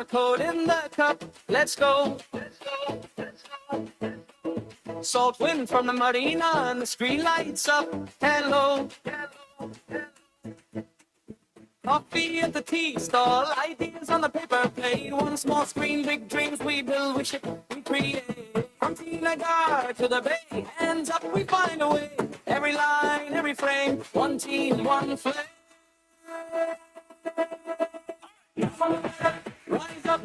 barcode in the cup. Let's go. Salt wind from the marina and the screen lights up. Hello. Coffee at the tea stall, ideas on the paper plate. One small screen, big dreams we build, we ship, we create. From Tinagar to the bay, hands up, we find a way. Every line, every frame, one team, one flame. Rise up,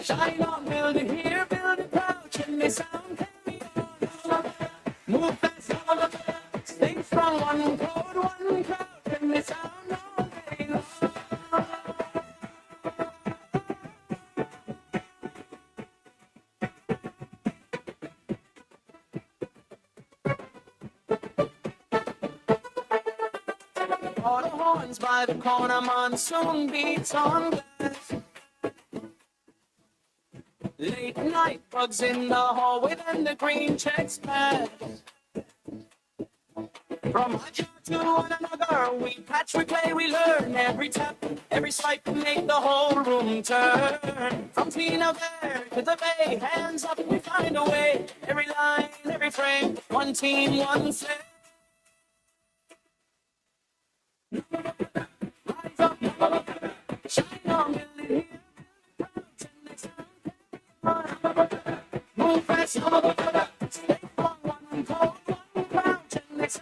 shine on, build it here, build it proud. Chimney sound, carry on. Move fast, stay strong, one code, one crowd. Chimney sound all day long. Auto horns by the corner, monsoon beats on glass. Late night bugs in the hallway, then the green checks pass. From a jar to another, we patch, we play, we learn. Every tap, every swipe can make the whole room turn. From Tina there to the bay, hands up, we find a way. Every line, every frame, one team, one flame. Rise up, shine on, build it here. Move fast, stay strong, one code, one crouch, and next.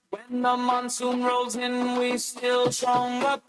When the monsoon rolls in, we still strong up.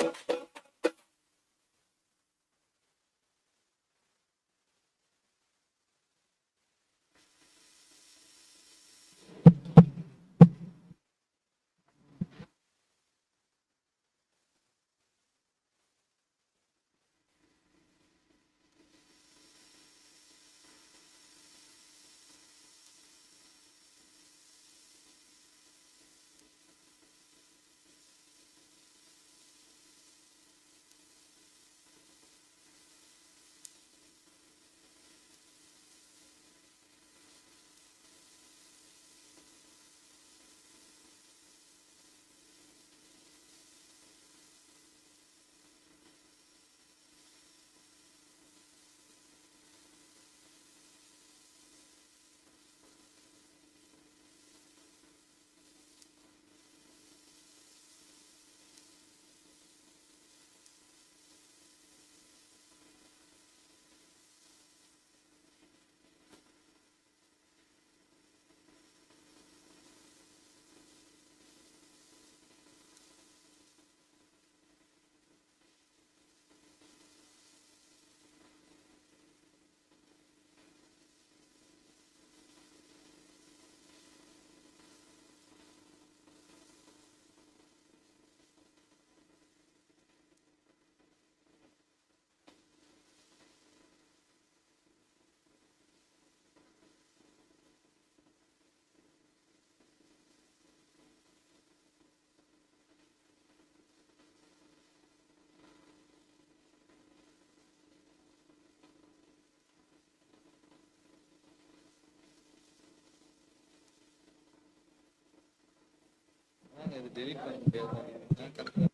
இது delete பண்ண முடியாது.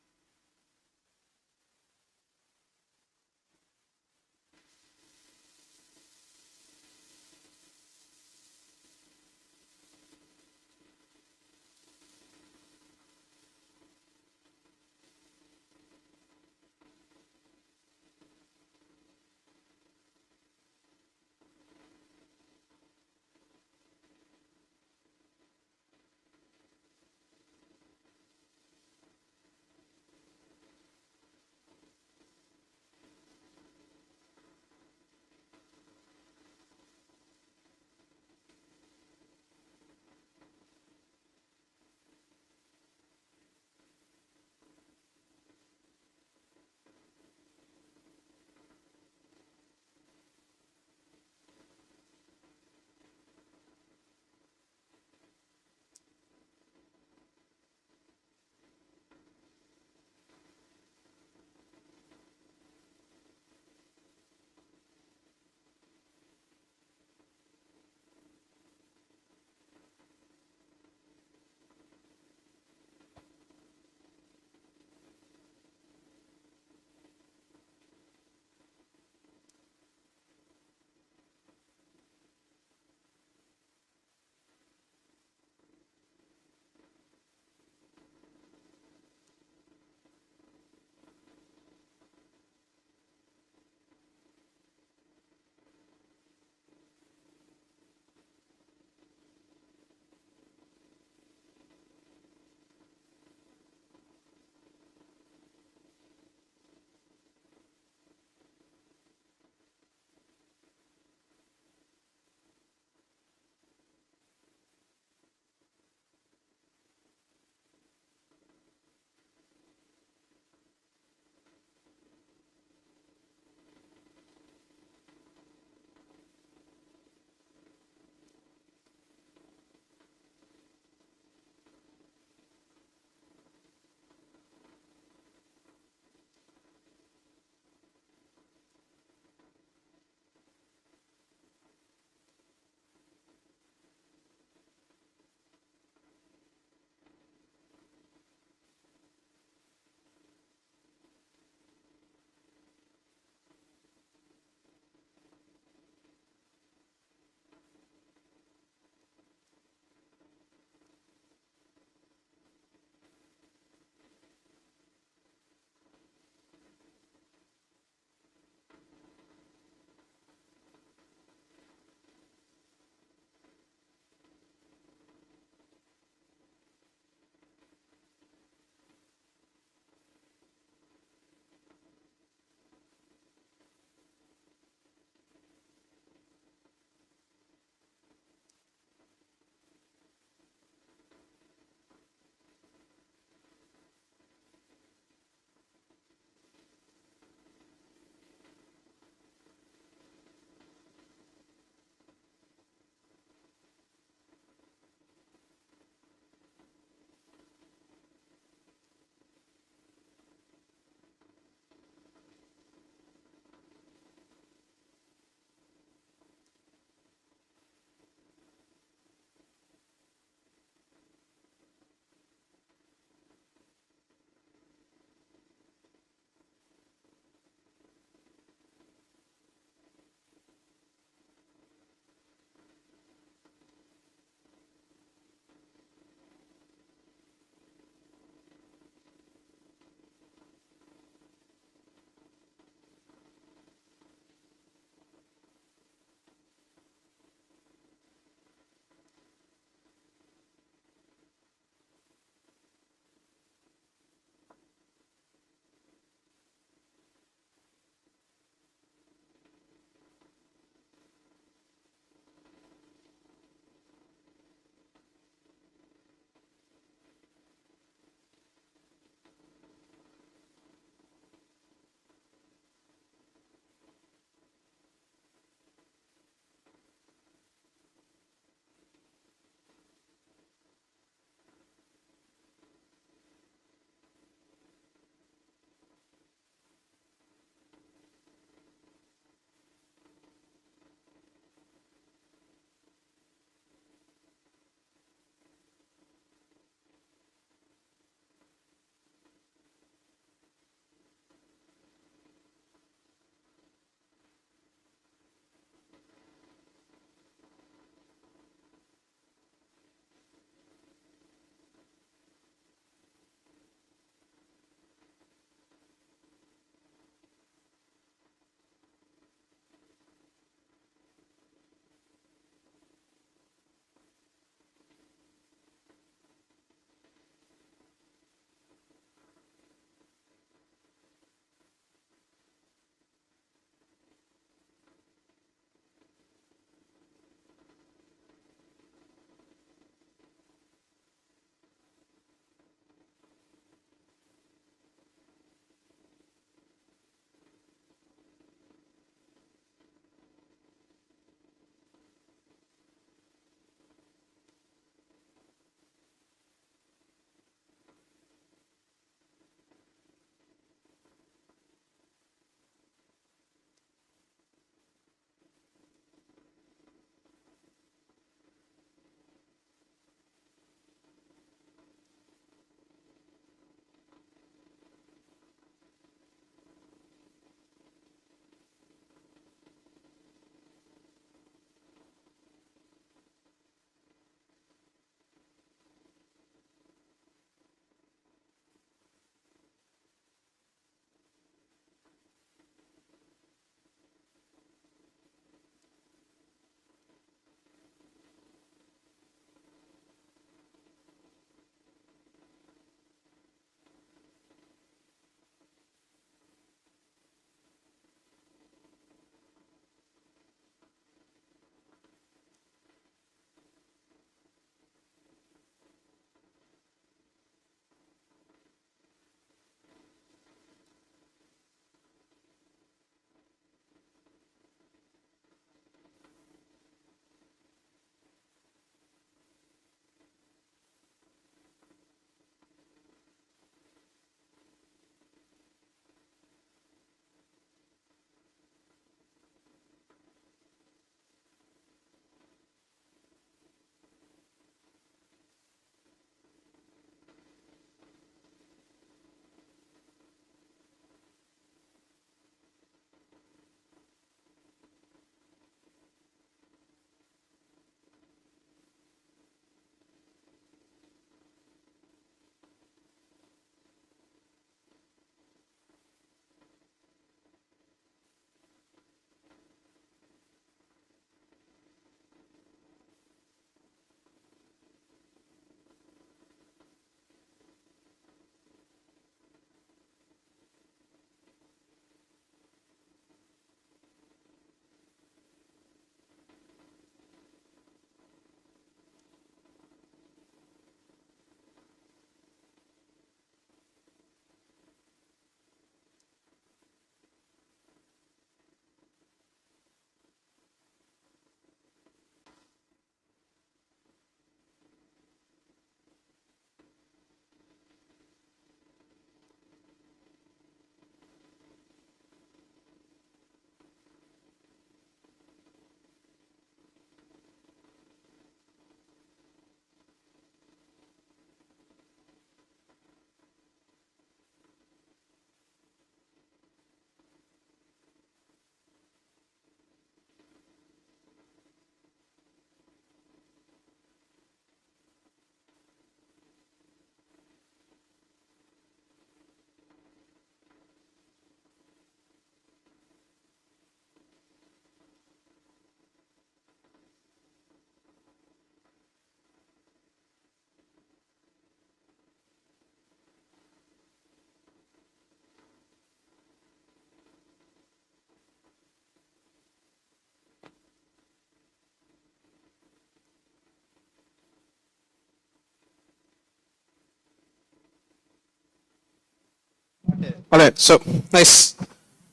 All right, so nice.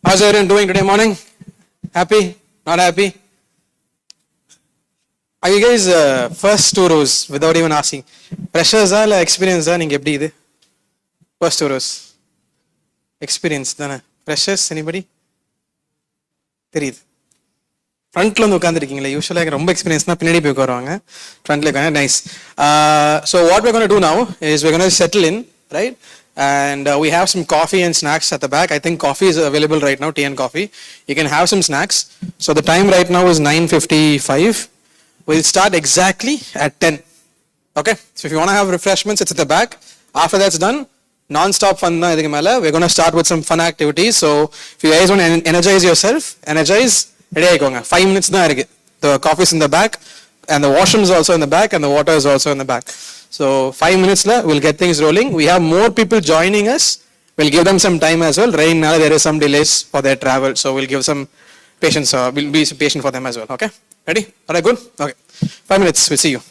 How's everyone doing today morning? Happy? Not happy? Are you guys first two rows without even asking? Pressures or experience? நீங்க எப்படி இது? First two rows. Experience தானே. Pressures anybody? தெரியுது. ஃப்ரண்ட்ல வந்து உட்காந்துருக்கீங்களா யூஸ்வலாக ரொம்ப எக்ஸ்பீரியன்ஸ்னா பின்னாடி போய் உட்காருவாங்க ஃப்ரண்ட்ல உட்காந்து nice so what we're going to do now is we're going to settle in right and we have some coffee and snacks at the back. I think coffee is available right now, tea and coffee. You can have some snacks. So the time right now is 9:55. We'll start exactly at 10. Okay, so if you want to have refreshments, it's at the back. After that's done, non-stop fun na idhukku mela. We're going to start with some fun activities. So if you guys want to energize yourself, energize. Ready ஆயிக்கோங்க 5 minutes தான் இருக்கு. The coffee is in the back and the washroom is also in the back and the water is also in the back. So 5 minutes la we'll get things rolling. We have more people joining us. We'll give them some time as well. Right now there is some delays for their travel, so we'll give some patience. We'll be patient for them as well. Okay, ready? All right, good. Okay, 5 minutes. We'll see you.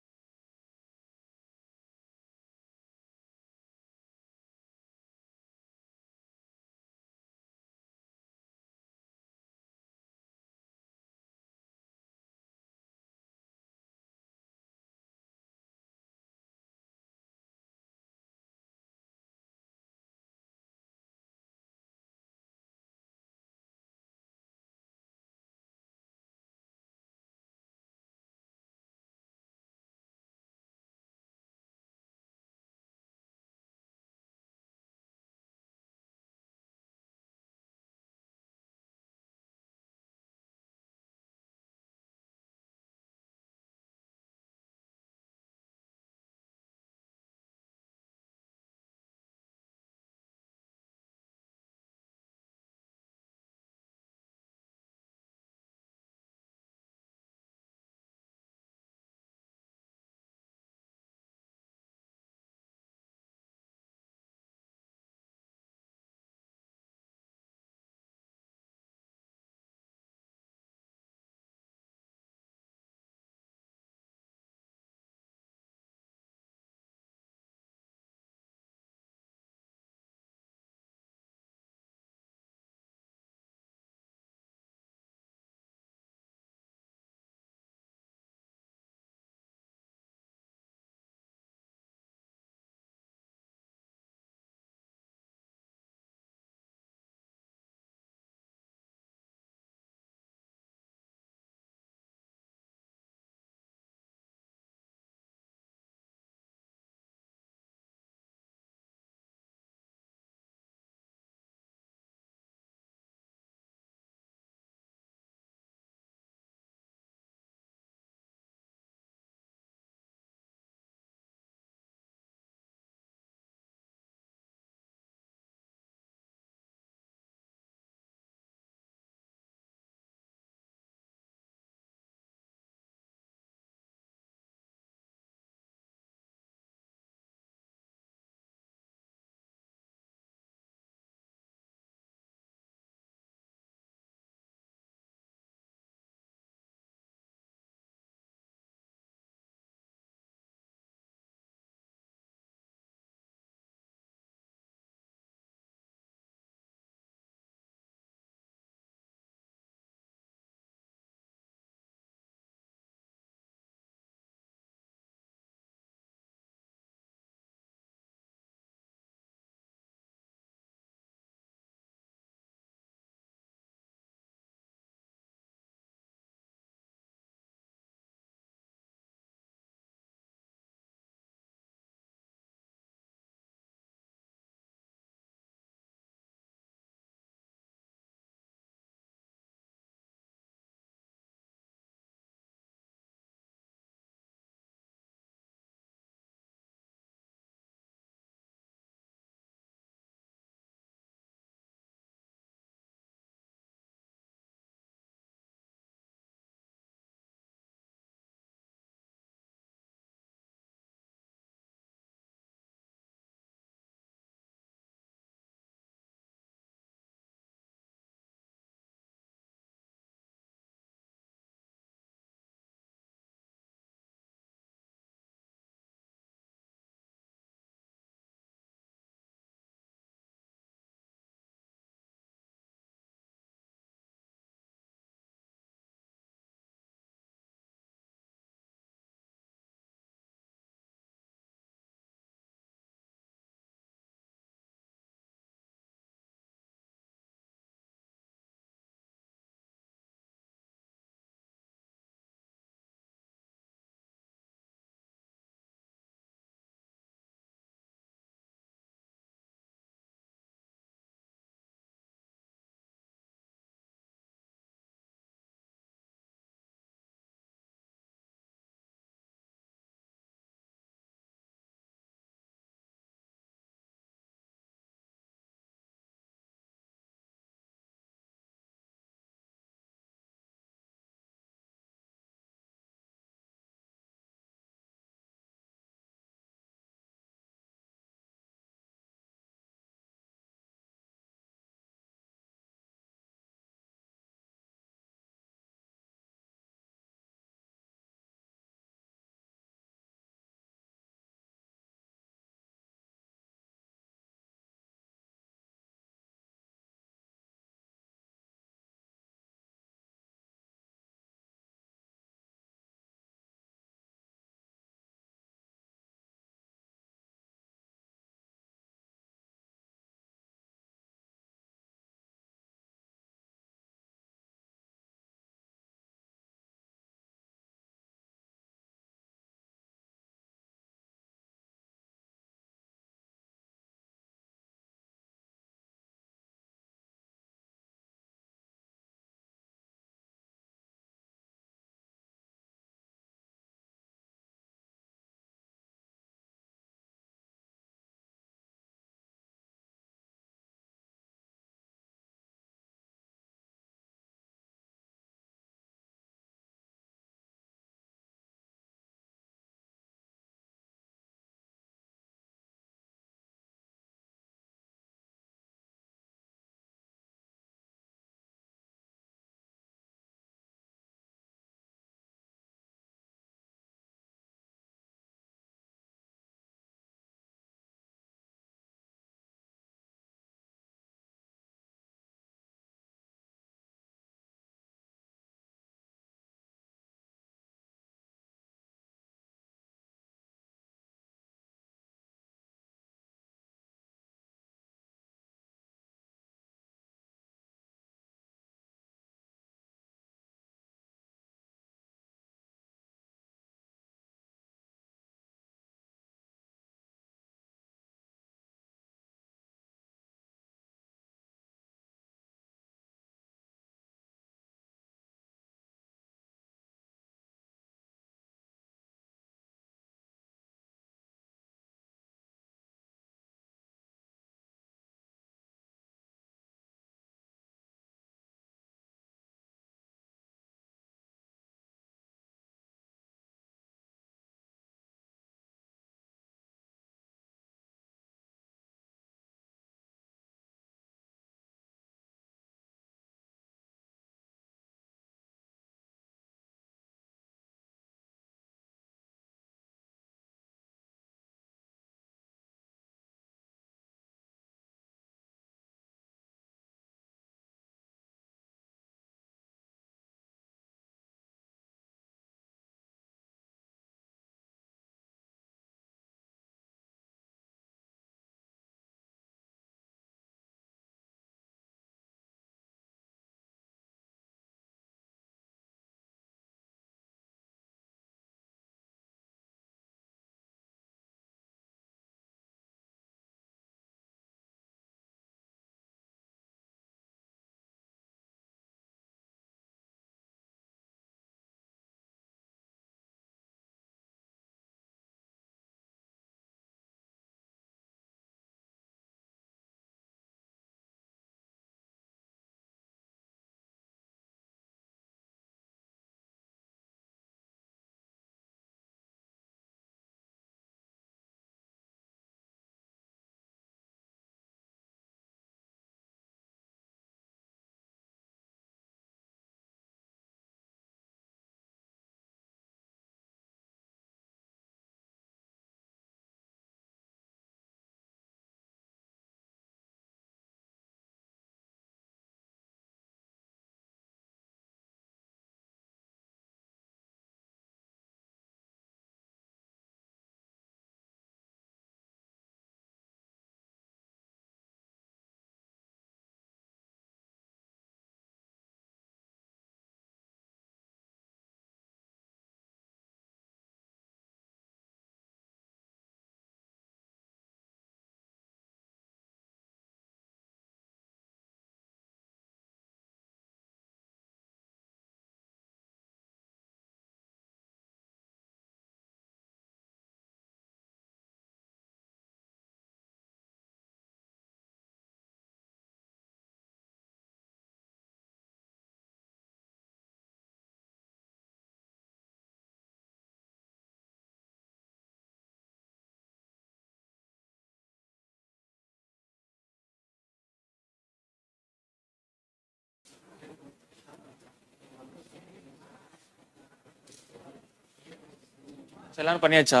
எல்லாரும் பண்ணியாச்சா?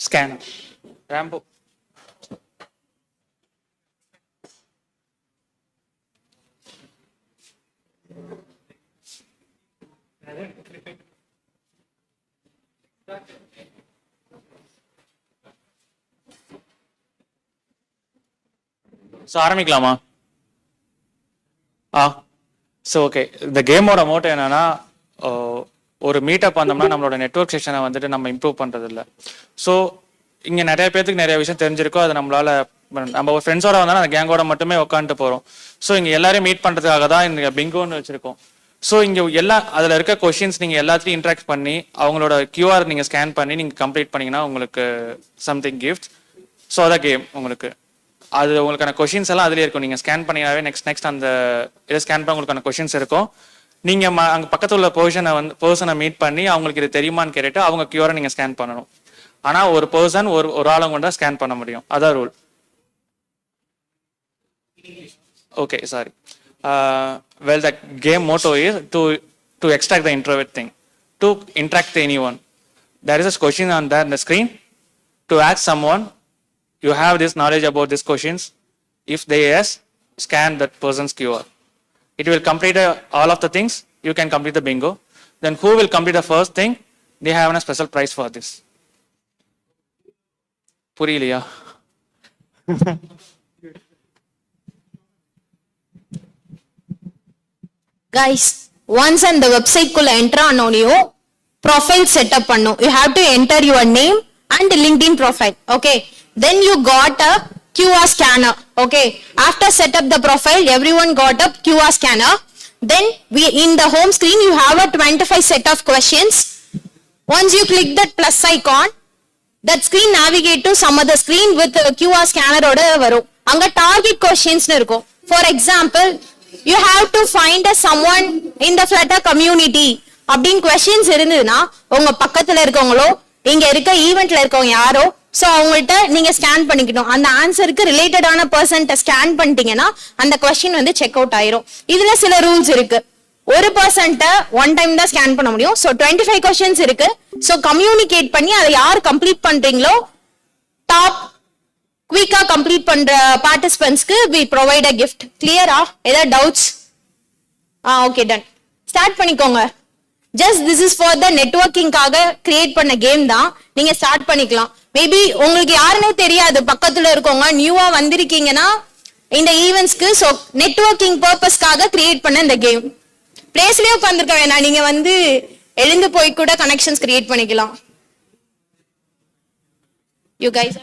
Scan Rambo. So ஆரம்பிக்கலாமா? So okay, இந்த கேமோட Moto என்னன்னா, ஒரு meetup வந்தோம்னா நம்மளோட network செஷனை வந்துட்டு நம்ம இம்ப்ரூவ் பண்ணுறது இல்லை. ஸோ இங்கே நிறைய பேருக்கு நிறைய விஷயம் தெரிஞ்சிருக்கோ, அது நம்மளால நம்ம ஒரு ஃப்ரெண்ட்ஸோட வந்தாலும் அந்த கேங்கோட மட்டுமே உட்காந்துட்டு போகிறோம். ஸோ இங்கே எல்லாரையும் மீட் பண்ணுறதுக்காக தான் இந்த பிங்கோன்னு வச்சுருக்கோம். ஸோ இங்கே அதில் இருக்க கொஷின்ஸ் நீங்கள் எல்லாத்தையும் இன்ட்ராக்ட் பண்ணி அவங்களோட கியூஆர் நீங்கள் ஸ்கேன் பண்ணி நீங்கள் கம்ப்ளீட் பண்ணிங்கன்னா உங்களுக்கு சம்திங் கிஃப்ட். ஸோ அதான் கேம். உங்களுக்கு அது உங்களுக்கான கொஷின்ஸ் எல்லாம் அதுலேயே இருக்கும். நீங்கள் ஸ்கேன் பண்ணினாவே நெக்ஸ்ட் அந்த இதை ஸ்கேன் பண்ண உங்களுக்கான கொஷின்ஸ் இருக்கும். நீங்கள் அங்கே பக்கத்தில் உள்ள பர்சனை மீட் பண்ணி அவங்களுக்கு இது தெரியுமான்னு கேட்டுட்டு அவங்க கியூரை நீங்கள் ஸ்கேன் பண்ணணும். ஆனால் ஒரு பர்சன் ஒரு ஆளை கொண்டா ஸ்கேன் பண்ண முடியும். அதான் rule. Okay, sorry. Well, the game motto is to extract the introvert thing, to interact with anyone. There is a question on the screen to ask someone, you have this knowledge about these questions. If they yes, scan that person's QR. It will complete all of the things. You can complete the bingo. Then who will complete the first thing? They have a special prize for this. Puriliya. Guys, once on the website kulla enter anoniyo profile setup pannu. You have to enter your name and LinkedIn profile. Okay, then you got a QR scanner. Okay, after set up the profile, everyone got a QR scanner. Then in the home screen you have a 25 set of questions. Once you click that plus icon, that screen navigate to some other screen with QR scanner oda varum. Anga target questions nu irukum. For example, you have to find someone in the Flutter community அப்படின் questions இருந்ததுன்னா உங்க பக்கத்துல இருக்கவங்களோ இங்க இருக்க ஈவென்ட்ல இருக்கவங்க யாரோ so அவங்கள்ட்ட நீங்க ஸ்கேன் பண்ணிக்கணும். அந்த ஆன்சருக்கு ரிலேட்டடான பர்சன்ட்ட ஸ்கேன் பண்ணிட்டீங்கன்னா அந்த கொஸ்டின் வந்து செக் அவுட் ஆயிரும். இதுல சில ரூல்ஸ் இருக்கு. ஒரு பர்சன்ட்ட ஒன் டைம் தான் ஸ்கேன் பண்ண முடியும். சோ 25 கொஸ்டின்ஸ் இருக்கு. சோ கம்யூனிகேட் பண்ணி அதை யார் கம்ப்ளீட் பண்றீங்களோ டாப் குயிக்கா கம்ப்ளீட் பண்ற பார்ட்டிசிபென்ட்ஸ்க்கு we provide a gift. கிளியரா? ஏதாவது டவுட்ஸ்? Okay, done. ஸ்டார்ட் பண்ணிக்கோங்க. Just this is for the நெட்வொர்க்கிங்காக கிரியேட் பண்ண கேம் தான். நீங்க ஸ்டார்ட் பண்ணிக்கலாம். மேபி உங்களுக்கு யாருன்னே தெரியாது, பக்கத்துல இருக்கவங்க நியூவா வந்திருக்கீங்கன்னா இந்த ஈவென்ட்ஸ்க்கு. சோ நெட்வொர்க்கிங் பர்பஸ்க்காக கிரியேட் பண்ண இந்த கேம். பிளேஸ்லயே உட்காந்துருக்க வேணாம், நீங்க வந்து எழுந்து போய் கூட கனெக்ஷன்ஸ் கிரியேட் பண்ணிக்கலாம். You guys.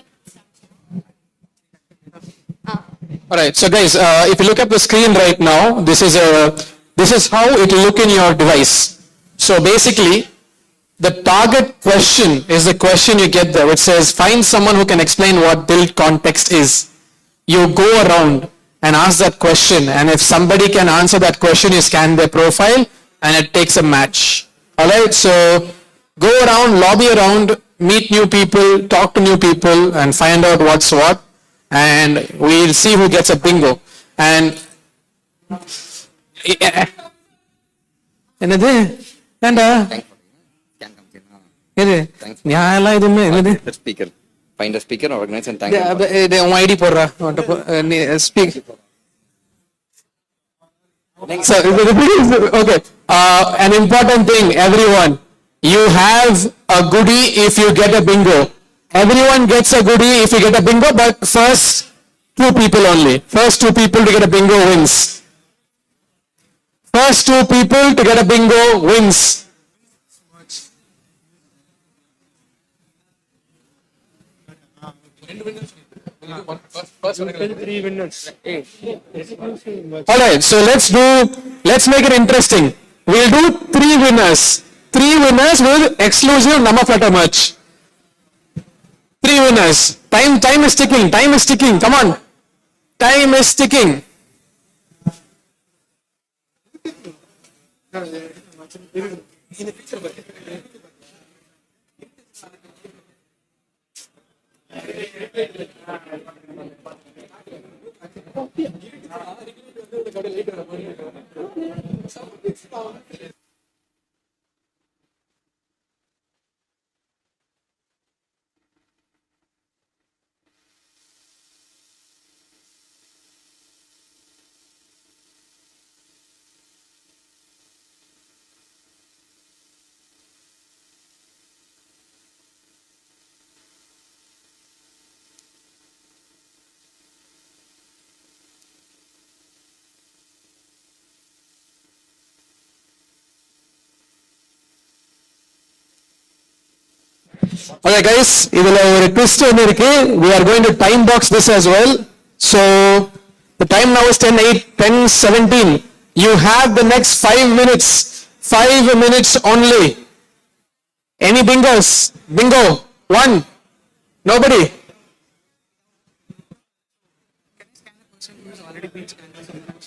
All right, so guys, if you look at the screen right now, this is how it will look in your device. So basically, the target question is the question you get there, which says find someone who can explain what build context is. You go around and ask that question, and if somebody can answer that question, you scan their profile and it takes a match. All right, so go around, lobby around, meet new people, talk to new people, and find out what's what. And we'll see who gets a bingo. And என்னது ஏண்டா இது ஞாயெல்லாம் எதுவுமே என்னது speaker find a speaker organize and thank உன் ID போடுறா speak so okay an important thing everyone, you have a goodie if you get a bingo. Everyone gets a goodie if you get a bingo, but first 2 people only. First 2 people to get a bingo wins. First 2 people to get a bingo wins. All right, so let's make it interesting. We'll do 3 winners. 3 winners with exclusive Namma Flutter merch. 3 winners. Time is ticking. Time is ticking. Come on. Time is ticking. Okay guys, இதுல ஒரு twist ஒன்னு இருக்கு. We are going to time box this as well. So the time now is 10:08, 10:17. You have the next 5 minutes. 5 minutes only. Any bingos? Bingo. One. Nobody.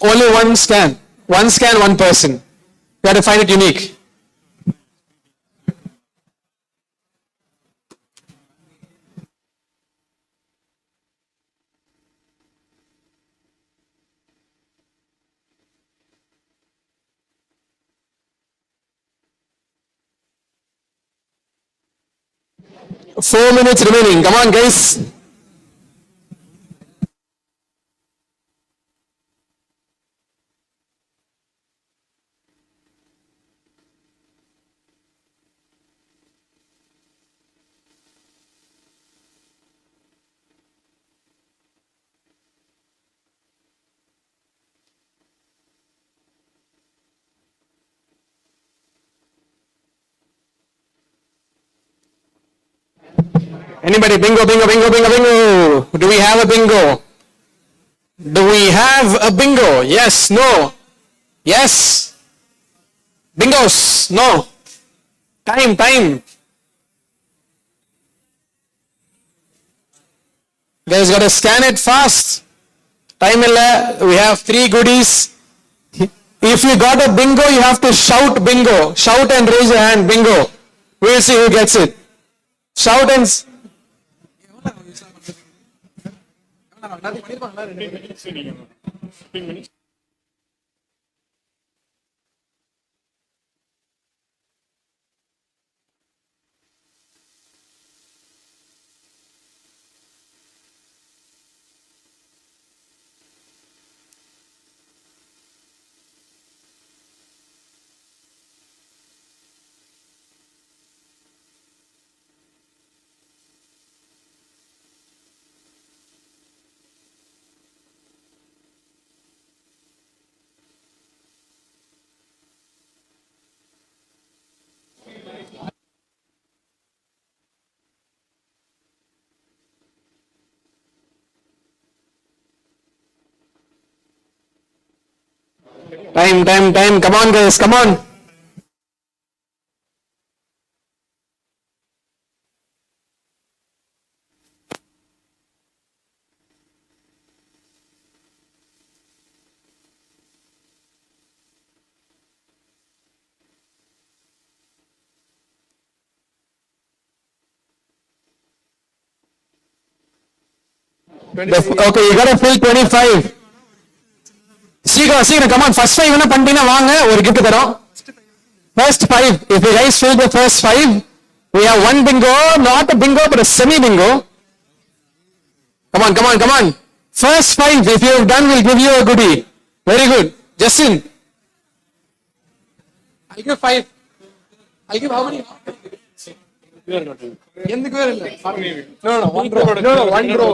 Only one scan. One scan, one person. You have to find it unique. Four minutes remaining. Come on, guys. Anybody? Bingo, bingo, bingo, bingo, bingo. Do we have a bingo? Do we have a bingo? Yes, no. Yes. Bingos. No. Time, time. Guys, gotta scan it fast. Time illa. We have 3 goodies. If you got a bingo, you have to shout bingo. Shout and raise your hand. Bingo. We'll see who gets it. Shout and... Time, time, time. Come on, guys. Come on. Okay, you gotta fill 25. சீக்கிரம் சீக்கிரம் come on, first 5 என்ன பண்ணிட்டீங்கன்னா வாங்க ஒரு gift தரோம். First 5, if you guys fill the first 5, we have one bingo, not a bingo but a semi bingo. Come on, come on, come on. First 5, if you have done, we'll give you a goodie. Very good. Justin. I'll give 5. I'll give how many? ఎందుకు వేరే இல்ல? No, no, one row. No, no, one row.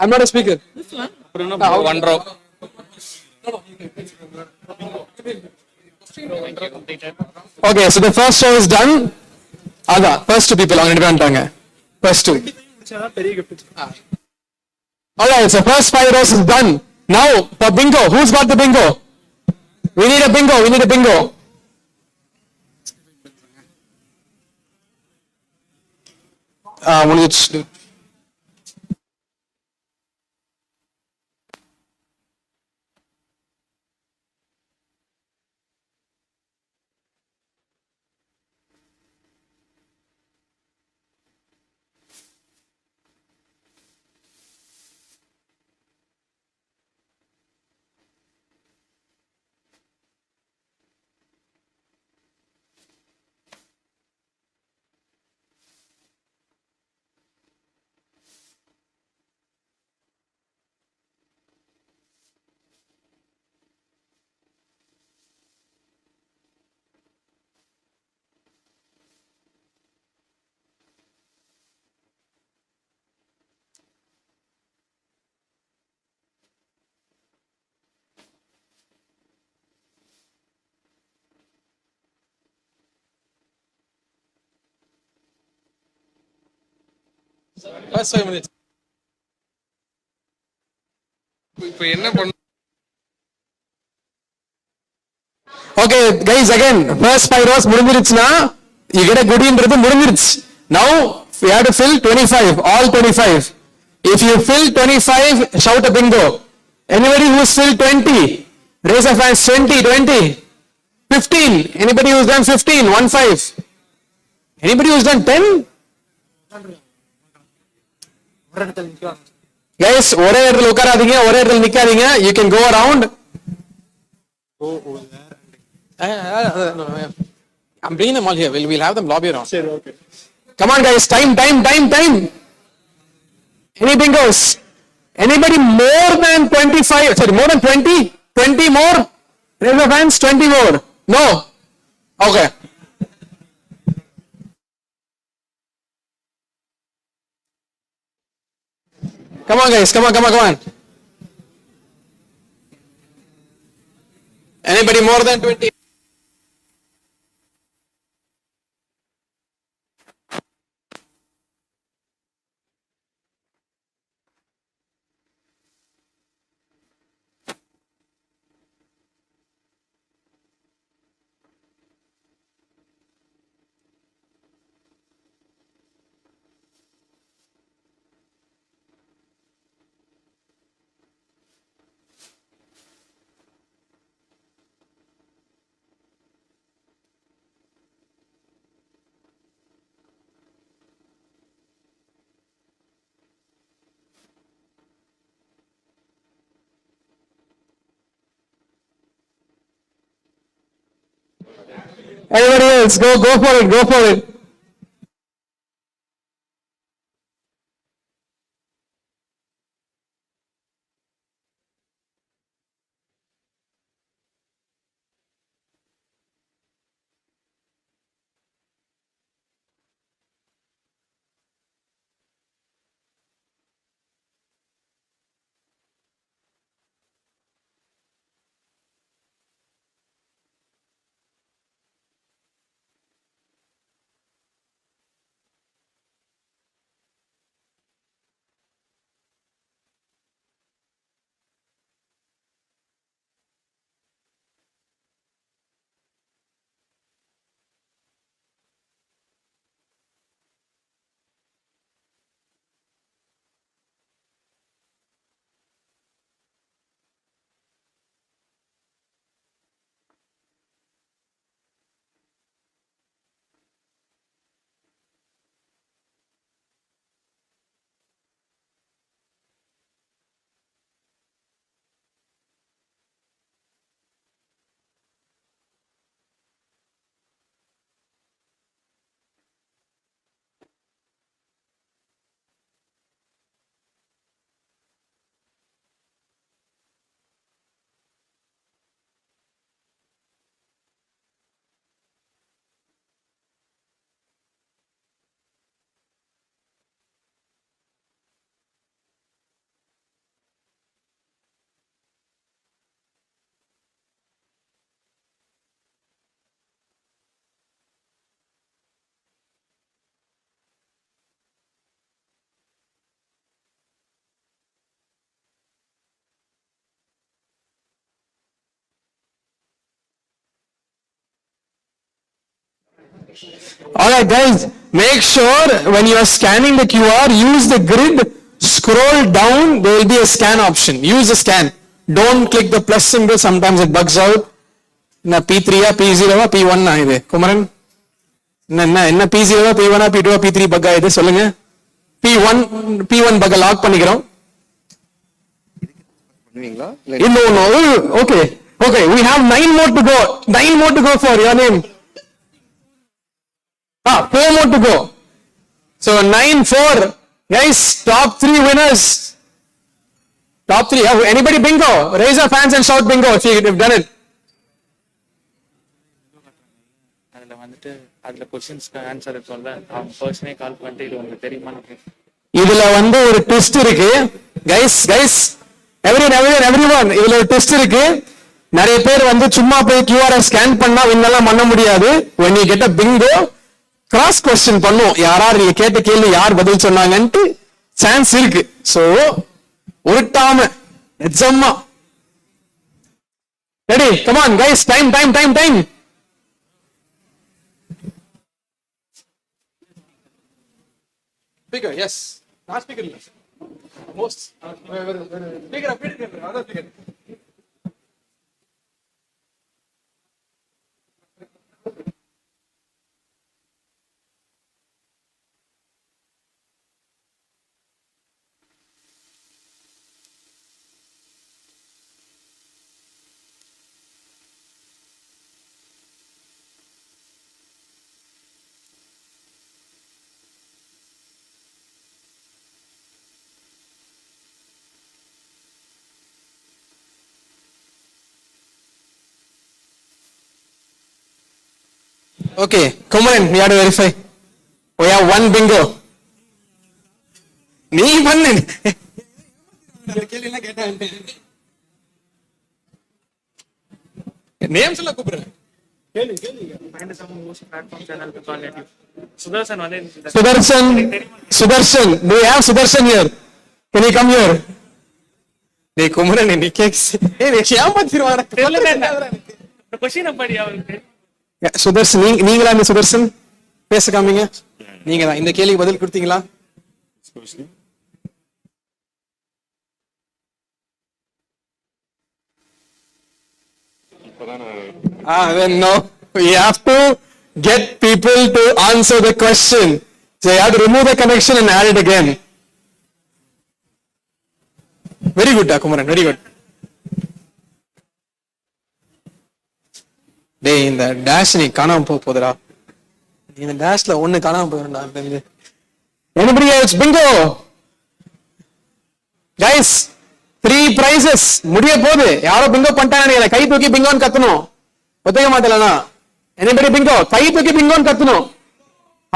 I'm not a speaker. This one? One row. Okay, so the first show is done. Aga, first 2 people on வந்துட்டாங்க. First 2. Alright, so first 5 rows is done. Now for bingo, who's got the bingo? We need a bingo, we need a bingo. முடிஞ்சிச்சு. First 5 minutes. இப்போ என்ன பண்ண Okay, guys, again, first 5 rows முடிஞ்சிருச்சுனா you get a goodieன்றது முடிஞ்சிருச்சு. Now we have to fill 25, all 25. If you fill 25, shout a bingo. Anybody who's filled 20, raise a hands. 20, 15. Anybody who's done 15, 15. Anybody who's done 10? Guys, ஒரே இடத்துல உட்காராதீங்க, ஒரே இடத்துல நிக்காதீங்க. You can go around. No. I'm bringing them all here. We'll have them lobby around. சரி okay Come on, guys, time. Any bingos? Anybody more than 25? Sorry, more than 20? 20 more? Raise your hands. 20 more? No? Okay. Come on, guys. Come on. Anybody more than 20? Everybody else, go for it. All right, guys, make sure when you are scanning the QR, use the grid, scroll down, there will be a scan option. Use the scan. Don't click the plus symbol, sometimes it bugs out. Na P3 P0 P1 இது குமரன் என்ன P0 P1 P2 P3 buck ஆயிது சொல்லுங்க. P1 buck lock பண்ணிக்கிறோம். பண்ணுவீங்களா? No. Okay, we have 9 more to go. 9 more to go for your name. 4 more to go. So 9-4. Guys, top 3 winners. Top 3. Anybody bingo? Raise your hands and shout bingo if you've done it. அதுல வந்துட்டு அதுல क्वेश्चंसக்கு answer இருக்கும்ல அவங்க பர்சனே கால் பண்ணிட்டு இது உங்களுக்கு தெரியுமான்னு இதுல வந்து ஒரு ட்விஸ்ட் இருக்கு. guys everyone இதுல ஒரு ட்விஸ்ட் இருக்கு. நிறைய பேர் வந்து சும்மா போய் QR ஸ்கேன் பண்ணா வின்னலாம் பண்ண முடியாது. when you get a bingo cross question பண்ணும், யாரார் நீங்க கேட்ட கேள்வி யார் பதில் சொன்னாங்கன்ட்டு சான்ஸ் இருக்கு. சோ உருட்டாம நிஜமா ready, come on guys, time time time time. Speaker, yes. Not speaker. Most. Speaker, other speaker. Okay, come on, we have to verify. We have one bingo. நீ பண்ணு. கேள்விலாம் கேட்டேன். நேம்ஸ் எல்லாம் கூப்பிடுறேன். கேள்வி. Find some most platform channel to call it. Sudarshan வந்து Sudarshan, do we have Sudarshan here? Can you come here? டேய் குமரன் நீ நீ ஏமாத்திடுவாடா. இந்த क्वेश्चन படி அவருக்கு. சுதர்ஷன், நீங்களா இந்த சுதர்ஷன்? பேச காமிங்க. நீங்க தான் இந்த கேள்விக்கு பதில் கொடுத்தீங்களா? Then no, we have to get people to answer the question. So you have to remove the connection and add it again. Very good, Kumaran, very good. டேய் இந்த டேஷ் நீ காணாம போகுதுடா. இந்த டேஷ்ல ஒண்ணு காணாம போயிடும்டா. Anybody else? Bingo. Guys, 3 prizes முடிய போகுது. யாரோ பிங்கோ பண்ணிட்டாங்க, கை தூக்கி பிங்கோன்னு கத்தணும். ஒத்துக்க மாட்டலனா? Anybody bingo? கை தூக்கி பிங்கோன்னு கத்தணும்.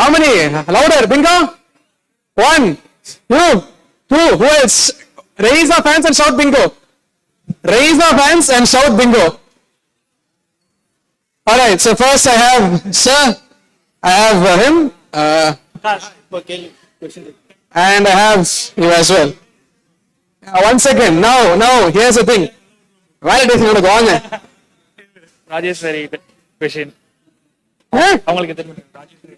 How many? Louder, bingo. 1 2 2. Who else? Raise your hands and shout bingo. Raise your hands and shout bingo. All right, so first I have sir, I have him, and I have you as well. One second, now, here's the thing. Validation on the gone. Rajeswari question. அவங்களுக்கு தெரியும் Rajeswari.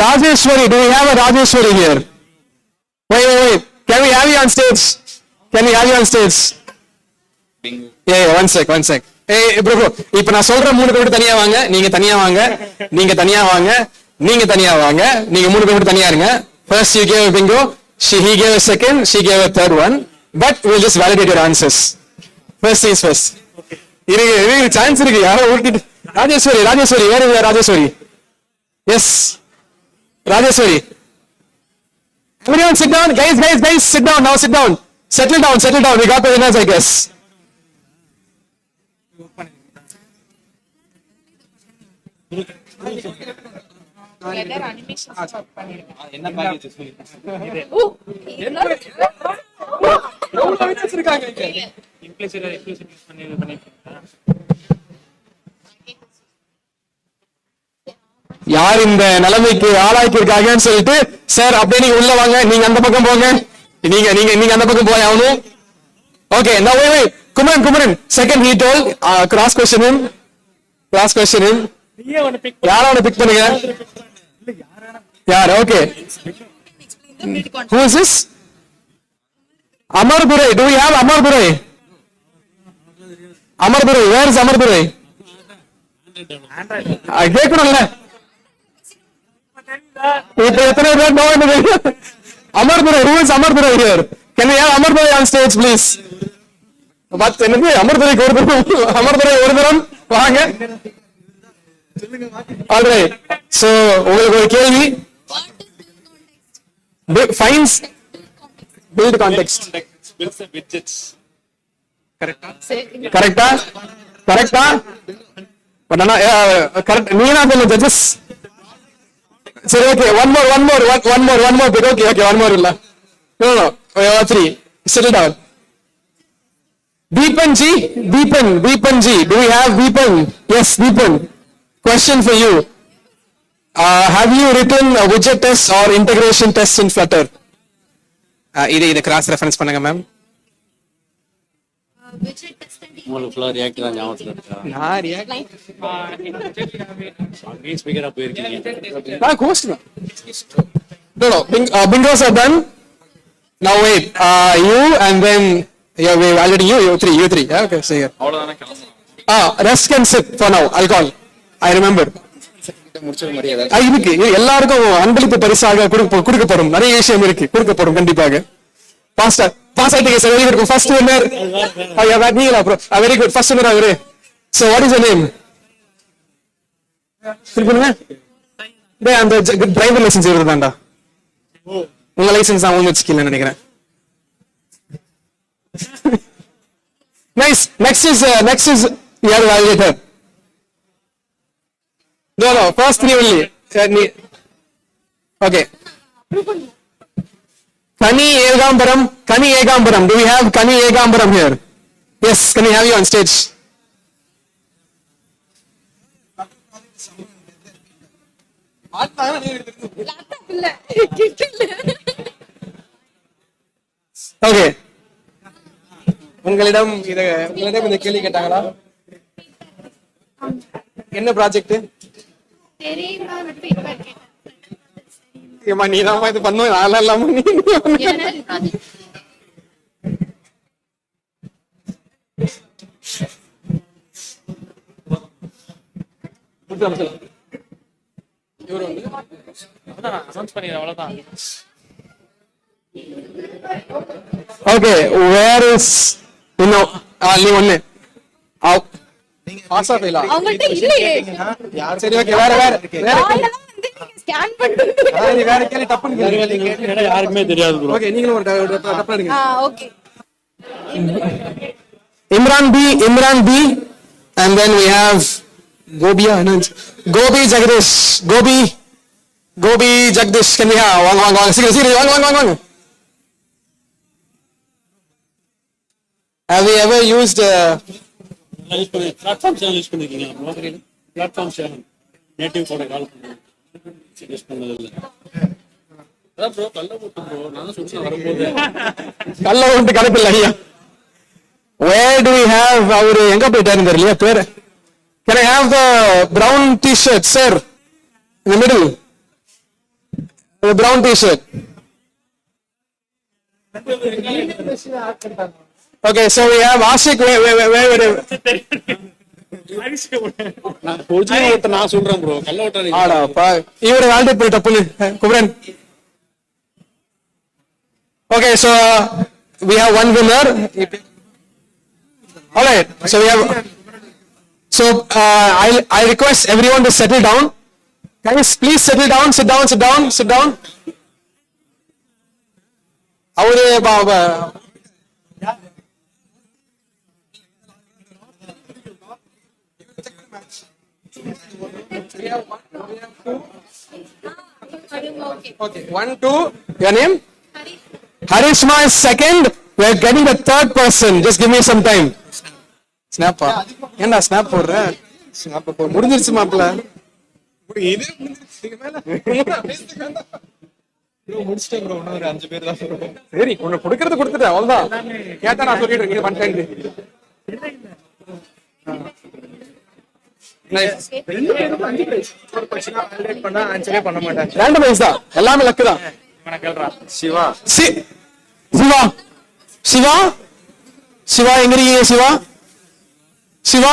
Rajeshwari, do we have a Rajeshwari here? Wait. Can we have you on stage? Yeah, one sec. Hey, bro, இப்ப நான் சொல்ற 3 பேர் தனியா வாங்க, நீங்க தனியா வாங்க, நீங்க தனியா வாங்க, நீங்க தனியா வாங்க, நீங்க 3 பேர் தனியா இருங்க. First you gave a bingo, he gave a second, she gave a third one, but we'll just validate your answers. First things first. இருக்கு சான்ஸ் இருக்கு, யாரோ ஊட்டிட்டு. Rajeshwari, where is Rajeshwari? Yes, Rajeshwari. Everyone sit down, guys, sit down now, settle down, we got the winners, I guess. என்ன package சொல்லு. Implicit use பண்ணி யார் இந்த நிலைமைக்கு ஆளாக்கியிருக்காங்கன்னு சொல்லிட்டு, சார் அப்படியே நீங்க உள்ள வாங்க, நீங்க அந்த பக்கம் போங்க, நீங்க அந்த பக்கம் போய் ஆகணும். Okay, now wait, Kumaran second he told cross question him. யாரோ ஒன்னு பிக் பண்ணுங்க. யார்? Okay, who is this? Amardurai, do we have Amardurai? Where is Amardurai? கேட்கணும்ல, இப்ப எத்தனை பேர் no? Amardurai, who is Amardurai here? Can we have Amardurai on stage please? But எனக்கு அமர்துரைக்கு ஒரு தரம் வாங்க. Alright, so உங்களுக்கு ஒரு கேள்வி. Finds build context. கரெக்டா? பட் ஆனா கரெக்ட் நீனா சொல்ல ஜட்ஜஸ். சரி, okay, one more bit. Okay, one more இல்ல. No, 3. Settle down. Deepan G. Do we have Deepan? Yes, Deepan. Question for you. have you written a widget test or integration test in Flutter? இது cross reference பண்ணுங்க ma'am. உங்களுக்கு ஃபுல்லாக react தான் ஞாபகத்தில் இருக்கா? நான் react அங்கேயும் ஸ்பீக்கராக போயிருக்கீங்க. நான் கோஸ்ட் தான். No, bingos are done. Now wait, you and then yeah, we already you three. Yeah, okay, so here. அவ்வளோதானே கிளம்பலாம். Rest can sit for now. I'll call. I remember. முடிச்சது மாதிரி ஏதாவது இருக்கு எல்லாருக்கும் அன்பளிப்பு பரிசாக கொடுக்கப்படும் நிறைய விஷயம் இருக்கு கொடுக்கப்படும் கண்டிப்பாக. பாஸ் ஆயிட்டீங்க sir. Very good. First winner நீங்களா bro? Very good. First winner அவரு. So what is your name? சொல்லுங்க. டேய் அந்த டிரைவர் லைசென்ஸ் இருக்குதாண்டா. உங்க லைசென்ஸ் நான் ஒன்னு வச்சுக்கலன்னு நினைக்கிறேன். நைஸ். Next is யார் validator? No, first three only. Okay. Kani Egambaram. Do we have Kani Egambaram here? Yes, can we have you on stage? Okay. உங்களிடம் இந்த கேள்வி கேட்டாங்களா? என்ன ப்ராஜெக்ட்? ஏமா நீ தான் இது பண்ணுவ நான் இல்லாம நீ அனௌன்ஸ் பண்ணிடுறேன் அவ்வளவுதான். Okay, where is நீ ஒண்ணு பாஸ் ஆஃப் இல்ல அவங்கள்ட்ட இல்லையே. சரி ஓகே வேற ஆளெல்லாம் வந்து நீங்க ஸ்கேன் பண்ணிட்டு நீ வேற கேள்வி டப்புன்னு கேளு. யாருக்குமே தெரியாது ப்ரோ. ஓகே நீங்களும் ஒரு டப்புன்னு எடுங்க. Okay. Imran B and then we have Gobi Jagdish. Can we have one seriously one. Have we ever used platform channel use பண்ணிருக்கீங்க ப்ரோ? பிளாட்ஃபார்ம் சேனல் நேட்டிவ் கோட கால் பண்ணி யூஸ் பண்ணது இல்ல. அதான் ப்ரோ கல்ல போட்டு ப்ரோ நான் சொல்றேன் வரும்போது கல்ல போட்டு கலப்பில்ல ஐயா. Where do we have அவரு எங்க போயிட்டாருன்னு தெரியல பேரு. Can I have the brown t-shirt sir in the middle? The brown t-shirt. Okay, so we have Ashik. Where நான் ஒரிஜினல் ஓட்ட நான் சொல்றேன் ப்ரோ. கல்ல ஓட்ட ஆடாப்பா இவரு வால்டேட் போய் டப்புனு Kumaran. Okay, so we have one winner. All right, so we have. So I request everyone to settle down. Guys, please settle down. Sit down. அவரு Okay 1 2 your name? Harishma is second. We are getting the third person. Just give me some time. ஸ்னாப்பா ஏன்டா snap போடுற? Snap போ முடிஞ்சிருச்சு மாப்ள. இது முடிஞ்சிருச்சு மேல முடிச்சிட்டேன் ப்ரோ. இன்னும் ஒரு 5 பேர் தான் சொல்றோம். சரி உன்னை கொடுக்கறது கொடுத்துட்டேன் அவ்வளவுதான். கேட்டா நான் சொல்லிட்டு இருக்கேன் பண்ணிட்டேன். நைஸ். 2 பேரும் 5 பிரைஸ். ஒரு क्वेश्चन வேலிடேட் பண்ணா ஆன்சரே பண்ண மாட்டாங்க. Randomize தான். எல்லாமே லக் தான். இவனை கேள்றா. சிவா எங்க இருக்கீங்க சிவா? சிவா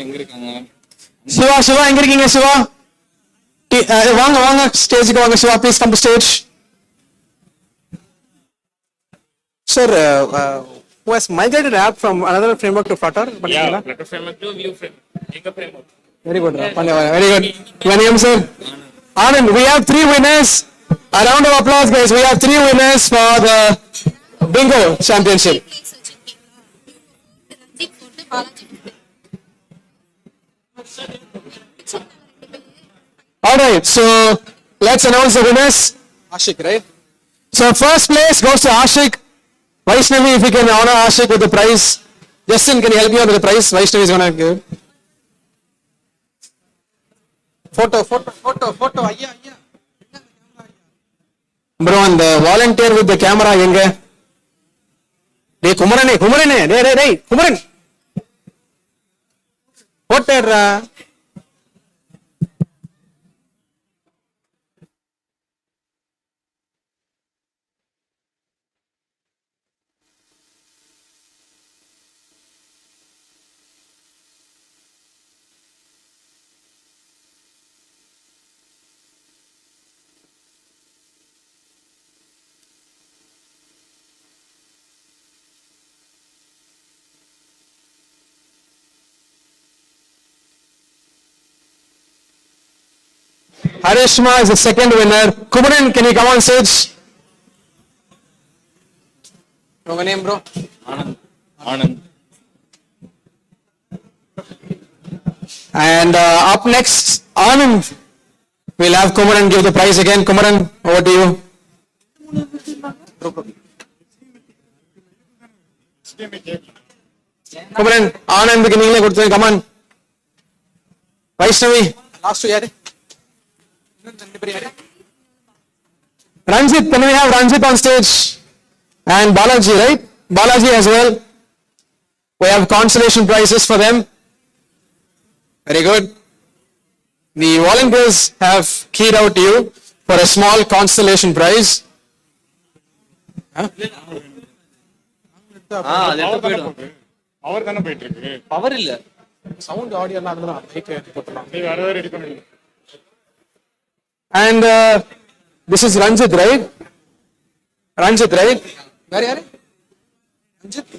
எங்க இருக்காங்க? சிவா எங்க இருக்கீங்க சிவா? வாங்க ஸ்டேஜுக்கு வாங்க Siva. Please come to stage. Sir, who has migrated app from another framework to Flutter? Yeah, Flutter framework to Vue framework. Ega framework. Very good. Very good. Your name, sir? Anand. We have 3 winners. A round of applause, guys. We have 3 winners for the bingo championship. All right. So let's announce the winners. Ashik, right? So first place goes to Ashik. Vaishnavi, if you can honor Ashik with the prize. Justin, can you help me out with the prize? Vaishnavi is going to give. Photo. ஐயா. Bro, and the volunteer with the camera எங்க? டேய் குமரனே, டேய் Kumaran. Photo எடுறா. Harishma is the second winner. Kumaran, can you come on stage? உங்க name bro? Anand. And up next, Anand. We'll have Kumaran give the prize again. Kumaran, over to you. Kumaran, Anand, நீங்களே கொடுத்துருங்க. Come on. Vaishnavi. Last யாரு? ரெண்டு பேர் யாரு? Ranjit, can we have Ranjit on stage? And Balaji, right? Balaji as well. We have consolation prizes for them. Very good. The volunteers have keyed out you for a small consolation prize. அது எடுத்து போயிடும். அவர் தானே போயிட்டு இருக்கு. Power இல்ல. Sound audio எல்லாம் அதுதான் mic போட்டுலாம். நீ வேற ரெடி பண்ணுங்க. And this is Ranjit, right? Ranjit, right? வேற யாரு? ரஞ்சித்.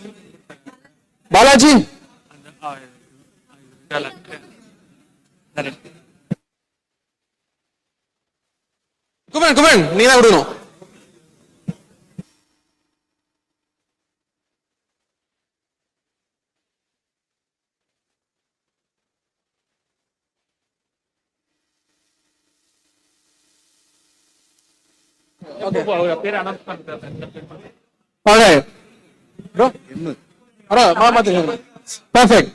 Balaji. Kumaran, நீ தான் கொடுக்கணும். அவர் பேர் அனௌன்ஸ் பண்ணிட்டாரு. All right. Bro. Perfect.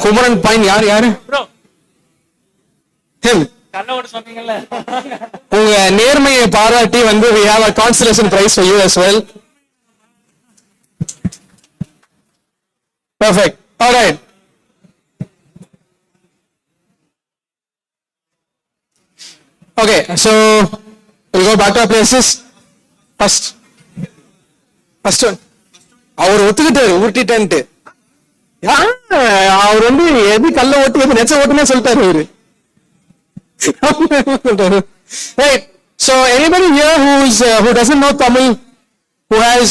Kumaran point யாரு? Bro Him. கண்ணோட சொன்னீங்கல்ல. உங்க நேர்மையை பாராட்டி வந்து we have a consolation prize for you as well. Perfect. All right. Okay, so we'll go back to our places. First one. அவர் ஒத்துக்கிட்டாரு ஊட்டிட்டேன்ட்டு. அவர் வந்து எது கல்ல ஓட்டு எது நெச்ச ஓட்டுனே சொல்லிட்டாரு அவரு. Right. So anybody here who doesn't know Tamil, who has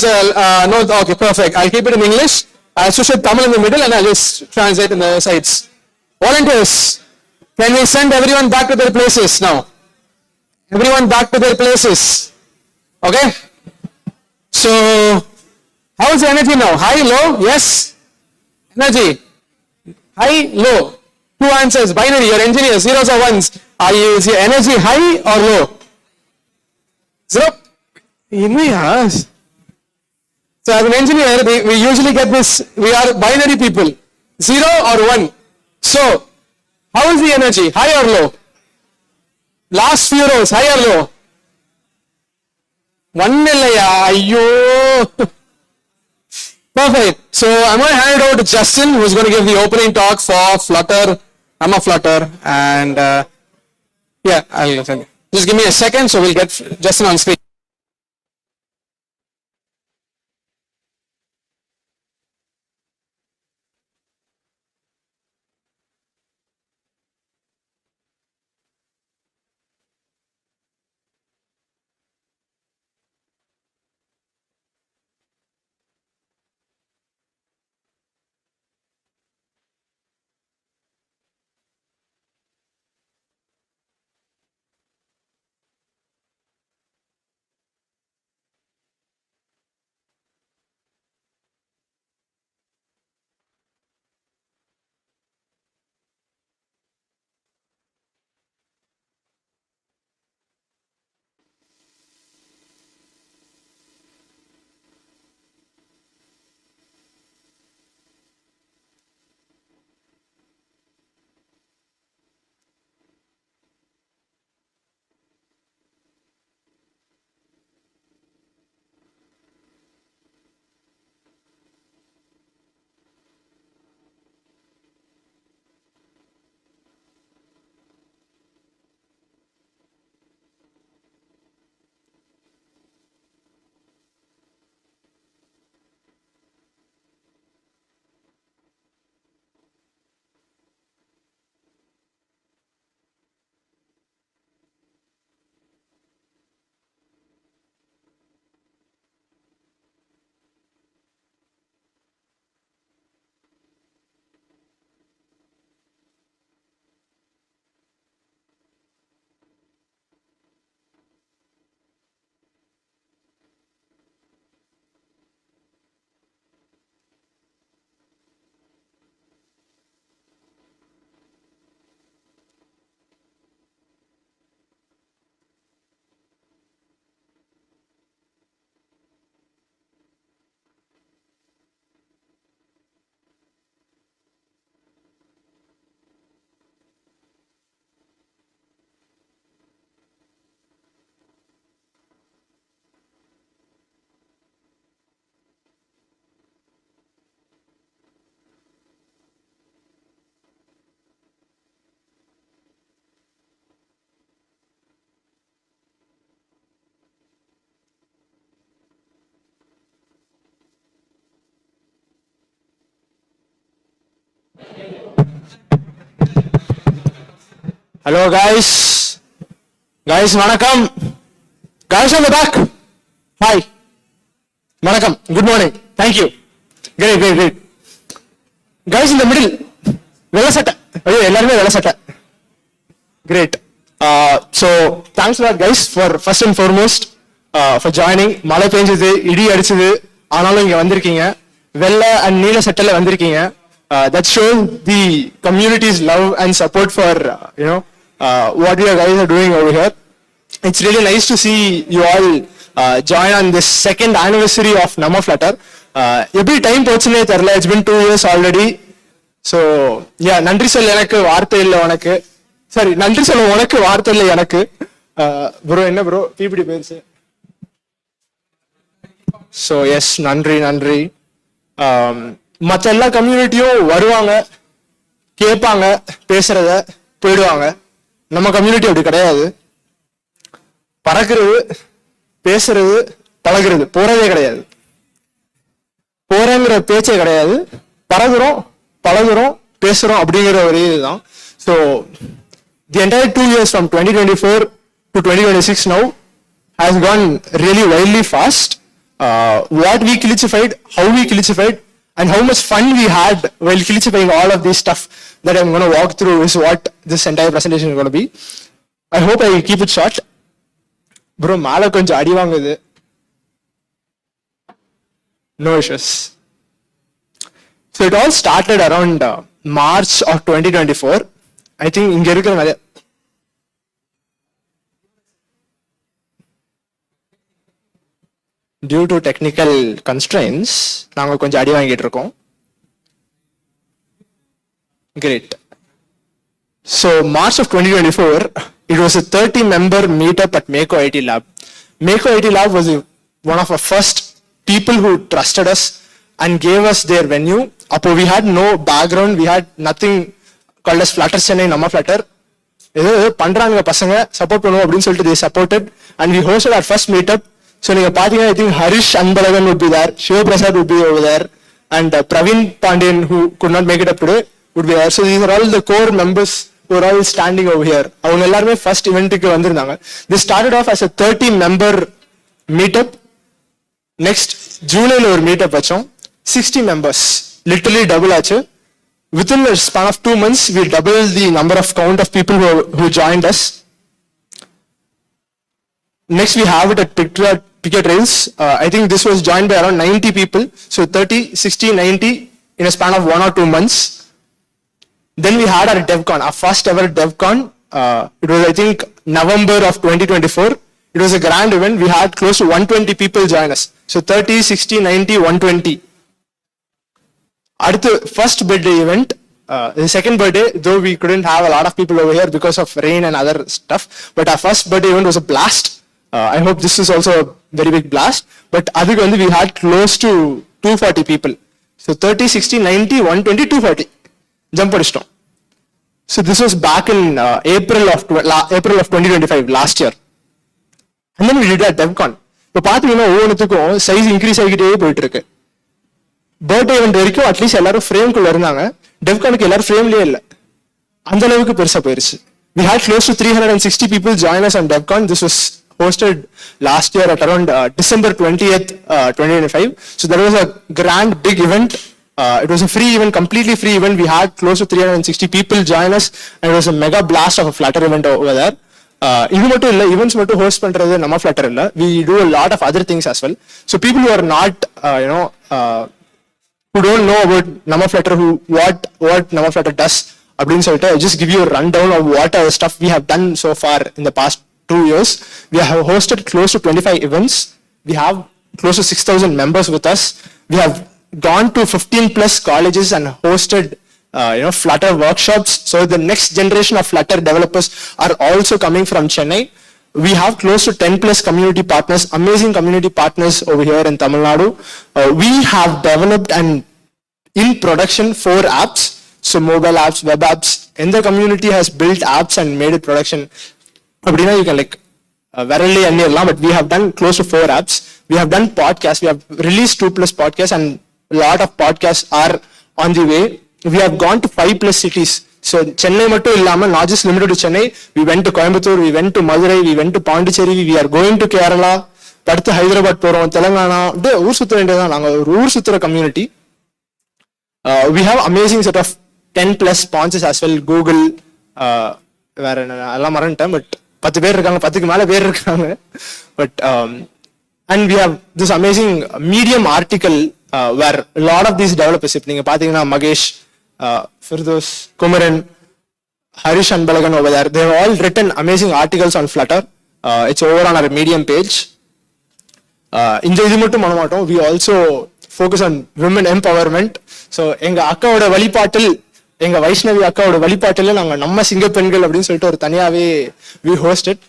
no, okay, perfect. I'll keep it in English. I'll switch to Tamil in the middle and I'll just translate in the sides. Volunteers, can we send everyone back to their places now? Everyone back to their places. Okay? So, how is the energy now? High, low? Yes? Energy. High, low. Two answers, binary, your engineer, zeros or ones. Is your energy high or low? Zero? Yes. So as an engineer, we usually get this, we are binary people. 0 or 1. So, how is the energy? High or low? Last few rows, high or low? 1 illaya, ayyo. Perfect. So I'm going to hand it over to Justin, who's going to give the opening talk for Flutter, Namma Flutter, and yeah, I'll just give me a second, so we'll get Justin on screen. Hello guys. Guys, vanakkam. Guys on the back. Hi. Vanakkam. Good morning. Thank you. Great. Guys in the middle. Vela setta. Ayyo, ellarume vela setta. Great. So thanks a lot guys for first and foremost for joining. Mala penjudhu, idi adichudhu, aanalum inga vandirkeenga. Vella and neela settala vandirkeenga. That shows the community's love and support for what you guys are doing over here. It's really nice to see you all join on this second anniversary of Namma Flutter. Every time pochune therla, it's been 2 years already. So yeah, nandri solla enakku vaarthai illa unakku. Sorry, nandri solla unakku vaarthai illa enakku. Bro enna bro PPT பேருச்சு. So yes, nandri. மற்ற எல்லா கம்யூனிட்டியும் வருவாங்க, கேட்பாங்க, பேசுறத போயிடுவாங்க. நம்ம community அப்படி கிடையாது. பறக்கிறது, பேசுறது, பழகிறது, போறதே கிடையாது. போறேங்கிற பேச்சே கிடையாது. பறகுறோம், பழகுறோம், பேசுறோம் அப்படிங்கிற ஒரு இதுதான். So the entire 2 years from 2024 to 2026 now has gone really wildly fast. What we glitchified, how we glitchified, and how much fun we had while glitchifying all of this stuff that I'm going to walk through is what this entire presentation is going to be. I hope I keep it short. Bro, mala konjam adi vaangudhu. No issues. So it all started around March of 2024. I think inga irukra due to technical constraints நாங்க கொஞ்சம் அடி வாங்கிட்டு இருக்கோம். Great. So March of 2024, it was a 30-member meetup at Meko IT Lab. Meko IT Lab was one of our first people who trusted us and gave us their venue. Appo we had no background, we had nothing called as Flutter Chennai, Namma Flutter. ஏதோ பண்றாங்க பசங்க, support பண்ணுவோம் அப்படின்னு சொல்லிட்டு they supported and we hosted our first meetup. So நீங்க பாத்தீங்கன்னா I think Harish Anbalagan would be there, Shiva Prasad would be over there, and Praveen Pandian, who could not make it up today, would be there. So these are all the core members who are all standing over here. அவங்க எல்லாருமே first இவெண்ட்டுக்கு வந்திருந்தாங்க. This started off as a 30-member meetup. Next ஜூலைல ஒரு meetup வச்சோம். 60 members, literally double ஆச்சு. Within a span of 2 months, we doubled the number of count of people who joined us. Next, we have it at Picket Rails. I think this was joined by around 90 people. So 30, 60, 90 in a span of 1 or 2 months. Then we had our DevCon, our first ever DevCon. It was, I think, November of 2024. It was a grand event. We had close to 120 people join us. So 30, 60, 90, 120. At the first birthday event, the second birthday, though we couldn't have a lot of people over here because of rain and other stuff, but our first birthday event was a blast. I hope this is also a very big blast. But adhukku we had close to 240 people. So 30, 60, 90, 120, 240. Jump adishtom. So this was back in April of 2025, last year. And then we did that DevCon. இப்போ பார்த்தீங்கன்னா ஒவ்வொன்றுத்துக்கும் size increase ஆகிட்டே போயிட்டு இருக்கு. Birthday event வரைக்கும் at least எல்லாரும் ஃப்ரேம்குள்ள இருந்தாங்க. டெவ்கானுக்கு எல்லாரும் ஃப்ரேம்லயே இல்லை, அந்த அளவுக்கு பெருசா போயிருச்சு. We had close to 360 people join us on DevCon. This was hosted last year at around December 20th, 2025. So that was a grand big event. It was a free event, completely free event. We had close to 360 people join us, and it was a mega blast of a Flutter event over there. இது மட்டும் இல்லை, events மட்டும் host பண்றது நம்ம flutter இல்லை. We do a lot of other things as well. So people who are not, who don't know about Namma Flutter, what Namma Flutter does, அப்படின்னு சொல்லிட்டு I just give you a rundown of what are the stuff we have done so far in the past 2 years. We have hosted close to 25 events. We have close to 6,000 members with us. We have gone to 15 plus colleges and hosted Flutter workshops. So the next generation of Flutter developers are also coming from Chennai. We have close to 10 plus community partners, amazing community partners over here in Tamil Nadu. We have developed and in production 4 apps. So mobile apps, web apps, and the community has built apps and made it production. You can verily annirlam, but we have done close to 4 apps. We have done podcasts. We have released 2 plus podcasts, and a lot of podcasts are on the way. We have gone to 5 plus cities. So Chennai mattu illama, not just limited to Chennai, we went to Coimbatore, we went to Madurai, we went to Pondicherry, we are going to Kerala, அடுத்து ஹைதராபாத் போறோம், தெலுங்கானா, ஊர் சுத்த வேண்டியதான். நாங்க ஒரு ஊர் சுத்துற community. We have amazing set of 10 plus sponsors as well. Google, வேற எல்லாம் மறந்துட்டேன், பட் 10 பேர் இருக்காங்க, 10க்கு மேல பேர் இருக்காங்க. But and we have this amazing medium article where a lot of these developers, if நீங்க பாத்தீங்கன்னா Mahesh, Firdos, Kumaran, Harish Anbalagan over there, they have all written amazing articles on Flutter. It's over on our Medium page. இந்த இது மட்டும் பண்ண மாட்டோம், we also focus on women empowerment. So எங்க அக்காவோட வழிபாட்டில், எங்க வைஷ்ணவி அக்காவோட வழிபாட்டில் நாங்க நம்ம சிங்க பெண்கள் அப்படின்னு சொல்லிட்டு ஒரு தனியாவே we host it.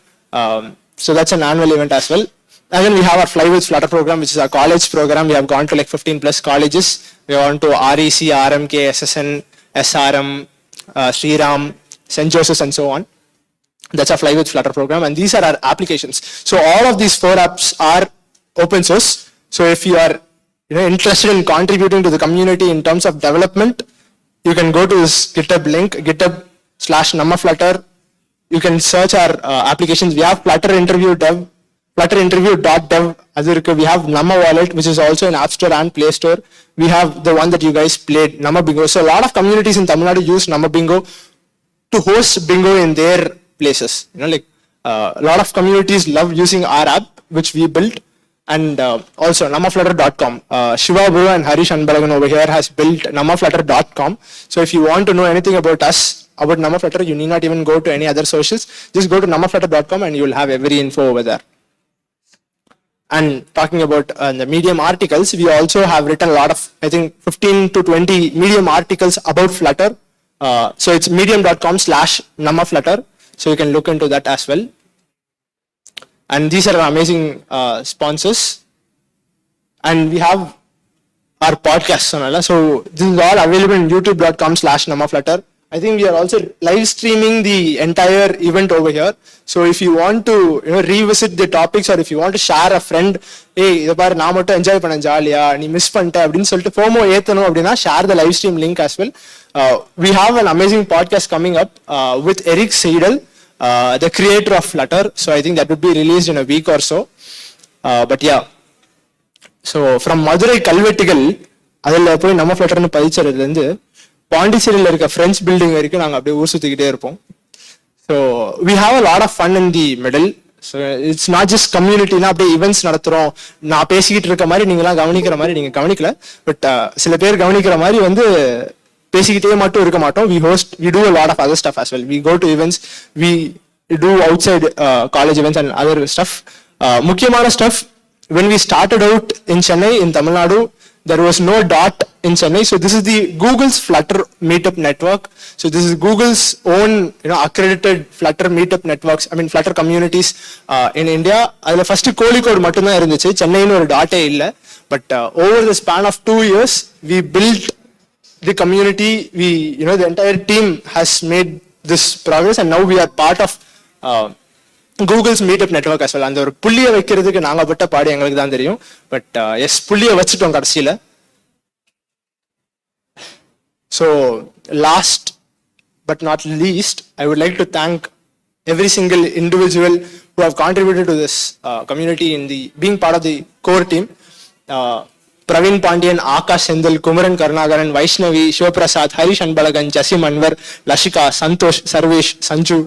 So that's an annual event as well. And then we have our Fly with Flutter program, which is our college program. We have gone to like 15 plus colleges. We have gone to REC, RMK, SSN, SRM, Sriram, St. Joseph's and so on. That's our Fly with Flutter program, and these are our applications. So all of these 4 apps are open source. So if you are interested in contributing to the community in terms of development, you can go to this GitHub link, github/Namma Flutter. You can search our applications. We have Flutter Interview Dev, flutterInterview.dev. We have Namma Wallet, which is also in App Store and Play Store. We have the one that you guys played, Namma Bingo. So a lot of communities in Tamil Nadu use Namma Bingo to host bingo in their places. A lot of communities love using our app, which we built. And also nammaflutter.com. Shiva Bro and Harish Anbalagan over here has built nammaflutter.com. So if you want to know anything about us, about Namma Flutter, you need not even go to any other socials. Just go to nammaflutter.com and you will have every info over there. And talking about the Medium articles, we also have written a lot of, I think 15 to 20 Medium articles about Flutter. So it's medium.com/nammaflutter. So you can look into that as well. And these are amazing sponsors. And we have our podcast. So this is all available in youtube.com/nammaflutter. I think we are also live streaming the entire event over here. So if you want to revisit the topics, or if you want to share a friend, hey, இத பாரு நான் மட்டும் enjoy பண்ணேன் ஜாலியா, நீ miss பண்ணிட்ட அப்படின்னு சொல்லிட்டு FOMO ஏத்தணும் அப்படின்னா share the live stream link as well. We have an amazing podcast coming up with Eric Seidel, the creator of Flutter. So I think that would be released in a week or so. But yeah, so from Madurai Kalvettigal, அதில் போய் நம்ம ஃப்ளட்டர்னு பதிச்சதுலேருந்து பாண்டிச்சேரியில் இருக்க friends building வரைக்கும் நாங்கள் அப்படியே ஊர் சுற்றிக்கிட்டே இருப்போம். So we have a lot of fun in the middle. So it's not just கம்யூனிட்டினா அப்படியே ஈவெண்ட்ஸ் நடத்துகிறோம், நான் பேசிக்கிட்டு இருக்க மாதிரி நீங்களாம் கவனிக்கிற மாதிரி நீங்கள் கவனிக்கல, பட் சில பேர் கவனிக்கிற மாதிரி வந்து பேசிக்கிட்டே மட்டும் இருக்க மாட்டோம். we do a lot of other stuff as well. We go to events, we do outside college events and other stuff. முக்கியமான stuff, when we started out in Chennai, in Tamil Nadu, there was no dot in Chennai. So this is the Google's Flutter meetup network. So this is Google's own accredited Flutter meetup networks, I mean Flutter communities in India. அதுல first Kozhikode மட்டும் தான் இருந்துச்சு, சென்னைன்னு ஒரு டாட்டே இல்லை. But over the span of 2 years, we built the community. We the entire team has made this progress, and now we are part of Google's meetup network as well. அந்த ஒரு புள்ளியை வைக்கிறதுக்கு நாங்க பட்ட பாடு எங்களுக்கு தான் தெரியும். பட் எஸ், புள்ளியை வச்சுட்டோம் கடைசியில. So last but not least, I would like to thank every single individual who have contributed to this community in the being part of the core team. Praveen Pandian, Akash Sendal, Kumaran Karnagaran, Vaishnavi, Shivaprasad, Harish Anbalagan, Jasim Anwar, Lashika, Santosh, Sarvesh, Sanju.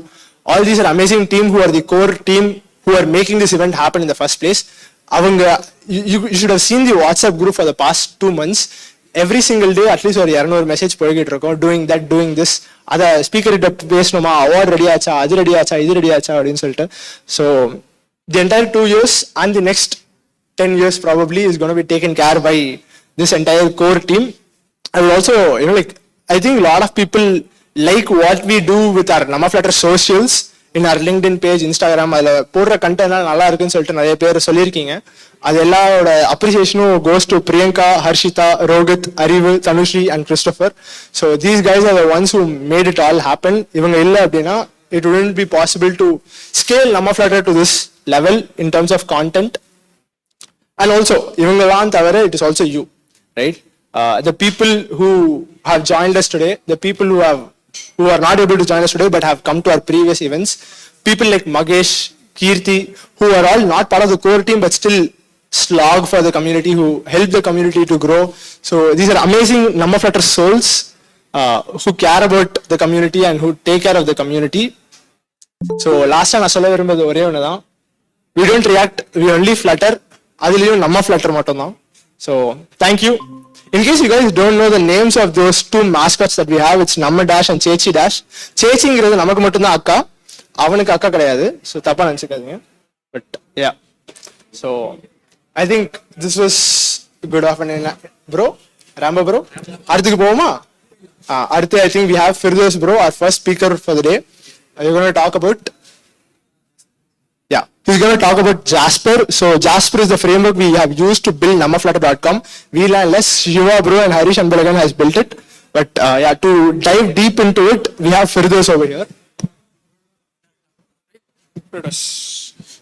All these are amazing team who are the core team who are making this event happen in the first place. You should have seen the WhatsApp group for the past 2 months. Every single day at least ஒரு 200 message போய்கிட்டு இருக்கோம், doing this, அதை speaker கிட்ட பேசணுமா, award ready ஆச்சா, அது ready ஆச்சா, இது ரெடி ஆச்சா அப்படின்னு சொல்லிட்டு. So the entire 2 years and the next 10 years probably is going to be taken care by this entire core team. I will also I think a lot of people like what we do with our Namma Flutter socials in our LinkedIn page, Instagram. அதில் போடுற content நல்லா இருக்குன்னு சொல்லிட்டு நிறைய பேர் சொல்லியிருக்கீங்க. அது எல்லாரோட அப்ரிசியேஷனும் goes to Priyanka, Harshita, Rohit, Arivu, Tanushree and Christopher. So these guys are the ones who made it all happen. இவங்க இல்லை அப்படின்னா it wouldn't be possible to scale Namma Flutter to this level in terms of content. And also இவங்கெல்லாம் தவிர it is also you, right? The people who have joined us today, the people who who are not able to join us today but have come to our previous events. People like Magesh, Kirti, who are all not part of the core team but still slog for the community, who help the community to grow. So these are amazing Namma Flutter souls who care about the community and who take care of the community. So last time I சொல்ல விரும்புறது ஒரே ஒண்ணுதான். We don't react, we only flutter. அதுலயும் Namma Flutter மட்டும்தான். So thank you. In case you guys don't know the names of those two mascots that we have, it's Namma Dash and Chechi Dash. Chechiங்கிறது நமக்கு மட்டும்தான் அக்கா, அவனுக்கு அக்கா கிடையாது. So தப்பா நினைச்சுக்காதீங்க. But yeah. So I think this was good of an bro, Rambo bro. அடுத்துக்கு போவோமா? அடுத்து I think we have Firdaus bro, our first speaker for the day. We're going to talk about, he's going to talk about Jasper. So Jasper is the framework we have used to build nammaflutter.com. We learn less, Shiva bro and Harish Anbalagan has built it. But to dive deep into it, we have Firdaus over here.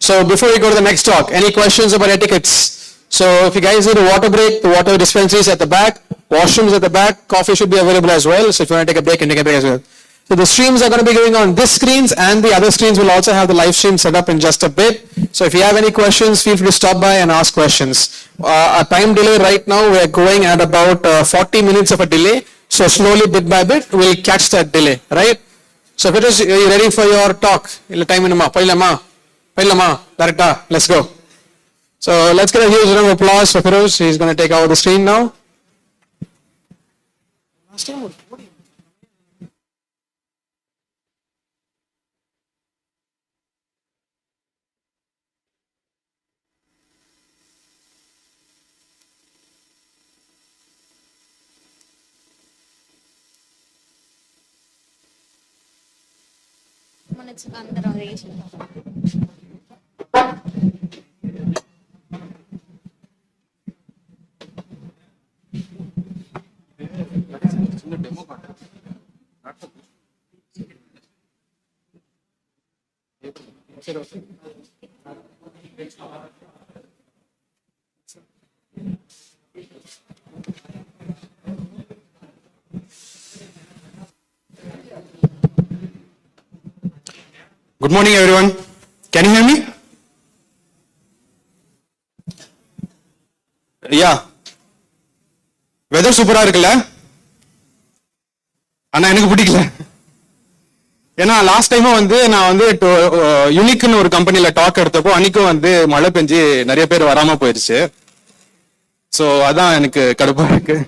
So before we go to the next talk, any questions about etiquettes? So if you guys need a water break, the water dispensary is at the back, washrooms at the back, coffee should be available as well. So if you want to take a break, you can take a break as well. So the streams are going to be going on this screens, and the other screens will also have the live stream set up in just a bit. So if you have any questions, feel free to stop by and ask questions. Our time delay right now, we're going at about 40 minutes of a delay. So slowly, bit by bit, we'll catch that delay, right? So if it is, are you ready for your talk? Time in director, let's go. So let's get a huge round of applause for Feroz. He's going to take over the screen now. Good morning, everyone. Can you hear me? Yeah. Weather சூப்பரா இருக்குல்ல? ஆனா எனக்கு பிடிக்கல. ஏன்னா last டைமும் நான் யூனிக்னு ஒரு கம்பெனில டாக் எடுத்தப்போ அன்னைக்கும் மழை பெஞ்சு நிறைய பேர் வராம போயிருச்சு. சோ அதான் எனக்கு கடுப்பா இருக்கு.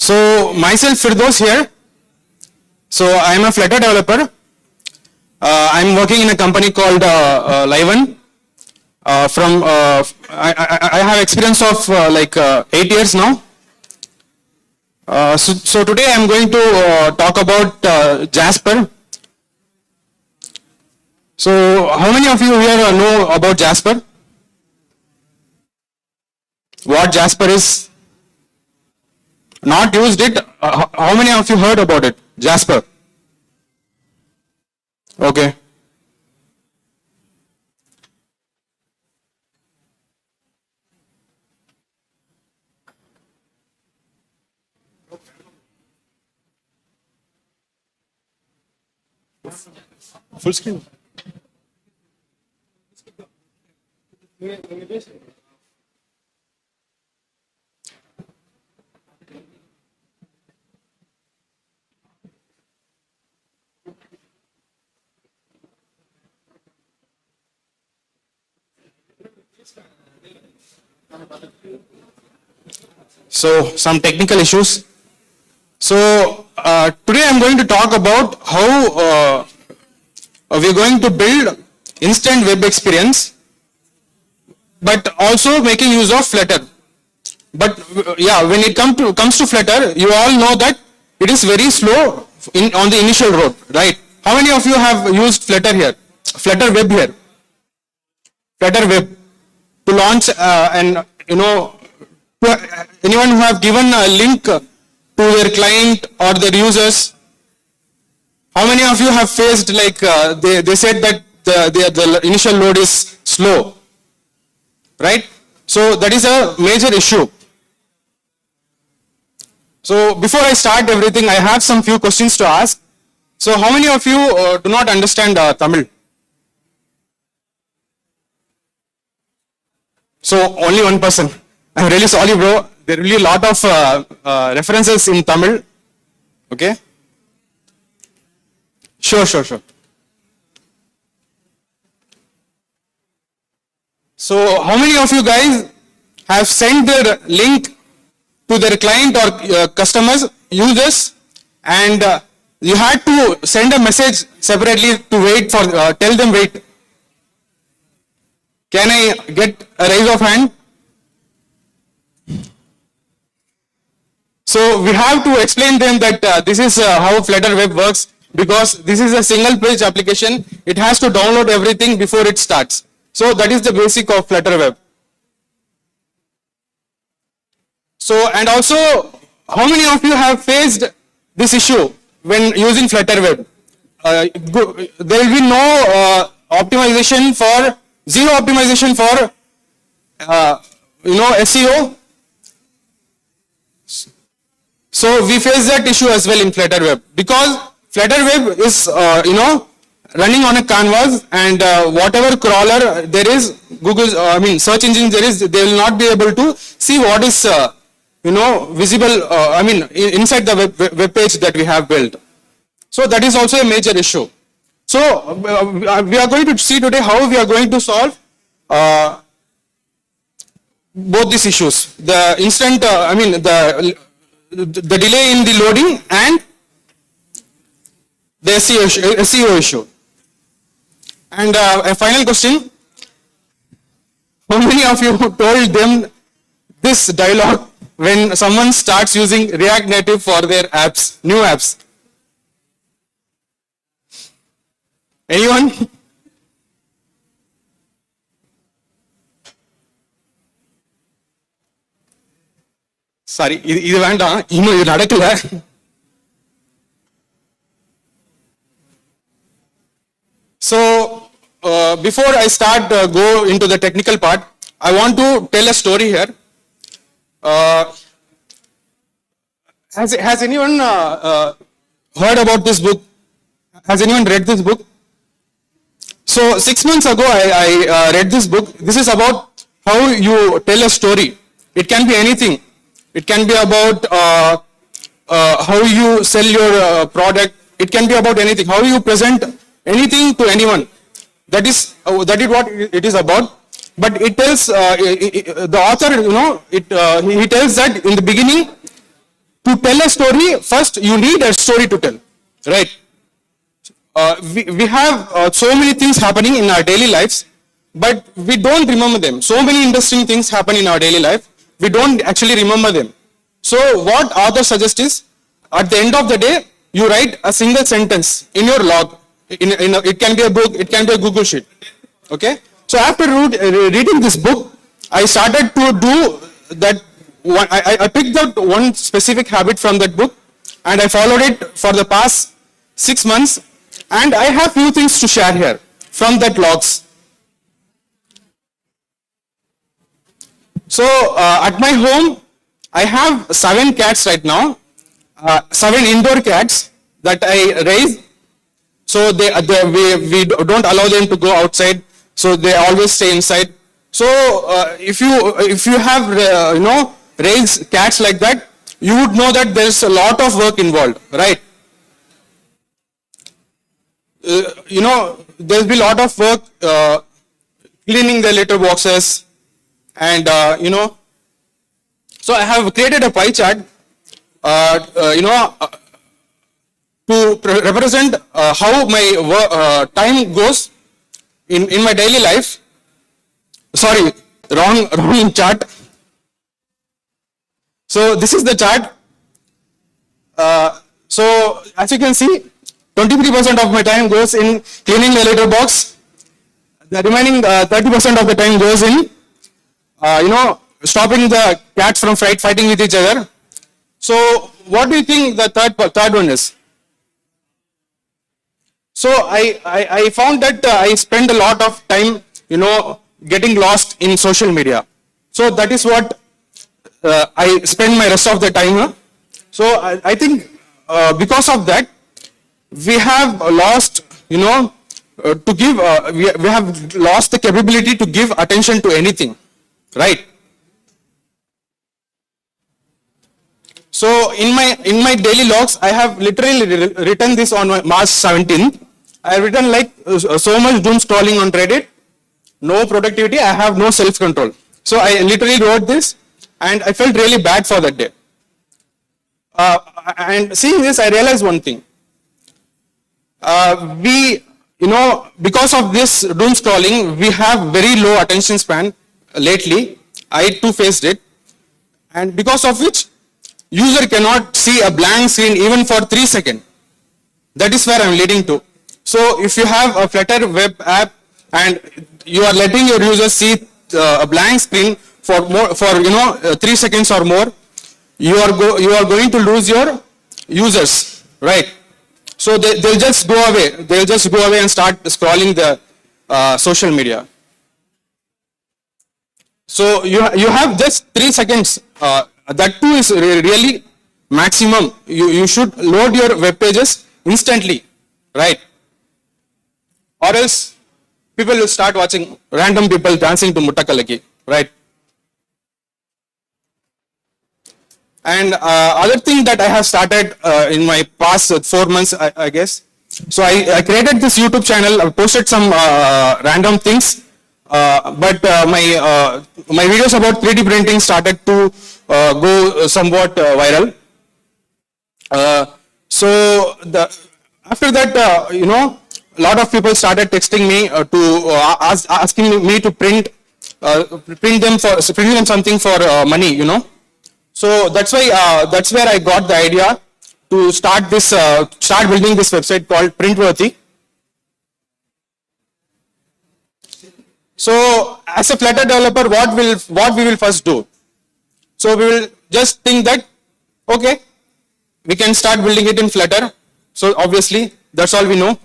So myself Firdaus here. So I am a Flutter developer. I am working in a company called Liven. I have experience of 8 years now. So today I am going to talk about Jasper. So how many of you here know about Jasper? What Jasper is? Not used it. How many of you heard about it? Jasper. Okay. Full screen. So some technical issues. So today I'm going to talk about how we're going to build instant web experience, but also making use of Flutter. But when it comes to Flutter, you all know that it is very slow on the initial road, right? How many of you have used Flutter here? Flutter Web here? Flutter Web to launch anyone who have given a link to their client or their users? How many of you have faced like they said that the initial load is slow, right? So that is a major issue. So before I start everything, I have some few questions to ask. So how many of you do not understand Tamil? So only one person. I'm really sorry, bro. There are really a lot of references in Tamil. Okay. Sure. So how many of you guys have sent their link to their client or customers, users, and you had to send a message separately to wait for, tell them wait. Can I get a raise of hand? So we have to explain them that this is how Flutter Web works, because this is a single page application. It has to download everything before it starts. So that is the basic of Flutter Web. So, and also, how many of you have faced this issue when using Flutter Web? There will be no optimization for, zero optimization for, SEO. So we face that issue as well in Flutter Web, because Flutter Web is, running on a canvas, and whatever crawler there is, Google, search engine there is, they will not be able to see what is, visible, inside the web page that we have built. So that is also a major issue. So we are going to see today how we are going to solve both these issues. The instant, the delay in the loading and the SEO issue. And a final question. How many of you told them this dialogue when someone starts using React Native for their apps, new apps? Anyone? Sorry, இது வேண்டாம், இன்னும் இது நடக்கல. So before I start go into the technical part, I want to tell a story here. Has anyone heard about this book? Has anyone read this book? So 6 months ago I read this book. This is about how you tell a story. It can be anything. It can be about how you sell your product. It can be about anything. How you present anything to anyone. That is what it is about. But it tells the author, he tells that in the beginning, to tell a story, first you need a story to tell, right? We have so many things happening in our daily lives, but we don't remember them. So many interesting things happen in our daily life. We don't actually remember them. So what author suggests is, at the end of the day, you write a single sentence in your log. It can be a book, it can be a Google sheet. Okay. So after reading this book, I started to do that. I picked out one specific habit from that book, and I followed it for the past 6 months. And I have few things to share here from that logs. So at my home, I have 7 cats right now, 7 indoor cats that I raise. So we don't allow them to go outside. So they always stay inside. So if you have raised cats like that, you would know that there's a lot of work involved, right? There'll be a lot of work cleaning the litter boxes, and so I have created a pie chart to represent how my time goes in my daily life. Sorry, wrong chart. So this is the chart. So as you can see, 23% of my time goes in cleaning the litter box. The remaining 30% of the time goes in, stopping the cats from fighting with each other. So what do you think the third one is? So I found that I spend a lot of time, getting lost in social media. So that is what I spend my rest of the time. So I think because of that, we have lost, to give, we have lost the capability to give attention to anything, right? So in my daily logs, I have literally written this on March 17th. I have written like so much doom scrolling on Reddit, no productivity, I have no self-control. So I literally wrote this and I felt really bad for that day. And seeing this, I realized one thing. Because of this doom scrolling, we have very low attention span lately. I too faced it. And because of which, user cannot see a blank screen even for 3 seconds. That is where I am leading to. So if you have a Flutter web app and you are letting your users see a blank screen for 3 seconds or more, you are going to lose your users, right? So they'll just go away. They'll just go away and start scrolling the social media. So you have just 3 seconds. That too is really maximum. You should load your web pages instantly, right? Or else people will start watching random people dancing to Muttakalaki, right? And other thing that I have started in my past 4 months, I guess. So I created this YouTube channel. I posted some random things, but my videos about 3D printing started to go somewhat viral. So after that, a lot of people started texting me asking me to print them something for money, So that's where I got the idea to start building this website called Printworthy. So as a Flutter developer, what we will first do? So we will just think that, okay, we can start building it in Flutter. So obviously that's all we know.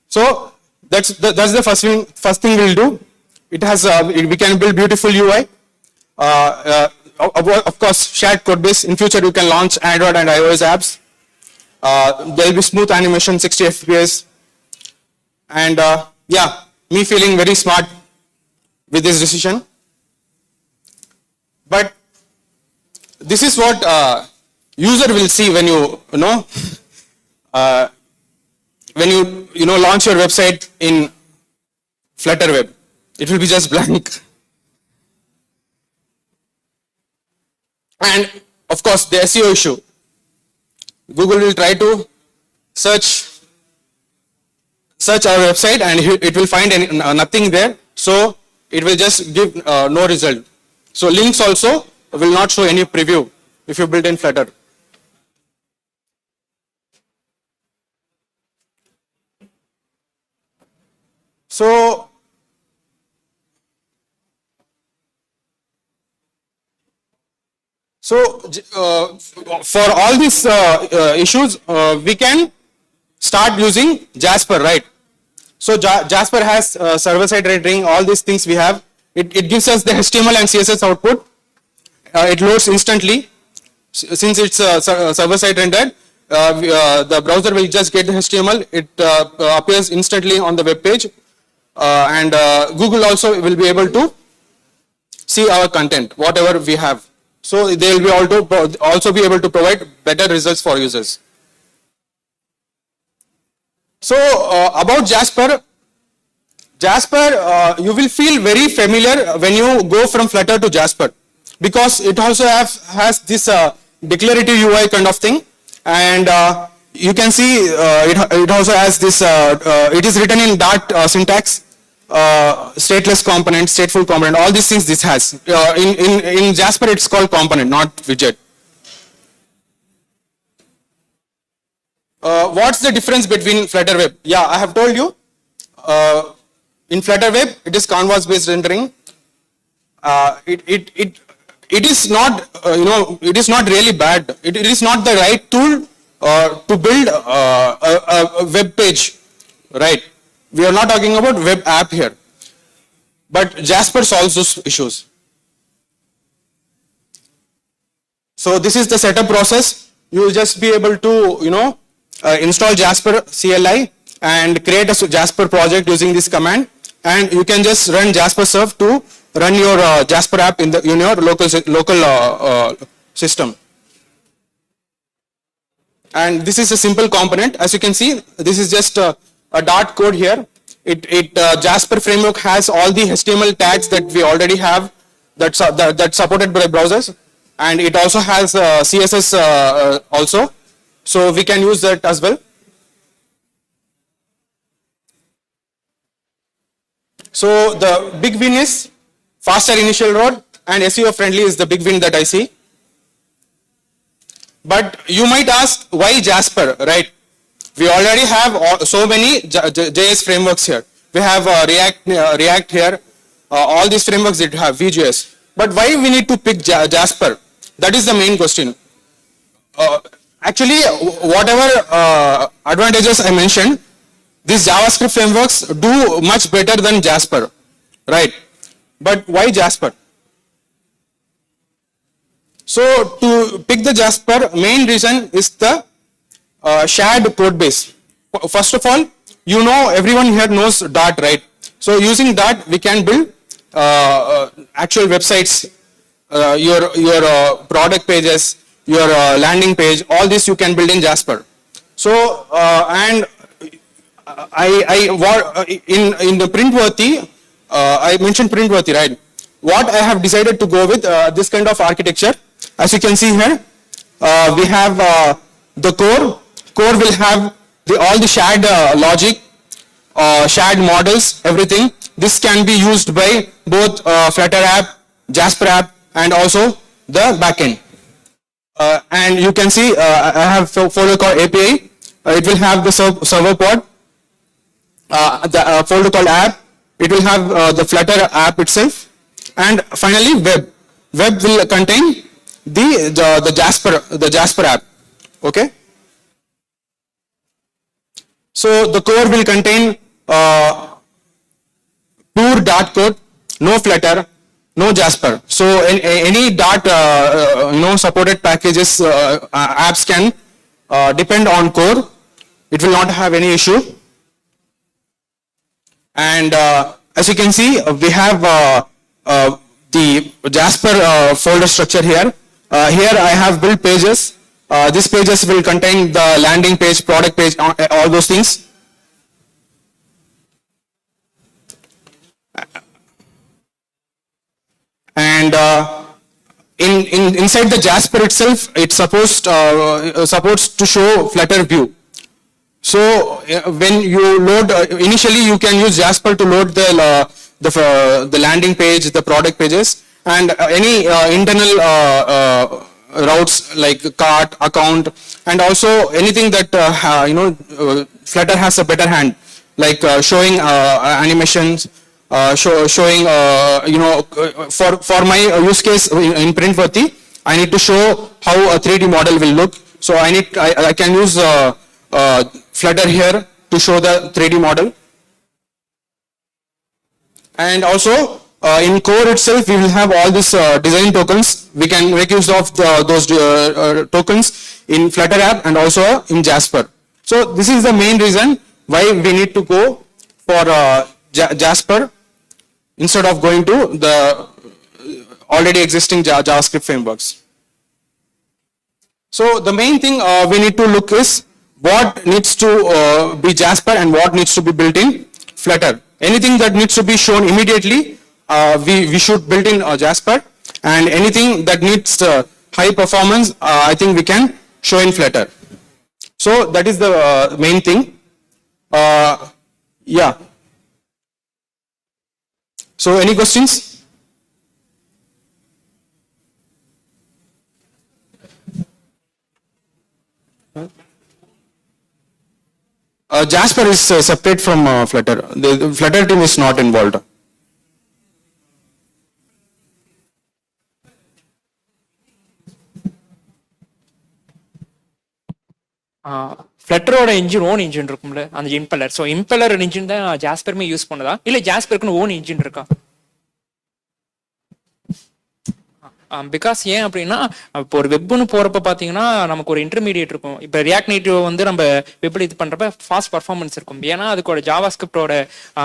So that's the first thing we'll do. It has we can build beautiful UI. Of course, shared code base. In future, you can launch Android and iOS apps. There will be smooth animation, 60 FPS, and me feeling very smart with this decision. But this is what user will see when you launch your website in Flutter Web. It will be just blank. And of course, the SEO issue. Google will try to search our website and it will find nothing there. So it will just give no result. So links also will not show any preview if you build in Flutter. So for all these issues, we can start using Jasper, right? So Jasper has server-side rendering, all these things we have. It gives us the HTML and CSS output. It loads instantly. Since it's server-side rendered, the browser will just get the HTML. It appears instantly on the web page. And Google also will be able to see our content, whatever we have. So they will be also be able to provide better results for users. So about Jasper, you will feel very familiar when you go from Flutter to Jasper, because it also has this declarative UI kind of thing, and you can see it also has this. It is written in Dart syntax. Stateless component, stateful component, all these things this has. In Jasper it's called component, not widget. What's the difference between Flutter Web? Yeah, I have told you. In Flutter Web, it is canvas based rendering. It is not, it is not really bad. It is not the right tool to build a web page right? We are not talking about web app here, but Jasper solves those issues. So this is the setup process. You will just be able to, install Jasper CLI and create a Jasper project using this command, and you can just run Jasper Serve to run your Jasper app in your local system. And this is a simple component. As you can see, this is just a Dart code here. Jasper framework has all the HTML tags that we already have that's supported by browsers, and it also has CSS also, so we can use that as well. So the big win is faster initial load, and SEO friendly is the big win that I see. But you might ask, why Jasper, right? We already have so many JS frameworks here. We have React here, all these frameworks that have Vue.js. But why we need to pick Jasper? That is the main question. Actually, whatever advantages I mentioned, these JavaScript frameworks do much better than Jasper, right? But why Jasper? So to pick the Jasper, main reason is the shared code base. First of all, everyone here knows Dart, right? So using Dart, we can build actual websites, your product pages, your landing page, all this you can build in Jasper. So and in the Printworthy, I mentioned Printworthy, right? What I have decided to go with this kind of architecture. As you can see here, we have the core. Core will have all the shared logic, shared models, everything. This can be used by both Flutter app, Jasper app, and also the backend. And you can see I have a folder called API. It will have the server pod, the folder called app. It will have the Flutter app itself, and finally web. Web will contain the Jasper app. Okay. So the core will contain pure Dart code, no Flutter, no Jasper. So any Dart supported packages apps can depend on core. It will not have any issue. And as you can see, we have the Jasper folder structure here. Here I have built pages. These pages will contain the landing page, product page, all those things. And inside the Jasper itself, it supports to show Flutter view. So when you load, initially you can use Jasper to load the landing page, the product pages, and any internal routes like cart, account, and also anything that Flutter has a better hand, like showing animations, showing for my use case in Printworthy, I need to show how a 3D model will look. So I can use Flutter here to show the 3D model. And also in core itself, we will have all these design tokens. We can make use of those tokens in Flutter app and also in Jasper. So this is the main reason why we need to go for Jasper instead of going to the already existing JavaScript frameworks. So the main thing we need to look is what needs to be Jasper and what needs to be built in Flutter. Anything that needs to be shown immediately, we should build in Jasper, and anything that needs high performance, I think we can show in Flutter. So that is the main thing. Yeah. So any questions? Jasper is separate from Flutter. The Flutter team is not involved. ஃப்ளட்டரோட engine own engine இருக்கும்ல அந்த impeller. So impeller engine தான் ஜாஸ்பருமே use பண்ணதா இல்லை ஜாஸ்பருக்குன்னு own engine இருக்கா? Because ஏன் அப்படின்னா இப்போ ஒரு வெப்னு போறப்ப பாத்தீங்கன்னா நமக்கு ஒரு இன்டர்மீடியேட் இருக்கும். இப்போ ரியாக்ட் நேட்டிவ் வந்து நம்ம வெப்ல இது பண்றப்ப ஃபாஸ்ட் பர்ஃபார்மன்ஸ் இருக்கும். ஏன்னா அதுக்கோட ஜாவா ஸ்கிரிப்டோட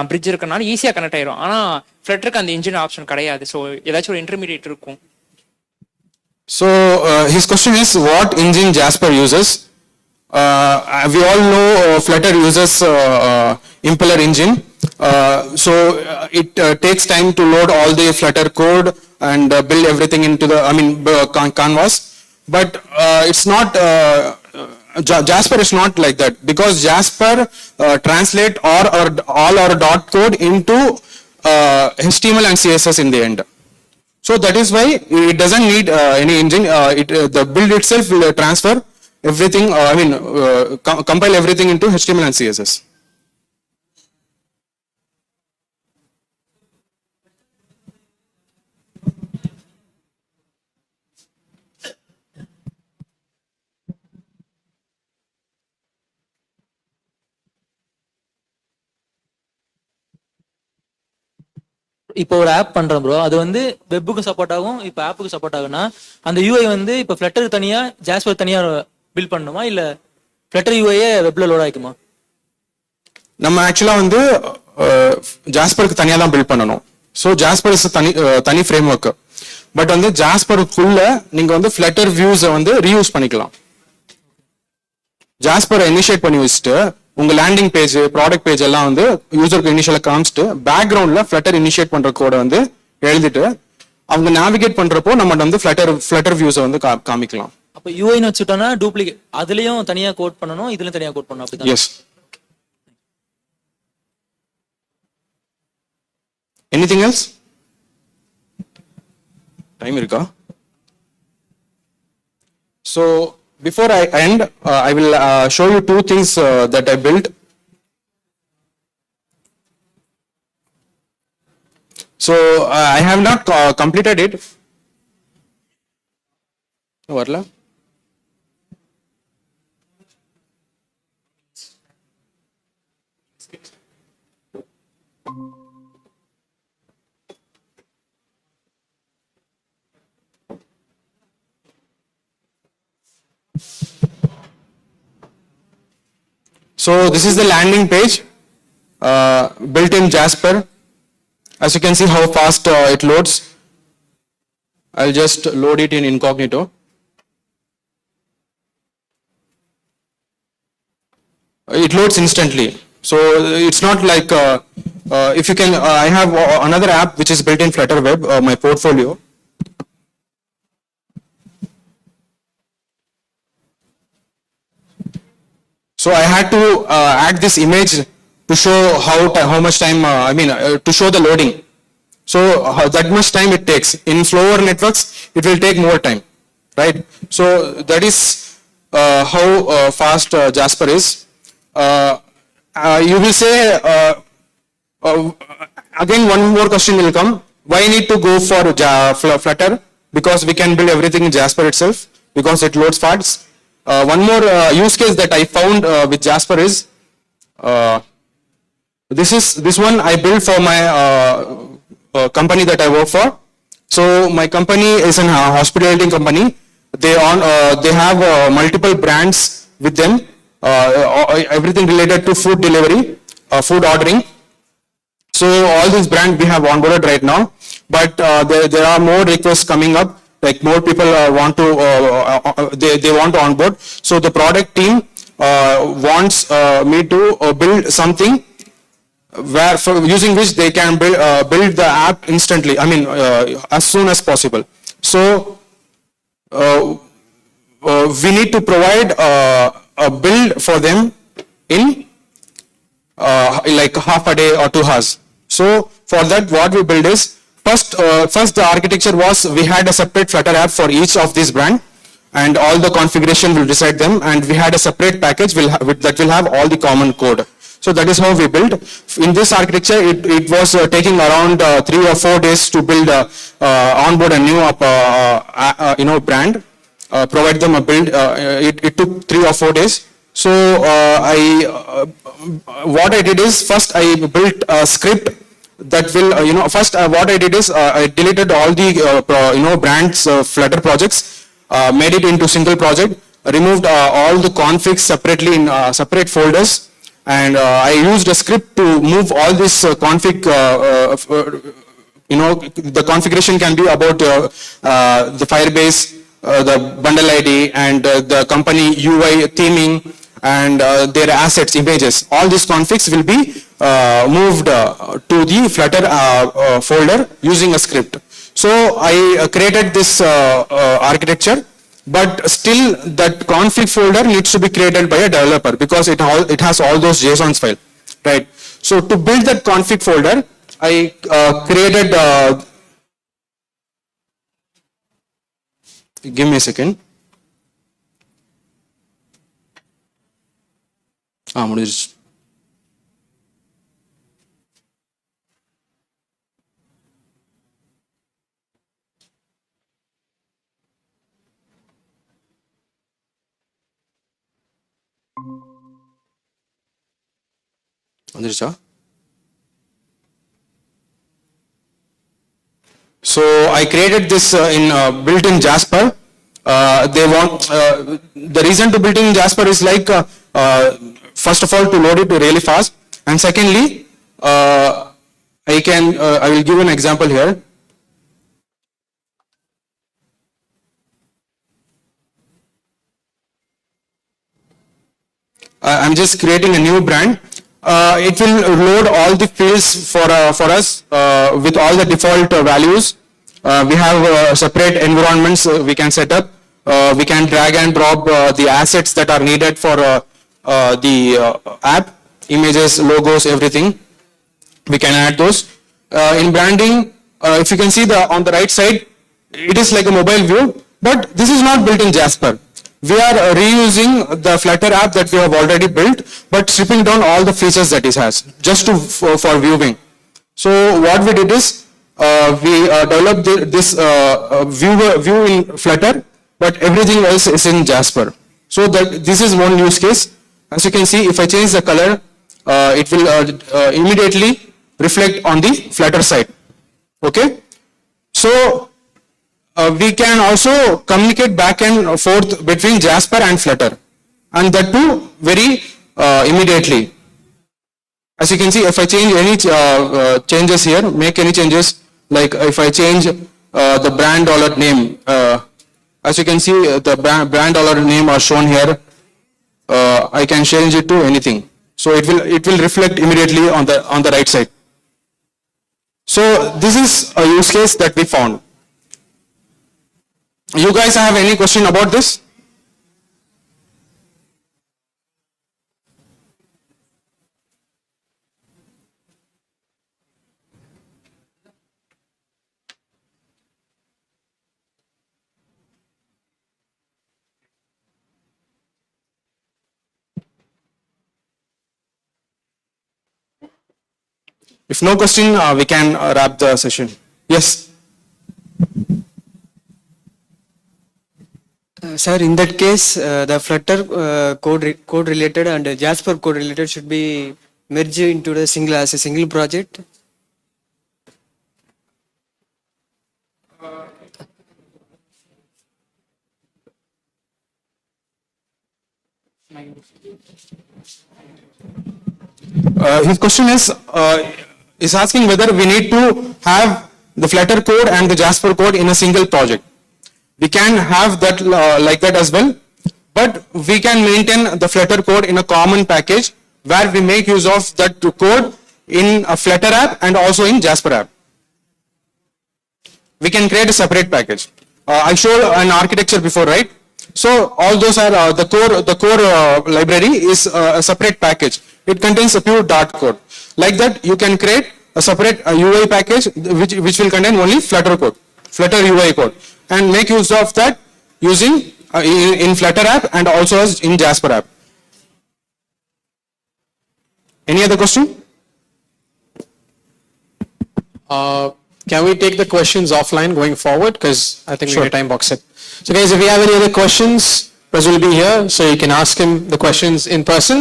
பிரிட்ஜ் இருக்கனால ஈஸியா கனெக்ட் ஆயிரும். ஆனா ஃப்ளட்டருக்கு அந்த இன்ஜின் ஆப்ஷன் கிடையாது. ஸோ ஏதாச்சும் ஒரு இன்டர்மீடியேட் இருக்கும். So his question is what engine Jasper uses. We all know Flutter uses impeller engine. So it takes time to load all the Flutter code and build everything into the canvas. But it's not Jasper is not like that, because Jasper translate all our dot code into HTML and CSS in the end. So that is why it doesn't need any engine. The build itself will transfer everything, compile everything into HTML and CSS. இப்போ ஒரு app பண்றோம் bro, அது வந்து வெப்புக்கு support ஆகும், இப்போ ஆப்புக்கு support ஆகும்னா அந்த UI வந்து இப்போ ஃப்ளட்டர் தனியா ஜாஸ்பர் தனியா பில்ட் பண்ணணுமா இல்ல ஃப்ளட்டர் யூஐயே வெப்ல லோட் ஆயிக்குமா? நம்ம ஆக்சுவலா வந்து ஜாஸ்பருக்கு தனியா தான் பில்ட் பண்ணணும். ஸோ ஜாஸ்பர் இஸ் தனி ஃப்ரேம் ஒர்க். பட் வந்து ஜாஸ்பருக்குள்ள நீங்க வந்து ஃப்ளட்டர் வியூஸை வந்து ரீயூஸ் பண்ணிக்கலாம். ஜாஸ்பரை இனிஷியேட் பண்ணி வச்சுட்டு உங்க லேண்டிங் பேஜ், ப்ராடக்ட் பேஜ் எல்லாம் வந்து யூசருக்கு இனிஷியலா காமிச்சிட்டு பேக்ரவுண்ட்ல ஃப்ளட்டர் இனிஷியேட் பண்ற கோட வந்து எழுதிட்டு அவங்க நேவிகேட் பண்றப்போ நம்ம வந்து ஃப்ளட்டர் வியூஸை வந்து காமிக்கலாம். அப்ப யூஐன்னு வச்சுட்டோம்னா டூப்ளிகேட் அதுலயும் தனியா கோட் பண்ணணும், இதுலயும் தனியா கோட் பண்ணணும் அப்படிதான். எஸ். Anything else? டைம் இருக்கா? So before I end, I will show you two things that I built. So I have not completed it. Varla. So this is the landing page built in Jasper. As you can see how fast it loads. I'll just load it in incognito. It loads instantly. So it's not like if you can. I have another app which is built in Flutter Web, my portfolio. So I had to add this image to show how much time, to show the loading. So that much time it takes. In slower networks, it will take more time, right? So that is how fast Jasper is. You will say, again one more question will come. Why need to go for Flutter? Because we can build everything in Jasper itself, because it loads fast. One more use case that I found with Jasper is this one I built for my company that I work for. So my company is a hospitality company. They have multiple brands with them. Everything related to food delivery, food ordering. So all these brands we have onboarded right now, but there are more requests coming up. Like more people want to they want to onboard. So the product team wants me to build something where for using which they can build the app instantly. As soon as possible. So we need to provide a build for them in like half a day or 2 hours. So for that, what we build is first the architecture was we had a separate Flutter app for each of these brand, and all the configuration will decide them, and we had a separate package that will have all the common code. So that is how we build. In this architecture, it was taking around 3 or 4 days to build onboard a new brand, provide them a build. It took 3 or 4 days. So what I did is first I built a script that will, first what I did is I deleted all the, brands Flutter projects, made it into single project, removed all the configs separately in separate folders, and I used a script to move all this config, the configuration can be about the Firebase, the bundle ID, and the company UI theming, and their assets, images. All these configs will be moved to the Flutter folder using a script. So I created this architecture, but still that config folder needs to be created by a developer because it has all those JSONs file, right? So to build that config folder, I created, give me a second. முடிஞ்சிருச்சு. வந்துருச்சா? So I created this in built-in Jasper. They want the reason to build in Jasper is like first of all to load it really fast, and secondly I will give an example here. I'm just creating a new brand. It will load all the fields for us with all the default values. We have separate environments we can set up. We can drag and drop the assets that are needed for the app, images, logos, everything. We can add those. In branding, if you can see on the right side, it is like a mobile view, but this is not built in Jasper. We are reusing the Flutter app that we have already built, but stripping down all the features that it has, just for viewing. So what we did is, we developed this view in Flutter, but everything else is in Jasper. So that this is one use case. As you can see, if I change the color, it will immediately reflect on the Flutter side. Okay? So we can also communicate back and forth between Jasper and Flutter, and that too very immediately. As you can see, if I change any changes here, make any changes, like if I change the brand dollar name, as you can see, the brand dollar name are shown here. I can change it to anything, so it will reflect immediately on the right side. So this is a use case that we found. You guys have any question about this? If no question, we can wrap the session. Yes. Sir, in that case, the Flutter code related and Jasper code related should be merged into the as a single project. His question is asking whether we need to have the Flutter code and the Jasper code in a single project. We can have that like that as well, but we can maintain the Flutter code in a common package where we make use of that code in a Flutter app and also in Jasper app. We can create a separate package. I showed an architecture before, right? So all those are the core library is a separate package. It contains a pure Dart code. Like that, you can create a separate UI package which will contain only Flutter code, Flutter UI code, and make use of that using in Flutter app and also in Jasper app. Any other question? Can we take the questions offline going forward? Because I think we Sure. need to time box it. So guys, if you have any other questions, Pras will be here, so you can ask him the questions in person,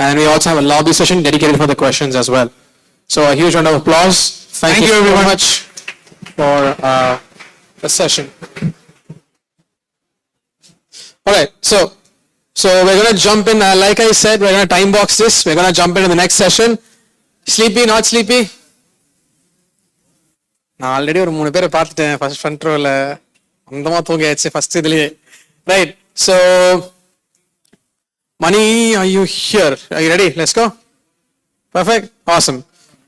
and we also have a lobby session dedicated for the questions as well. So a huge round of applause. Thank you very much for the session. All right, so we're going to jump in. Like I said, we're going to time box this. We're going to jump into the next session. Sleepy, not sleepy? நான் already ஒரு 3 பேரை பார்த்துட்டேன் first front ரோல. அந்தமா தூங்கியாச்சு first இதுலயே. Right, so Mani, are you here? Are you ready? Let's go. Perfect. Awesome.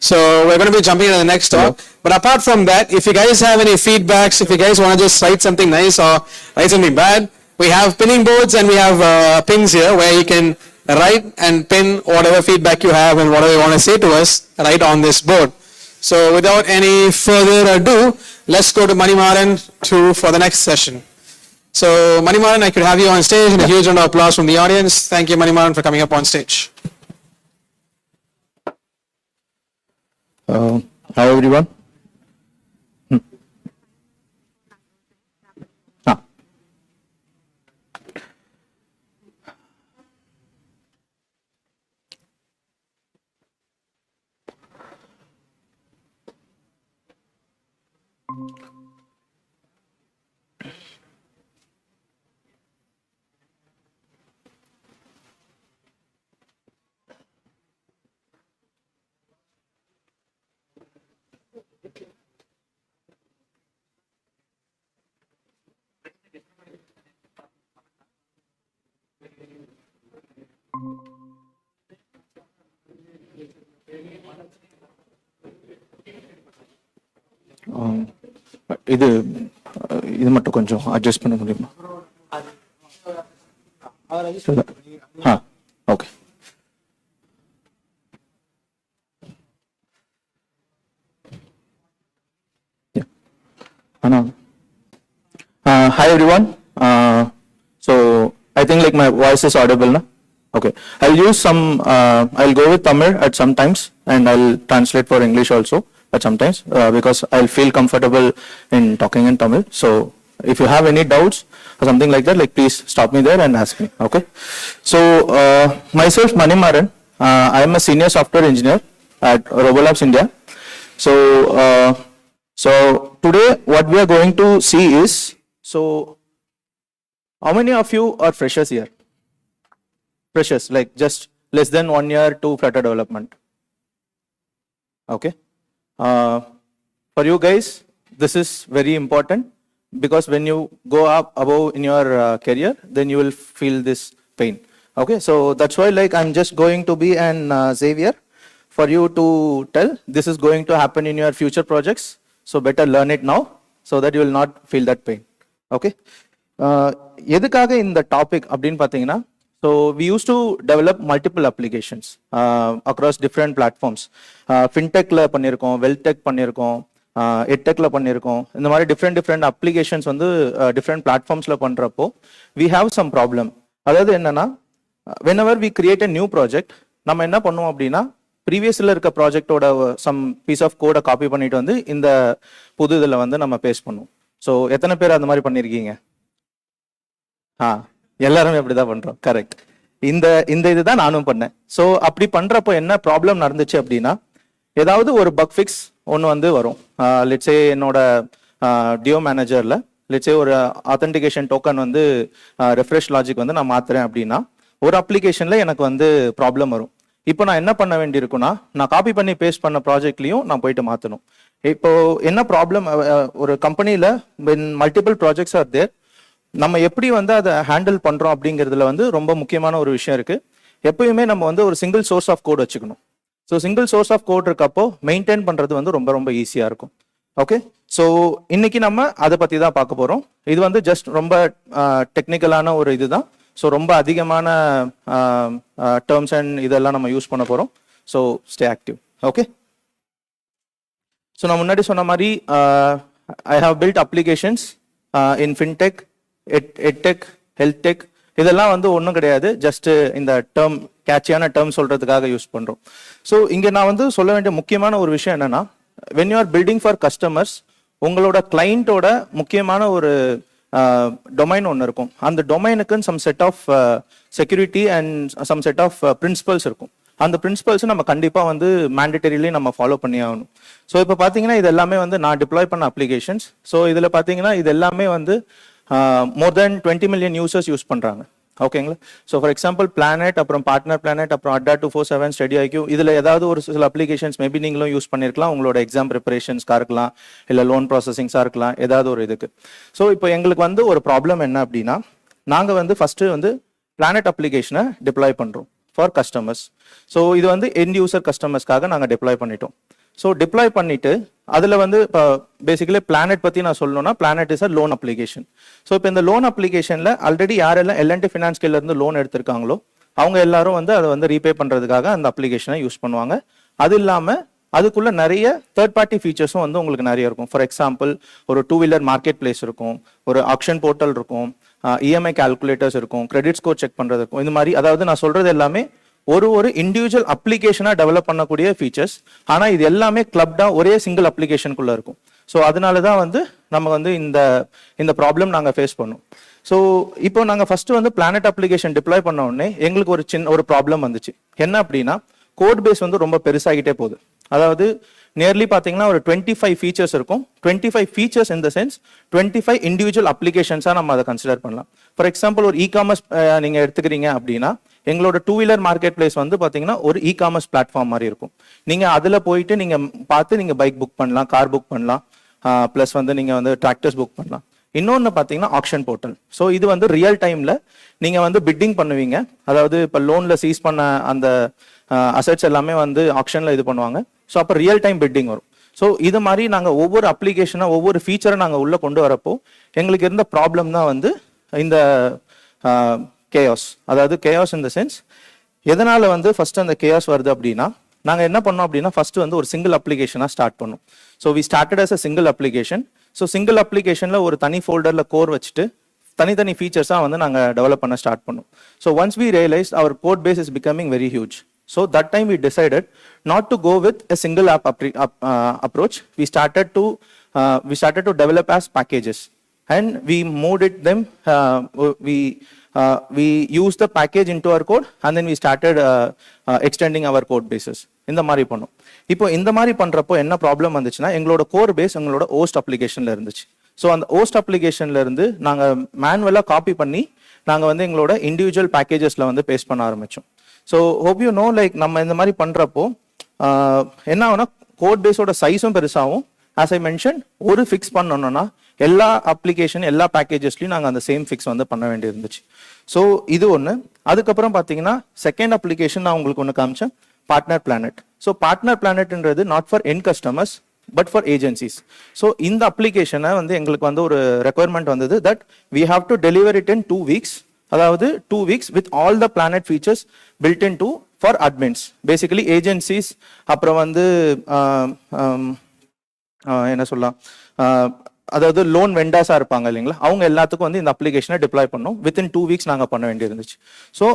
So we're going to be jumping into the next talk. But apart from that, if you guys have any feedbacks, if you guys want to just write something nice or write something bad, we have pinning boards and we have pins here where you can write and pin whatever feedback you have and whatever you want to say to us right on this board. So without any further ado, let's go to Manimaran for the next session. So Manimaran, I could have you on stage, and a huge round of applause from the audience. Thank you, Manimaran, for coming up on stage. Hi everyone. இது மட்டும் கொஞ்சம் adjust பண்ண முடியுமா? Okay. Hi everyone. So I think like my voice is audible now. Okay. I'll use some. I'll go with Tamil at some times, and I'll translate for English also at sometimes because I'll feel comfortable in talking in Tamil. So if you have any doubts or something like that, like please stop me there and ask me. Okay. So myself Manimaran, I am a senior software engineer at Robolabs India. So today what we are going to see is, so how many of you are freshers here? Freshers, like just less than 1 year to Flutter development. Okay. For you guys, this is very important because when you go up above in your career, then you will feel this pain. Okay, so that's why like I'm just going to be an savior for you to tell this is going to happen in your future projects. So better learn it now so that you will not feel that pain. Okay. எதுக்காக இந்த topic அப்படின்னு பார்த்தீங்கன்னா, so we used to develop multiple applications across different platforms. Fintechல பண்ணியிருக்கோம், வெல்டெக் பண்ணியிருக்கோம், எட்டெக்ல பண்ணியிருக்கோம். இந்த மாதிரி different applications வந்து டிஃப்ரெண்ட் பிளாட்ஃபார்ம்ஸ்ல பண்றப்போ we have some problem. அதாவது என்னன்னா, whenever we create a new project, நம்ம என்ன பண்ணுவோம் அப்படின்னா, ப்ரீவியஸ்ல இருக்க ப்ராஜெக்டோட சம் பீஸ் ஆஃப் கோடை காப்பி பண்ணிட்டு வந்து இந்த புது இதில் வந்து நம்ம பேஸ்ட் பண்ணுவோம். ஸோ எத்தனை பேர் அந்த மாதிரி பண்ணியிருக்கீங்க? எல்லாருமே அப்படிதான் பண்றோம். கரெக்ட். இந்த இதுதான் நானும் பண்ணேன். ஸோ அப்படி பண்றப்போ என்ன ப்ராப்ளம் நடந்துச்சு அப்படின்னா, ஏதாவது ஒரு பக் ஃபிக்ஸ் ஒன்று வந்து வரும். லெட்ஸே என்னோட டியோ மேனேஜர்ல லெட்ஸே ஒரு ஆத்தென்டிகேஷன் டோக்கன் வந்து ரெஃப்ரெஷ் லாஜிக் வந்து நான் மாத்துறேன் அப்படின்னா, ஒரு அப்ளிகேஷன்ல எனக்கு வந்து ப்ராப்ளம் வரும். இப்போ நான் என்ன பண்ண வேண்டியிருக்குன்னா, நான் காப்பி பண்ணி பேஸ்ட் பண்ண ப்ராஜெக்ட்லையும் நான் போயிட்டு மாற்றணும். இப்போ என்ன ப்ராப்ளம், ஒரு கம்பெனியில் மல்டிபிள் ப்ராஜெக்ட்ஸ் ஆர் தேர், நம்ம எப்படி வந்து அதை ஹேண்டில் பண்ணுறோம் அப்படிங்கிறதுல வந்து ரொம்ப முக்கியமான ஒரு விஷயம் இருக்குது. எப்பயுமே நம்ம வந்து ஒரு சிங்கிள் சோர்ஸ் ஆஃப் கோட் வச்சுக்கணும். So single source of code இருக்கப்போ மெயின்டைன் பண்ணுறது வந்து ரொம்ப ரொம்ப ஈஸியாக இருக்கும். ஓகே, ஸோ இன்னைக்கு நம்ம அதை பற்றி தான் பார்க்க போகிறோம். இது வந்து ஜஸ்ட் ரொம்ப டெக்னிக்கலான ஒரு இதுதான். ஸோ ரொம்ப அதிகமான டேர்ம்ஸ் அண்ட் இதெல்லாம் நம்ம யூஸ் பண்ண போகிறோம். So stay active. Okay, so நான் முன்னாடி சொன்ன மாதிரி I have build applications in fintech, edtech, health tech. இதெல்லாம் வந்து ஒன்றும் கிடையாது, ஜஸ்ட் இந்த டேர்ம் கேட்சியான டேர்ம் சொல்றதுக்காக யூஸ் பண்ணுறோம். ஸோ இங்கே நான் வந்து சொல்ல வேண்டிய முக்கியமான ஒரு விஷயம் என்னன்னா, when you are building for customers, உங்களோட கிளைண்ட்டோட முக்கியமான ஒரு டொமைன் ஒன்று இருக்கும். அந்த டொமைனுக்குன்னு some set of security and some set of principles இருக்கும். அந்த பிரின்சிபல்ஸ் நம்ம கண்டிப்பாக வந்து மேண்டேட்டரிலி நம்ம ஃபாலோ பண்ணி ஆகணும். ஸோ இப்போ பார்த்தீங்கன்னா இது எல்லாமே வந்து நான் டிப்ளாய் பண்ண அப்ளிகேஷன்ஸ். ஸோ இதில் பார்த்தீங்கன்னா இது எல்லாமே வந்து மோர் தென் 20 மில்லியன் யூசர்ஸ் யூஸ் பண்ணுறாங்க. ஓகேங்களா? ஸோ ஃபார் எக்ஸாம்பிள் பிளானட், அப்புறம் பார்ட்னர் பிளானட், அப்புறம் அட்டா 247, ஸ்டடி ஐக்யூ, இதில் ஏதாவது ஒரு சில அப்ளிகேஷன்ஸ் மேபி நீங்களும் யூஸ் பண்ணியிருக்கலாம். உங்களோட எக்ஸாம் ப்ரிப்பரேஷன்ஸ்க்காக இருக்கலாம், இல்லை லோன் ப்ராசஸிங்ஸாக இருக்கலாம், ஏதாவது ஒரு இதுக்கு. ஸோ இப்போ எங்களுக்கு வந்து ஒரு ப்ராப்ளம் என்ன அப்படின்னா, நாங்கள் வந்து ஃபஸ்ட்டு வந்து பிளானட் அப்ளிகேஷனை டிப்ளாய் பண்ணுறோம் ஃபார் கஸ்டமர்ஸ். ஸோ இது வந்து எண்ட் யூசர் கஸ்டமர்ஸ்க்காக நாங்கள் டிப்ளாய் பண்ணிட்டோம். ஸோ டிப்ளாய் பண்ணிட்டு அதில் வந்து இப்போ பேசிக்கலி பிளானட் பற்றி நான் சொல்லணும்னா, planet is a loan application. So இப்போ இந்த லோன் அப்ளிகேஷனில் ஆல்ரெடி யாரெல்லாம் L&T ஃபினான்ஸ் இருந்து லோன் எடுத்திருக்காங்களோ அவங்க எல்லாரும் வந்து அதை வந்து ரீபே பண்ணுறதுக்காக அந்த அப்ளிகேஷனை யூஸ் பண்ணுவாங்க. அது இல்லாமல் அதுக்குள்ள நிறைய தேர்ட் பார்ட்டி ஃபீச்சர்ஸும் வந்து உங்களுக்கு நிறைய இருக்கும். ஃபார் எக்ஸாம்பிள் ஒரு 2-வீலர் மார்க்கெட் பிளேஸ் இருக்கும், ஒரு ஆக்ஷன் போர்ட்டல் இருக்கும், இஎம்ஐ கால்குலேட்டர்ஸ் இருக்கும், கிரெடிட் ஸ்கோர் செக் பண்ணுறது இருக்கும். இந்த மாதிரி அதாவது நான் சொல்கிறது எல்லாமே ஒரு இண்டிவிஜுவல் அப்ளிகேஷனாக டெவலப் பண்ணக்கூடிய ஃபீச்சர்ஸ். ஆனால் இது எல்லாமே கிளப்டாக ஒரே சிங்கிள் அப்ளிகேஷனுக்குள்ளே இருக்கும். ஸோ அதனால தான் வந்து நம்ம வந்து இந்த ப்ராப்ளம் நாங்கள் ஃபேஸ் பண்ணோம். ஸோ இப்போ நாங்கள் ஃபஸ்ட்டு வந்து பிளானட் அப்ளிகேஷன் டிப்ளாய் பண்ண உடனே எங்களுக்கு ஒரு ப்ராப்ளம் வந்துச்சு. என்ன அப்படின்னா, கோட் பேஸ் வந்து ரொம்ப பெருசாகிட்டே போகுது. அதாவது நியர்லி பார்த்தீங்கன்னா ஒரு 25 ஃபீச்சர்ஸ் இருக்கும். 25 features in the sense 25 individual அப்ளிகேஷன்ஸாக நம்ம அதை கன்சிடர் பண்ணலாம். ஃபார் எக்ஸாம்பிள் ஒரு இ-காமர்ஸ் நீங்கள் எடுத்துக்கிறீங்க அப்படின்னா, எங்களோட 2-வீலர் மார்க்கெட் பிளேஸ் வந்து பார்த்தீங்கன்னா ஒரு இ-காமர்ஸ் பிளாட்ஃபார்ம் மாதிரி இருக்கும். நீங்கள் அதில் போயிட்டு நீங்கள் பார்த்து நீங்கள் பைக் புக் பண்ணலாம், கார் புக் பண்ணலாம், ப்ளஸ் வந்து நீங்கள் வந்து டிராக்டர்ஸ் புக் பண்ணலாம். இன்னொன்று பார்த்தீங்கன்னா ஆக்ஷன் போர்ட்டல். ஸோ இது வந்து ரியல் டைமில் நீங்கள் வந்து பிட்டிங் பண்ணுவீங்க. அதாவது இப்போ லோனில் சீஸ் பண்ண அந்த அசெட்ஸ் எல்லாமே வந்து ஆக்ஷனில் இது பண்ணுவாங்க. ஸோ அப்போ ரியல் டைம் பிட்டிங் வரும். ஸோ இது மாதிரி நாங்கள் ஒவ்வொரு அப்ளிகேஷனாக ஒவ்வொரு ஃபீச்சரை நாங்கள் உள்ளே கொண்டு வரப்போ எங்களுக்கு இருந்த ப்ராப்ளம் தான் வந்து இந்த கேயாஸ். அதாவது கேயாஸ் இன் த சென்ஸ் எதனால் வந்து ஃபஸ்ட்டு அந்த கேயாஸ் வருது அப்படின்னா, நாங்கள் என்ன பண்ணோம் அப்படின்னா ஃபஸ்ட்டு வந்து ஒரு சிங்கிள் அப்ளிகேஷனாக ஸ்டார்ட் பண்ணோம். So we started as a single application. So single அப்ளிகேஷனில் ஒரு தனி ஃபோல்டரில் கோர் வச்சுட்டு தனித்தனி ஃபீச்சர்ஸாக வந்து நாங்கள் டெவலப் பண்ண ஸ்டார்ட் பண்ணோம். So once we realize our code base is becoming very huge. So that time we decided not to go with a single app approach. We started to develop as packages, and we moved them. We used the package into our code, and then we started extending our code bases. இந்த மாதிரி பண்ணோம். இப்போ இந்த மாதிரி பண்றப்போ என்ன problem வந்துச்சுன்னா, எங்களோட கோர் பேஸ் எங்களோட ஹோஸ்ட் அப்ளிகேஷன்ல இருந்துச்சு. ஸோ அந்த ஹோஸ்ட் அப்ளிகேஷன்ல இருந்து நாங்கள் மேனுவலாக காப்பி பண்ணி நாங்கள் வந்து எங்களோட இண்டிவிஜுவல் பேக்கேஜஸ்ல வந்து பேஸ்ட் பண்ண ஆரம்பிச்சோம். So hope you know, like நம்ம இந்த மாதிரி பண்ணுறப்போ என்ன ஆகுனா, கோட் பேஸோட சைஸும் பெருசாகும். ஆஸ் ஐ மென்ஷன், ஒரு ஃபிக்ஸ் பண்ணணும்னா எல்லா அப்ளிகேஷன் எல்லா பேக்கேஜஸ்லையும் நாங்கள் அந்த சேம் ஃபிக்ஸ் வந்து பண்ண வேண்டி இருந்துச்சு. ஸோ இது ஒன்று. அதுக்கப்புறம் பார்த்தீங்கன்னா செகண்ட் அப்ளிகேஷன் நான் உங்களுக்கு ஒன்று காமிச்சேன், பார்ட்னர் பிளானட். ஸோ பார்ட்னர் பிளானட்ன்றது not for end customers but for agencies. So இந்த அப்ளிகேஷனை வந்து எங்களுக்கு வந்து ஒரு ரெக்குயர்மெண்ட் வந்தது that we have to deliver it in 2 weeks. அதாவது 2 weeks with all the planet features built into for admins, basically agencies, அப்புறம் வந்து என்ன சொல்லலாம், அதாவது லோன் வெண்டாஸாக இருப்பாங்க இல்லைங்களா, அவங்க எல்லாத்துக்கும் வந்து இந்த அப்ளிகேஷனை டிப்ளாய் பண்ணோம். வித்தின் 2 weeks நாங்கள் பண்ண வேண்டியிருந்துச்சு. ஸோ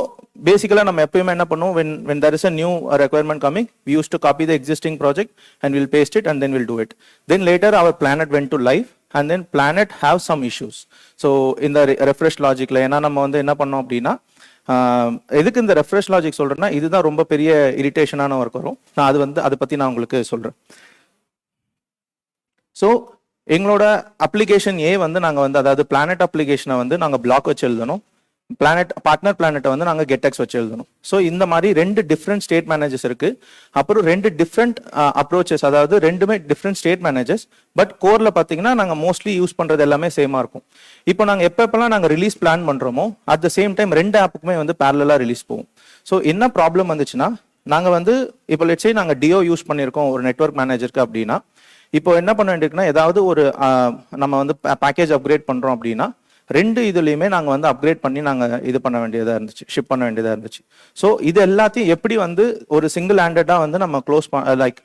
பேசிக்கலாக நம்ம எப்பயுமே என்ன பண்ணுவோம், when there is a new requirement coming, we used to copy the existing project and we'll paste it and then we'll do it. Then later our planet went to live and then planet have some issues. So in the refresh logicல ஏன்னா நம்ம வந்து என்ன பண்ணோம் அப்படின்னா, எதுக்கு இந்த refresh logic சொல்றேன்னா, இதுதான் ரொம்ப பெரிய இரிட்டேஷனான ஒர்க் வரும். நான் அதை பற்றி நான் உங்களுக்கு சொல்கிறேன். ஸோ எங்களோட அப்ளிகேஷன் வந்து நாங்கள் வந்து, அதாவது பிளானட் அப்ளிகேஷனை வந்து நாங்கள் பிளாக் வச்சு எழுதணும், பார்ட்னர் பிளானட்டை வந்து நாங்கள் கெட்டெக்ஸ் வச்சு எழுதணும். ஸோ இந்த மாதிரி 2 டிஃப்ரெண்ட் ஸ்டேட் மேனேஜர்ஸ் இருக்கு. அப்புறம் 2 டிஃப்ரெண்ட் அப்ரோச்சஸ், அதாவது 2மே டிஃப்ரெண்ட் ஸ்டேட் மேனேஜர்ஸ். பட் கோர்ல பார்த்தீங்கன்னா நாங்கள் மோஸ்ட்லி யூஸ் பண்றது எல்லாமே சேமா இருக்கும். இப்போ நாங்கள் எப்பெல்லாம் நாங்கள் ரிலீஸ் பிளான் பண்றோமோ அட் த சேம் டைம் 2 ஆப்புக்குமே வந்து பேரலா ரிலீஸ் போகும். ஸோ என்ன ப்ராப்ளம் வந்துச்சுன்னா, நாங்கள் வந்து இப்போ லெட்ஸ் சே நாங்கள் டிஓ யூஸ் பண்ணியிருக்கோம் ஒரு நெட்வொர்க் மேனேஜருக்கு அப்படின்னா, இப்போ என்ன பண்ண வேண்டியிருக்குன்னா, ஏதாவது ஒரு நம்ம வந்து பேக்கேஜ் அப்கிரேட் பண்றோம் அப்படின்னா 2 இதுலையுமே நாங்கள் வந்து அப்கிரேட் பண்ணி நாங்கள் இது பண்ண வேண்டியதாக இருந்துச்சு, ஷிப் பண்ண வேண்டியதாக இருந்துச்சு. ஸோ இது எல்லாத்தையும் எப்படி வந்து ஒரு சிங்கிள் ஹேண்டடாக வந்து நம்ம க்ளோஸ் லைக்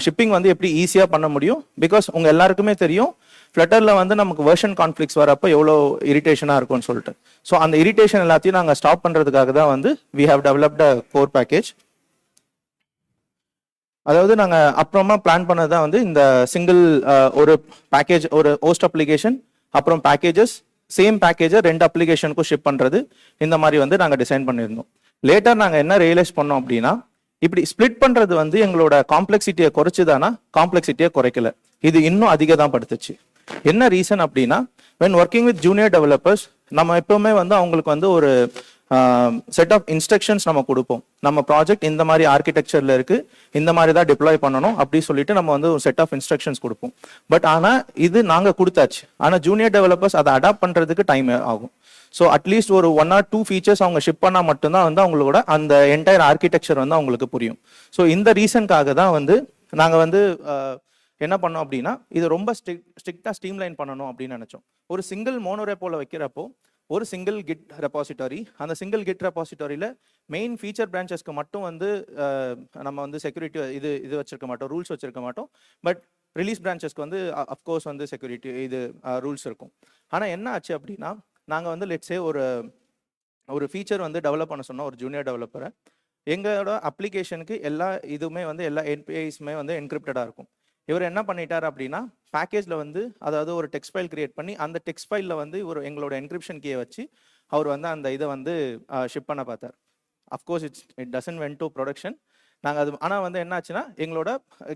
ஷிப்பிங் வந்து எப்படி ஈஸியாக பண்ண முடியும். பிகாஸ் உங்கள் எல்லாருக்குமே தெரியும், ஃப்ளட்டரில் வந்து நமக்கு வெர்ஷன் கான்ஃப்ளிக்ஸ் வரப்போ எவ்வளோ இரிட்டேஷனாக இருக்கும்னு சொல்லிட்டு. ஸோ அந்த இரிட்டேஷன் எல்லாத்தையும் நாங்கள் ஸ்டாப் பண்ணுறதுக்காக தான் வந்து we have developed a core package. அதாவது நாங்கள் அப்புறமா பிளான் பண்ணது தான் வந்து இந்த சிங்கிள் ஒரு பேக்கேஜ், ஒரு ஹோஸ்ட் அப்ளிகேஷன், அப்புறம் பேக்கேஜஸ், சேம் பேக்கேஜை 2 அப்ளிகேஷனுக்கும் ஷிப் பண்ணுறது இந்த மாதிரி வந்து நாங்கள் டிசைன் பண்ணியிருந்தோம். லேட்டர் நாங்கள் என்ன ரியலைஸ் பண்ணோம் அப்படின்னா, இப்படி ஸ்ப்ளிட் பண்ணுறது வந்து எங்களோட காம்ப்ளெக்சிட்டியை குறைச்சிதானா, காம்ப்ளெக்சிட்டியை குறைக்கல, இது இன்னும் அதிகம் தான் படுத்துச்சு. என்ன ரீசன் அப்படின்னா, when working with junior developers நம்ம எப்பவுமே வந்து அவங்களுக்கு வந்து ஒரு செட் ஆஃப் இன்ஸ்ட்ரக்ஷன்ஸ் நம்ம கொடுப்போம். நம்ம ப்ராஜெக்ட் இந்த மாதிரி ஆர்கிடெக்சர்ல இருக்கு, இந்த மாதிரி தான் டிப்ளாய் பண்ணணும் அப்படி சொல்லிட்டு நம்ம வந்து ஒரு செட் ஆஃப் இன்ஸ்ட்ரக்ஷன்ஸ் கொடுப்போம். பட் ஆனால் இது நாங்கள் கொடுத்தாச்சு, ஆனால் ஜூனியர் டெவலப்பர்ஸ் அதை அடாப்ட் பண்ணுறதுக்கு டைம் ஆகும். ஸோ அட்லீஸ்ட் ஒரு 1 or 2 ஃபீச்சர்ஸ் அவங்க ஷிப் பண்ணால் மட்டும்தான் வந்து அவங்களோட அந்த என்டையர் ஆர்கிடெக்சர் வந்து அவங்களுக்கு புரியும். ஸோ இந்த ரீசனுக்காக தான் வந்து நாங்கள் வந்து என்ன பண்ணோம் அப்படின்னா, இது ரொம்ப ஸ்ட்ரிக்டாக ஸ்ட்ரீம்லைன் பண்ணணும் அப்படின்னு நினச்சோம். ஒரு சிங்கிள் மோனோரேப்போல வைக்கிறப்போ ஒரு சிங்கிள் கிட் ரெபாசிட்டரி, அந்த சிங்கிள் கிட் ரெபாசிட்டரியில் மெயின் ஃபீச்சர் பிரான்ச்சஸ்க்கு மட்டும் வந்து நம்ம வந்து செக்யூரிட்டி இது வச்சிருக்க மாட்டோம், ரூல்ஸ் வச்சிருக்க மாட்டோம். பட் ரிலீஸ் பிரான்ச்சஸ்க்கு வந்து அஃப்கோர்ஸ் வந்து செக்யூரிட்டி இது ரூல்ஸ் இருக்கும். ஆனால் என்ன ஆச்சு அப்படின்னா, நாங்கள் வந்து லெட்ஸே ஒரு ஃபீச்சர் வந்து டெவலப் பண்ண சொன்னோம் ஒரு ஜூனியர் டெவலப்பரை. எங்களோட அப்ளிகேஷனுக்கு எல்லா இதுவுமே வந்து எல்லா என்பிஐஸுமே வந்து என்கிரிப்டடாக இருக்கும். இவர் என்ன பண்ணிட்டார் அப்படின்னா, பேக்கேஜில் வந்து அதாவது ஒரு டெக்ஸ்ட் ஃபைல் கிரியேட் பண்ணி அந்த டெக்ஸ்ட் ஃபைலில் வந்து இவர் எங்களோட என்கிரிப்ஷன் கீயை வச்சு அவர் வந்து அந்த இதை வந்து ஷிப் பண்ண பார்த்தார். Of course it doesn't went to production. நாங்கள் அது ஆனால் வந்து என்ன ஆச்சுன்னா, எங்களோட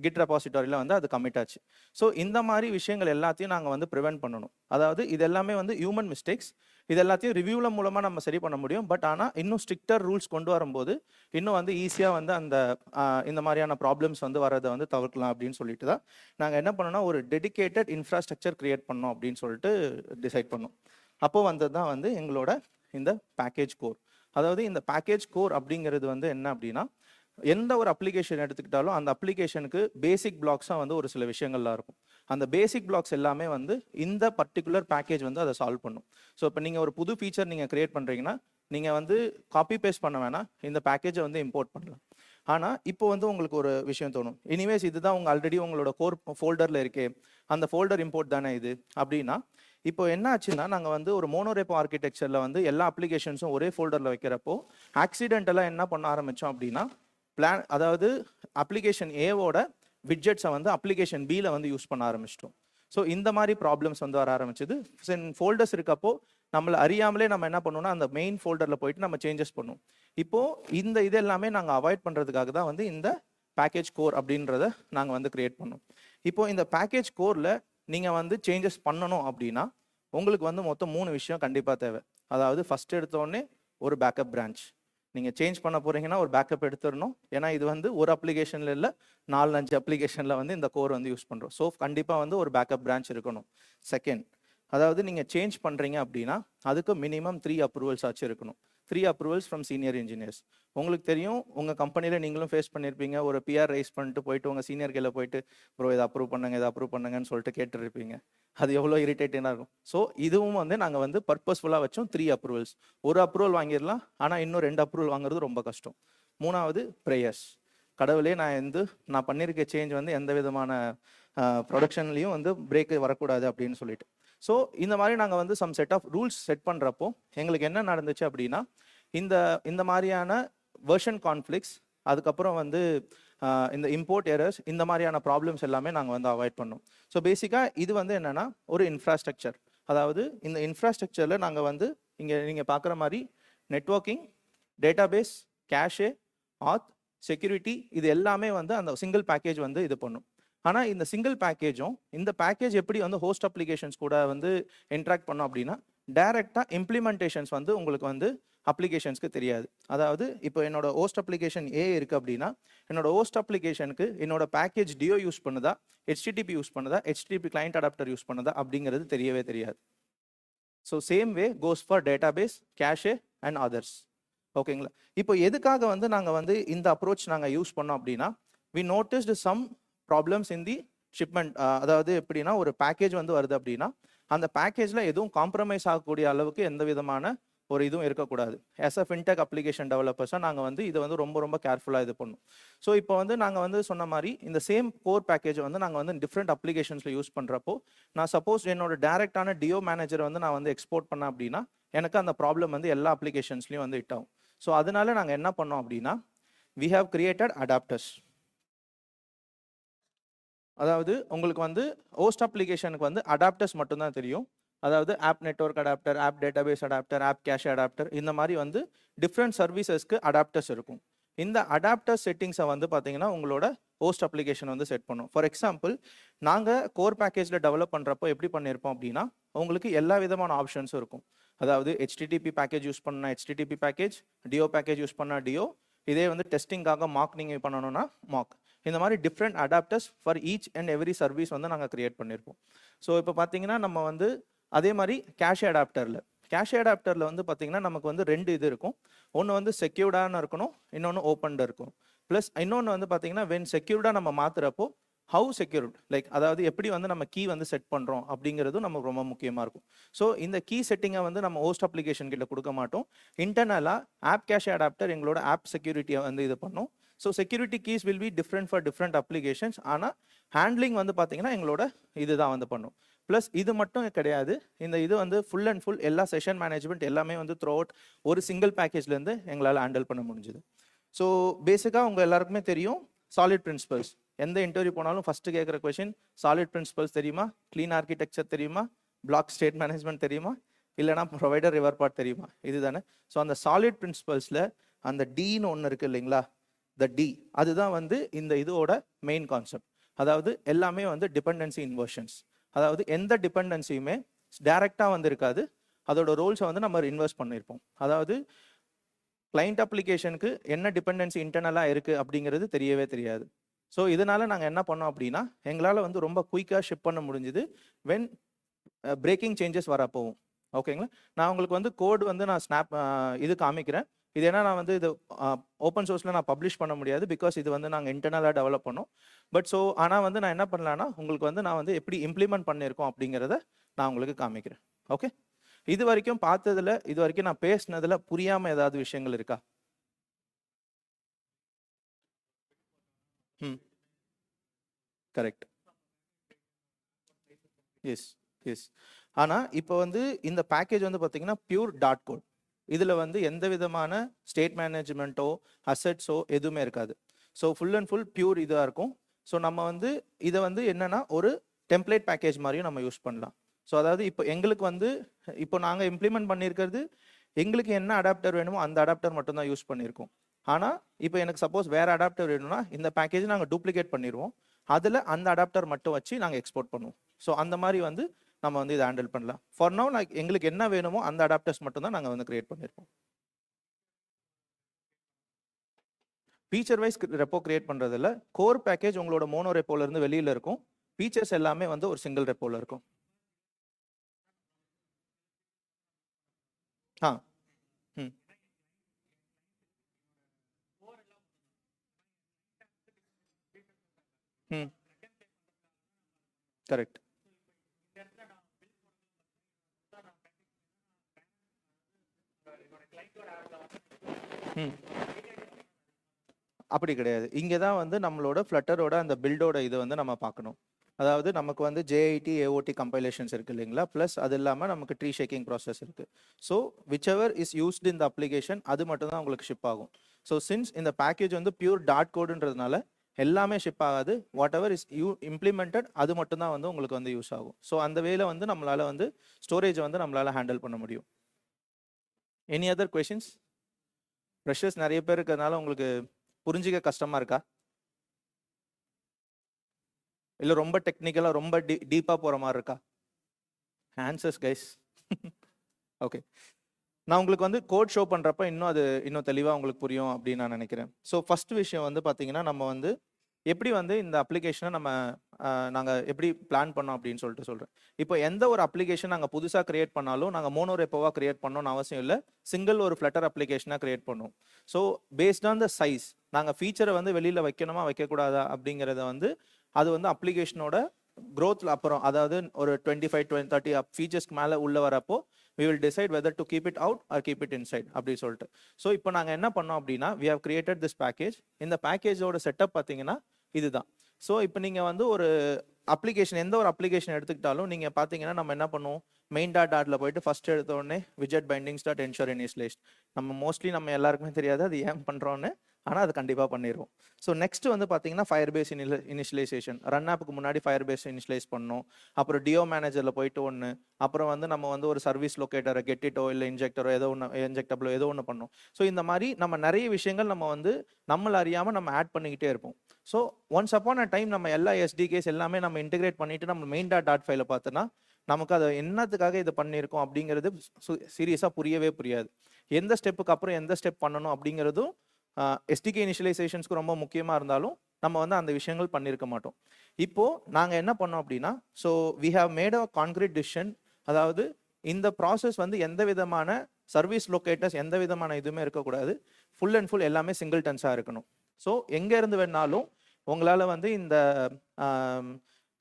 கிட் ரெபாசிட்டரியில் வந்து அது கமிட் ஆச்சு. ஸோ இந்த மாதிரி விஷயங்கள் எல்லாத்தையும் நாங்கள் வந்து ப்ரிவென்ட் பண்ணணும். அதாவது இது எல்லாமே வந்து ஹியூமன் மிஸ்டேக்ஸ், இது எல்லாத்தையும் ரிவ்யூவில் மூலமாக நம்ம சரி பண்ண முடியும். பட் ஆனால் இன்னும் ஸ்ட்ரிக்டர் ரூல்ஸ் கொண்டு வரும்போது இன்னும் வந்து ஈஸியாக வந்து அந்த இந்த மாதிரியான ப்ராப்ளம்ஸ் வந்து வரதை வந்து தவிர்க்கலாம் அப்படின்னு சொல்லிட்டு தான் நாங்கள் என்ன பண்ணோம்னா, ஒரு டெடிகேட்டட் இன்ஃப்ராஸ்ட்ரக்சர் கிரியேட் பண்ணோம் அப்படின்னு சொல்லிட்டு டிசைட் பண்ணோம். அப்போது வந்தது தான் வந்து எங்களோட இந்த பேக்கேஜ் கோர். அதாவது இந்த பேக்கேஜ் கோர் அப்படிங்கிறது வந்து என்ன அப்படின்னா, எந்த ஒரு அப்ளிகேஷன் எடுத்துக்கிட்டாலும் அந்த அப்ளிகேஷனுக்கு பேசிக் பிளாக்ஸாக வந்து ஒரு சில விஷயங்கள்லாம் இருக்கும். அந்த பேசிக் பிளாக்ஸ் எல்லாமே வந்து இந்த பர்டிகுலர் பேக்கேஜ் வந்து அதை சால்வ் பண்ணும். ஸோ இப்போ நீங்கள் ஒரு புது ஃபீச்சர் நீங்கள் கிரியேட் பண்ணுறீங்கன்னா, நீங்கள் வந்து காப்பி பேஸ்ட் பண்ண வேணாம், இந்த பேக்கேஜை வந்து இம்போர்ட் பண்ணலாம். ஆனால் இப்போ வந்து உங்களுக்கு ஒரு விஷயம் தோணும், எனிவேஸ் இதுதான் உங்கள் ஆல்ரெடி உங்களோட கோர் ஃபோல்டரில் இருக்கே, அந்த ஃபோல்டர் இம்போர்ட் தானே இது அப்படின்னா, இப்போ என்ன ஆச்சுன்னா, நாங்கள் வந்து ஒரு மோனோரேப்போ ஆர்கிடெக்சரில் வந்து எல்லா அப்ளிகேஷன்ஸும் ஒரே ஃபோல்டரில் வைக்கிறப்போ ஆக்சிடென்டலாக என்ன பண்ண ஆரம்பித்தோம் அப்படின்னா, அதாவது அப்ளிகேஷன் ஏவோட விட்ஜெட்ஸை வந்து அப்ளிகேஷன் பியில் வந்து யூஸ் பண்ண ஆரம்பிச்சிட்டோம். ஸோ இந்த மாதிரி ப்ராப்ளம்ஸ் வந்து வர ஆரம்பிச்சது. ஃபோல்டர்ஸ் இருக்கப்போ நம்மளை அறியாமலே நம்ம என்ன பண்ணோம்னா, அந்த மெயின் ஃபோல்டரில் போயிட்டு நம்ம சேஞ்சஸ் பண்ணுவோம். இப்போது இந்த இது எல்லாமே நாங்கள் அவாய்ட் பண்ணுறதுக்காக தான் வந்து இந்த பேக்கேஜ் கோர் அப்படின்றத நாங்கள் வந்து கிரியேட் பண்ணோம். இப்போது இந்த பேக்கேஜ் கோரில் நீங்கள் வந்து சேஞ்சஸ் பண்ணணும் அப்படின்னா உங்களுக்கு வந்து மொத்தம் 3 விஷயம் கண்டிப்பாக தேவை. அதாவது ஃபஸ்ட் எடுத்தோடனே ஒரு பேக்கப் பிரான்ச். நீங்கள் சேஞ்ச் பண்ண போகிறீங்கன்னா ஒரு பேக்கப் எடுத்துடணும். ஏன்னா இது வந்து ஒரு அப்ளிகேஷனில் இல்லை, 4-5 அப்ளிகேஷனில் வந்து இந்த கோர் வந்து யூஸ் பண்ணுறோம். ஸோ கண்டிப்பாக வந்து ஒரு பேக்கப் பிரான்ச் இருக்கணும். செகண்ட், அதாவது நீங்கள் சேஞ்ச் பண்ணுறீங்க அப்படின்னா அதுக்கு மினிமம் 3 அப்ரூவல்ஸ் ஆச்சு இருக்கணும். 3 அப்ரூவல்ஸ் ஃப்ரம் சீனியர் இன்ஜினியர்ஸ். உங்களுக்கு தெரியும், உங்கள் கம்பெனியில் நீங்களும் ஃபேஸ் பண்ணியிருப்பீங்க, ஒரு பிஆர் ரைஸ் பண்ணிட்டு போயிட்டு உங்கள் சீனியர் கையில் போயிட்டு ப்ரோ இதை அப்ரூவ் பண்ணுங்க, இதை அப்ரூவ் பண்ணுங்கன்னு சொல்லிட்டு கேட்டுருப்பீங்க. அது எவ்வளோ இரிட்டேட்டிங்காக இருக்கும். ஸோ இதுவும் வந்து நாங்கள் வந்து பர்பஸ்ஃபுல்லாக வச்சோம் 3 அப்ரூவல்ஸ். ஒரு அப்ரூவல் வாங்கிடலாம், ஆனால் இன்னும் 2 அப்ரூவல் வாங்குறது ரொம்ப கஷ்டம். 3வது ப்ரேயர்ஸ். கடவுளே, நான் பண்ணியிருக்க சேஞ்ச் வந்து எந்த விதமான ப்ரொடக்ஷன்லையும் வந்து பிரேக் வரக்கூடாது அப்படின்னு சொல்லிட்டு. ஸோ இந்த மாதிரி நாங்கள் வந்து some set of rules set பண்ணுறப்போ எங்களுக்கு என்ன நடந்துச்சு அப்படின்னா, இந்த மாதிரியான வெர்ஷன் கான்ஃப்ளிக்ஸ், அதுக்கப்புறம் வந்து இந்த இம்போர்ட் எரர்ஸ், இந்த மாதிரியான ப்ராப்ளம்ஸ் எல்லாமே நாங்கள் வந்து அவாய்ட் பண்ணோம். ஸோ பேசிக்காக இது வந்து என்னென்னா ஒரு இன்ஃப்ராஸ்ட்ரக்சர். அதாவது இந்த இன்ஃப்ராஸ்ட்ரக்சரில் நாங்கள் வந்து இங்கே நீங்கள் பார்க்குற மாதிரி நெட்வொர்க்கிங், டேட்டாபேஸ், கேஷே, ஆத், செக்யூரிட்டி, இது எல்லாமே வந்து அந்த சிங்கிள் பேக்கேஜ் வந்து இது பண்ணும். ஆனால் இந்த சிங்கிள் பேக்கேஜும் இந்த பேக்கேஜ் எப்படி வந்து ஹோஸ்ட் அப்ளிகேஷன்ஸ் கூட வந்து இன்ட்ராக்ட் பண்ணோம் அப்படின்னா, டைரெக்டாக இம்ப்ளிமெண்டேஷன்ஸ் வந்து உங்களுக்கு வந்து அப்ளிகேஷன்ஸ்க்கு தெரியாது. அதாவது இப்போ என்னோட ஹோஸ்ட் அப்ளிகேஷன் ஏ இருக்குது அப்படின்னா, என்னோட ஹோஸ்ட் அப்ளிகேஷனுக்கு என்னோட பேக்கேஜ் டிஓ யூஸ் பண்ணுதா, HTTP யூஸ் பண்ணுதா, HTTP கிளைண்ட் அடாப்டர் யூஸ் பண்ணுதா அப்படிங்கிறது தெரியவே தெரியாது. So same way goes for database, cache and others. ஓகேங்களா? இப்போ எதுக்காக வந்து நாங்கள் வந்து இந்த அப்ரோச் நாங்கள் யூஸ் பண்ணோம் அப்படின்னா, we noticed some problems in the shipment. அதாவது எப்படின்னா, ஒரு பேக்கேஜ் வந்து வருது அப்படின்னா அந்த பேக்கேஜில் எதுவும் காம்ப்ரமைஸ் ஆகக்கூடிய அளவுக்கு எந்த விதமான ஒரு இதுவும் இருக்கக்கூடாது. ஆஸ் அ ஃபின்டெக் அப்ளிகேஷன் டெவலப்பர்ஸாக நாங்கள் வந்து இதை வந்து ரொம்ப ரொம்ப கேர்ஃபுல்லாக இது பண்ணும். ஸோ இப்போ வந்து நாங்கள் வந்து சொன்ன மாதிரி இந்த சேம் கோர் பேக்கேஜை வந்து நாங்கள் வந்து டிஃப்ரெண்ட் அப்ளிகேஷன்ஸில் யூஸ் பண்ணுறப்போ, நான் சப்போஸ் என்னோட டேரெக்டான டிஓ மேனேஜரை வந்து நான் வந்து எக்ஸ்போர்ட் பண்ணேன் அப்படின்னா எனக்கு அந்த ப்ராப்ளம் வந்து எல்லா அப்ளிகேஷன்ஸ்லையும் வந்து ஹிட் ஆகும். ஸோ அதனால நாங்கள் என்ன பண்ணோம் அப்படின்னா, வி ஹாவ் கிரியேட்டட் அடாப்டர்ஸ். அதாவது உங்களுக்கு வந்து ஹோஸ்ட் அப்ளிகேஷனுக்கு வந்து அடாப்டர்ஸ் மட்டும்தான் தெரியும். அதாவது of network adapter, of database adapter, of cache adapter, இந்த மாதிரி வந்து டிஃப்ரெண்ட் சர்வீசஸ்க்கு அடாப்டர்ஸ் இருக்கும். இந்த அடாப்டர் செட்டிங்ஸை வந்து பார்த்தீங்கன்னா உங்களோட ஹோஸ்ட் அப்ளிகேஷன் வந்து செட் பண்ணும். ஃபார் எக்ஸாம்பிள், நாங்கள் கோர் பேக்கேஜில் டெவலப் பண்ணுறப்போ எப்படி பண்ணியிருப்போம் அப்படின்னா உங்களுக்கு எல்லா விதமான ஆப்ஷன்ஸும் இருக்கும். அதாவது HTTP பேக்கேஜ் யூஸ் பண்ணால் HTTP package, Dio package use பண்ணால் டிஓ, இதே வந்து டெஸ்டிங்காக மாக் நீங்கள் பண்ணணும்னா மாக், இந்த மாதிரி different adapters for each and every service வந்து நாங்கள் கிரியேட் பண்ணியிருப்போம். ஸோ இப்போ பார்த்தீங்கன்னா நம்ம வந்து அதே மாதிரி கேஷ் அடாப்டரில் வந்து பார்த்தீங்கன்னா நமக்கு வந்து 2 இது இருக்கும். ஒன்று வந்து செக்யூர்டான இருக்கணும், இன்னொன்று ஓப்பன்டாக இருக்கும். ப்ளஸ் இன்னொன்று வந்து பார்த்தீங்கன்னா வென் செக்யூர்டாக நம்ம மாற்றுறப்போ ஹவு செக்யூர்ட், லைக் அதாவது எப்படி வந்து நம்ம கீ வந்து செட் பண்ணுறோம் அப்படிங்கிறதும் நமக்கு ரொம்ப முக்கியமாக இருக்கும். ஸோ இந்த கீ செட்டிங்கை வந்து நம்ம ஹோஸ்ட் அப்ளிகேஷன் கிட்ட கொடுக்க மாட்டோம். இன்டர்னலாக ஆப் கேஷ் அடாப்டர் எங்களோட ஆப் செக்யூரிட்டியை வந்து இது பண்ணும். So security keys will be different for different applications. ஆனால் ஹேண்ட்லிங் வந்து பார்த்தீங்கன்னா எங்களோட இதுதான் வந்து பண்ணும். ப்ளஸ் இது மட்டும் கிடையாது, இந்த இது வந்து ஃபுல் அண்ட் ஃபுல் எல்லா செஷன் மேனேஜ்மெண்ட் எல்லாமே வந்து த்ரூ அவுட் ஒரு சிங்கிள் பேக்கேஜ்லேருந்து எங்களால் ஹேண்டில் பண்ண முடிஞ்சுது. ஸோ பேசிக்காக உங்கள் எல்லாருக்குமே தெரியும் சாலிட் பிரின்சிபல்ஸ். எந்த இன்டர்வியூ போனாலும் ஃபஸ்ட்டு கேட்குற கொஷின் சாலிட் பிரின்சிபல்ஸ் தெரியுமா, க்ளீன் ஆர்கிடெக்சர் தெரியுமா, பிளாக் ஸ்டேட் மேனேஜ்மெண்ட் தெரியுமா, இல்லைனா ப்ரொவைடர் ரிவர் பார்ட் தெரியுமா, இதுதானே. ஸோ அந்த சாலிட் பிரின்சிபல்ஸில் அந்த டின்னு ஒன்று இருக்குது இல்லைங்களா, த டி, அதுதான் வந்து இந்த இதோட மெயின் கான்செப்ட். அதாவது எல்லாமே வந்து டிபெண்டன்சி இன்வர்ஷன்ஸ். அதாவது எந்த டிபெண்டன்சியுமே டைரெக்டாக வந்து இருக்காது, அதோட ரோல்ஸை வந்து நம்ம இன்வெஸ்ட் பண்ணியிருப்போம். அதாவது கிளைண்ட் அப்ளிகேஷனுக்கு என்ன டிபெண்டன்சி இன்டர்னலாக இருக்குது அப்படிங்கிறது தெரியவே தெரியாது. ஸோ இதனால நாங்கள் என்ன பண்ணோம் அப்படின்னா எங்களால் வந்து ரொம்ப குயிக்காக ஷிப் பண்ண முடிஞ்சுது வென் பிரேக்கிங் சேஞ்சஸ் வரப்போவும். ஓகேங்களா, நான் உங்களுக்கு வந்து கோட் வந்து நான் இது காமிக்கிறேன். இது ஏன்னா நான் வந்து இது ஓப்பன் சோர்ஸில் நான் பப்ளிஷ் பண்ண முடியாது, பிகாஸ் இது வந்து நாங்கள் இன்டர்னலாக டெவலப் பண்ணோம். பட் ஸோ ஆனால் வந்து நான் என்ன பண்ணலான்னா உங்களுக்கு வந்து நான் வந்து எப்படி இம்ப்ளிமெண்ட் பண்ணியிருக்கோம் அப்படிங்கிறத நான் உங்களுக்கு காமிக்கிறேன். ஓகே, இது வரைக்கும் பார்த்ததில், இது வரைக்கும் நான் பேசினதில் புரியாமல் ஏதாவது விஷயங்கள் இருக்கா? கரெக்ட். Yes yes. ஆனால் இப்போ வந்து இந்த பேக்கேஜ் வந்து பார்த்தீங்கன்னா பியூர் டாட் கோட். இதில் வந்து எந்த விதமான ஸ்டேட் மேனேஜ்மெண்ட்டோ அசெட்ஸோ எதுவுமே இருக்காது. So full and full pure இதாக இருக்கும். ஸோ நம்ம வந்து இதை வந்து என்னென்னா ஒரு டெம்ப்ளேட் பேக்கேஜ் மாதிரியும் நம்ம யூஸ் பண்ணலாம். ஸோ அதாவது இப்போ எங்களுக்கு வந்து இப்போ நாங்கள் இம்ப்ளிமெண்ட் பண்ணியிருக்கிறது எங்களுக்கு என்ன அடாப்டர் வேணுமோ அந்த அடாப்டர் மட்டும்தான் யூஸ் பண்ணியிருக்கோம். ஆனால் இப்போ எனக்கு சப்போஸ் வேறு அடாப்டர் வேணும்னா இந்த பேக்கேஜ் நாங்கள் டூப்ளிகேட் பண்ணிடுவோம், அதில் அந்த அடாப்டர் மட்டும் வச்சு நாங்கள் எக்ஸ்போர்ட் பண்ணுவோம். ஸோ அந்த மாதிரி வந்து நம்ம வந்து இதை ஹேண்டில் பண்ணலாம். ஃபார் நவ் லைக் எங்களுக்கு என்ன வேணுமோ அந்த அடாப்டர்ஸ் மட்டும் தான் நாங்கள் வந்து கிரியேட் பண்ணியிருப்போம். ஃபீச்சர் வைஸ் ரெப்போ கிரியேட் பண்ணுறதில்ல. கோர் பேக்கேஜ் உங்களோட மோனோ ரெப்போலேருந்து வெளியில் இருக்கும், ஃபீச்சர்ஸ் எல்லாமே வந்து ஒரு சிங்கிள் ரெப்போவில் இருக்கும். ம் ம் கரெக்ட். அப்படி கிடையாது. இங்கே தான் வந்து நம்மளோட ஃப்ளட்டரோட அந்த பில்டோட இது வந்து நம்ம பார்க்கணும். அதாவது நமக்கு வந்து JIT AOT கம்பைலேஷன்ஸ் இருக்குது இல்லைங்களா, ப்ளஸ் அது இல்லாமல் நமக்கு ட்ரீ ஷேக்கிங் ப்ராசஸ் இருக்குது. So which ever is used in the application அது மட்டும் தான் உங்களுக்கு ஷிப் ஆகும். ஸோ சின்ஸ் இந்த பேக்கேஜ் வந்து பியூர் டாட் கோடுன்றதுனால எல்லாமே ஷிப் ஆகாது, வாட் எவர் இஸ் இம்ப்ளிமெண்டட் அது மட்டும் தான் வந்து உங்களுக்கு வந்து யூஸ் ஆகும். ஸோ அந்த வேல வந்து நம்மளால் வந்து ஸ்டோரேஜ் வந்து நம்மளால் ஹேண்டில் பண்ண முடியும். Any other questions? ஃப்ரெஷர்ஸ் நிறைய பேர் இருக்கிறதுனால உங்களுக்கு புரிஞ்சிக்க கஷ்டமாக இருக்கா, இல்லை ரொம்ப டெக்னிக்கலாக ரொம்ப டீப்பாக போகிற மாதிரி இருக்கா? Answers guys. ஓகே, நான் உங்களுக்கு வந்து கோட் ஷோ பண்ணுறப்ப இன்னும் தெளிவாக உங்களுக்கு புரியும் அப்படின்னு நான் நினைக்கிறேன். ஸோ ஃபர்ஸ்ட் விஷயம் வந்து பார்த்தீங்கன்னா நம்ம வந்து எப்படி வந்து இந்த அப்ளிகேஷனை நாங்கள் எப்படி பிளான் பண்ணோம் அப்படின்னு சொல்கிறேன். இப்போ எந்த ஒரு அப்ளிகேஷன் நாங்கள் புதுசாக கிரியேட் பண்ணாலும் நாங்கள் மோனோ ரெப்போவாக கிரியேட் பண்ணணும்னு அவசியம் இல்லை, சிங்கிள் ஒரு ஃப்ளட்டர் அப்ளிகேஷனாக கிரியேட் பண்ணுவோம். So based on the size நாங்கள் ஃபீச்சரை வந்து வெளியில் வைக்கணுமா வைக்கக்கூடாதா அப்படிங்கிறத வந்து அது வந்து அப்ளிகேஷனோட க்ரோத்தில் அப்புறம், அதாவது ஒரு 25-30 ஃபீச்சர்ஸ்க்கு மேலே உள்ள வரப்போ we will decide whether to keep it out or keep it inside அப்படி சொல்லிட்டு. ஸோ இப்போ நாங்கள் என்ன பண்ணோம் அப்படின்னா we have created this package. இந்த பேக்கேஜோட செட்டப் பார்த்தீங்கன்னா இதுதான். ஸோ இப்போ நீங்கள் வந்து ஒரு அப்ளிகேஷன் எந்த ஒரு அப்ளிகேஷன் எடுத்துக்கிட்டாலும் நீங்கள் பார்த்தீங்கன்னா நம்ம என்ன பண்ணுவோம், main.dotல போயிட்டு ஃபர்ஸ்ட் எடுத்த உடனே widget bindings.ensure initialized. நம்ம மோஸ்ட்லி நம்ம எல்லாருக்குமே தெரியாது அது ஏன் பண்ணுறோன்னு. ஆனால் அது கண்டிப்பாக பண்ணிடுவோம். ஸோ நெக்ஸ்ட் வந்து பார்த்தீங்கன்னா ஃபயர் பேஸ் இனிஷியலைசேஷன். ரன் ஆப்புக்கு முன்னாடி ஃபயர் பேஸ் இனிஷியலைஸ் பண்ணணும். அப்புறம் டிஓ மேனேஜரில் போயிட்டு ஒன்று, அப்புறம் வந்து நம்ம வந்து ஒரு சர்வீஸ் லொக்கேட்டரை கெட்டிட்டோ இல்லை இன்ஜெக்டரோ ஏதோ ஒன்று, இன்ஜெக்டபிளோ ஏதோ ஒன்று பண்ணணும். ஸோ இந்த மாதிரி நம்ம நிறைய விஷயங்கள் நம்ம வந்து நம்மள அறியாமல் நம்ம ஆட் பண்ணிக்கிட்டே இருப்போம். So once upon a time நம்ம எல்லா எஸ்டிகேஸ் எல்லாமே நம்ம இன்டிகிரேட் பண்ணிட்டு நம்ம மெயின் டாட் ஃபைலை பார்த்தோன்னா நமக்கு அதை என்னத்துக்காக இது பண்ணியிருக்கோம் அப்படிங்கிறது சீரியஸாக புரியவே புரியாது. எந்த ஸ்டெப்புக்கு அப்புறம் எந்த ஸ்டெப் பண்ணணும் அப்படிங்கிறதும் எஸ்டிகே இனிஷியலைசேஷன்ஸ்க்கு ரொம்ப முக்கியமாக இருந்தாலும் நம்ம வந்து அந்த விஷயங்கள் பண்ணியிருக்க மாட்டோம். இப்போது நாங்கள் என்ன பண்ணோம் அப்படின்னா, so we have made a concrete decision. அதாவது இந்த ப்ராசஸ் வந்து எந்த விதமான சர்வீஸ் லொக்கேட்டர்ஸ் எந்த விதமான இதுவுமே இருக்கக்கூடாது. ஃபுல் அண்ட் ஃபுல் எல்லாமே சிங்கிள்டன்ஸாக இருக்கணும். ஸோ எங்கேருந்து வேணாலும் உங்களால் வந்து இந்த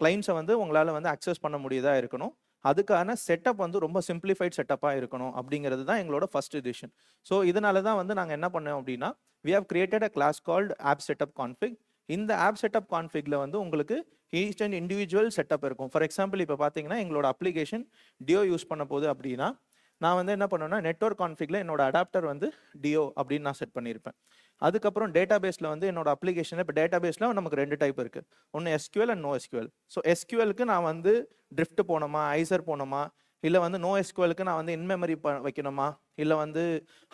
கிளைண்ட்ஸை வந்து உங்களால் வந்து அக்சஸ் பண்ண முடியதாக இருக்கணும். அதுக்கான செட்டப் வந்து ரொம்ப சிம்பிளிஃபைட் செட்டப்பாக இருக்கணும் அப்படிங்கிறது தான் எங்களோட ஃபர்ஸ்ட் டிசிஷன். ஸோ இதனால தான் வந்து நாங்கள் என்ன பண்ணோம் அப்படின்னா, we have created a class called app setup config. இந்த ஆப் செட்டப் கான்ஃபிக்ல வந்து உங்களுக்கு ஈச் அண்ட் இண்டிவிஜுவல் செட்டப் இருக்கும். ஃபார் எக்ஸாம்பிள் இப்போ பார்த்தீங்கன்னா எங்களோட அப்ளிகேஷன் டிஓ யூஸ் பண்ண போகுது அப்படின்னா நான் வந்து என்ன பண்ணுவேன்னா நெட்வொர்க் கான்ஃபிக்ல என்னோட அடாப்டர் வந்து டிஓ அப்படின்னு நான் செட் பண்ணியிருப்பேன். அதுக்கப்புறம் டேட்டா பேஸில் வந்து என்னோட அப்ளிகேஷன் இப்போ டேட்டா பேஸில் நமக்கு 2 டைப் இருக்குது. ஒன்று SQL and no SQL. So எஸ்கியூஎலுக்கு நான் வந்து ட்ரிஃப்ட் போனோமா, ஐசர் போனோமா, இல்லை வந்து நோ எஸ்கியூஎலுக்கு நான் வந்து இன்மெமரி வைக்கணுமா, இல்லை வந்து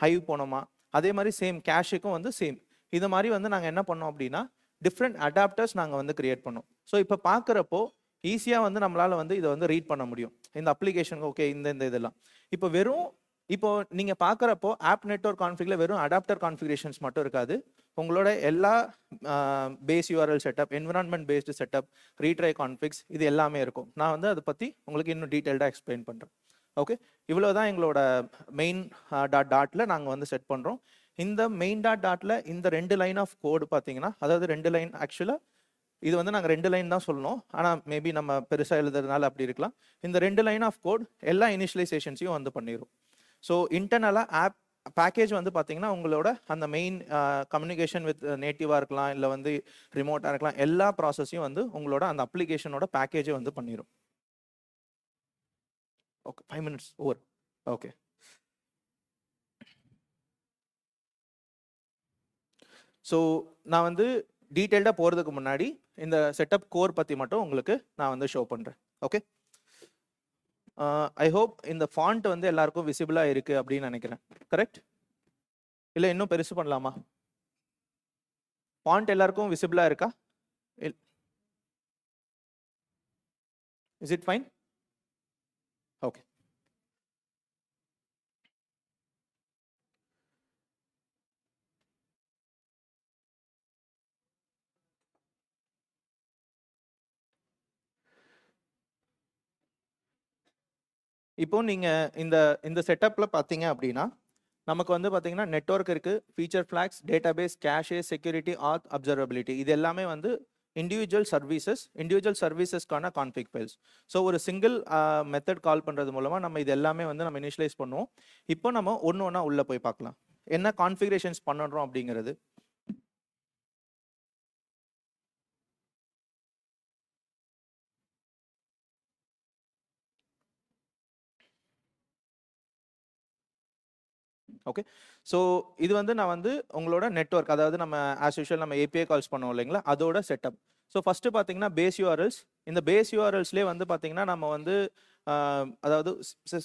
ஹைவ் போனோமா, அதே மாதிரி சேம் கேஷுக்கும் வந்து சேம். இது மாதிரி வந்து நாங்கள் என்ன பண்ணோம் அப்படின்னா டிஃப்ரெண்ட் அடாப்டர்ஸ் நாங்கள் வந்து கிரியேட் பண்ணோம். ஸோ இப்போ பார்க்குறப்போ ஈஸியாக வந்து நம்மளால் வந்து இதை வந்து ரீட் பண்ண முடியும் இந்த அப்ளிகேஷனுக்கு. ஓகே, இந்த இதெல்லாம் இப்போ நீங்கள் பார்க்குறப்போ ஆப் நெட்வொர்க் கான்ஃபிகில் வெறும் அடாப்டர் கான்ஃபிகரேஷன்ஸ் மட்டும் இருக்காது. உங்களோட எல்லா base URL setup, environment based setup, retry configs இது எல்லாமே இருக்கும். நான் வந்து அதை பற்றி உங்களுக்கு இன்னும் டீட்டெயில்டாக எக்ஸ்பிளைன் பண்ணுறேன். ஓகே, இவ்வளோ தான் எங்களோட மெயின் டாட்டில் நாங்கள் வந்து செட் பண்ணுறோம். இந்த மெயின் டாட்டில் இந்த 2 லைன் ஆஃப் கோடு பார்த்தீங்கன்னா, அதாவது 2 லைன் ஆக்சுவலாக இது வந்து நாங்கள் 2 லைன் தான் சொல்லணும், ஆனால் மேபி நம்ம பெருசாக எழுதுறதுனால அப்படி இருக்கலாம். இந்த 2 லைன் ஆஃப் கோட் எல்லா இனிஷியலைசேஷன்ஸையும் வந்து பண்ணிடும். ஸோ இன்டர்னலாக ஆப் பேக்கேஜ் வந்து பார்த்தீங்கன்னா உங்களோட அந்த மெயின் கம்யூனிகேஷன் வித் நேட்டிவாக இருக்கலாம், இல்லை வந்து ரிமோட்டாக இருக்கலாம், எல்லா ப்ராசஸையும் வந்து உங்களோட அந்த அப்ளிகேஷனோட பேக்கேஜை வந்து பண்ணிடும். Okay, 5 minutes over. Okay, so நான் வந்து டீட்டெயில்டாக போகிறதுக்கு முன்னாடி இந்த செட்டப் கோர் பற்றி மட்டும் உங்களுக்கு நான் வந்து ஷோ பண்ணுறேன். ஓகே, ஐ ஹோப் இந்த ஃபாண்ட் வந்து எல்லாருக்கும் விசிபிளாக இருக்குது அப்படின்னு நினைக்கிறேன். கரெக்ட்? இல்லை இன்னும் பெருசு பண்ணலாமா? ஃபாண்ட் எல்லாருக்கும் விசிபிளாக இருக்கா? Is it fine? ஓகே, இப்போ நீங்கள் இந்த செட்டப்பில் பார்த்தீங்க அப்படின்னா நமக்கு வந்து பார்த்தீங்கன்னா நெட்வொர்க் இருக்குது, ஃபீச்சர் ஃப்ளாக்ஸ், டேட்டாபேஸ், கேஷே, செக்யூரிட்டி, ஆத், அப்சர்வபிலிட்டி, இது எல்லாமே வந்து இண்டிவிஜுவல் சர்வீசஸ்க்கான கான்ஃபிக் ஃபைல்ஸ். ஸோ ஒரு சிங்கிள் மெத்தட் கால் பண்ணுறது மூலமாக நம்ம இது எல்லாமே வந்து நம்ம இனிஷியலைஸ் பண்ணுவோம். இப்போ நம்ம ஒன்று ஒன்றா உள்ளே போய் பார்க்கலாம் என்ன கான்ஃபிகரேஷன்ஸ் பண்ணுறோம் அப்படிங்கிறது. ஓகே, ஸோ இது வந்து நான் வந்து உங்களோட நெட்வொர்க், அதாவது நம்ம ஆஸ் யூஷுவல் நம்ம ஏபிஐ கால்ஸ் பண்ணுவோம் இல்லைங்களா, அதோட செட்டப். ஸோ ஃபஸ்ட்டு பார்த்தீங்கன்னா பேஸ் யூஆர்எல்ஸ். இந்த பேஸ் யூஆர்எல்ஸ்லேயே வந்து பார்த்தீங்கன்னா நம்ம வந்து அதாவது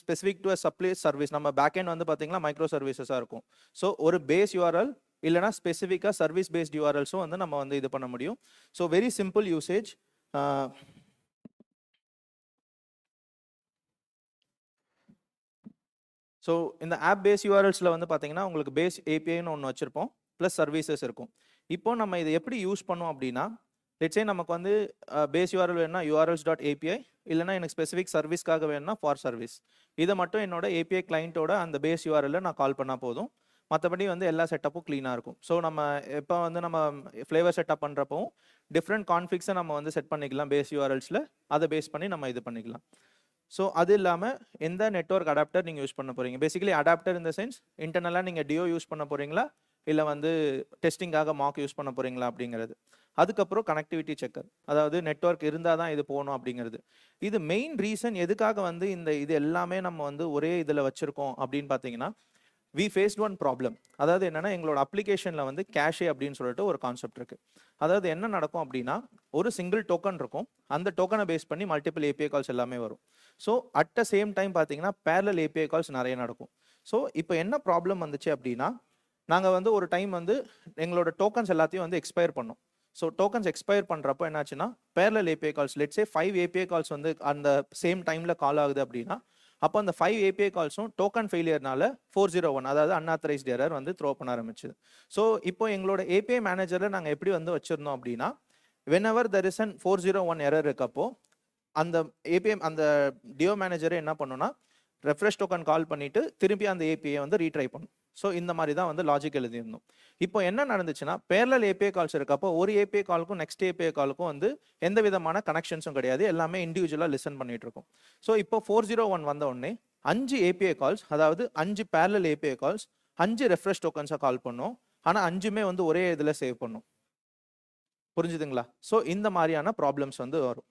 ஸ்பெசிஃபிக் டு சப்ளை சர்வீஸ், நம்ம பேக் எண்ட் வந்து பார்த்தீங்கன்னா மைக்ரோ சர்வீசஸாக இருக்கும். ஸோ ஒரு பேஸ் யூஆர்எல் இல்லைனா ஸ்பெசிஃபிக்காக சர்வீஸ் பேஸ்ட் யூஆர்எல்ஸும் வந்து நம்ம வந்து இது பண்ண முடியும். So very simple usage. So இந்த ஆப் பேஸ் யூஆர்எல்ஸில் வந்து பார்த்தீங்கன்னா உங்களுக்கு பேஸ் ஏபிஐன்னு ஒன்று வச்சுருப்போம், ப்ளஸ் சர்வீசஸ் இருக்கும். இப்போ நம்ம இதை எப்படி யூஸ் பண்ணோம் அப்படின்னா, லெட்ஸே நமக்கு வந்து பேஸ் யூஆர்எல் வேணும்னா urls.api, இல்லைனா எனக்கு ஸ்பெசிஃபிக் சர்வீஸ்க்காக வேணும்னா ஃபார் சர்வீஸ். இதை மட்டும் என்னோட ஏபிஐ கிளைண்ட்டோட அந்த பேஸ் யூஆர்எல்ல நான் கால் பண்ணால் போதும். மற்றபடி வந்து எல்லா செட்டப்பும் க்ளீனாக இருக்கும். ஸோ நம்ம இப்போ வந்து நம்ம ஃப்ளேவர் செட்டப் பண்ணுறப்போ டிஃப்ரெண்ட் கான்ஃபிக்ஸை நம்ம வந்து செட் பண்ணிக்கலாம் பேஸ் யூஆர்எல்ஸில், அதை பேஸ் பண்ணி நம்ம இது பண்ணிக்கலாம். ஸோ அது இல்லாமல் எந்த நெட்வொர்க் அடாப்டர் நீங்கள் யூஸ் பண்ண போகிறீங்க, பேசிக்கலி அடாப்டர் இந்த சென்ஸ் இன்டர்னலாக நீங்கள் டிஓ யூஸ் பண்ண போகிறீங்களா இல்லை வந்து டெஸ்டிங்காக மாக் யூஸ் பண்ண போகிறீங்களா அப்படிங்கிறது. அதுக்கப்புறம் கனெக்டிவிட்டி செக்கர், அதாவது நெட்வொர்க் இருந்தால் தான் இது போகணும் அப்படிங்கிறது. இது மெயின் ரீசன் எதுக்காக வந்து இது எல்லாமே நம்ம வந்து ஒரே இதில் வச்சுருக்கோம் அப்படின்னு பார்த்தீங்கன்னா, we faced one problem. அதாவது என்னன்னா எங்களோட அப்ளிகேஷன்ல வந்து கேஷே அப்படின்னு சொல்லிட்டு ஒரு கான்செப்ட் இருக்கு. அதாவது என்ன நடக்கும் அப்படின்னா ஒரு சிங்கிள் டோக்கன் இருக்கும், அந்த டோக்கனை பேஸ் பண்ணி மல்டிபிள் ஏபிஐ கால்ஸ் எல்லாமே வரும். So at the same time பார்த்தீங்கன்னா பேரலல் ஏபிஐ கால்ஸ் நிறைய நடக்கும். ஸோ இப்போ என்ன ப்ராப்ளம் வந்துச்சு அப்படின்னா நாங்கள் வந்து ஒரு டைம் வந்து எங்களோட டோக்கன்ஸ் எல்லாத்தையும் வந்து எக்ஸ்பயர் பண்ணோம். ஸோ டோக்கன்ஸ் எக்ஸ்பயர் பண்ணுறப்போ என்னாச்சுன்னா parallel API calls let's say 5 API calls வந்து அந்த சேம் டைமில் கால் ஆகுது அப்படின்னா அப்போ அந்த 5 ஏபிஐ கால்ஸும் டோக்கன் ஃபெயிலியர்னால 401 அதாவது அன்ஆத்தரைஸ்ட் எரர் வந்து த்ரோ பண்ண ஆரம்பிச்சுது. ஸோ இப்போ எங்களோட ஏபிஐ மேனேஜரில் நாங்கள் எப்படி வந்து வச்சிருந்தோம் அப்படின்னா whenever there is an 401 error இருக்கப்போ அந்த ஏபிஐ அந்த டிஓ மேனேஜரை என்ன பண்ணுன்னா ரெஃப்ரெஷ் டோக்கன் கால் பண்ணிட்டு திருப்பி அந்த ஏபிஐ வந்து ரீட்ரை பண்ணும். ஸோ இந்த மாதிரி தான் வந்து லாஜிக் எழுதியிருந்தோம். இப்போ என்ன நடந்துச்சுன்னா பேரலல் ஏபிஐ கால்ஸ் இருக்கப்போ ஒரு ஏபிஐ காலுக்கும் நெக்ஸ்ட் ஏபிஐ காலுக்கும் வந்து எந்த விதமான கனெக்ஷன்ஸும் கிடையாது, எல்லாமே இண்டிவிஜுவலாக லிசன் பண்ணிட்டு இருக்கும். ஸோ இப்போ 401 வந்த உடனே 5 ஏபிஐ கால்ஸ், அதாவது 5 பேரலல் ஏபிஐ கால்ஸ் 5 ரெஃப்ரெஷ் டோக்கன்ஸாக கால் பண்ணோம். ஆனால் 5மே வந்து ஒரே இதில் சேவ் பண்ணும். புரிஞ்சுதுங்களா? ஸோ இந்த மாதிரியான ப்ராப்ளம்ஸ் வந்து வரும்.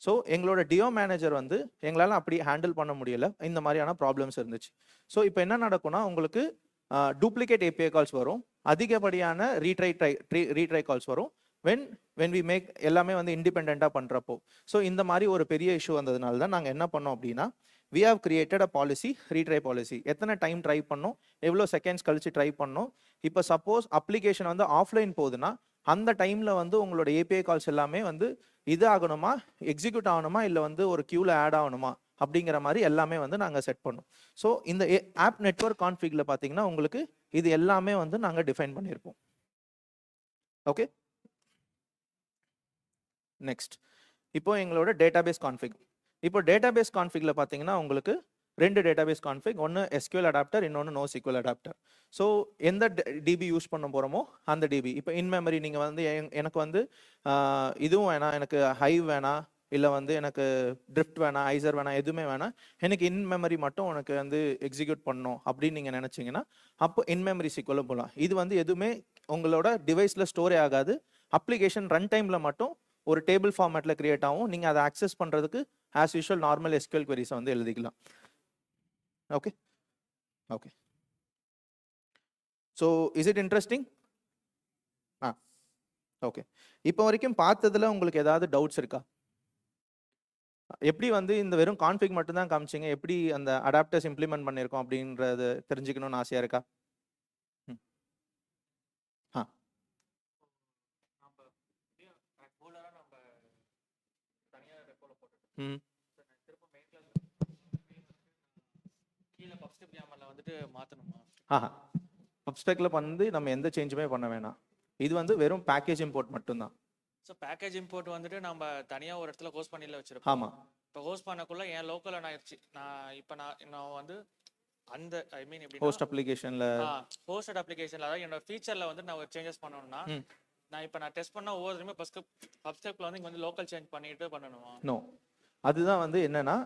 ஸோ எங்களோட டிஓ மேனேஜர் வந்து எங்களால் அப்படி ஹேண்டில் பண்ண முடியல, இந்த மாதிரியான ப்ராப்ளம்ஸ் இருந்துச்சு. ஸோ இப்போ என்ன நடக்கும்னா உங்களுக்கு டூப்ளிகேட் ஏபிஐ கால்ஸ் வரும், அதிகப்படியான ரீட்ரை கால்ஸ் வரும் when we make எல்லாமே வந்து இண்டிபெண்டாக பண்ணுறப்போ. ஸோ இந்த மாதிரி ஒரு பெரிய இஷ்யூ வந்ததுனால தான் நாங்கள் என்ன பண்ணோம் அப்படின்னா we have created a policy, retry policy. எத்தனை டைம் ட்ரை பண்ணோம், எவ்வளோ செகண்ட்ஸ் கழிச்சு ட்ரை பண்ணோம். இப்போ சப்போஸ் அப்ளிகேஷன் வந்து ஆஃப்லைன் போகுதுன்னா அந்த டைமில் வந்து உங்களோட ஏபிஐ கால்ஸ் எல்லாமே வந்து இது ஆகணுமா, எக்ஸிக்யூட் ஆகணுமா, இல்லை வந்து ஒரு கியூவில் ஆட் ஆகணுமா அப்படிங்கிற மாதிரி எல்லாமே வந்து நாங்கள் செட் பண்ணோம். ஸோ இந்த ஆப் நெட்வொர்க் கான்ஃபிகில் பார்த்தீங்கன்னா உங்களுக்கு இது எல்லாமே வந்து நாங்கள் டிஃபைன் பண்ணியிருப்போம். ஓகே, நெக்ஸ்ட் இப்போ எங்களோட டேட்டாபேஸ் கான்ஃபிக். இப்போ டேட்டாபேஸ் கான்ஃபிகில் பார்த்தீங்கன்னா உங்களுக்கு 2 டேட்டாபேஸ் கான்ஃபிக், ஒன்று எஸ்கியூஎல் அடாப்டர், இன்னொன்று நோ சிக்வல் அடாப்டர். ஸோ எந்த டிபி யூஸ் பண்ண போகிறோமோ அந்த டிபி. இப்போ இன் மெமரி நீங்கள் வந்து எனக்கு வந்து இதுவும் வேணாம், எனக்கு ஹைவ் வேணாம், இல்லை வந்து எனக்கு ட்ரிஃப்ட் வேணாம், ஐசர் வேணாம், எதுவுமே வேணாம், எனக்கு இன் மெமரி மட்டும் உனக்கு வந்து எக்ஸிக்யூட் பண்ணணும் அப்படின்னு நீங்கள் நினச்சிங்கன்னா அப்போ இன் மெமரி சிக்வலும் போகலாம். இது வந்து எதுவுமே உங்களோட டிவைஸில் ஸ்டோரே ஆகாது, அப்ளிகேஷன் ரன் டைமில் மட்டும் ஒரு டேபிள் ஃபார்மேட்டில் கிரியேட் ஆகும். நீங்கள் அதை ஆக்சஸ் பண்ணுறதுக்கு as usual normal SQL queries வந்து எழுதிக்கலாம். Okay okay, so is it interesting? Okay, இப்போ வரைக்கும் பார்த்ததுல உங்களுக்கு ஏதாவது டவுட்ஸ் இருக்கா? எப்படி வந்து இந்த வெறும் கான்ஃபிக் மட்டும் தான் காமிச்சிங்க, எப்படி அந்த அடாப்டர்ஸ் இம்ப்ளிமெண்ட் பண்ணியிருக்கோம் அப்படின்றது தெரிஞ்சுக்கணும்னு ஆசையா இருக்கா? பப்ஸ்பெக்ல வந்து நம்ம எந்த சேஞ்சுமே பண்ண வேணாம், இது வந்து வெறும் பேக்கேஜ் இம்போர்ட் மட்டும்தான். ஸோ பேக்கேஜ் இம்போர்ட் வந்துட்டு நம்ம தனியாக ஒரு இடத்துல ஹோஸ்ட் பண்ணில வச்சிருப்போம். ஆமாம், இப்போ ஹோஸ்ட் பண்ணக்குள்ள என் லோக்கல் நான் வந்து அந்த ஐ மீன் எப்படி ஹோஸ்ட் அப்ளிகேஷன்ல ஹோஸ்டட் அப்ளிகேஷன்ல அதாவது என்னோட ஃபீச்சர்ல வந்து நான் ஒரு சேஞ்சஸ் பண்ணணும்னா நான் டெஸ்ட் பண்ண ஒவ்வொருமே பப்ஸ்பெக்ல வந்து இங்க வந்து லோக்கல் சேஞ்ச் பண்ணிட்டு பண்ணணுமா? நோ, அதுதான் வந்து என்னன்னா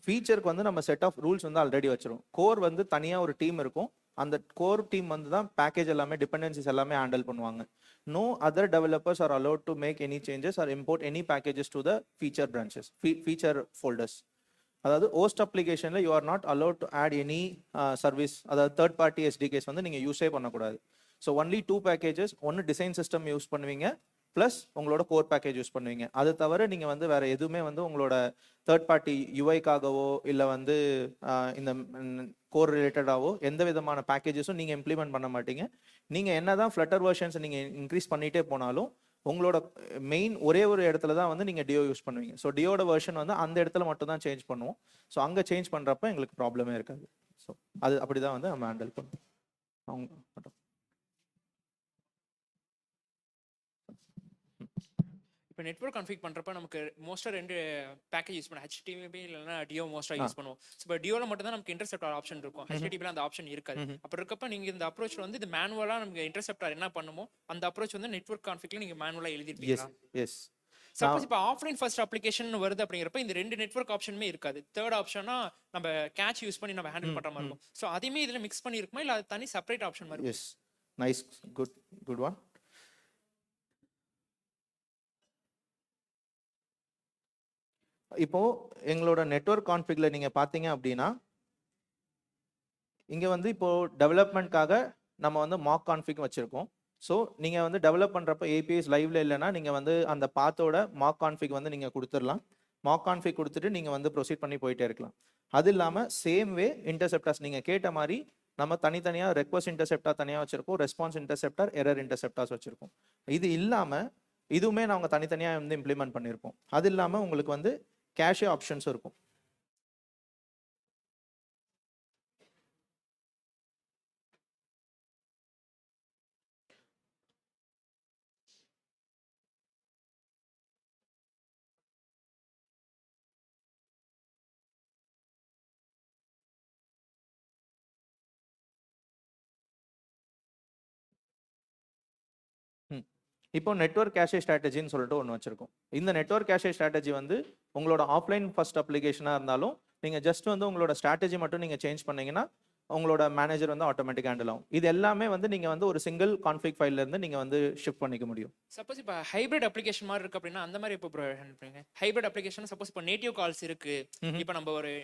ஃபீச்சருக்கு வந்து நம்ம செட் ஆஃப் ரூல்ஸ் வந்து ஆல்ரெடி வச்சிரும். கோர் வந்து தனியாக ஒரு டீம் இருக்கும், அந்த கோர் டீம் வந்து தான் பேக்கேஜ் எல்லாமே டிபெண்டன்சிஸ் எல்லாமே ஹேண்டில் பண்ணுவாங்க. No other developers are allowed to make any changes or import any packages to the feature branches, feature folders. அதாவது ஹோஸ்ட் அப்ளிகேஷனில் you are not allowed to add any service, அதாவது third party SDKs வந்து நீங்கள் யூஸே பண்ணக்கூடாது. So only 2 packages, ஒன்று design system use பண்ணுவீங்க, plus உங்களோட கோர் பேக்கேஜ் யூஸ் பண்ணுவீங்க. அது தவிர நீங்கள் வந்து வேற எதுவுமே வந்து உங்களோட தேர்ட் பார்ட்டி யூஐக்காகவோ இல்லை வந்து இந்த கோர் ரிலேட்டடாகவோ எந்த விதமான பேக்கேஜஸும் நீங்கள் இம்ப்ளிமெண்ட் பண்ண மாட்டீங்க. நீங்கள் என்ன தான் ஃப்ளட்டர் வெர்ஷன்ஸ் நீங்கள் இன்க்ரீஸ் பண்ணிகிட்டே போனாலும் உங்களோட மெயின் ஒரே ஒரு இடத்துல தான் வந்து நீங்கள் டிஓ யூஸ் பண்ணுவீங்க. ஸோ டிஓட வெர்ஷன் வந்து அந்த இடத்துல மட்டும் தான் சேஞ்ச் பண்ணுவோம். ஸோ அங்கே சேஞ்ச் பண்ணுறப்ப எங்களுக்கு ப்ராப்ளமே இருக்காது. ஸோ அது அப்படி தான் வந்து நம்ம ஹேண்டில் பண்ணுவோம் அவங்க மட்டும். இப்போ நெட்வொர்க் கான்ஃபிக் பண்றப்ப நமக்கு மோஸ்டா 2 பேக்கேஜ் யூஸ் பண்ணுவோம், HTTP இல்லைன்னா டிஓ மோஸ்டா யூஸ் பண்ணுவோம். இப்போ டிஓல மட்டும் தான் நமக்கு இன்டர்செப்டார் ஆப்ஷன் இருக்கும், HTTPல அந்த ஆப்ஷன் இருக்காது. அப்படி இருக்கப்ப நீங்க இந்த அப்ரோச் வந்து இது மேனுவலா நமக்கு இன்டர்செப்டார் என்ன பண்ணுமோ அந்த அப்ரோச் வந்து நெட்வொர்க் கான்ஃபிக்ல நீங்க மேனுவலா எழுதிருப்பீங்களா? எஸ். சப்போஸ் இப்போ ஆஃப்லைன் ஃபர்ஸ்ட் அப்ளிகேஷன் வருது அப்படிங்கிறப்ப இந்த 2 நெட்வொர்க் ஆப்ஷனுமே இருக்காது, தேர்ட் ஆப்ஷனா நம்ம கேட்ச் யூஸ் பண்ணி நம்ம ஹேண்டில் பண்ற மாதிரி இருக்கும். ஸோ அதையுமே இதுல மிக்ஸ் பண்ணி இருக்குமா இல்லை அது தனி செப்பரேட் ஆப்ஷன் மாதிரி? Yes, nice, good one. இப்போ எங்களோட நெட்வொர்க் கான்ஃபிக்ல நீங்க பாத்தீங்க அப்படின்னா இங்கே வந்து இப்போது டெவலப்மெண்ட்காக நம்ம வந்து மாக் கான்ஃபிக் வச்சுருக்கோம். ஸோ நீங்கள் வந்து டெவலப் பண்ணுறப்ப ஏபிஐஸ் லைவ்ல இல்லைன்னா நீங்கள் வந்து அந்த பாத்தோட மாக் கான்ஃபிக் வந்து நீங்கள் கொடுத்துடலாம். மாக் கான்ஃபிக் கொடுத்துட்டு நீங்கள் வந்து ப்ரொசீட் பண்ணி போயிட்டே இருக்கலாம். அது இல்லாமல் சேம் வே இன்டர்செப்டார்ஸ் நீங்கள் கேட்ட மாதிரி நம்ம தனித்தனியாக ரெக்வஸ்ட் இன்டர்செப்டார் தனியாக வச்சுருக்கோம், ரெஸ்பான்ஸ் இன்டர்செப்டார், எரர் இன்டர்செப்டார்ஸ் வச்சுருக்கோம். இது இல்லாமல் இதுவுமே நாங்கள் தனித்தனியாக வந்து இம்ப்ளிமெண்ட் பண்ணியிருப்போம். அது இல்லாமல் உங்களுக்கு வந்து கேஷே ஆப்ஷன்ஸும் இருக்கும். இப்போ நெட்வொர்க் கேஷே ஸ்ட்ராட்டஜின்னு சொல்லிட்டு ஒன்று வச்சிருக்கோம். இந்த நெட்வொர்க் கேஷே ஸ்ட்ராட்டஜி வந்து உங்களோட ஆஃப்லைன் ஃபர்ஸ்ட் அப்ளிகேஷனாக இருந்தாலும் நீங்கள் ஜஸ்ட் வந்து உங்களோட ஸ்ட்ராட்டஜி மட்டும் நீங்கள் சேஞ்ச் பண்ணீங்கன்னா உங்களோட மேனேஜர் வந்து ஆட்டோமேட்டிக் ஹேண்டில் ஆகும். இது எல்லாமே வந்து நீங்கள் வந்து ஒரு சிங்கிள் கான்ஃபிக் ஃபைல்ல இருந்து நீங்கள் வந்து ஷிஃப்ட் பண்ணிக்க முடியும். சப்போஸ் இப்போ ஹைபிரிட் அப்ளிகேஷன் மாதிரி இருக்கு அப்படின்னா அந்த மாதிரி இப்போ ஹேண்டில் பண்ணுங்க. ஹைபிரிட் அப்ளிகேஷன் சப்போஸ் இப்போ நேட்டிவ் கால்ஸ் இருக்கு, இப்போ நம்ம ஒரு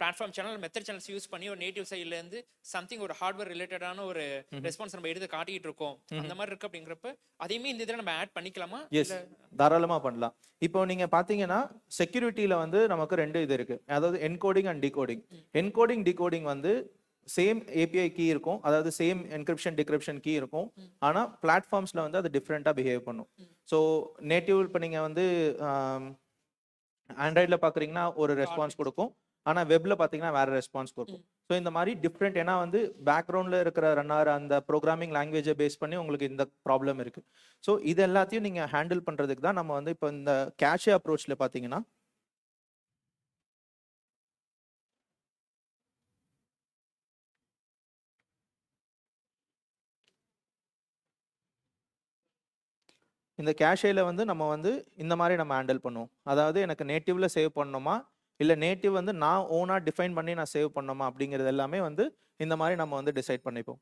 platform channel method channels use பண்ணி ஒரு நேட்டிவ் சைட்ல இருந்து சம்திங் ஒரு ஹார்ட்வேர் ரிலேட்டடான ஒரு ரெஸ்பான்ஸ் நம்ம எடுத்து காட்டிட்டு இருக்கோம், அந்த மாதிரி இருக்கு அப்படிங்கிறப்ப அதையுமே இந்த இதில் நம்ம ஆட் பண்ணிக்கலாமா? எஸ், தாராளமாக பண்ணலாம். இப்போ நீங்கள் பார்த்தீங்கன்னா செக்யூரிட்டியில் வந்து நமக்கு 2 இது இருக்கு, அதாவது encoding and decoding. Encoding decoding வந்து சேம் ஏபிஐ கீ இருக்கும், அதாவது சேம் என்கிரிப்ஷன் டிகிரிப்ஷன் கீ இருக்கும், ஆனால் பிளாட்ஃபார்ம்ஸில் வந்து அது டிஃப்ரெண்ட்டாக பிஹேவ் பண்ணும். ஸோ நேட்டிவ் இப்போ நீங்கள் வந்து ஆண்ட்ராய்டில் பார்க்குறீங்கன்னா ஒரு ரெஸ்பான்ஸ் கொடுக்கும், ஆனால் வெப்ல பார்த்தீங்கன்னா வேற ரெஸ்பான்ஸ் கொடுக்கும். ஸோ இந்த மாதிரி டிஃப்ரெண்ட், ஏன்னா வந்து பேக்ரவுண்டில் இருக்கிற ரன்னர் அந்த ப்ரோக்ராமிங் லாங்குவேஜை பேஸ் பண்ணி உங்களுக்கு இந்த ப்ராப்ளம் இருக்கு. ஸோ இது எல்லாத்தையும் நீங்கள் ஹேண்டில் பண்ணுறதுக்கு தான் நம்ம வந்து இப்போ இந்த கேஷே அப்ரோச்சில் பார்த்தீங்கன்னா இந்த கேஷேல வந்து நம்ம வந்து இந்த மாதிரி நம்ம ஹேண்டில் பண்ணுவோம். அதாவது எனக்கு நேட்டிவ்ல சேவ் பண்ணணுமா இல்லை நேட்டிவ் வந்து நான் ஓனாக டிஃபைன் பண்ணி நான் சேவ் பண்ணணுமா அப்படிங்கிறது எல்லாமே வந்து இந்த மாதிரி நம்ம வந்து டிசைட் பண்ணிப்போம்.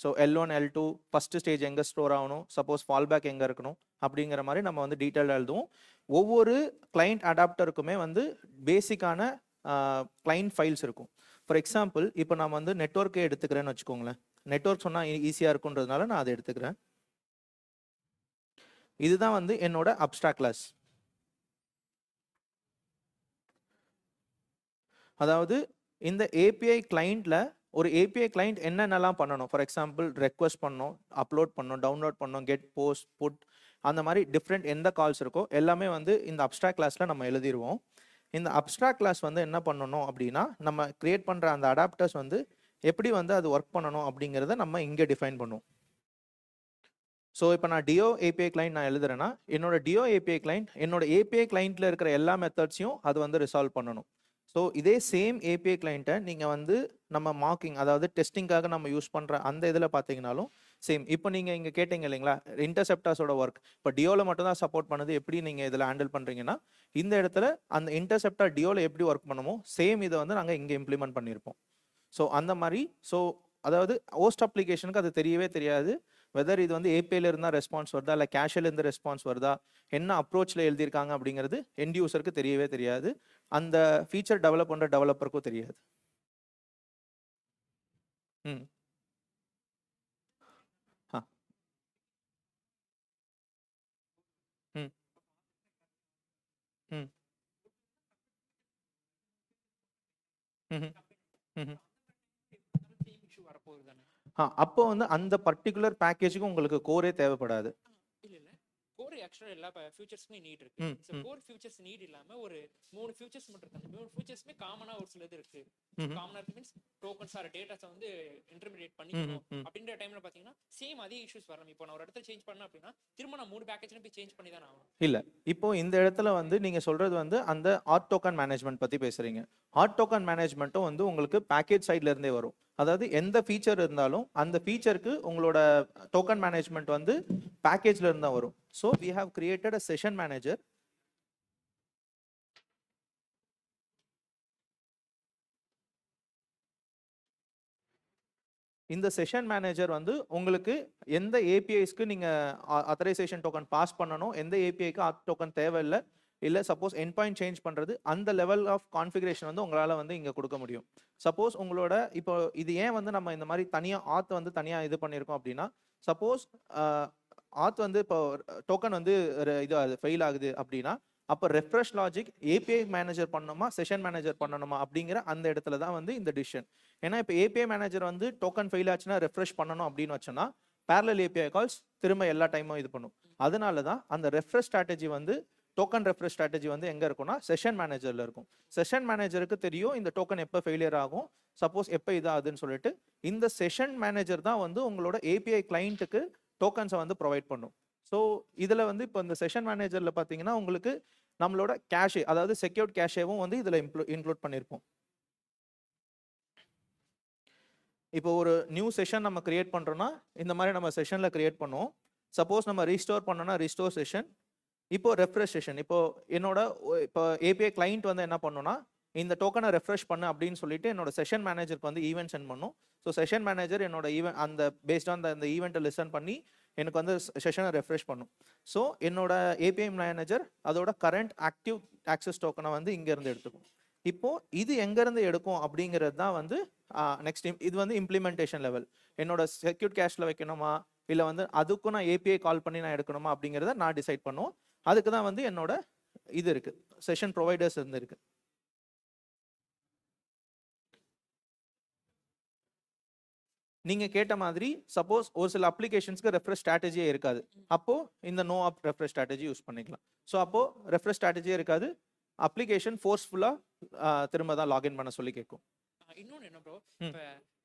So L1 L2 first stage எங்கே ஸ்டோர் ஆகணும், சப்போஸ் ஃபால் பேக் எங்கே இருக்கணும் அப்படிங்கிற மாதிரி நம்ம வந்து டீட்டெயிலாக எழுதுவோம். ஒவ்வொரு கிளைண்ட் அடாப்டருக்குமே வந்து பேசிக்கான கிளைண்ட் ஃபைல்ஸ் இருக்கும். ஃபார் எக்ஸாம்பிள் இப்போ நான் வந்து நெட்வொர்க்கே எடுத்துக்கிறேன்னு வச்சுக்கோங்களேன். நெட்வொர்க் சொன்னால் ஈஸியாக இருக்குன்றதுனால நான் அதை எடுத்துக்கிறேன். இதுதான் வந்து என்னோட அப்ஸ்ட்ராக்ட் கிளாஸ். அதாவது இந்த ஏபிஐ கிளைண்ட்ல ஒரு ஏபிஐ கிளைண்ட் என்னென்னலாம் பண்ணணும், ஃபார் எக்ஸாம்பிள் ரெக்வஸ்ட் பண்ணணும், அப்லோட் பண்ணணும், டவுன்லோட் பண்ணணும், கெட், போஸ்ட், புட், அந்த மாதிரி டிஃப்ரெண்ட் எந்த கால்ஸ் இருக்கோ எல்லாமே வந்து இந்த அப்ஸ்ட்ராக்ட் கிளாஸ்ல நம்ம எழுதிடுவோம். இந்த அப்ஸ்ட்ராக்ட் கிளாஸ் வந்து என்ன பண்ணணும் அப்படின்னா நம்ம கிரியேட் பண்ற அந்த அடாப்டர்ஸ் வந்து எப்படி வந்து அது ஒர்க் பண்ணணும் அப்படிங்கிறத நம்ம இங்கே டிஃபைன் பண்ணுவோம். ஸோ இப்போ நான் டிஓ ஏபிஐ கிளைண்ட் நான் எழுதுறேன்னா என்னோட டிஓ ஏபிஐ கிளைண்ட் என்னோட ஏபிஐ கிளைண்ட்ல இருக்கிற எல்லா மெத்தட்ஸையும் அது வந்து ரிசால்வ் பண்ணணும். ஸோ இதே சேம் ஏபிஐ கிளைண்ட்டை நீங்கள் வந்து நம்ம மார்க்கிங், அதாவது டெஸ்டிங்காக நம்ம யூஸ் பண்ணுற அந்த இதில் பார்த்தீங்கன்னாலும் சேம். இப்போ நீங்கள் இங்கே கேட்டீங்க இல்லைங்களா இன்டர்செப்டார்ஸோட ஒர்க், இப்போ டியோவில் மட்டும் தான் சப்போர்ட் பண்ணுது, எப்படி நீங்கள் இதில் ஹேண்டில் பண்ணுறீங்கன்னா இந்த இடத்துல அந்த இன்டர்செப்டார் டியோவில் எப்படி ஒர்க் பண்ணுமோ சேம் இதை வந்து நாங்கள் இங்கே இம்ப்ளிமெண்ட் பண்ணியிருப்போம். ஸோ அந்த மாதிரி, ஸோ அதாவது ஹோஸ்ட் அப்ளிகேஷனுக்கு அது தெரியவே தெரியாது வெதர் இது வந்து ஏபிஐல இருந்தால் ரெஸ்பான்ஸ் வருதா இல்லை கேஷில் இருந்து ரெஸ்பான்ஸ் வருதா, என்ன அப்ரோச்சில் எழுதியிருக்காங்க அப்படிங்கிறது எண்ட் யூசருக்கு தெரியவே தெரியாது, அந்த ஃபீச்சர் டெவலப் பண்ணுற டெவலப்பருக்கும் தெரியாது. ம் ஆ ம் ம் ம் ம் அப்போ வந்து அந்த பர்டிகுலர் பேக்கேஜுக்கு உங்களுக்கு கோரே தேவைப்படாது. இல்ல கோர் ஆக்சுவலா எல்லா ஃபியூச்சர்ஸ்மே நீட் இருக்கு. சோ கோர் ஃபியூச்சர்ஸ் நீட் இல்லாம ஒரு 3 ஃபியூச்சர்ஸ் மட்டும் இருக்கு. 3 ஃபியூச்சர்ஸ்மே காமனா ஒரு சிலது இருக்கு. காமனா இருக்கு மீன்ஸ் டோக்கன்ஸ் ஆர் டேட்டாஸ் வந்து இன்டர்மீடியேட் பண்ணிக்கணும் அப்படின்ற டைம்ல பாத்தீங்கன்னா சேம் அதே இஷ்யூஸ் வரணும். இப்போ நான் ஒரு இடத்துல சேஞ்ச் பண்ணேன் அப்படின்னா திரும்ப நான் 3 பேக்கேஜ்ல போய் சேஞ்ச் பண்ணி தான் ஆகணும். இல்ல இப்போ இந்த இடத்துல வந்து நீங்க சொல்றது வந்து அந்த ஹாட் டோக்கன் மேனேஜ்மெண்ட் பத்தி பேசுறீங்க. ஹாட் டோக்கன் மேனேஜ்மெண்ட்டும் வந்து உங்களுக்கு பேக்கேஜ் சைட்ல இருந்தே வரும். அதாவது எந்த ஃபீச்சர் இருந்தாலும் அந்த ஃபீச்சருக்கு உங்களோட டோக்கன் மேனேஜ்மெண்ட் வந்து பேக்கேஜ்ல இருந்தா வரும். So we have created a session manager. இந்த செஷன் மேனேஜர் வந்து உங்களுக்கு எந்த ஏபிஐஸ்க்கு நீங்க ஆத்தரைசேஷன் டோக்கன் பாஸ் பண்ணணும், எந்த ஏபிஐக்கு ஆத் டோக்கன் தேவையில்லை, இல்லை சப்போஸ் என் பாயிண்ட் சேஞ்ச் பண்ணுறது, அந்த லெவல் ஆஃப் கான்ஃபிகரேஷன் வந்து உங்களால் வந்து இங்கே கொடுக்க முடியும். சப்போஸ் உங்களோட இப்போ இது ஏன் வந்து நம்ம இந்த மாதிரி தனியாக ஆத் வந்து தனியாக இது பண்ணியிருக்கோம் அப்படின்னா, சப்போஸ் ஆத் வந்து இப்போ டோக்கன் வந்து இது ஃபெயில் ஆகுது அப்படின்னா, அப்போ ரெஃப்ரெஷ் லாஜிக் ஏபிஐ மேனேஜர் பண்ணணுமா செஷன் மேனேஜர் பண்ணணுமா அப்படிங்கிற அந்த இடத்துல தான் வந்து இந்த டிசிஷன். ஏன்னா இப்போ ஏபிஐ மேனேஜர் வந்து டோக்கன் ஃபெயில் ஆச்சுன்னா ரெஃப்ரெஷ் பண்ணணும் அப்படின்னு வச்சோன்னா parallel API கால்ஸ் திரும்ப எல்லா டைமும் இது பண்ணும். அதனால தான் அந்த ரெஃப்ரெஷ் ஸ்ட்ராட்டஜி வந்து டோக்கன் ரெஃப்ரெஷ் ஸ்ட்ராட்டஜி வந்து எங்கே இருக்கும்னா செஷன் மேனேஜரில் இருக்கும். செஷன் மேனேஜருக்கு தெரியும் இந்த டோக்கன் எப்போ ஃபெயிலியர் ஆகும், சப்போஸ் எப்போ இதாகுதுன்னு சொல்லிட்டு இந்த செஷன் மேனேஜர் தான் வந்து உங்களோட ஏபிஐ கிளைண்ட்டுக்கு டோக்கன்ஸை வந்து ப்ரொவைட் பண்ணும். ஸோ இதில் வந்து இப்போ இந்த செஷன் மேனேஜரில் பார்த்தீங்கன்னா உங்களுக்கு நம்மளோட கேஷே, அதாவது செக்யூர்ட் கேஷேவும் வந்து இதில் இன்க்ளூட் பண்ணியிருப்போம். இப்போ ஒரு நியூ செஷன் நம்ம கிரியேட் பண்ணுறோன்னா இந்த மாதிரி நம்ம செஷனில் கிரியேட் பண்ணுவோம். சப்போஸ் நம்ம ரீஸ்டோர் பண்ணோன்னா ரீஸ்டோர் செஷன். இப்போ ரெஃப்ரெஷ் செஷன், இப்போ என்னோட இப்போ ஏபிஐ கிளைண்ட் வந்து என்ன பண்ணோன்னா இந்த டோக்கனை ரெஃப்ரெஷ் பண்ணு அப்படின்னு சொல்லிட்டு என்னோட செஷன் மேனேஜருக்கு வந்து ஈவெண்ட் சென்ட் பண்ணும். ஸோ செஷன் மேனேஜர் என்னோட ஈவெண்ட் அந்த பேஸ்ட் ஆன் அந்த ஈவெண்ட்டை லிசன் பண்ணி எனக்கு வந்து செஷனை ரெஃப்ரெஷ் பண்ணும். ஸோ என்னோட ஏபிஐ மேனேஜர் அதோட கரண்ட் ஆக்டிவ் ஆக்சஸ் டோக்கனை வந்து இங்கேருந்து எடுத்துக்கும். இப்போ இது எங்கேருந்து எடுக்கும் அப்படிங்கிறது தான் வந்து நெக்ஸ்ட் இது வந்து இம்ப்ளிமெண்டேஷன் லெவல். என்னோட செக்யூர்ட் கேஷில் வைக்கணுமா இல்லை வந்து அதுக்கும் நான் ஏபிஐ கால் பண்ணி நான் எடுக்கணுமா அப்படிங்கிறத நான் டிசைட் பண்ணுவோம். அதுக்கு தான் வந்து என்னோட இது இருக்குது, செஷன் ப்ரொவைடர்ஸ் இருந்து இருக்குது. நீங்கள் கேட்ட மாதிரி சப்போஸ் ஒரு சில அப்ளிகேஷன்ஸ்க்கு ரெஃப்ரெஷ் ஸ்ட்ராட்டஜியே இருக்காது, அப்போது இந்த no app refresh strategy use பண்ணிக்கலாம். ஸோ அப்போது ரெஃப்ரெஷ் ஸ்ட்ராட்டஜியே இருக்காது, அப்ளிகேஷன் ஃபோர்ஸ்ஃபுல்லாக திரும்ப தான் லாகின் பண்ண சொல்லி கேட்கும். இன்னொன்று என்ன ப்ரோ, இப்போ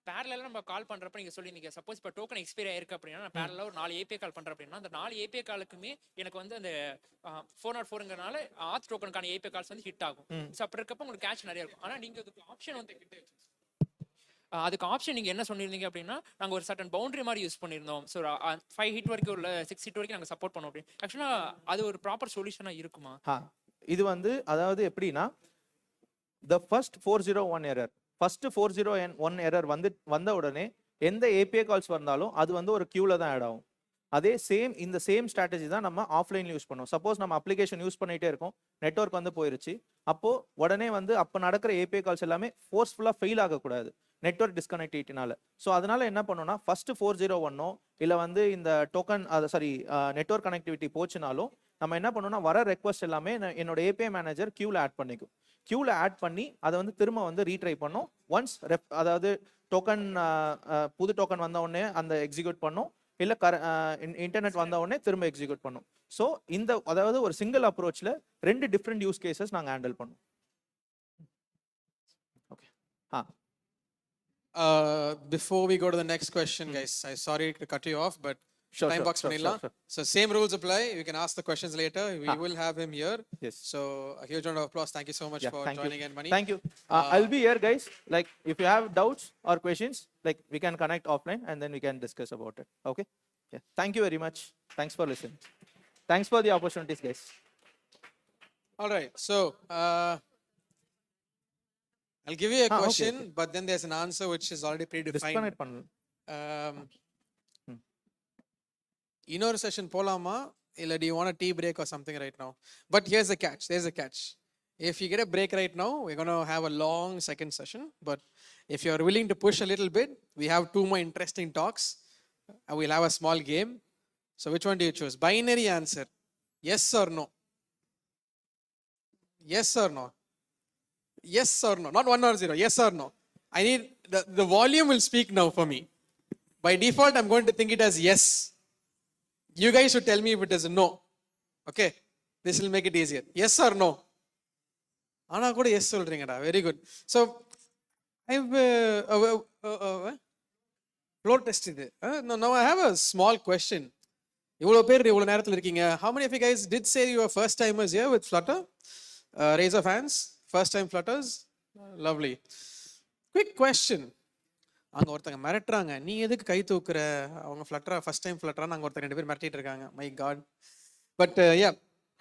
பேரலாக நம்ம கால் பண்ணுறப்ப நீங்கள் சொல்லியிருந்தீங்க சப்போஸ் இப்போ டோக்கன் எக்ஸ்பைரி ஆயிருக்கு அப்படின்னா நான் பேரலாக ஒரு 4 ஏபிஐ கால் பண்ணுறேன் அப்படின்னா அந்த 4 ஏபிஐ காலுக்குமே எனக்கு வந்து அந்த 404ங்கிறனால ஆத் டோக்கனுக்கான ஏபிஐ கால்ஸ் வந்து ஹிட் ஆகும். ஸோ அப்படி இருக்கப்போ உங்களுக்கு கேஷ் நிறைய இருக்கும். ஆனால் நீங்கள் அதுக்கு ஆப்ஷன் வந்து அதுக்கு ஆப்ஷன் நீங்கள் என்ன சொல்லியிருந்தீங்க அப்படின்னா நாங்கள் ஒரு சர்டன் பவுண்டரி மாதிரி யூஸ் பண்ணியிருந்தோம். ஸோ 5 ஹிட் வரைக்கும் உள்ள 6 ஹிட் வரைக்கும் நாங்கள் சப்போர்ட் பண்ணோம் அப்படின்னு. ஆக்சுவலாக அது ஒரு ப்ராப்பர் சொல்யூஷனாக இருக்குமா? இது வந்து அதாவது எப்படின்னா the first 401 error, first 401 error வந்த உடனே எந்த ஏபிஐ கால்ஸ் வந்தாலும் அது வந்து ஒரு கியூல தான் ஆட் ஆகும். அதே இந்த சேம் ஸ்ட்ராட்டஜி தான் நம்ம ஆஃப்லைன்ல யூஸ் பண்ணுவோம். சப்போஸ் நம்ம அப்ளிகேஷன் யூஸ் பண்ணிட்டே இருக்கோம், நெட்வொர்க் வந்து போயிருச்சு, அப்போ உடனே வந்து அப்போ நடக்கிற ஏபிஐ கால்ஸ் எல்லாமே ஃபோர்ஸ்ஃபுல்லாக ஃபெயில் ஆகக்கூடாது நெட்வொர்க் டிஸ்கனெக்டிவிட்டினால. ஸோ அதனால என்ன பண்ணணும்னா ஃபர்ஸ்ட் 401 இல்லை வந்து இந்த டோக்கன் நெட்வொர்க் கனெக்டிவிட்டி போச்சுனாலும் நம்ம என்ன பண்ணணும்னா வர ரெக்வஸ்ட் எல்லாமே என்னோட ஏபிஐ மேனேஜர் கியூவில் ஆட் பண்ணிக்கும். கியூவில் ஆட் பண்ணி அதை வந்து திரும்ப வந்து ரீட்ரை பண்ணும். ஒன்ஸ் அதாவது டோக்கன் புது டோக்கன் வந்த உடனே அந்த எக்ஸிக்யூட் பண்ணும், இல்லை இன்டர்நெட் வந்த உடனே திரும்ப எக்ஸிக்யூட் பண்ணும். ஸோ அதாவது ஒரு சிங்கிள் அப்ரோச்சில் 2 டிஃப்ரெண்ட் யூஸ் கேசஸ் நாங்கள் ஹேண்டில் பண்ணுவோம். Okay. Before we go to the next question, guys, I'm sorry to cut you off, but time box panilla. So same rules apply. You can ask the questions later. We will have him here. Yes. So a huge round of applause. Thank you so much for joining in, Mani. Thank you. I'll be here, guys. Like if you have doubts or questions, like we can connect offline and then we can discuss about it. Okay. Yeah. Thank you very much. Thanks for listening. Thanks for the opportunities, guys. All right. So I'll give you a question, okay. but then there's an answer which is already predefined. Disconnect pannu. Inner session polama illa do you want a tea break or something right now? But here's the catch. There's a catch. If you get a break right now, we're going to have a long second session. But if you're willing to push a little bit, we have 2 more interesting talks. We'll have a small game. So which one do you choose? Binary answer. Yes or no? Yes or no? Yes or no? Not 1 or 0. Yes or no? I need the volume will speak now for me. By default, I'm going to think it as yes. You guys should tell me if it is no. Okay? This will make it easier. Yes or no? Ana kuda yes solringada. Very good. So I've floor test idu. Now I have a small question. Ivlo per ivlo nerathil irkinga. How many of you guys did say you were first timers here with Flutter? Raise of hands. First time Flutters? Lovely. Quick question. அங்கே ஒருத்தங்க மிரட்டுறாங்க, நீ எதுக்கு கை தூக்குற, அவங்க ஃப்ளட்டரா first time ஃப்ளட்டரான்னு அங்கே ஒருத்தர் 2 பேர் மிரட்டிட்டு இருக்காங்க. My god. But yeah,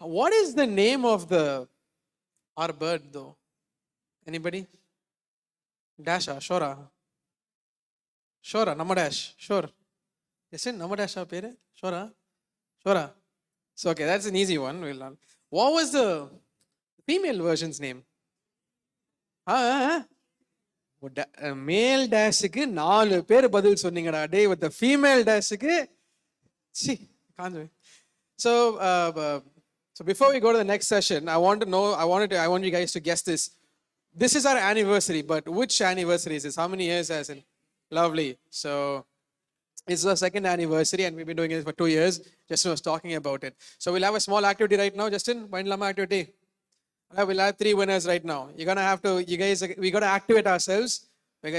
what is the name of the our bird though? Anybody? டேஷா? ஷோரா? ஷோரா? நம்ம டேஷ்? ஷோர்? எஸ், நம்ம டேஷா பேரு? ஷோரா? ஷோரா? So okay, that's an easy one. What was the female version's name? மேல் டேஷுக்கு 4 பேர் பதில் சொன்னீங்கடா டே. வித் த ஃபீமேல் டேஷுக்கு so so before we go to the next session, I want you guys to guess this. This is our anniversary, but which anniversary is this? How many years has it? Lovely. So it's the second anniversary and we've been doing it for 2 years. Justin was talking about it. So we'll have a small activity right now. Justin, Lama activity. We'll have 3 winners right now. You're gonna have to, we gotta activate ourselves.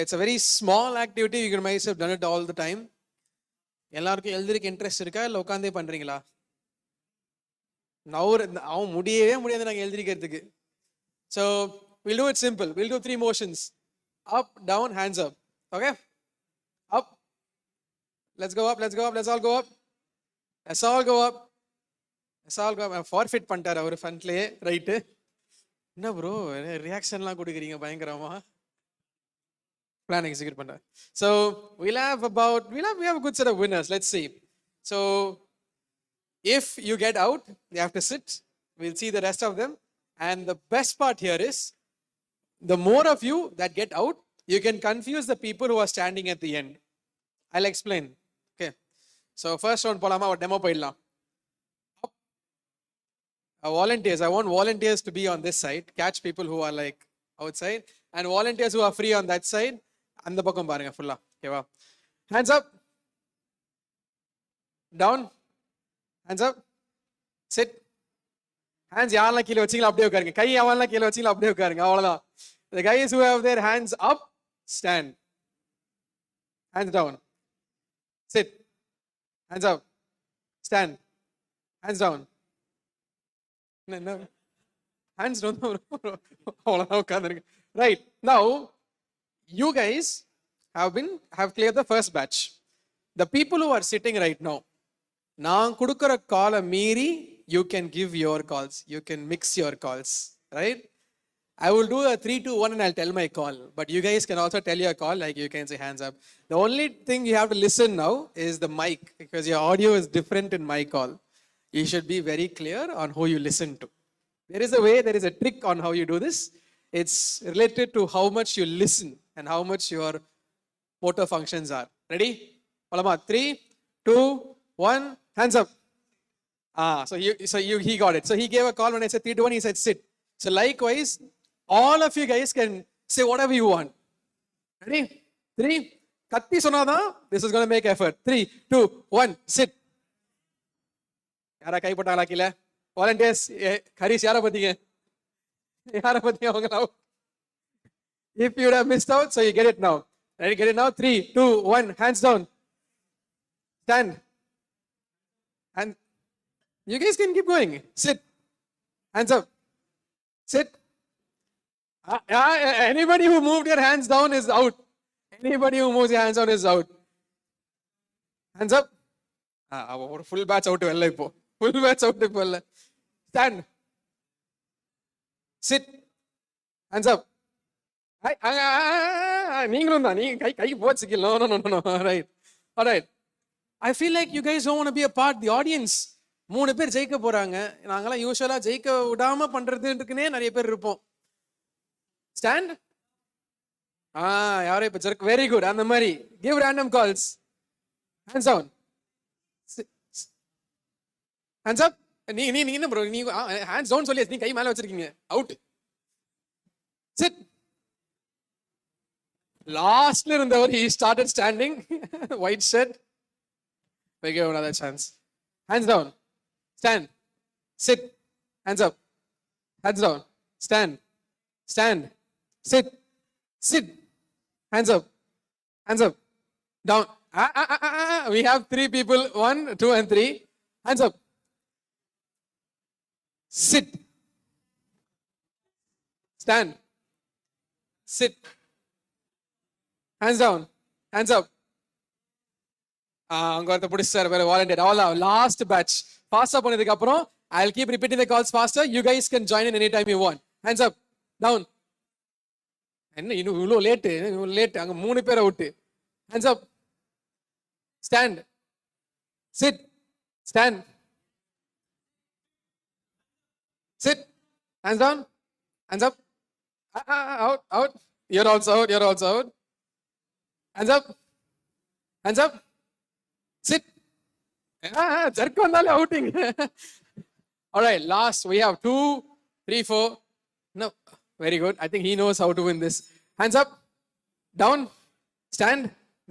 It's a very small activity. You might have done it all the time. எல்லாருக்கும் எழுதுறதுக்கு interest இருக்கா இல்லை உட்காந்தே பண்றீங்களா? அவன் முடியவே முடியாது நாங்கள் எழுதிக்கிறதுக்கு. So we'll do it simple. We'll do 3 motions. Up, down, hands up. Okay? Up. Let's go up. Let's go up. Let's all go up. Let's all go up. Let's all go up. Forfeit பண்ணிட்டார் அவர் ஃபன்ட்லேயே. Right. என்ன bro ரியாக்ஷன்லாம் கொடுக்குறீங்க பயங்கரமா? Plan execute பண்ண. So we have a good set of winners. Let's see. So if you get out, you have to sit. We'll see the rest of them. And the best part here is, the more of you that get out, you can confuse the people who are standing at the end. I'll explain. Okay. So first round polama or demo poidlam. Volunteers. I want volunteers to be on this side. Catch people who are like outside. And volunteers who are free on that side. அந்த பக்கம் பாருங்க ஃபுல்லா. ஓகேவா? Hands up, down, hands up, sit. Hands யாரெல்லாம் கீழே வச்சீங்களா அப்படியே உட்காருங்க. கை யாரெல்லாம் கீழே வச்சீங்களா அப்படியே உட்காருங்க. அவ்வளவுதான். The guys who have their hands up, stand. Hands down, sit. Hands up, stand. Hands down. No. Hands down. அவ்வளவுதான் உட்காந்துருங்க. Right. Now you guys have cleared the first batch. The people who are sitting right now, நான் கொடுக்கிற காலை மீறி you can give your calls, you can mix your calls, right? I will do a 3, 2, 1 and I'll tell my call, but you guys can also tell your call, like you can say hands up. The only thing you have to listen now is the mic, because your audio is different in my call. You should be very clear on who you listen to. There is a way, there is a trick on how you do this. It's related to how much you listen and how much your motor functions are. Ready? Palama, 3, 2, 1, hands up. He got it. So he gave a call when I said 3, 2, 1, he said sit. So likewise, all of you guys can say whatever you want. Ready? 3, katti sonada, this is going to make effort. 3, 2, 1, sit. Yara kai potala kila. Volunteers, Harish, yara pathinga. Yara pathinga avanga now. If you would have missed out, so you get it now. Ready? Get it now? 3, 2, 1, hands down. Stand. And you guys can keep going. Sit. Hands up. Sit. Anybody who moved your hands down is out. Anybody who moves your hands down is out. Hands up. Full batch out. Full batch out. Stand. Sit. Hands up. நீங்களும் தான் நீங்க கை போச்சு. No. Right. All right. I feel like you guys don't want to be a part. The audience, 3 பேர் ஜெயிக்க போறாங்க. நாங்கெல்லாம் யூசுவலா ஜெயிக்க விடாம பண்றதுக்குன்னே நிறைய பேர் இருப்போம். ஸ்டாண்ட். யாரோ இப்ப ஜெர்க். Very good. அந்த மாதிரி give random calls. Hands down. Hands up. நீ என்ன ப்ரோ நீ hands down சொல்லி நீ கை மேல வச்சிருக்கீங்க. அவுட். Sit. Lastly இருந்தவர் he started standing. White shirt. We give him another chance. Hands down. Stand. Sit. Hands up. Hands down. Stand. Stand. Sit. Sit. Hands up. Hands up. Down. We have 3 people. 1, 2 and 3. Hands up. Sit. Stand. Sit. Hands down. Hands up. அங்க ஒருத்த பிடிச்சார் வேற volunteer. அவ்வளோ last batch. ஃபாஸ்டா போனதுக்கு அப்புறம் I'll keep repeating the calls faster. You guys can join in anytime you want. Hands up. Down. என்ன இன்னும் இவ்வளோ லேட்டு அங்க 3 பேர் out. Hands up. Stand. Sit. Stand. Sit. Hands down. Hands up. Out. Out. You're also out. You're also out. Hands up. Hands up. Sit. Jerk vandale outing. All right. Last. We have 2, 3, 4. No. Very good. I think he knows how to win this. Hands up. Down. Stand.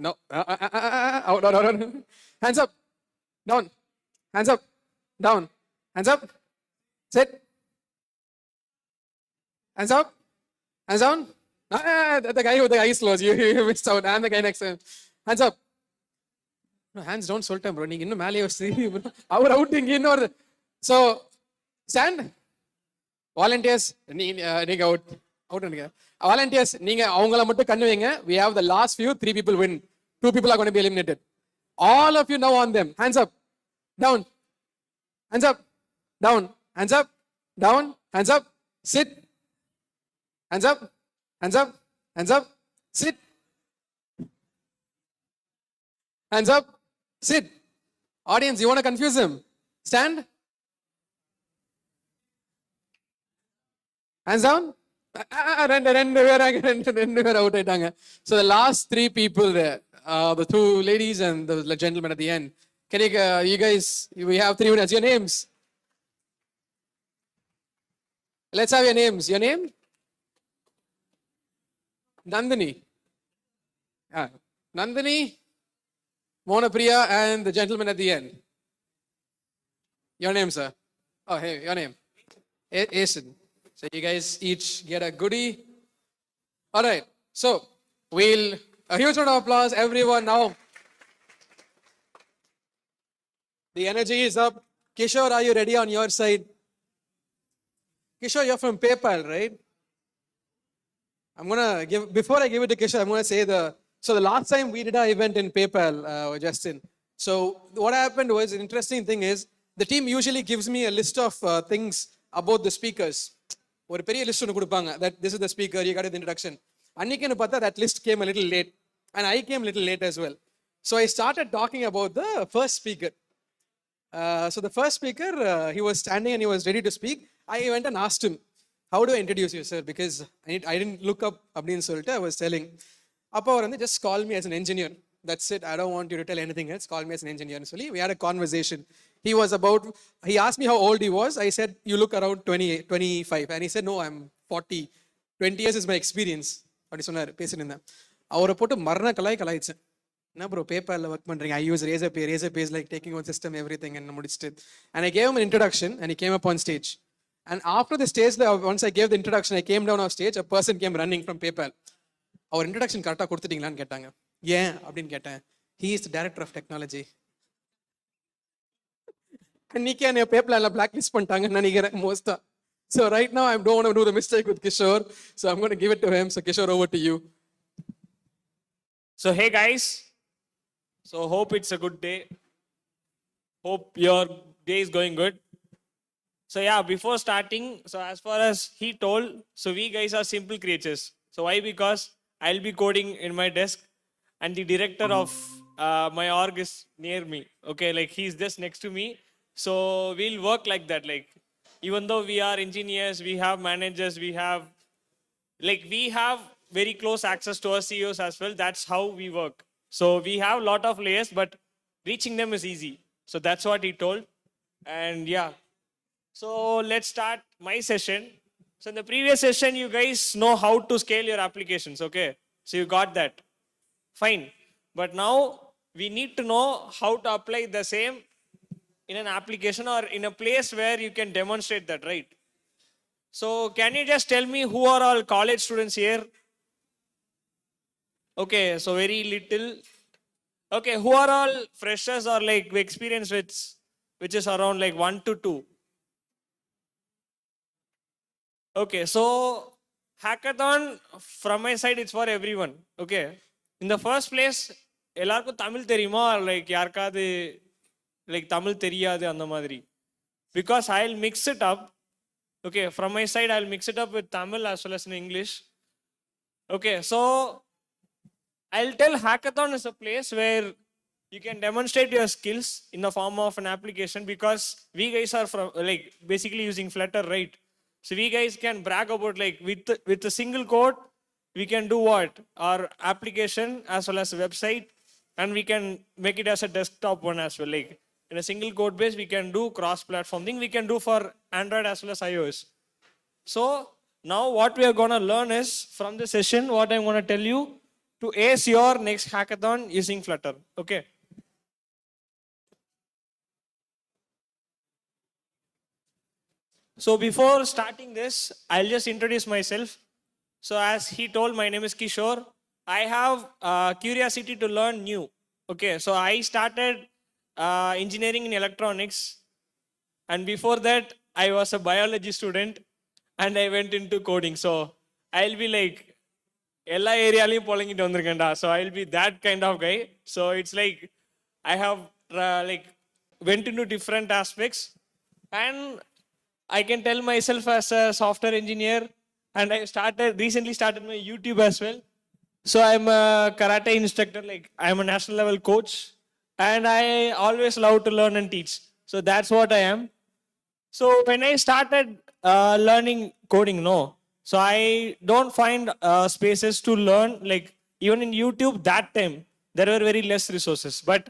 No. Out. Out. Out. Hands up. Down. Hands up. Down. Hands up. Sit. Hands up. Hands down. The guy with the eyes closed. You missed out. And the guy next to him. Hands up. No, hands down சொல்லிட்டேன் bro. நீங்க இன்னும் மேலே யோசிச்சு அவர் outing இன்னொரு. So stand. Volunteers நீங்க out நினைக்கிறேன். Volunteers நீங்க அவங்கள மட்டும் கண்ணு வைங்க. We have the last few. 3 people win. 2 people are going to be eliminated. All of you now on them. Hands up. Down. Hands up. Down. Hands up. Down. Hands up. Sit. Hands up. Hands up. Hands up. Sit. Hands up. Sit. Audience, you want to confuse him? Stand. Hands down. ரெண்டு பேர் out ஆயிட்டாங்க. So the last 3 people there, the 2 ladies and the gentleman at the end. Can you guys, we have 3 minutes. Your names? Let's have your names. Your name? Nandini. Nandini, Monapriya, and the gentleman at the end. Your name, sir? Oh, hey, your name? Asen. So you guys each get a goodie. All right. So we'll, a huge round of applause, everyone now. The energy is up. Kishore, are you ready on your side? Kishore, you're from PayPal, right? I'm going to give, before I give it to Kishore, I'm going to say so the last time we did our event in PayPal, Justin. So what happened was, an interesting thing is, the team usually gives me a list of things about the speakers. ஒரு பெரிய list ஒன்று கொடுப்பாங்க, that this is the speaker, you got the introduction. அன்னைக்குன்னு பார்த்தா that list came a little late, and I came a little late as well. So I started talking about the first speaker. So the first speaker, he was standing and he was ready to speak. I went and asked him, how do I introduce you, sir? Because I didn't look up அப்படின்னு சொல்லிட்டு I was telling. அப்போ அவர் வந்து just call me as an engineer. That's it. I don't want you to tell anything else. Call me as an engineer. So we had a conversation. He asked me how old he was. I said, you look around 20, 25. And he said, no, I'm 40. 20 years is my experience. அப்படி சொன்னார், பேசியிருந்தேன். அவரை போட்டு மரண கலாய்ச்சேன். என்ன bro பேப்பரில் work பண்ணுறீங்க? I use Razor Pay is like taking one system, everything, and முடிச்சுட்டு. And I gave him an introduction and he came up on stage. And after the stage, once I gave the introduction, I came down on stage, a person came running from PayPal. அவர் introduction கரெக்டாக கொடுத்துட்டீங்களான்னு கேட்டாங்க. ஏன் அப்படின்னு கேட்டேன். He is the director of technology. அன்னைக்கு என்னை பேப்பர்ல பிளாக் லிஸ்ட் பண்ணிட்டாங்கன்னு நினைக்கிறேன் மோஸ்டா. So right now I don't want to do the mistake with Kishore, so I'm going to give it to him. So Kishore, over to you. So hey guys, so hope it's a good day. Hope your day is going good. So yeah, before starting, so as far as he told, so we guys are simple creatures. So why? Because I'll be coding in my desk and the director of my org is near me. Okay, like he's just next to me. So we'll work like that. Like even though we are engineers, we have managers, we have very close access to our CEOs as well. That's how we work. So we have a lot of layers, but reaching them is easy. So that's what he told. And yeah, so let's start my session. So in the previous session, you guys know how to scale your applications, okay? So you got that. Fine. But now we need to know how to apply the same in an application or in a place where you can demonstrate that, right? So can you just tell me who are all college students here? Okay, so very little. Okay, who are all freshers or like experience which is around like 1 to 2? Okay, so hackathon from my side it's for everyone. Okay, in the first place, எல்லாருக்கும் தமிழ் தெரியுமா? Like யாருக்காவது like Tamil தெரியாது அந்த மாதிரி? Because I'll mix it up. Okay, from my side I'll mix it up with Tamil as well as in English. Okay, so I'll tell hackathon is a place where you can demonstrate your skills in the form of an application, because we guys are from like basically using Flutter, right? So we guys can brag about like with a single code we can do what our application as well as a website, and we can make it as a desktop one as well. Like in a single code base we can do cross platform thing, we can do for Android as well as iOS. So now what we are going to learn is from this session what I'm going to tell you to ace your next hackathon using Flutter. Okay. So before starting this, I'll just introduce myself. So as he told, my name is Kishore. I have curiosity to learn new. Okay, so I started engineering in electronics, and before that I was a biology student and I went into coding. So I'll be like எல்லா ஏரியாலையும் பொழங்கிட்டு வந்திருக்கேன்டா. So I'll be that kind of guy. So it's like I have like went into different aspects, and I can tell myself as a software engineer, and I recently started my YouTube as well. So I'm a karate instructor, like I'm a national level coach, and I always love to learn and teach. So that's what I am. So when I started learning coding, so I don't find spaces to learn, like even in YouTube that time, there were very less resources. But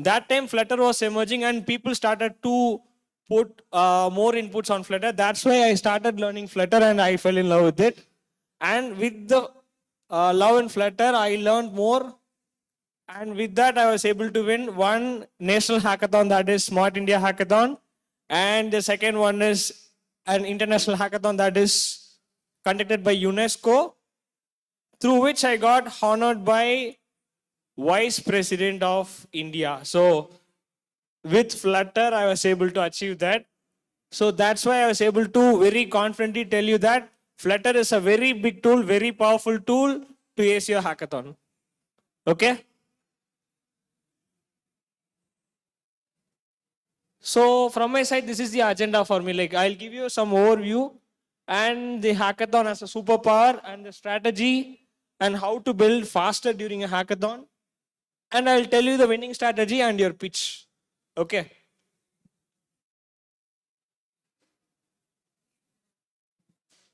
that time Flutter was emerging and people started to put more inputs on Flutter. That's why I started learning Flutter and I fell in love with it. And with the love in Flutter, I learned more. And with that, I was able to win one national hackathon, that is Smart India Hackathon. And the second one is an international hackathon that is conducted by UNESCO, through which I got honored by Vice President of India. So with Flutter, I was able to achieve that. So that's why I was able to very confidently tell you that Flutter is a very big tool, very powerful tool to ace your hackathon. Okay? So from my side, this is the agenda for me. Like I'll give you some overview and the hackathon as a superpower and the strategy and how to build faster during a hackathon. And I'll tell you the winning strategy and your pitch. Okay.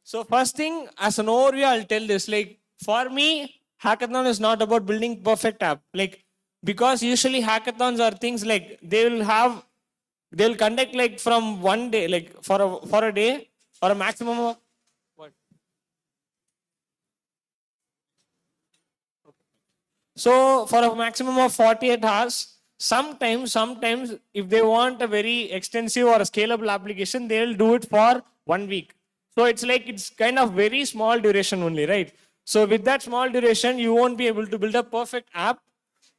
So first thing, as an overview, I'll tell this. Like for me, hackathon is not about building perfect app. Like because usually hackathons are things like they'll conduct like from one day, like for a day or a maximum of what? So for a maximum of 48 hours, sometimes if they want a very extensive or a scalable application, they'll do it for 1 week. So it's like it's kind of very small duration only, right? So with that small duration, you won't be able to build a perfect app,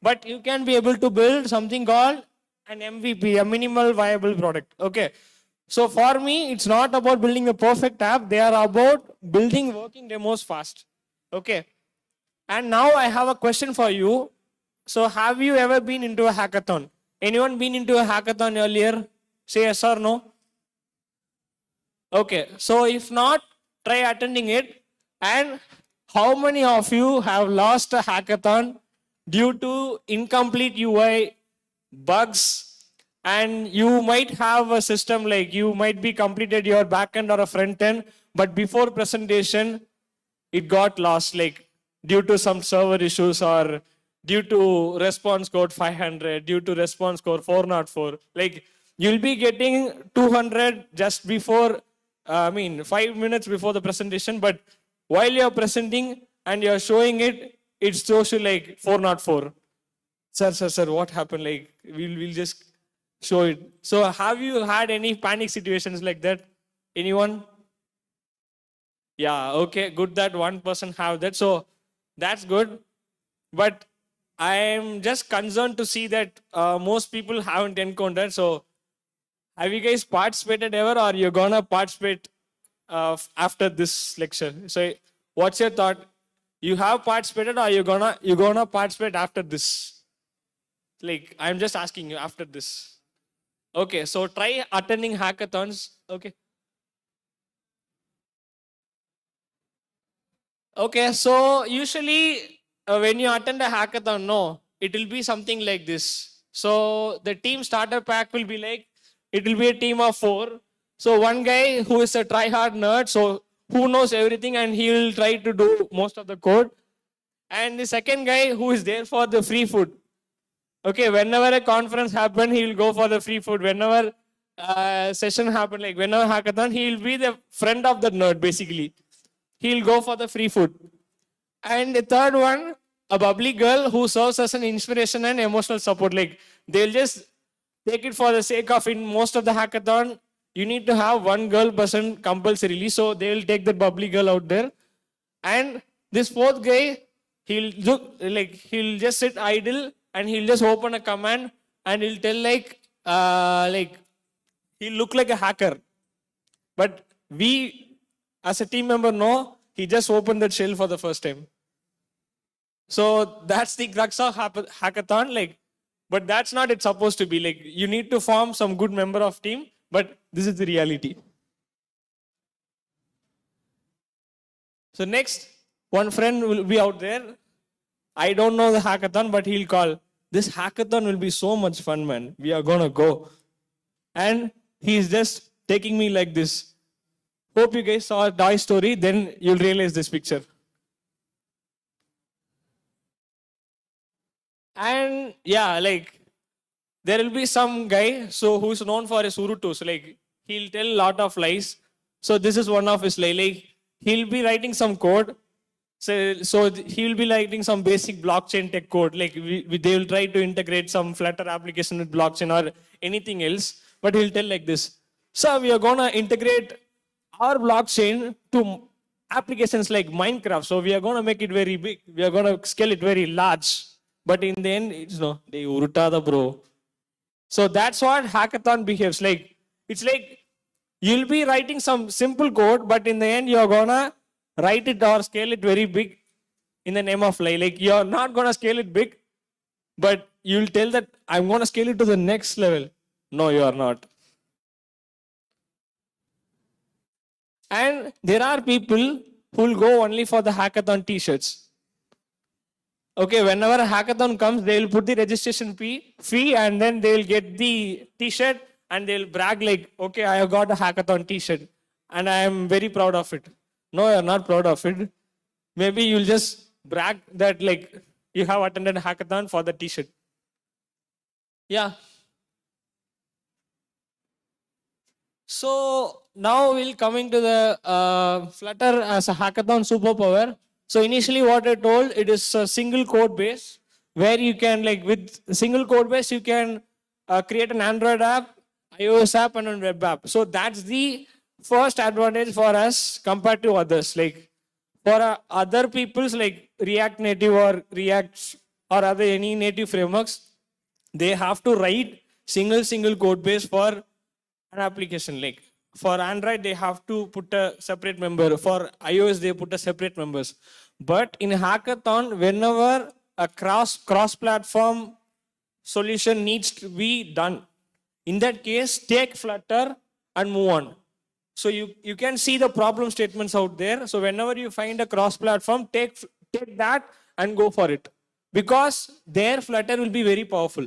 but you can be able to build something called an MVP, a minimal viable product. Okay. So for me, it's not about building a perfect app. They are about building working demos fast. Okay. And now I have a question for you. So have you ever been into a hackathon? Anyone been into a hackathon earlier? Say yes or no. Okay. So if not, try attending it. And how many of you have lost a hackathon due to incomplete UI, bugs, and you might have a system like you might be completed your backend or a front end, but before presentation it got lost, like due to some server issues or due to response code 500, due to response code 404. Like you'll be getting 200 just before 5 minutes before the presentation, but while you're presenting and you're showing it, it shows you like 404. Sir, what happened? Like, we'll just show it. So, have you had any panic situations like that? Anyone? Yeah, okay, good that one person have that. So, that's good. But I'm just concerned to see that most people haven't encountered. So, have you guys participated ever, or you're gonna participate after this lecture? So, what's your thought? You have participated, or you're gonna participate after this? Like, I'm just asking you after this. Okay, so try attending hackathons. Okay. Okay, so usually when you attend a hackathon, it will be something like this. So the team starter pack will be like, it will be a team of 4. So one guy who is a try-hard nerd, so who knows everything and he will try to do most of the code. And the second guy who is there for the free food. Okay, whenever a conference happen, he will go for the free food. Whenever session happen, like whenever hackathon, he will be the friend of the nerd basically. He will go for the free food. And the third one, a bubbly girl who serves as an inspiration and emotional support. Like they'll just take it for the sake of in most of the hackathon, you need to have one girl person compulsorily. So they will take the bubbly girl out there. And this fourth guy, he'll look like he'll just sit idle and he'll just open a command and he'll tell like he'll look like a hacker. But we as a team member know he just opened that shell for the first time. So that's the crux of hackathon. Like, but that's not it's supposed to be. Like you need to form some good member of team, but this is the reality. So next, one friend will be out there. I don't know the hackathon, but he'll call. This hackathon will be so much fun, man. We are gonna go. And he's just taking me like this. Hope you guys saw Toy Story, then you'll realize this picture. And yeah, like there will be some guy so who's known for his urutus. Like he'll tell a lot of lies. So this is one of his lies. Like he'll be writing some code. So he will be writing some basic blockchain tech code. Like they will try to integrate some Flutter application with blockchain or anything else. But he'll tell like this. So we are gonna integrate our blockchain to applications like Minecraft. So we are gonna make it very big. We are gonna scale it very large. But in the end, it's no, they urutada bro. So that's what hackathon behaves like. It's like you'll be writing some simple code, but in the end, you're gonna write it or scale it very big in the name of lie. Like you're not gonna scale it big, but you'll tell that I'm gonna scale it to the next level. No, you are not. And there are people who will go only for the hackathon t-shirts. Okay, whenever a hackathon comes, they will put the registration fee and then they will get the t-shirt and they'll brag like, okay, I have got a hackathon t-shirt and I am very proud of it. No, you're not proud of it. Maybe you'll just brag that like you have attended a hackathon for the t-shirt. Yeah. So now we'll coming to the Flutter as a hackathon superpower. So initially what I told, it is a single code base where you can like with single code base, you can create an Android app, iOS app and a web app. So that's the first advantage for us compared to others. Like for other people's like React Native or React or other any native frameworks, they have to write single code base for an application. Like for Android, they have to put a separate member. For iOS, they put a separate members. But in hackathon, whenever a cross-platform solution needs to be done, in that case, take Flutter and move on. So you can see the problem statements out there. So whenever you find a cross-platform, take that and go for it. Because there Flutter will be very powerful.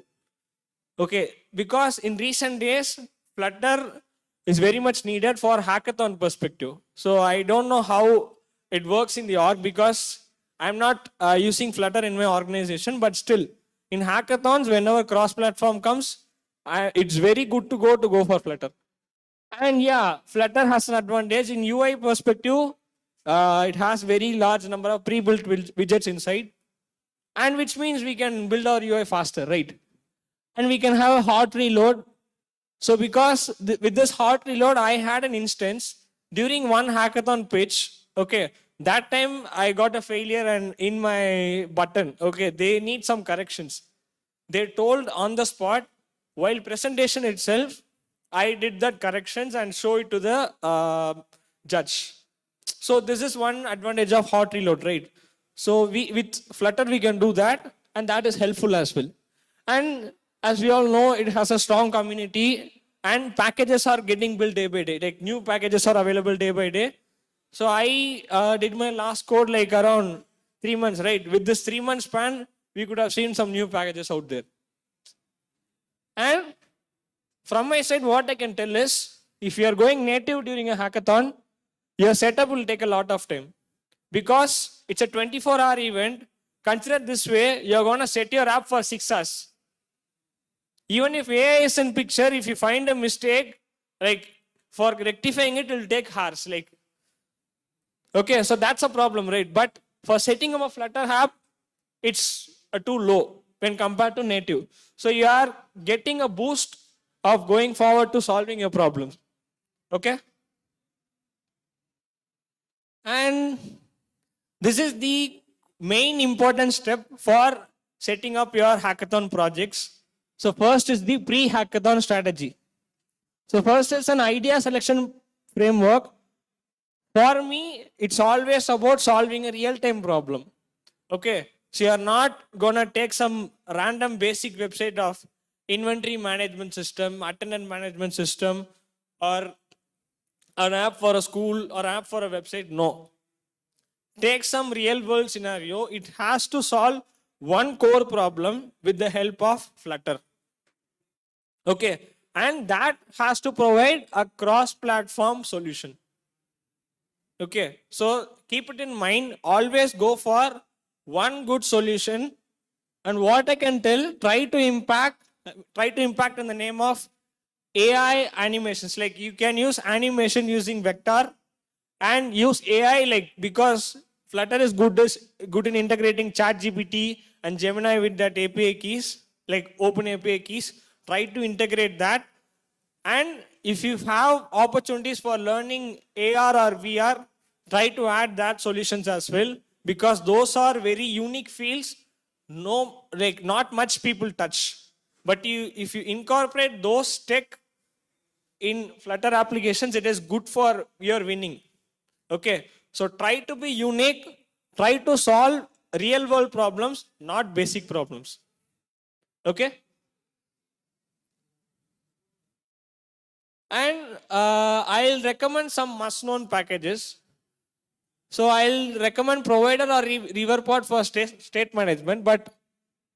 Okay, because in recent days, Flutter is very much needed for hackathon perspective. So I don't know how it works in the org because I'm not using Flutter in my organization, but still in hackathons, whenever cross-platform comes, it's very good to go for Flutter. And yeah, Flutter has an advantage in UI perspective. It has very large number of pre-built widgets inside, and which means we can build our UI faster, right? And we can have a hot reload. So because with this hot reload, I had an instance during one hackathon pitch. Okay, that time I got a failure and in my button. Okay, they need some corrections. They told on the spot while presentation itself, I did that corrections and show it to the judge. So this is one advantage of hot reload, right? So with Flutter we can do that, and that is helpful as well. And as we all know, it has a strong community and packages are getting built day by day. Like new packages are available day by day. So I did my last code like around 3 months, right? With this 3 month span, we could have seen some new packages out there. And from my side, what I can tell is, if you are going native during a hackathon, your setup will take a lot of time. Because it's a 24-hour event, consider this way, you're going to set your app for 6 hours. Even if AI is in picture, if you find a mistake, like for rectifying it, will take hours. Like, okay, so that's a problem, right? But for setting up a Flutter app, it's too low when compared to native. So you are getting a boost of going forward to solving your problems. Okay? And this is the main important step for setting up your hackathon projects. So first is the pre-hackathon strategy. So first is an idea selection framework. For me, it's always about solving a real-time problem. Okay, so you're not gonna take some random basic website of inventory management system, attendance management system, or an app for a school or app for a website. No. Take some real world scenario. It has to solve one core problem with the help of Flutter. Okay, and that has to provide a cross-platform solution. Okay, so keep it in mind, always go for one good solution. And what I can tell, try to impact in the name of AI animations. Like you can use animation using vector and use AI, like because Flutter is good in integrating ChatGPT and Gemini with that API keys, like open API keys. Try to integrate that. And if you have opportunities for learning AR or VR, try to add that solutions as well, because those are very unique fields. No, like not much people touch. But if you incorporate those tech in Flutter applications, it is good for your winning. Okay, so try to be unique, try to solve real world problems, not basic problems. Okay. And I'll recommend some must-known packages. So I'll recommend Provider or Riverpod for state management, but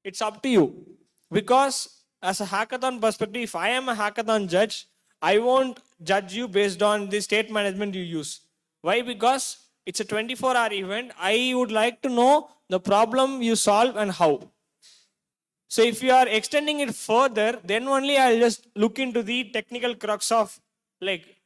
it's up to you. Because as a hackathon perspective, if I am a hackathon judge, I won't judge you based on the state management you use. Why? Because it's a 24-hour event. I would like to know the problem you solve and how. So if you are extending it further, then only I'll just look into the technical crux of, like,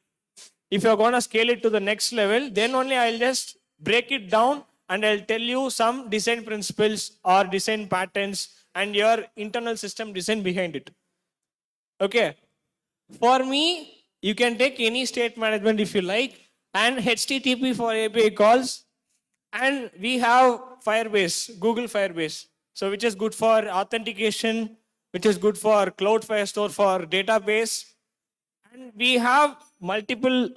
if you're going to scale it to the next level, then only I'll just break it down and I'll tell you some design principles or design patterns and your internal system design behind it. Okay. For me, you can take any state management if you like, and HTTP for API calls, and we have Firebase, Google Firebase. So which is good for authentication, which is good for Cloud Firestore for database. And we have multiple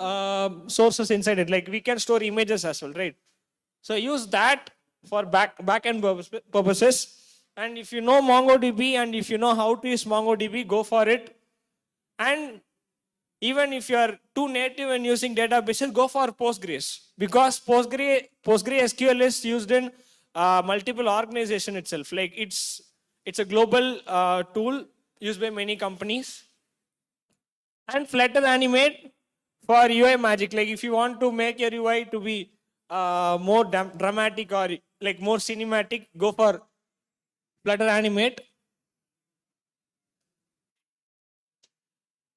sources inside it. Like we can store images as well, right? So use that for backend purposes. And if you know MongoDB and if you know how to use MongoDB, go for it. And even if you are too native and using databases, go for Postgres. Because PostgreSQL is used in multiple organization itself. Like it's a global tool used by many companies. And Flutter Animate for UI magic. Like if you want to make your UI to be more dramatic or like more cinematic, go for Flutter Animate.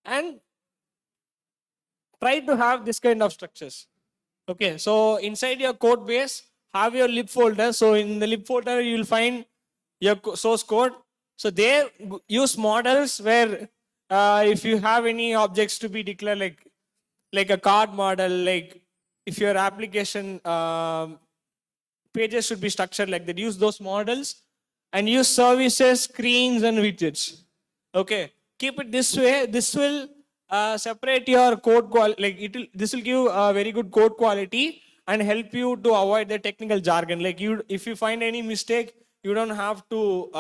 And try to have this kind of structures. Okay, so inside your code base, have your lib folder. So in the lib folder, you will find your source code. So there, use models where if you have any objects to be declared, like a card model, like if your application pages should be structured like that, use those models and use services, screens, and widgets. Okay, keep it this way. This will separate your code quality. Like this will give a very good code quality and help you to avoid the technical jargon. Like if you find any mistake, you don't have to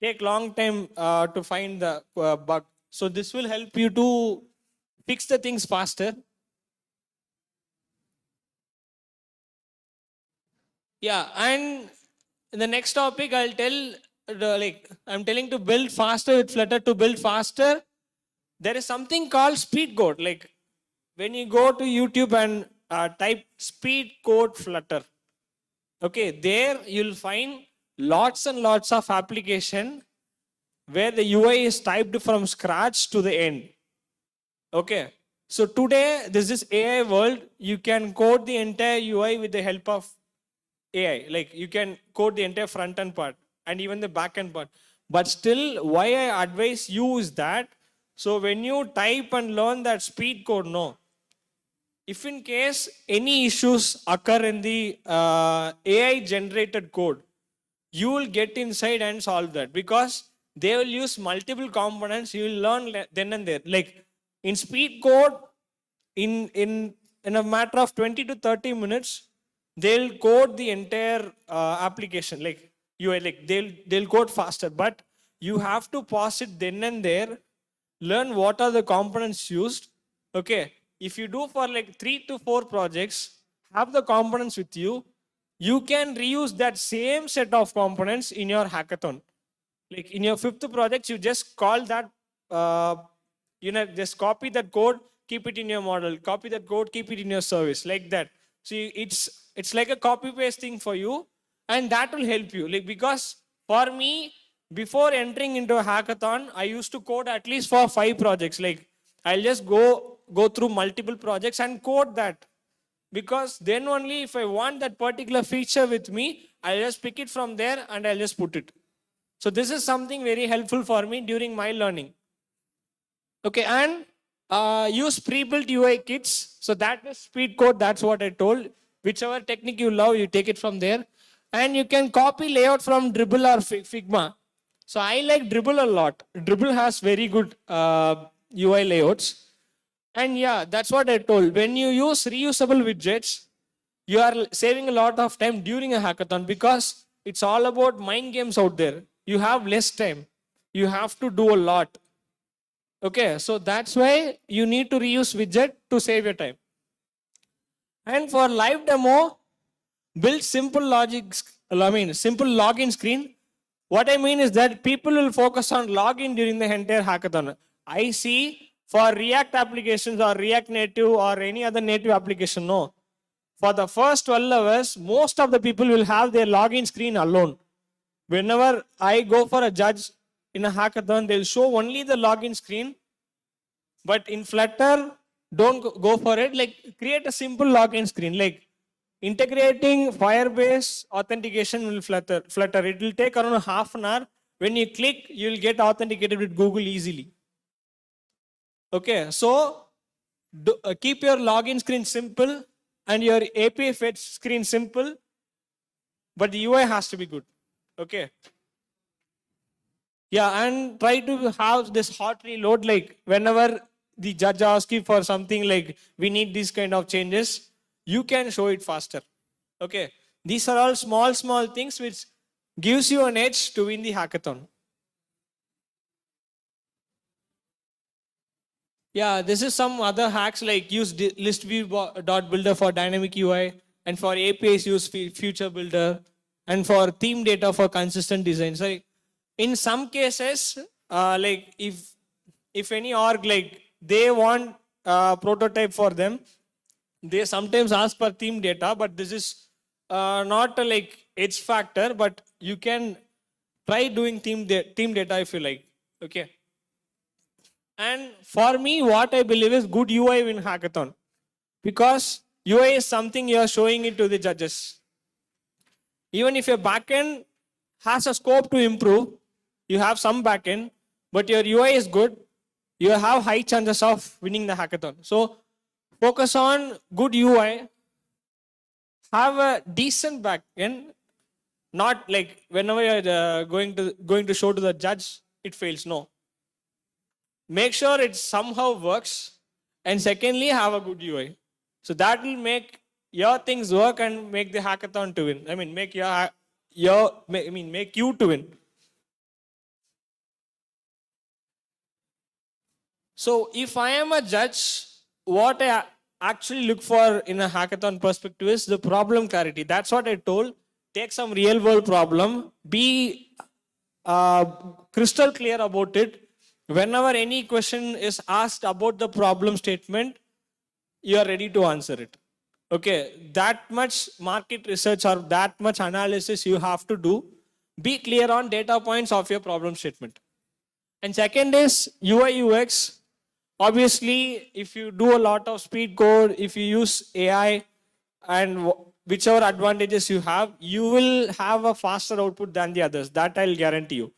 take long time to find the bug. So this will help you to fix the things faster. Yeah, and in the next topic, I'll tell I'm telling to build faster with Flutter. To build faster, there is something called speed code. Like when you go to YouTube and type speed code Flutter, okay, there you'll find lots and lots of application where the UI is typed from scratch to the end. Okay. So today, this is AI world. You can code the entire UI with the help of AI. Like you can code the entire front end part and even the back end part. But still, why I advise you is that, so when you type and learn that speed code, no. If in case any issues occur in the AI generated code, you will get inside and solve that because they will use multiple components. You will learn then and there. Like in speed code, in a matter of 20 to 30 minutes, they'll code the entire application. Like UI, like they'll code faster. But you have to pause it then and there, learn what are the components used. Okay, if you do for like 3 to 4 projects, have the components with you, you can reuse that same set of components in your hackathon. Like in your 5th project, you just call that, just copy that code, keep it in your model, copy that code, keep it in your service, like that. See, it's like a copy paste thing for you, and that will help you. Like because for me, before entering into a hackathon, I used to code at least for 5 projects. Like I'll just go through multiple projects and code that. Because then only if I want that particular feature with me, I'll just pick it from there and I'll just put it. So this is something very helpful for me during my learning. Okay, and use pre-built UI kits. So that is speed code, that's what I told. Whichever technique you love, you take it from there. And you can copy layout from Dribble or Figma. So I like Dribble a lot. Dribble has very good UI layouts. And yeah, that's what I told. When you use reusable widgets, you are saving a lot of time during a hackathon because it's all about mind games out there. You have less time. You have to do a lot. Okay, so that's why you need to reuse widget to save your time. And for live demo, build simple simple login screen. What I mean is that people will focus on login during the entire hackathon. I see for React applications or React Native or any other native application, no. For the first 12 hours, most of the people will have their login screen alone. Whenever I go for a judge in a hackathon, they'll show only the login screen. But in Flutter, don't go for it. Like create a simple login screen. Like integrating Firebase authentication will Flutter. It will take around half an hour. When you click, you'll get authenticated with Google easily. Okay, so keep your login screen simple and your API fetch screen simple, but the UI has to be good. Okay. Yeah, and try to have this hot reload, like whenever the judge asks you for something like we need these kind of changes, you can show it faster. Okay. These are all small things which gives you an edge to win the hackathon. Yeah, this is some other hacks like use list view dot builder for dynamic UI, and for APIs use future builder, and for theme data for consistent design. So in some cases, like if any org like they want prototype for them, they sometimes ask for theme data, but this is not a like edge factor, but you can try doing theme data if you like. Okay. And for me, what I believe is good UI win hackathon. Because UI is something you are showing it to the judges. Even if your backend has a scope to improve, you have some backend, but your UI is good, you have high chances of winning the hackathon. So focus on good UI, have a decent backend, not like whenever you're going to show to the judge, it fails. No. Make sure it somehow works, and secondly, have a good UI. So that will make your things work and make the hackathon to win. I mean, make make you to win. So if I am a judge, what I actually look for in a hackathon perspective is the problem clarity. That's what I told. take some real world problem, be crystal clear about it. Whenever any question is asked about the problem statement, you are ready to answer it. Okay, that much market research or that much analysis you have to do. Be clear on data points of your problem statement. And second is UI UX. Obviously, if you do a lot of speed code, if you use AI and whichever advantages you have, you will have a faster output than the others. That I'll guarantee you.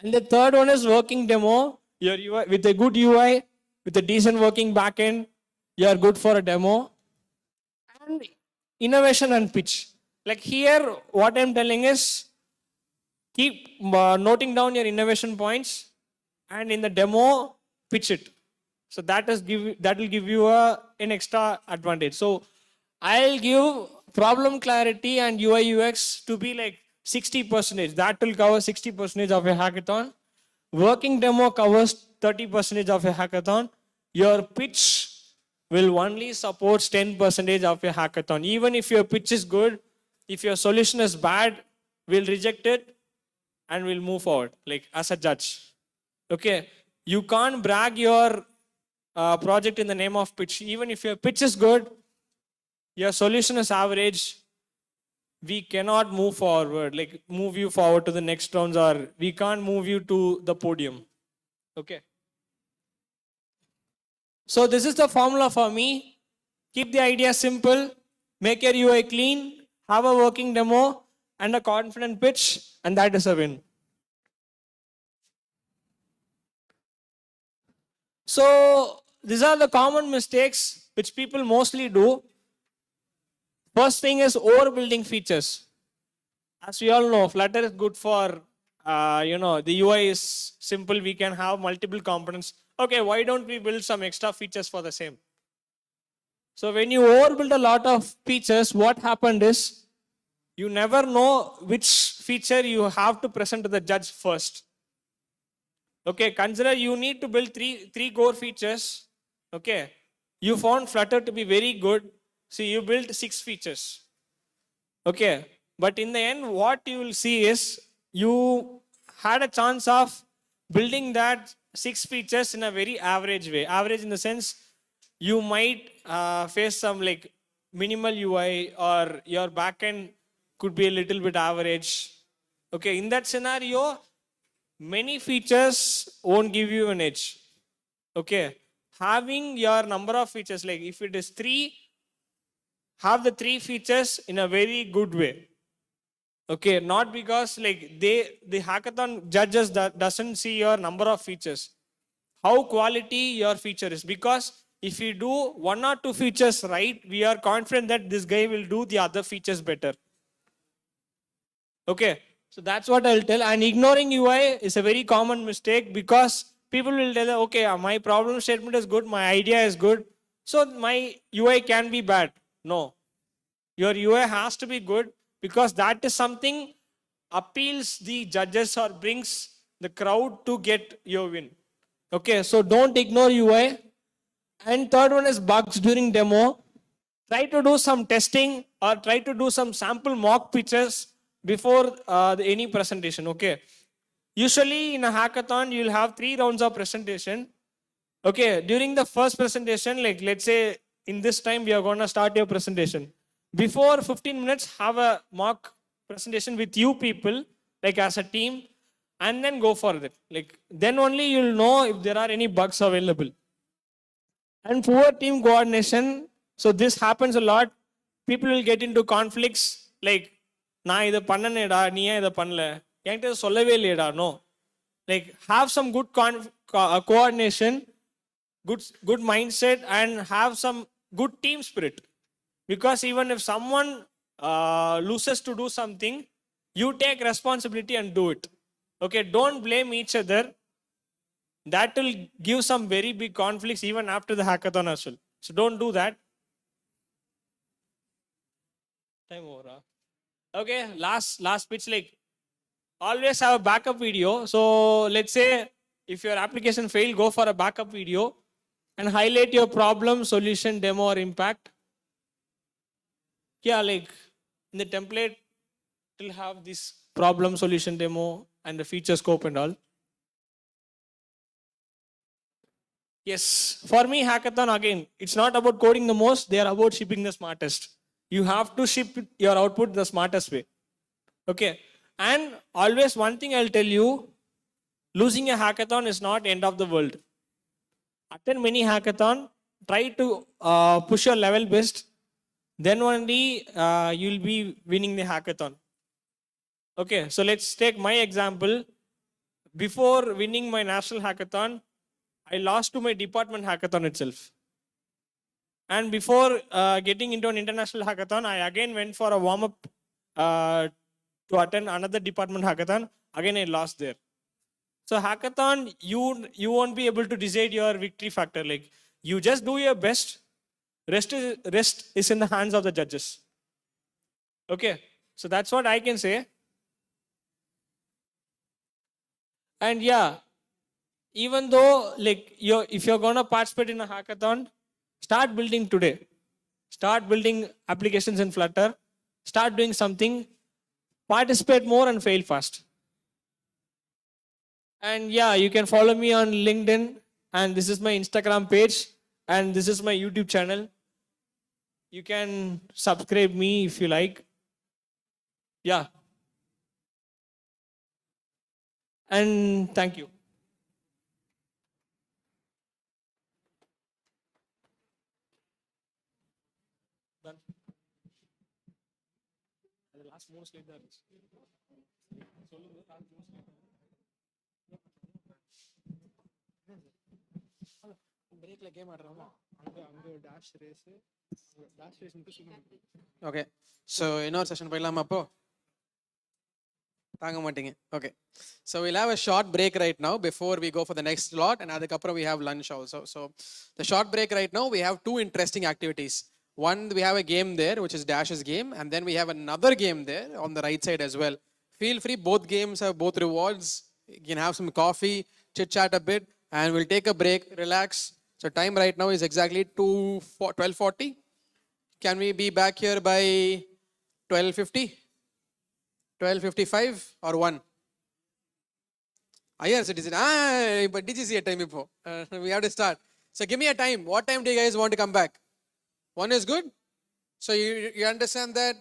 And the third one is working demo. Your UI, with a good UI, with a decent working backend, you are good for a demo. And innovation and pitch. Like here, what I'm telling is keep noting down your innovation points, and in the demo, pitch it. So that will give you an extra advantage. So I'll give problem clarity and UI UX to be like 60%. That will cover 60% of a hackathon. Working demo covers 30% of a hackathon. Your pitch will only support 10% of a hackathon. Even if your pitch is good, if your solution is bad, we'll reject it and we'll move forward, like as a judge. Okay, you can't brag your project in the name of pitch. Even if your pitch is good, your solution is average, we cannot move forward, like move you forward to the next rounds, or we can't move you to the podium. Okay. So this is the formula for me. Keep the idea simple, make your UI clean, have a working demo and a confident pitch, and that is a win. So these are the common mistakes which people mostly do. First thing is overbuilding features. As we all know, Flutter is good for, the UI is simple. We can have multiple components. Okay, why don't we build some extra features for the same? So when you overbuild a lot of features, what happened is you never know which feature you have to present to the judge first. Okay, consider you need to build three core features. Okay, you found Flutter to be very good. So you built 6 features. Okay, but in the end, what you will see is you had a chance of building that 6 features in a very average way. Average in the sense you might face some like minimal UI, or your backend could be a little bit average. Okay, in that scenario, many features won't give you an edge. Okay, having your number of features, like if it is 3, have the 3 features in a very good way. Okay, not because like the hackathon judges doesn't see your number of features, how quality your feature is. Because if you do 1 or 2 features right, we are confident that this guy will do the other features better. Okay, so that's what I'll tell. And ignoring UI is a very common mistake, because people will tell, okay, my problem statement is good, my idea is good, so my UI can be bad. No, your UI has to be good, because that is something appeals the judges or brings the crowd to get your win. Okay, so don't ignore UI. And third one is bugs during demo. Try to do some testing or try to do some sample mock pitches before any presentation. Okay, usually in a hackathon you'll have 3 rounds of presentation. Okay, during the first presentation, like let's say in this time we are going to start your presentation. Before 15 minutes, have a mock presentation with you people, like as a team, and then go for it. Like then only you'll know if there are any bugs available. And poor team coordination. So this happens a lot. People will get into conflicts like, நான் இதை பண்ணனேடா நீ ஏன் இதை பண்ணல என்கிட்ட சொல்லவே இல்லையடா. No, like have some good coordination, good mindset, and have some good team spirit. Because even if someone loses to do something, you take responsibility and do it. Okay, don't blame each other. That will give some very big conflicts even after the hackathon as well. So don't do that. Time over. Okay, last pitch, like always have a backup video. So let's say if your application failed, go for a backup video and highlight your problem, solution, demo, or impact. Yeah, like in the template, it will have this problem solution demo and the feature scope and all. Yes, for me, hackathon again, it's not about coding the most, they are about shipping the smartest. You have to ship your output the smartest way. Okay. And always one thing I'll tell you, losing a hackathon is not end of the world. Attend many hackathon, try to push your level best, then only you'll be winning the hackathon. Okay, so let's take my example. Before winning my national hackathon, I lost to my department hackathon itself. And before getting into an international hackathon, I again went for a warm-up to attend another department hackathon. Again, I lost there. So hackathon, you won't be able to decide your victory factor. Like, you just do your best. Rest is in the hands of the judges. Okay, so that's what I can say. And yeah, even though like if you're gonna participate in a hackathon, start building today. Start building applications in Flutter. Start doing something. Participate more and fail fast. And yeah, you can follow me on LinkedIn, and this is my Instagram page, and this is my YouTube channel. You can subscribe me if you like. Yeah. And thank you. Done. The last மூணு slide தான் இருந்துச்சு. சொல்லுங்க, last மூணு slide. பிரேக்ல game ஆடுறோமா? அங்க dash race மட்டும் சொல்லுங்க. Okay, so இன்னொரு session போயிடலாமா அப்போ? தாங்க மாட்டீங்க. Okay, so we'll have a short break right now before we go for the next slot, and அதுக்கப்புறம் we have lunch also. So the short break right now, we have two interesting activities. One, we have a game there, which is Dash's game, and then we have another game there on the right side as well. Feel free, both games have both rewards. You can have some coffee, chit chat a bit, and we'll take a break, relax. So time right now is exactly 12:40. Can we be back here by 12:50? 12:55 or 1? IR citizen. But DGC time ipo. We have to start. So give me a time. What time do you guys want to come back? 1 is good? So you understand that?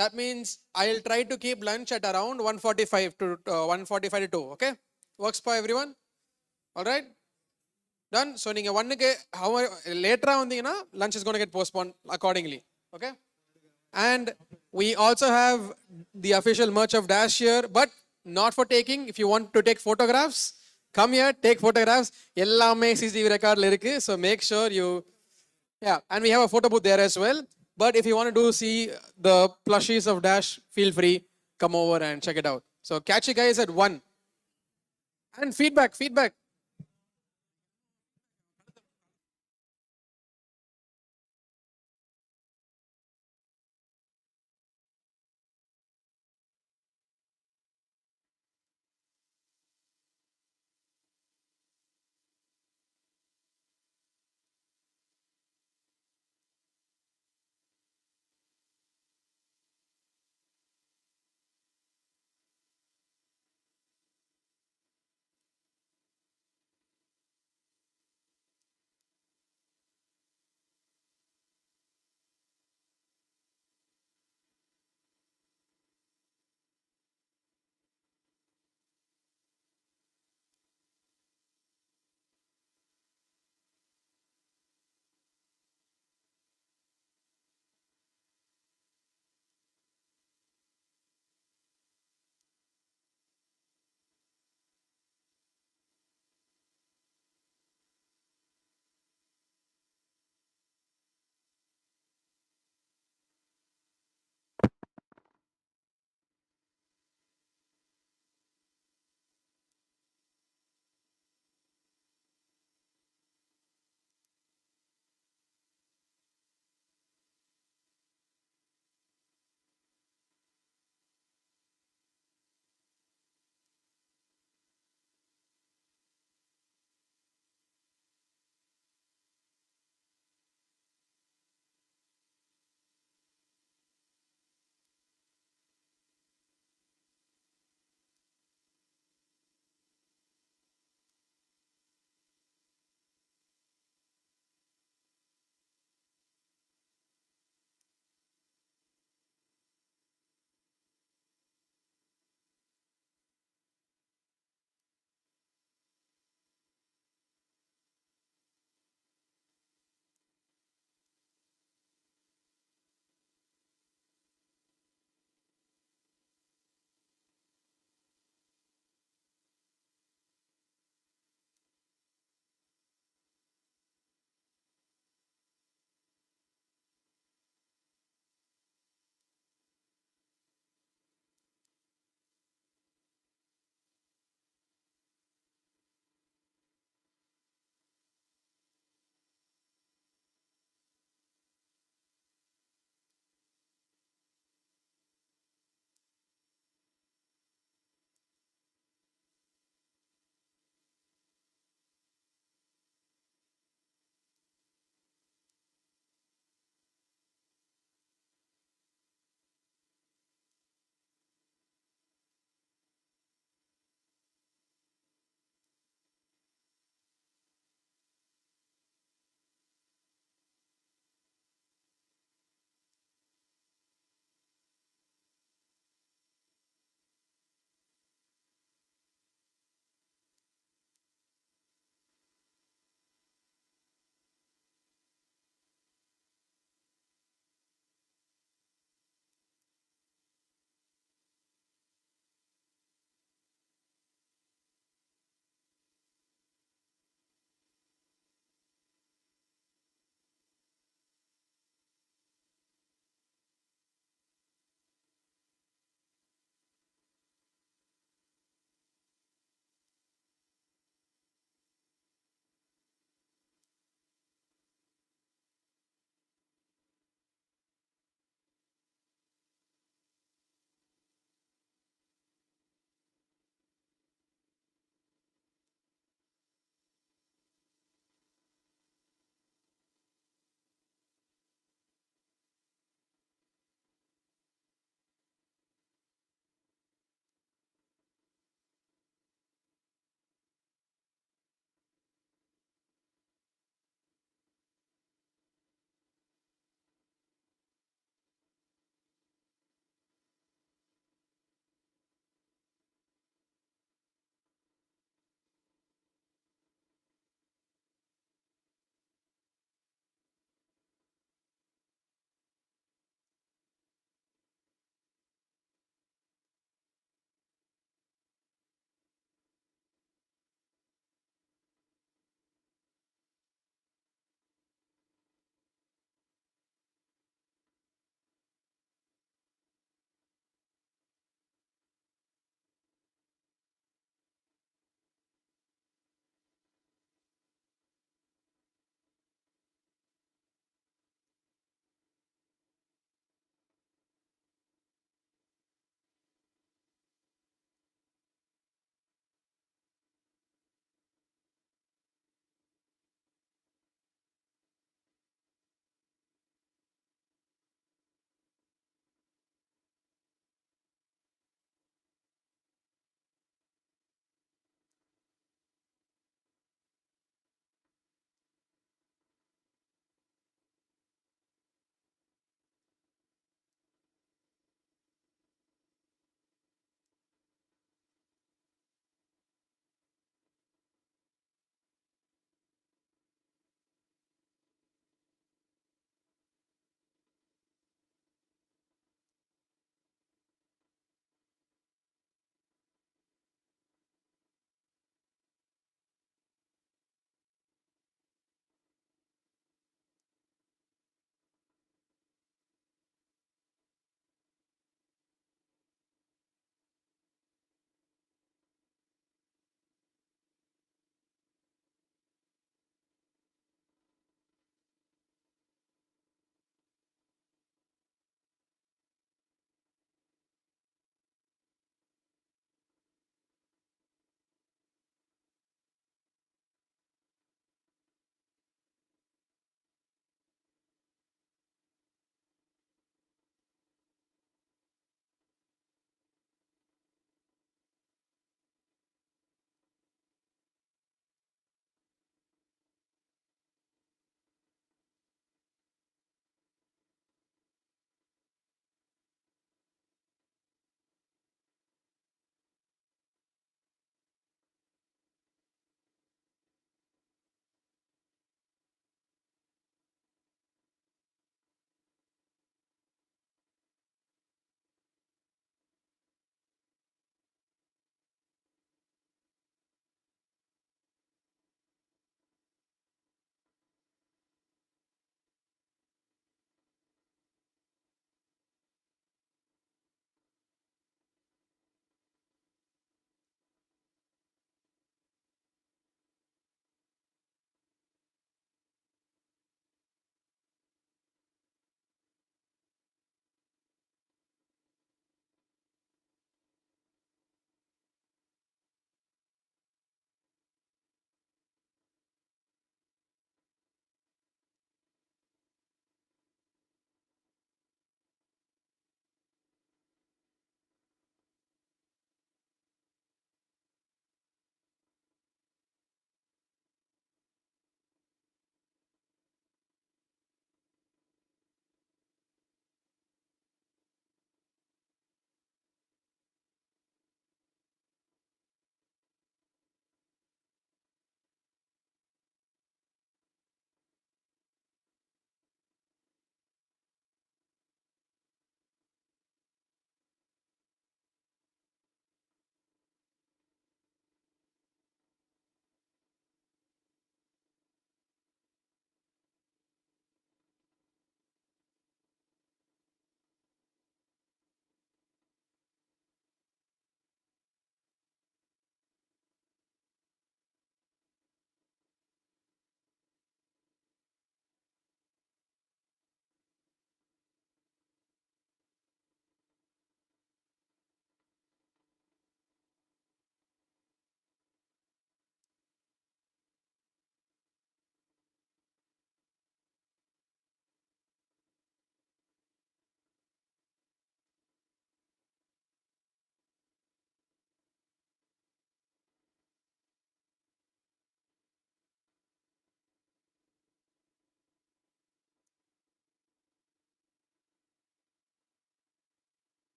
That means I'll try to keep lunch at around 1:45 to 1:45 to 2. Okay? Works for everyone? All right? Done? So நீங்க 1க்கு later வந்தீங்கன்னா lunch is going to get postponed accordingly. Okay? And we also have the official merch of Dash here, but not for taking. If you want to take photographs, come here, take photographs. எல்லாமே CCTV recordல இருக்கு. So make sure you, yeah, and we have a photo booth there as well. But if you want to see the plushies of Dash, feel free, come over and check it out. So catch you guys at 1. And feedback.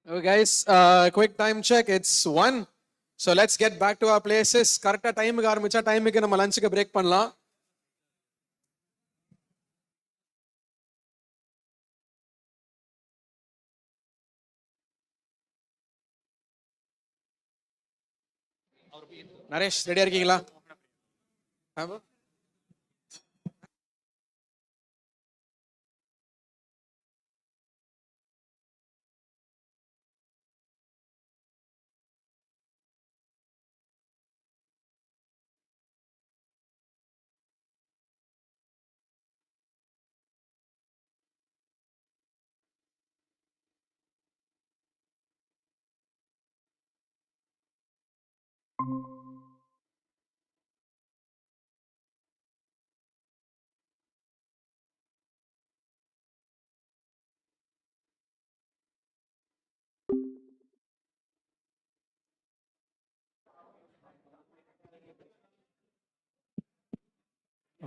Okay, guys, quick time check. It's 1. So let's get back to our places. Correct time க்கு ஆரம்பிச்சா டைமுக்கு நம்ம லஞ்சுக்கு break பண்ணலாம். நரேஷ் ரெடியா இருக்கீங்களா? ஆமா.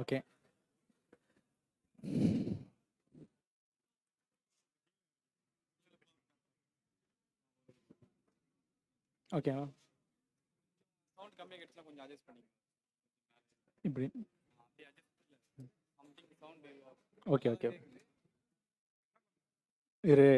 Okay. ஓகேவா? சவுண்ட் கம்மியாக கிடச்சுனா கொஞ்சம் அட்ஜஸ்ட் பண்ணி இப்படி. Okay okay. இரு.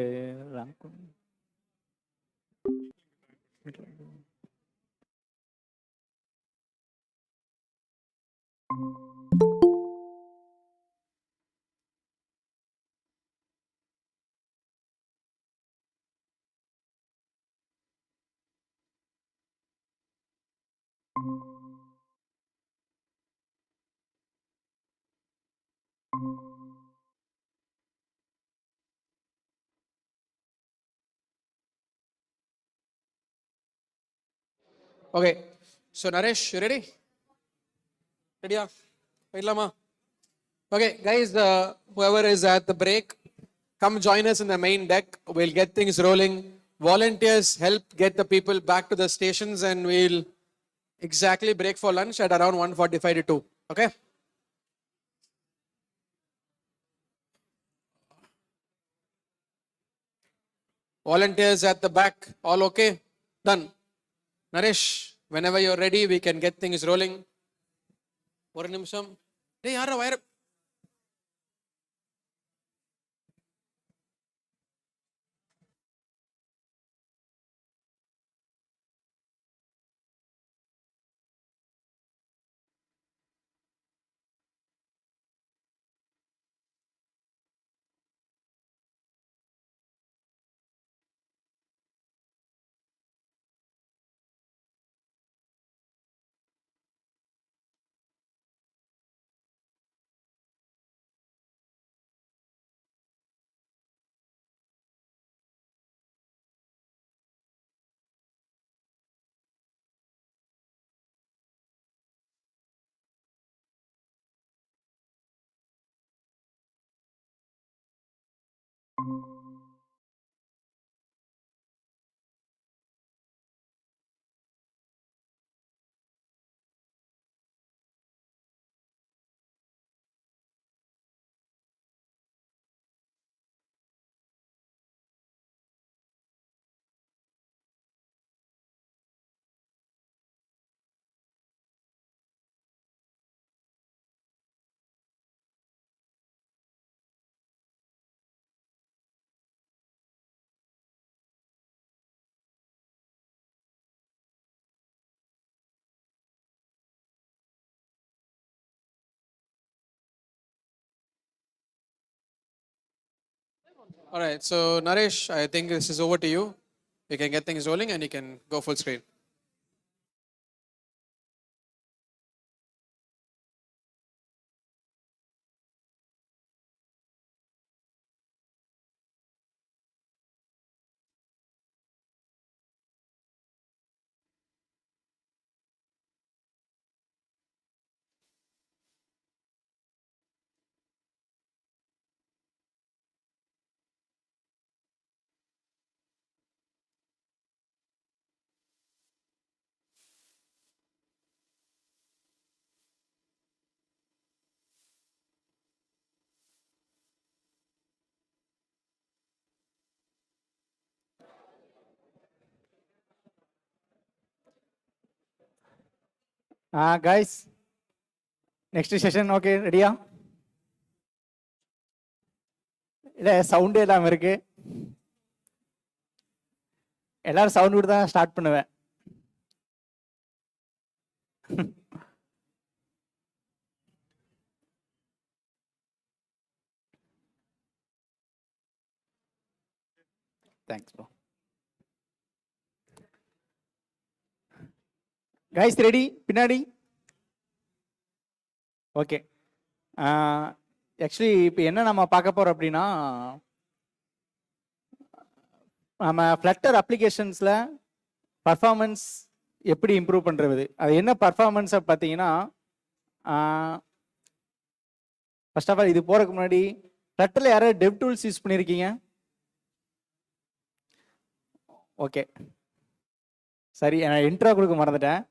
Okay. So Naresh, you ready? Ready? Waitlama. Okay, guys, whoever is at the break, come join us in the main deck. We'll get things rolling. Volunteers help get the people back to the stations and we'll exactly break for lunch at around 1:45 to 2. Okay? Volunteers at the back, all okay? Done. Naresh, whenever you're ready, we can get things rolling. ஒரு நிமிஷம். டேய் யாரா wire All right, so Naresh, I think this is over to you. You can get things rolling and you can go full screen. Guys, next session okay, ரெடியா? இல்லை சவுண்டே இல்லாமல் இருக்கு. எல்லாரும் சவுண்ட் விட்டு தான் ஸ்டார்ட் பண்ணுவேன். Thanks bro. Guys ready? பின்னாடி ஓகே. ஆக்சுவலி இப்போ என்ன நம்ம பார்க்க போகிறோம் அப்படின்னா, நம்ம ஃப்ளட்டர் அப்ளிகேஷன்ஸில் பர்ஃபார்மன்ஸ் எப்படி இம்ப்ரூவ் பண்ணுறது, அது என்ன பர்ஃபார்மன்ஸை பார்த்தீங்கன்னா, ஃபர்ஸ்ட் ஆஃப் ஆல் இது போகிறதுக்கு முன்னாடி ஃப்ளட்டரில் யாராவது டெவ் டூல்ஸ் யூஸ் பண்ணியிருக்கீங்க? ஓகே சரி, நான் இன்ட்ரோ கொடுக்க மறந்துட்டேன்.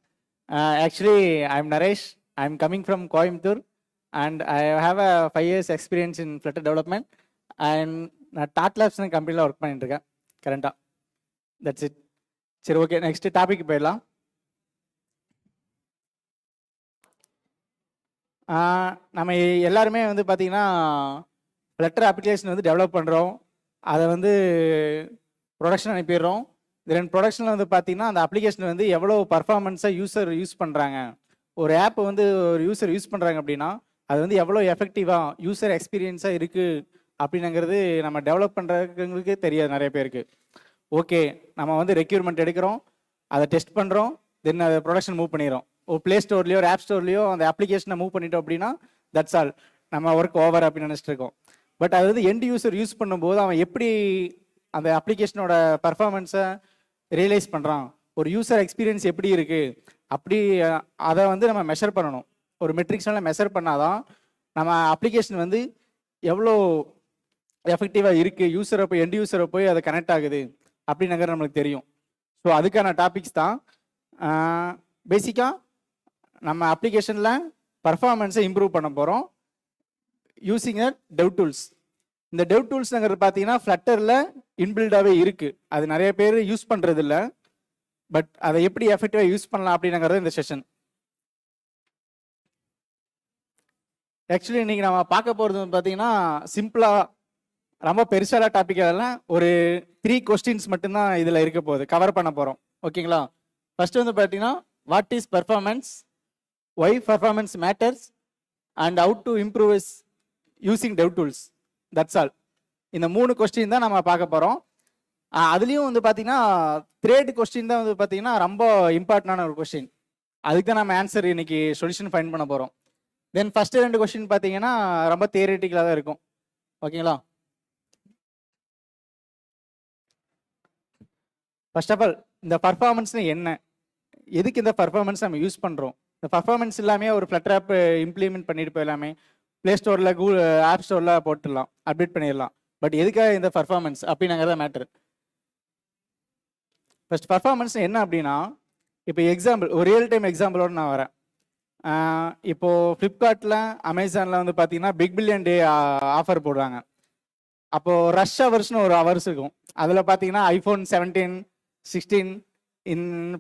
Actually I am Naresh, I am coming from Coimbatore and I have a 5 years experience in Flutter development and நான் டாட் லேப்ஸ்னு கம்பெனியில் ஒர்க் பண்ணிட்டு இருக்கேன் கரண்டாக. That's it. சரி ஓகே, நெக்ஸ்ட் டாபிக் போயிடலாம். நம்ம எல்லாருமே வந்து பார்த்தீங்கன்னா ஃப்ளட்டர் அப்ளிகேஷன் வந்து டெவலப் பண்ணுறோம், அதை வந்து ப்ரொடக்ஷன் அனுப்பிடுறோம். தென் ப்ரொடக்ஷனில் வந்து பார்த்தீங்கன்னா அந்த அப்ளிகேஷன் வந்து எவ்வளோ பர்ஃபார்மன்ஸாக யூஸர் யூஸ் பண்ணுறாங்க, ஒரு ஆப் வந்து ஒரு யூஸர் யூஸ் பண்ணுறாங்க அப்படின்னா அது வந்து எவ்வளோ எஃபெக்டிவாக யூஸர் எக்ஸ்பீரியன்ஸாக இருக்குது அப்படிங்கிறது நம்ம டெவலப் பண்ணுறவங்களுக்கு தெரியாது நிறைய பேருக்கு. ஓகே, நம்ம வந்து ரெக்யூர்மெண்ட் எடுக்கிறோம், அதை டெஸ்ட் பண்ணுறோம், தென் அதை ப்ரொடக்ஷன் மூவ் பண்ணிடுறோம். ஒரு ப்ளே ஸ்டோர்லையோ ஒரு ஆப் ஸ்டோர்லையோ அந்த அப்ளிகேஷனை மூவ் பண்ணிட்டோம் அப்படின்னா தட்ஸ் ஆல், நம்ம ஒர்க் ஓவர் அப்படின்னு நினச்சிட்டு இருக்கோம். பட் அது வந்து எண்ட் யூஸர் யூஸ் பண்ணும்போது அவன் எப்படி அந்த அப்ளிகேஷனோட பர்ஃபார்மன்ஸை ரியலைஸ் பண்ணுறான், ஒரு யூஸர் எக்ஸ்பீரியன்ஸ் எப்படி இருக்குது, அப்படி அதை வந்து நம்ம மெஷர் பண்ணணும். ஒரு மெட்ரிக்ஸ்னால மெஷர் பண்ணாதான் நம்ம அப்ளிகேஷன் வந்து எவ்வளோ எஃபெக்டிவாக இருக்குது, யூஸரை போய் எண்ட் யூஸரை போய் அதை கனெக்ட் ஆகுது அப்படின்னுங்கிறது நம்மளுக்கு தெரியும். ஸோ அதுக்கான டாபிக்ஸ் தான் பேசிக்காக நம்ம அப்ளிகேஷனில் பர்ஃபார்மன்ஸை இம்ப்ரூவ் பண்ண போகிறோம் யூஸிங் அ டெவ் டூல்ஸ். இந்த டெவ் டூல்ஸ்ங்கிறது பார்த்தீங்கன்னா ஃப்ளட்டரில் இன்பில்டாகவே இருக்குது, அது நிறைய பேர் யூஸ் பண்ணுறது இல்லை. பட் அதை எப்படி எஃபெக்டிவாக யூஸ் பண்ணலாம் அப்படிங்கிறது இந்த செஷன். ஆக்சுவலி இன்றைக்கி நம்ம பார்க்க போகிறது பார்த்தீங்கன்னா சிம்பிளாக ரொம்ப பெருசான டாபிக் அதெல்லாம் ஒரு 3 questions மட்டும்தான் இதில் இருக்க போகுது, கவர் பண்ண போகிறோம். ஓகேங்களா? ஃபர்ஸ்ட் வந்து பார்த்தீங்கன்னா what is performance, why performance matters and how to improve is using dev tools. That's all. இந்த 3 கொஸ்டின் தான் நம்ம பார்க்க போகிறோம். அதுலேயும் வந்து பார்த்தீங்கன்னா த்ரேட் கொஸ்டின் தான் வந்து பார்த்தீங்கன்னா ரொம்ப இம்பார்ட்டண்டான ஒரு கொஸ்டின், அதுக்கு தான் நம்ம ஆன்சர் இன்னைக்கு சொல்யூஷன் ஃபைண்ட் பண்ண போகிறோம். தென் ஃபர்ஸ்ட் 2 கொஸ்டின் பார்த்தீங்கன்னா ரொம்ப தியரிட்டிக்கலாக தான் இருக்கும். ஓகேங்களா? ஃபர்ஸ்ட் ஆஃப் ஆல் இந்த பர்ஃபார்மன்ஸ்னு என்ன, எதுக்கு இந்த பர்ஃபார்மன்ஸ் நம்ம யூஸ் பண்ணுறோம்? இந்த பர்ஃபார்மன்ஸ் எல்லாமே ஒரு ஃப்ளட்டர் ஆப் இம்ப்ளிமெண்ட் பண்ணிட்டு போயிடலாமே, ப்ளே ஸ்டோரில் கூகுள் ஆப் ஸ்டோரில் போட்டுடலாம், அப்டேட் பண்ணிடலாம். பட் எதுக்காக இந்த பர்ஃபார்மன்ஸ் அப்படின்னாங்க தான் மேட்ரு. ஃபர்ஸ்ட் பர்ஃபார்மன்ஸ் என்ன அப்படின்னா, இப்போ எக்ஸாம்பிள் ஒரு ரியல் டைம் எக்ஸாம்பிளோடு நான் வரேன். இப்போது ஃப்ளிப்கார்ட்டில் அமேசானில் வந்து பார்த்தீங்கன்னா பிக் பில்லியன் டே ஆஃபர் போடுறாங்க. அப்போது ரஷ் ஹவர்ஸ்னு ஒரு ஹவர்ஸ் இருக்கும், அதில் பார்த்தீங்கன்னா iPhone 17, 16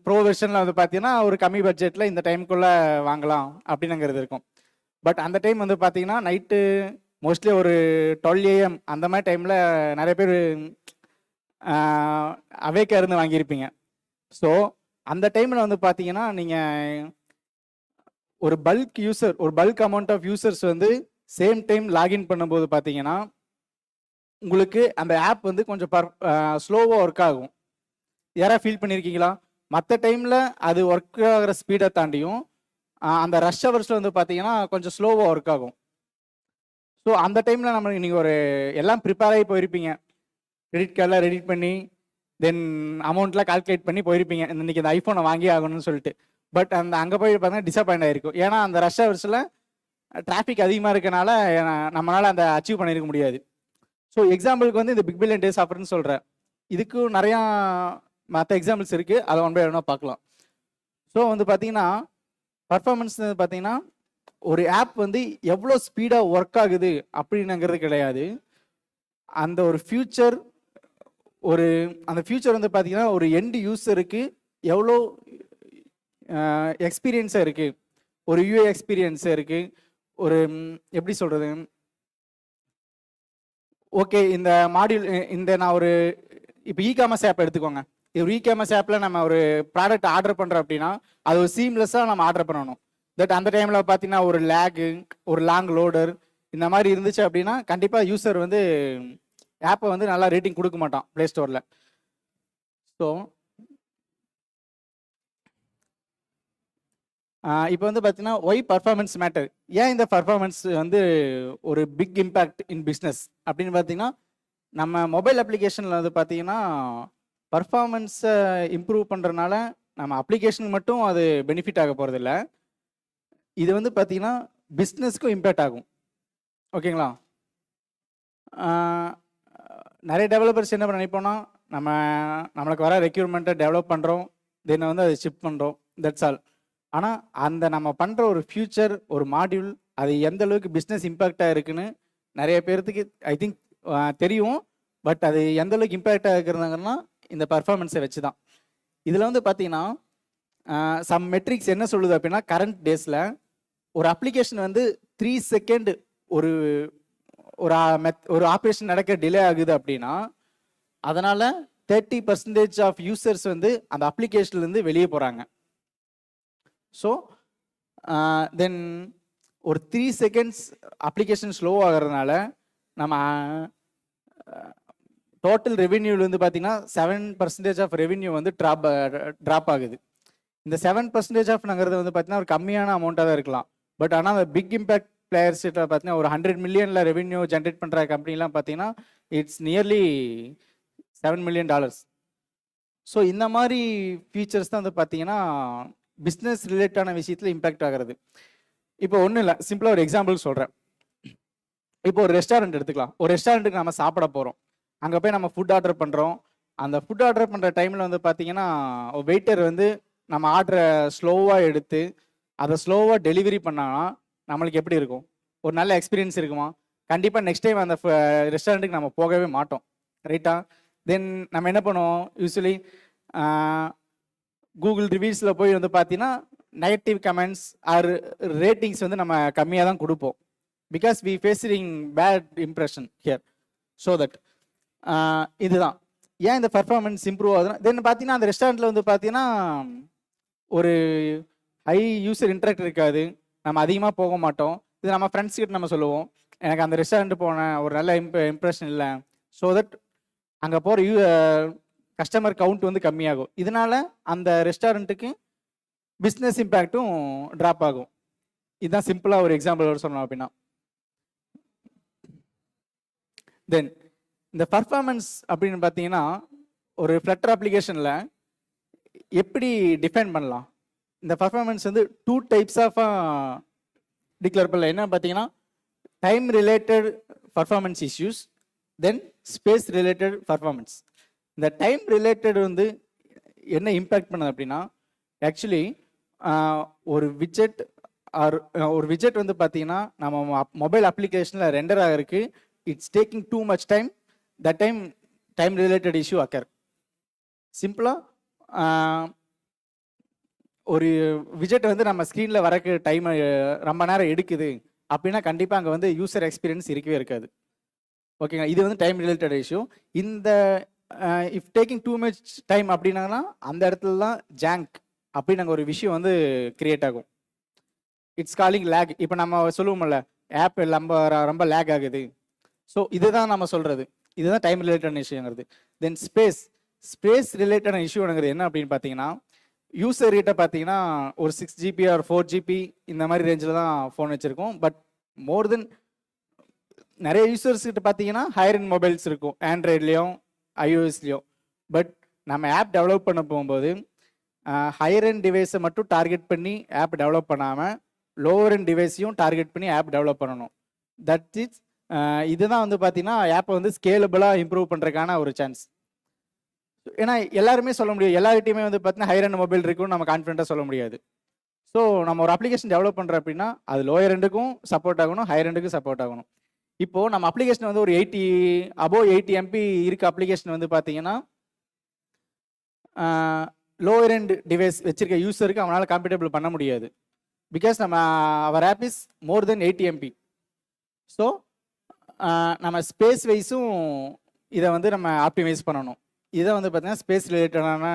ப்ரோ வெர்ஷனில் வந்து பார்த்தீங்கன்னா ஒரு கம்மி பட்ஜெட்டில் இந்த டைமுக்குள்ளே வாங்கலாம் அப்படின்னுங்கிறது இருக்கும். பட் அந்த டைம் வந்து பார்த்தீங்கன்னா நைட்டு மோஸ்ட்லி ஒரு 12 AM அந்த மாதிரி டைமில் நிறைய பேர் அவேக்காக இருந்து வாங்கியிருப்பீங்க. ஸோ அந்த டைமில் வந்து பார்த்தீங்கன்னா நீங்கள் ஒரு பல்க் யூசர், ஒரு பல்க் அமௌண்ட் ஆஃப் யூசர்ஸ் வந்து சேம் டைம் லாகின் பண்ணும்போது பார்த்தீங்கன்னா உங்களுக்கு அந்த ஆப் வந்து கொஞ்சம் ஸ்லோவாக ஒர்க் ஆகும். யாராவது ஃபீல் பண்ணியிருக்கீங்களா? மற்ற டைமில் அது ஒர்க் ஆகிற ஸ்பீடை தாண்டியும் அந்த ரஷ் ஹவர்ஸில் வந்து பார்த்தீங்கன்னா கொஞ்சம் ஸ்லோவாக ஒர்க் ஆகும். ஸோ அந்த டைமில் நம்ம நீங்கள் ஒரு எல்லாம் ப்ரிப்பேர் ஆகி போயிருப்பீங்க, கிரெடிட் கார்டில் ரெடிட் பண்ணி தென் அமௌண்ட்லாம் கால்குலேட் பண்ணி போயிருப்பீங்க, இன்றைக்கி இந்த ஐஃபோனை வாங்கி ஆகணும்னு சொல்லிட்டு. பட் அந்த அங்கே போய் பார்த்தீங்கன்னா டிசப்பாயிண்ட் ஆகிருக்கும். ஏன்னா அந்த ரஷ் ஹவர்ஸில் டிராஃபிக் அதிகமாக இருக்கனால நம்மளால் அந்த அச்சீவ் பண்ணியிருக்க முடியாது. ஸோ எக்ஸாம்பிளுக்கு வந்து இந்த பிக் பில்லியன் டேஸ் ஆஃபர்னு சொல்கிறேன், இதுக்கும் நிறையா மற்ற எக்ஸாம்பிள்ஸ் இருக்குது, அதை ஒன் பை ஒன்னாக பார்க்கலாம். ஸோ வந்து பார்த்தீங்கன்னா பர்ஃபார்மன்ஸ் பார்த்தீங்கன்னா ஒரு ஆப் வந்து எவ்வளோ ஸ்பீடாக ஒர்க் ஆகுது அப்படின்னுங்கிறது கிடையாது, அந்த ஒரு ஃபியூச்சர் அந்த ஃபியூச்சர் வந்து பார்த்தீங்கன்னா ஒரு எண்ட் யூஸருக்கு எவ்வளோ எக்ஸ்பீரியன்ஸாக இருக்குது, ஒரு யூஏ எக்ஸ்பீரியன்ஸ் இருக்கு, ஒரு எப்படி சொல்றது, ஓகே இந்த மாடியூல் இந்த நான் ஒரு இப்போ இ-காமர்ஸ் ஆப் எடுத்துக்கோங்க. ஒரு இ-காமர்ஸ் ஆப்பில் நம்ம ஒரு ப்ராடக்ட் ஆர்டர் பண்ணுறோம் அப்படின்னா அது ஒரு சீம்லெஸ்ஸாக நம்ம ஆர்டர் பண்ணணும். தட் அந்த டைமில் பார்த்தீங்கன்னா ஒரு லேகு, ஒரு லாங் லோடர் இந்த மாதிரி இருந்துச்சு அப்படின்னா கண்டிப்பாக யூசர் வந்து ஆப்பை வந்து நல்லா ரேட்டிங் கொடுக்க மாட்டான் ப்ளே ஸ்டோரில். ஸோ இப்போ வந்து பார்த்தீங்கன்னா ஒய் பர்ஃபார்மன்ஸ் மேட்டர், ஏன் இந்த பர்ஃபார்மன்ஸ் வந்து ஒரு பிக் இம்பேக்ட் இன் பிஸ்னஸ் அப்படின்னு பார்த்தீங்கன்னா, நம்ம மொபைல் அப்ளிகேஷனில் வந்து பார்த்தீங்கன்னா பர்ஃபார்மன்ஸை இம்ப்ரூவ் பண்ணுறதுனால நம்ம அப்ளிகேஷனுக்கு மட்டும் அது பெனிஃபிட் ஆக போகிறதில்ல, இது வந்து பார்த்தீங்கன்னா பிஸ்னஸ்க்கும் இம்பேக்ட் ஆகும். ஓகேங்களா? நிறைய டெவலப்பர்ஸ் என்ன பண்ண நினைப்போம்னா, நம்மளுக்கு வர ரெக்யூர்மெண்ட்டை டெவலப் பண்ணுறோம், தென் வந்து அதை ஷிப் பண்ணுறோம், தட்ஸ் ஆல். ஆனால் அந்த நம்ம பண்ணுற ஒரு ஃபியூச்சர், ஒரு மாடியூல், அது எந்த அளவுக்கு பிஸ்னஸ் இம்பேக்டாக இருக்குன்னு நிறைய பேர்த்துக்கு ஐ திங்க் தெரியும். பட் அது எந்த அளவுக்கு இம்பேக்டாக இருக்கிறாங்கன்னா இந்த பர்ஃபார்மன்ஸை வச்சு தான். இதில் வந்து பார்த்தீங்கன்னா சம் மெட்ரிக்ஸ் என்ன சொல்லுது அப்படின்னா, கரண்ட் டேஸில் ஒரு அப்ளிகேஷன் வந்து 3 செகண்ட் ஒரு ஒரு ஆப்ரேஷன் நடக்க டிலே ஆகுது அப்படின்னா அதனால் 30% ஆஃப் யூசர்ஸ் வந்து அந்த அப்ளிகேஷன்லேருந்து வெளியே போகிறாங்க. ஸோ தென் ஒரு 3 செகண்ட்ஸ் அப்ளிகேஷன் ஸ்லோ ஆகிறதுனால நம்ம டோட்டல் ரெவென்யூவில் வந்து பார்த்தீங்கன்னா 7% ஆஃப் ரெவென்யூ வந்து ட்ராப் ஆகுது. இந்த 7% ஆஃப்ங்கிறது வந்து பார்த்தீங்கன்னா ஒரு கம்மியான அமௌண்ட்டாக தான் இருக்கலாம். பட் ஆனால் அந்த பிக் இம்பேக்ட் பிளேயர்ஸ் பார்த்தீங்கன்னா ஒரு 100 மில்லியனில் ரெவென்யூ ஜென்ரேட் பண்ணுற கம்பெனிலாம் பார்த்தீங்கன்னா இட்ஸ் நியர்லி $7 million. ஸோ இந்த மாதிரி ஃபீச்சர்ஸ் தான் வந்து பார்த்தீங்கன்னா பிஸ்னஸ் ரிலேட்டான விஷயத்தில் இம்பேக்ட் ஆகிறது. இப்போ ஒன்றும் இல்லை, சிம்பிளாக ஒரு எக்ஸாம்பிள் சொல்கிறேன். இப்போ ஒரு ரெஸ்டாரண்ட் எடுத்துக்கலாம். ஒரு ரெஸ்டாரண்ட்டுக்கு நம்ம சாப்பிட போகிறோம், அங்கே போய் நம்ம ஃபுட் ஆர்டர் பண்ணுறோம். அந்த ஃபுட் ஆர்டர் பண்ணுற டைமில் வந்து பார்த்தீங்கன்னா வெயிட்டர் வந்து நம்ம ஆர்டரை ஸ்லோவாக எடுத்து அதை ஸ்லோவாக டெலிவரி பண்ணாங்கன்னா நம்மளுக்கு எப்படி இருக்கும்? ஒரு நல்ல எக்ஸ்பீரியன்ஸ் இருக்குமா? கண்டிப்பாக நெக்ஸ்ட் டைம் அந்த ரெஸ்டாரண்ட்டுக்கு நம்ம போகவே மாட்டோம், ரைட்டா? தென் நம்ம என்ன பண்ணுவோம், யூஸ்வலி கூகுள் ரிவ்யூஸில் போய் வந்து பார்த்தீங்கன்னா நெகட்டிவ் கமெண்ட்ஸ் ஆர் ரேட்டிங்ஸ் வந்து நம்ம கம்மியாக தான் கொடுப்போம். Because we facing bad impression here. So that இதுதான் ஏன் இந்த பர்ஃபார்மன்ஸ் இம்ப்ரூவ் ஆகுதுன்னா, தென் பார்த்தீங்கன்னா அந்த ரெஸ்டாரண்ட்டில் வந்து பார்த்தீங்கன்னா ஒரு ஹை யூசர் இன்ட்ராக்ட் இருக்காது, நம்ம அதிகமாக போக மாட்டோம். இது நம்ம ஃப்ரெண்ட்ஸ் கிட்ட நம்ம சொல்லுவோம், எனக்கு அந்த ரெஸ்டாரண்ட் போன ஒரு நல்ல இம்ப்ரெஷன் இல்லை. ஸோ தட் அங்கே போகிற கஸ்டமர் கவுண்ட் வந்து கம்மியாகும். இதனால அந்த ரெஸ்டாரண்ட்டுக்கு பிஸ்னஸ் இம்பேக்டும் ட்ராப் ஆகும். இதுதான் சிம்பிளாக ஒரு எக்ஸாம்பிள் சொல்லணும் அப்படின்னா. தென் இந்த பர்ஃபார்மன்ஸ் அப்படின்னு பார்த்தீங்கன்னா ஒரு ஃப்ளட்டர் அப்ளிகேஷனில் எப்படி டிஃபைன் பண்ணலாம்? இந்த பர்ஃபார்மன்ஸ் வந்து 2 டைப்ஸ் ஆஃப் டிக்ளேர் பண்ணலாம். என்ன பார்த்தீங்கன்னா டைம் ரிலேட்டட் பர்ஃபார்மன்ஸ் இஷ்யூஸ், தென் ஸ்பேஸ் ரிலேட்டட் பர்ஃபார்மன்ஸ். இந்த டைம் ரிலேட்டட் வந்து என்ன இம்பேக்ட் பண்ணுது அப்படின்னா, ஆக்சுவலி ஒரு விஜெட் வந்து பார்த்தீங்கன்னா நம்ம மொபைல் அப்ளிகேஷனில் ரெண்டர் ஆகிறதுக்கு it's taking too much time. That time related issue occur. சிம்பிளாக ஒரு விஜெட் வந்து நம்ம ஸ்க்ரீனில் வரக்கு டைம் ரொம்ப நேரம் எடுக்குது அப்படின்னா கண்டிப்பாக அங்கே வந்து யூசர் எக்ஸ்பீரியன்ஸ் இருக்கவே இருக்காது. ஓகேங்களா? இது வந்து டைம் ரிலேட்டட் இஷ்யூ. இந்த if taking too much time அப்படின்னாங்கன்னா அந்த இடத்துல தான் ஜாங்க் அப்படின்னு ஒரு விஷயம் வந்து கிரியேட் ஆகும். It's calling lag. இப்போ நம்ம சொல்லுவோம்ல, ஆப் ரொம்ப லேக் ஆகுது. ஸோ இதுதான் நம்ம சொல்கிறது, இதுதான் டைம் ரிலேட்டட் இஷ்யூங்கிறது. தென் ஸ்பேஸ் ரிலேட்டட் இஷ்யூங்கிறது என்ன அப்படின்னு பார்த்தீங்கன்னா, யூசர் கிட்ட பார்த்தீங்கன்னா ஒரு 6 GB ஆர் 4 GB இந்த மாதிரி ரேஞ்சில் தான் ஃபோன் வச்சுருக்கோம். பட் மோர் தென் நிறைய யூசர்ஸ் கிட்ட பார்த்தீங்கன்னா ஹையர் அண்ட் மொபைல்ஸ் இருக்கும், ஆண்ட்ராய்ட்லேயும் iOSலேயும். பட் நம்ம ஆப் டெவலப் பண்ண போகும்போது ஹையர் அண்ட் டிவைஸை மட்டும் டார்கெட் பண்ணி ஆப் டெவலப் பண்ணாமல் லோவர் அண்ட் டிவைஸையும் டார்கெட் பண்ணி ஆப் டெவலப் பண்ணணும். தட் இஸ் இதுதான் வந்து பார்த்தீங்கன்னா ஆப்பை வந்து ஸ்கேலபிளாக இம்ப்ரூவ் பண்ணுறதுக்கான ஒரு சான்ஸ். ஏன்னா எல்லாருமே சொல்ல முடியும், எல்லார்கிட்டையுமே வந்து பார்த்தீங்கன்னா ஹையர் அண்ட் மொபைல் இருக்குன்னு நம்ம கான்ஃபிடென்ட்டாக சொல்ல முடியாது. ஸோ நம்ம ஒரு அப்ளிகேஷன் டெவலப் பண்ணுறோம் அப்படின்னா அது லோயர் எண்டுக்கும் சப்போர்ட் ஆகணும், ஹையர் எண்டுக்கும் சப்போர்ட் ஆகணும். இப்போது நம்ம அப்ளிகேஷன் வந்து ஒரு above 80 MB இருக்க அப்ளிகேஷன் வந்து பார்த்தீங்கன்னா லோயர் எண்ட் டிவைஸ் வச்சிருக்க யூசருக்கு அவனால் காம்பேட்டபிள் பண்ண முடியாது. பிகாஸ் நம்ம our app is more than 80 MB. So நம்ம ஸ்பேஸ் வைஸும் இதை வந்து நம்ம ஆப்டிமைஸ் பண்ணணும். இதை வந்து பார்த்தீங்கன்னா ஸ்பேஸ் ரிலேட்டடான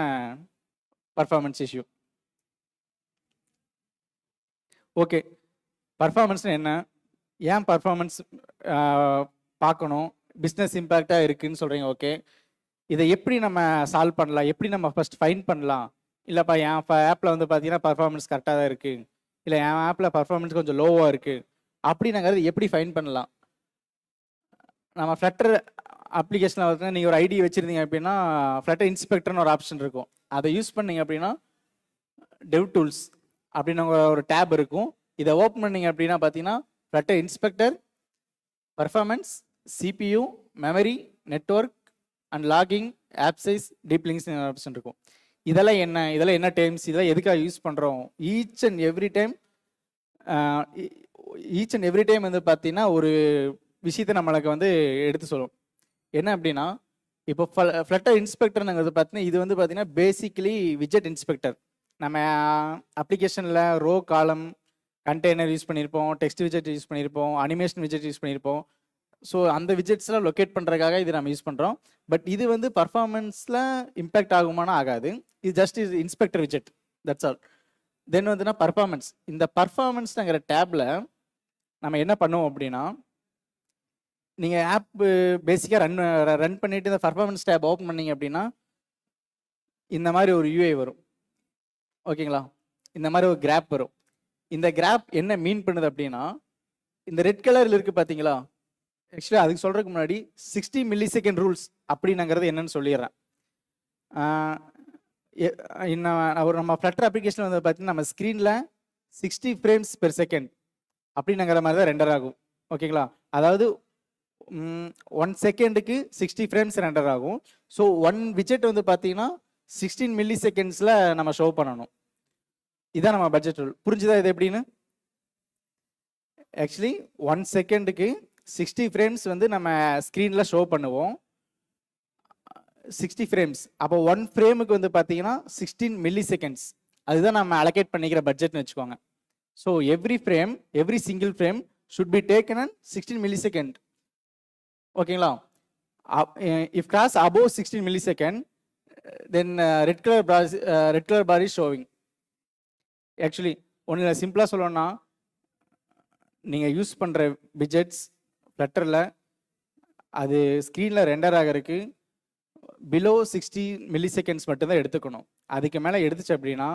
பர்ஃபார்மன்ஸ் இஷ்யூ. ஓகே, பர்ஃபார்மன்ஸ்னு என்ன, ஏன் பர்ஃபார்மன்ஸ் பார்க்கணும், பிஸ்னஸ் இம்பேக்டாக இருக்குதுன்னு சொல்கிறீங்க. ஓகே, இதை எப்படி நம்ம சால்வ் பண்ணலாம், எப்படி நம்ம ஃபஸ்ட் ஃபைண்ட் பண்ணலாம். இல்லைப்பா என் ஆப்பில் வந்து பார்த்தீங்கன்னா பர்ஃபார்மன்ஸ் கரெக்டாக தான் இருக்குது, இல்லை என் ஆப்பில் பர்ஃபார்மன்ஸ் கொஞ்சம் லோவாக இருக்குது அப்படின்னாங்கிறது எப்படி ஃபைண்ட் பண்ணலாம். நம்ம ஃப்ளட்டர் அப்ளிகேஷனில் பார்த்தீங்கன்னா நீங்கள் ஒரு ஐடி வச்சுருந்தீங்க அப்படின்னா ஃப்ளட்டர் இன்ஸ்பெக்டர்னு ஒரு ஆப்ஷன் இருக்கும். அதை யூஸ் பண்ணீங்க அப்படின்னா டெவ் டூல்ஸ் அப்படின்னு ஒரு டேப் இருக்கும். இதை ஓப்பன் பண்ணீங்க அப்படின்னா பார்த்தீங்கன்னா Flutter inspector, performance, CPU, memory, network and logging, app size, deep links option இருக்கும். இதெல்லாம் என்ன டைம்ஸ், இதெல்லாம் எதுக்காக யூஸ் பண்ணுறோம். ஈச் அண்ட் எவ்ரி டைம் வந்து பார்த்தீங்கன்னா ஒரு விஷயத்தை நம்மளுக்கு வந்து எடுத்து சொல்லும். என்ன அப்படின்னா இப்போ ஃப்ளட்டர் இன்ஸ்பெக்டர்ங்கிறது பார்த்தீங்கன்னா இது வந்து பார்த்தீங்கன்னா பேசிக்கலி விஜெட் இன்ஸ்பெக்டர். நம்ம அப்ளிகேஷனில் ரோ, காலம், கண்டெய்னர் யூஸ் பண்ணியிருப்போம், டெக்ஸ்ட் விஜெட் யூஸ் பண்ணியிருப்போம், அனிமேஷன் விஜெட் யூஸ் பண்ணியிருப்போம். ஸோ அந்த விஜெட்ஸ்லாம் லொக்கேட் பண்ணுறதுக்காக இது நம்ம யூஸ் பண்ணுறோம். பட் இது வந்து பர்ஃபார்மன்ஸில் இம்பேக்ட் ஆகுமானா ஆகாது. இது ஜஸ்ட் இது இன்ஸ்பெக்டர் விஜெட், தட்ஸ் ஆல். தென் வந்துன்னா பர்ஃபார்மன்ஸ். இந்த பர்ஃபார்மன்ஸ்ங்கிற டேப்பில் நம்ம என்ன பண்ணுவோம் அப்படின்னா நீங்கள் ஆப் பேசிக்காக ரன் பண்ணிவிட்டு இந்த பர்ஃபார்மன்ஸ் டேப் ஓப்பன் பண்ணிங்க அப்படின்னா இந்த மாதிரி ஒரு UI வரும். ஓகேங்களா, இந்த மாதிரி ஒரு கிராப் வரும். இந்த கிராப் என்ன மீன் பண்ணுது அப்படின்னா இந்த ரெட் கலரில் இருக்குது பார்த்தீங்களா. ஆக்சுவலி அதுக்கு சொல்கிறதுக்கு முன்னாடி 60 millisecond ரூல்ஸ் அப்படின்னாங்கிறது என்னன்னு சொல்லிடுறேன். நம்ம ஃப்ளட்டர் அப்ளிகேஷன் வந்து பார்த்தீங்கன்னா நம்ம ஸ்க்ரீனில் 60 frames per second அப்படிங்கிற மாதிரி தான் ரெண்டர் ஆகும். ஓகேங்களா, அதாவது 1 செகண்டுக்கு 60 frames ரெண்டர் ஆகும். ஸோ 1 விஜெட் வந்து பார்த்தீங்கன்னா 16 millisecondsல நம்ம ஷோ பண்ணணும். இதான் நம்ம பட்ஜெட் ரூல். புரிஞ்சுதா இது எப்படின்னு? ஆக்சுவலி 1 செகண்டுக்கு 60 frames வந்து நம்ம ஸ்க்ரீனில் ஷோ பண்ணுவோம். 60 frames. அப்போ 1 ஃப்ரேமுக்கு வந்து பார்த்தீங்கன்னா 16 milliseconds. அதுதான் நம்ம அலோகேட் பண்ணிக்கிற பட்ஜெட்னு வச்சுக்கோங்க. So every single frame should be taken and 16 millisecond. ஓகேங்களா, if cross above 16 millisecond then red color bar is showing. Actually ஒன்றில் சிம்பிளாக சொல்லணும்னா நீங்கள் யூஸ் பண்ணுற விஜெட்ஸ் ஃப்ளட்டரில் அது ஸ்க்ரீனில் ரெண்டர் ஆகிறதுக்கு பிலோ 60 milliseconds மட்டும்தான் எடுத்துக்கணும். அதுக்கு மேலே எடுத்துச்சு அப்படின்னா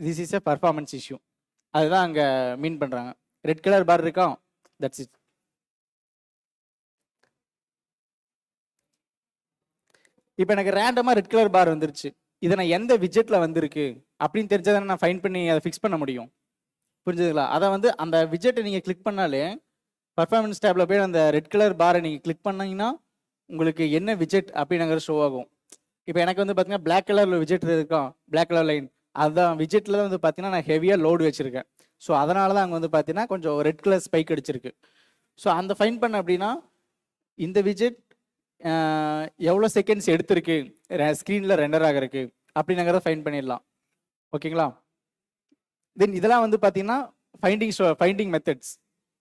this is a performance issue. அதுதான் அங்கே மீன் பண்ணுறாங்க. ரெட் கலர் பார் இருக்கா, தட்ஸ் இட். இப்போ எனக்கு ரேண்டமாக ரெட் கலர் பார் வந்துருச்சு. இதை நான் எந்த விஜெட்டில் வந்திருக்கு அப்படின்னு தெரிஞ்சாதானே நான் ஃபைன் பண்ணி அதை ஃபிக்ஸ் பண்ண முடியும். புரிஞ்சுதுங்களா? அதை வந்து அந்த விஜெட்டை நீங்கள் கிளிக் பண்ணாலே பர்ஃபார்மன்ஸ் டேப்பில் போய் அந்த ரெட் கலர் பாரை நீங்கள் கிளிக் பண்ணீங்கன்னா உங்களுக்கு என்ன விஜெட் அப்படிங்கிற ஷோ ஆகும். இப்போ எனக்கு வந்து பார்த்தீங்கன்னா பிளாக் கலரில் விஜெட் இருக்கும், பிளாக் கலர் லைன். அதுதான் விஜெட்டில் தான் வந்து பார்த்தீங்கன்னா நான் ஹெவியாக லோடு வச்சுருக்கேன். ஸோ அதனால தான் அங்கே வந்து பார்த்தீங்கன்னா கொஞ்சம் ரெட் கலர் ஸ்பைக் அடிச்சிருக்கு. ஸோ அந்த ஃபைன் பண்ண அப்படின்னா இந்த விஜெட் எவ்வளோ செகண்ட்ஸ் எடுத்திருக்கு ஸ்க்ரீனில் ரெண்டர் ஆகிறதுக்கு அப்படிங்கிறத ஃபைன் பண்ணிடலாம். ஓகேங்களா, தென் இதெல்லாம் வந்து பார்த்தீங்கன்னா ஃபைண்டிங் மெத்தட்ஸ்.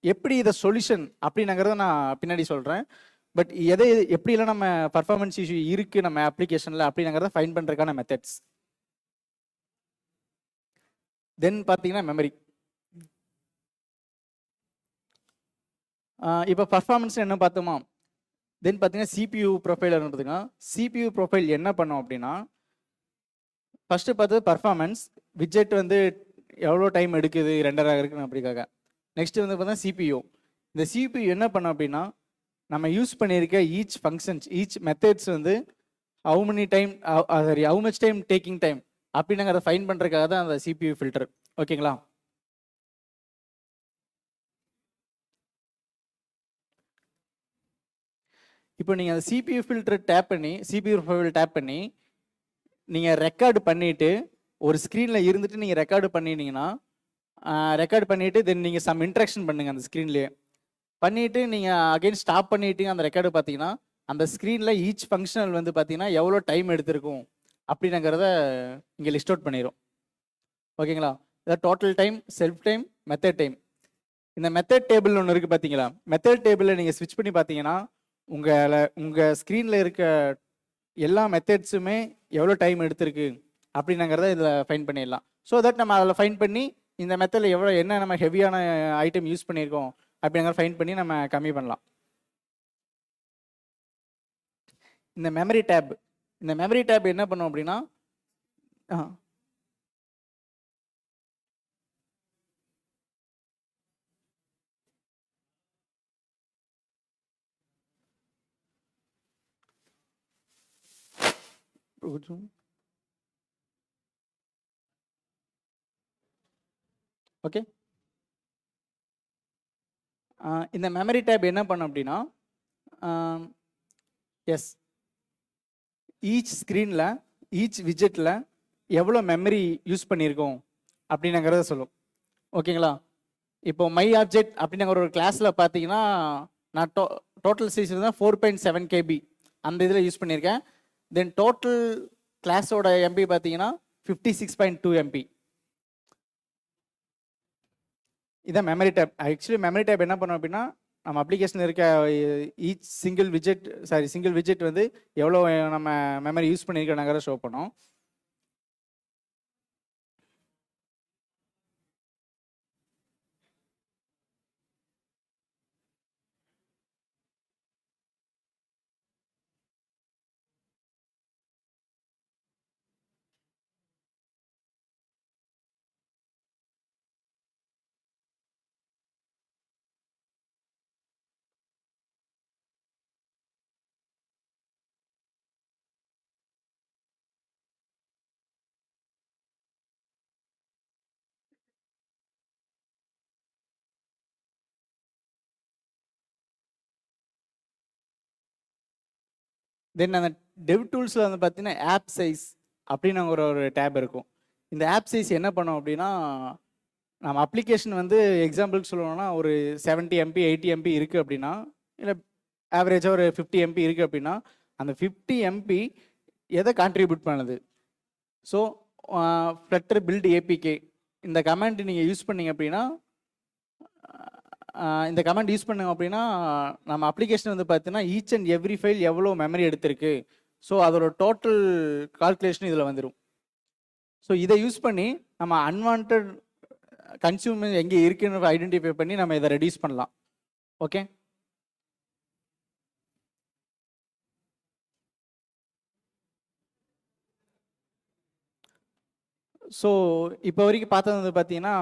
எப்படி இதை சொல்யூஷன் அப்படிங்கிறத நான் பின்னாடி சொல்கிறேன். பட் எப்படிலாம் நம்ம பர்ஃபார்மன்ஸ் இஷ்யூ இருக்குது நம்ம அப்ளிகேஷனில் அப்படிங்கிறத ஃபைன் பண்ணுறதுக்கான மெத்தட்ஸ். தென் பார்த்தீங்கன்னா மெமரி. இப்போ பர்ஃபார்மன்ஸ் என்ன பார்த்தோமா, தென் பார்த்தீங்கன்னா CPU ப்ரொஃபைல் பார்த்தீங்கன்னா CPU ப்ரொஃபைல் என்ன பண்ணோம் அப்படின்னா ஃபஸ்ட்டு பார்த்தது பர்ஃபார்மன்ஸ் விஜெட் வந்து எவ்வளோ டைம் எடுக்குது ரெண்டர் ஆகிறதுக்குன்னு அப்படிக்காக. நெக்ஸ்ட் வந்து பார்த்தீங்கன்னா CPU. இந்த CPU என்ன பண்ணோம் அப்படின்னா நம்ம யூஸ் பண்ணியிருக்க ஈச் ஃபங்க்ஷன்ஸ், ஈச் மெத்தட்ஸ் வந்து how much time taking time அப்படின்னாங்க அதை ஃபைன் பண்ணுறதுக்காக தான் அந்த CPU ஃபில்டர். ஓகேங்களா, இப்போ நீங்கள் அந்த CPU ஃபில்டர் டேப் பண்ணி CPU ப்ரொஃபைல் டேப் பண்ணி நீங்கள் ரெக்கார்டு பண்ணிவிட்டு ஒரு ஸ்க்ரீனில் இருந்துட்டு நீங்கள் ரெக்கார்டு பண்ணிட்டீங்கன்னா ரெக்கார்டு பண்ணிவிட்டு தென் நீங்கள் சம் இன்ட்ராக்ஷன் பண்ணுங்கள் அந்த ஸ்க்ரீன்லேயே பண்ணிவிட்டு நீங்கள் அகைன் ஸ்டாப் பண்ணிட்டீங்க அந்த ரெக்கார்டு பார்த்தீங்கன்னா அந்த ஸ்க்ரீனில் ஈச் ஃபங்க்ஷனல் வந்து பார்த்தீங்கன்னா எவ்வளோ டைம் எடுத்திருக்கும் அப்படிங்கிறத இங்கே லிஸ்ட் அவுட் பண்ணிடும். ஓகேங்களா, இதான் total time, self time, method time. இந்த மெத்தட் டேபிள் ஒன்று இருக்குது பார்த்தீங்களா? மெத்தட் டேபிளில் நீங்கள் ஸ்விட்ச் பண்ணி பார்த்தீங்கன்னா உங்கள் ஸ்க்ரீனில் இருக்க எல்லா மெத்தட்ஸுமே எவ்வளோ டைம் எடுத்திருக்கு அப்படிங்கிறத இதில் ஃபைன் பண்ணிடலாம். ஸோ தட் நம்ம அதில் ஃபைன் பண்ணி இந்த மெத்தடில் எவ்வளோ என்ன நம்ம ஹெவியான ஐட்டம் யூஸ் பண்ணியிருக்கோம் அப்படிங்கிற ஃபைன் பண்ணி நம்ம கம்மி பண்ணலாம். இந்த மெமரி டேப் என்ன பண்ணும் அப்படின்னா ஓகே, இந்த மெமரி டேப் என்ன பண்ணும் அப்படின்னா எஸ் ஈச் ஸ்க்ரீனில் ஈச் விஜெட்டில் எவ்வளோ மெமரி யூஸ் பண்ணியிருக்கோம் அப்படின்னுங்கிறத சொல்லும். ஓகேங்களா? இப்போ மை ஆப்ஜெக்ட் அப்படிங்கிற ஒரு கிளாஸில் பார்த்தீங்கன்னா நான் டோட்டல் சைஸ் தான் 4.7 KB அந்த இதில் யூஸ் பண்ணியிருக்கேன். தென் டோட்டல் கிளாஸோட எம்பி பார்த்தீங்கன்னா 56.2 MB. இதான் memory tab. Actually memory tab என்ன பண்ணோம் அப்படின்னா நம்ம அப்ளிகேஷனில் இருக்க ஈச் சிங்கிள் விஜெட் வந்து எவ்வளோ நம்ம மெமரி யூஸ் பண்ணியிருக்கோங்கிறத ஷோ பண்ணோம். தென் அந்த டெவ் டூல்ஸில் வந்து பார்த்தீங்கன்னா ஆப் சைஸ் அப்படின்னு ஒரு டேப் இருக்கும். இந்த ஆப் சைஸ் என்ன பண்ணோம் அப்படின்னா நம்ம அப்ளிகேஷன் வந்து எக்ஸாம்பிளுக்கு சொல்லணும்னா ஒரு 70 MB 80 MB இருக்குது அப்படின்னா, இல்லை ஆவரேஜாக ஒரு 50 MB இருக்குது அப்படின்னா, அந்த 50 MB எதை கான்ட்ரிபியூட் பண்ணுது? ஸோ Flutter build APK இந்த கமெண்ட் நீங்கள் யூஸ் பண்ணீங்க அப்படின்னா நம்ம அப்ளிகேஷன் வந்து பார்த்தீங்கன்னா ஈச் அண்ட் எவ்ரி ஃபைல் எவ்வளோ மெமரி எடுத்திருக்கு, ஸோ அதோட டோட்டல் கால்குலேஷன் இதில் வந்துடும். ஸோ இதை யூஸ் பண்ணி நம்ம அன்வான்ட் கன்சியூமர் எங்கே இருக்குன்னு ஐடென்டிஃபை பண்ணி நம்ம இதை ரெடியூஸ் பண்ணலாம். ஓகே, ஸோ இப்போ வரைக்கும் பார்த்தது வந்து பார்த்தீங்கன்னா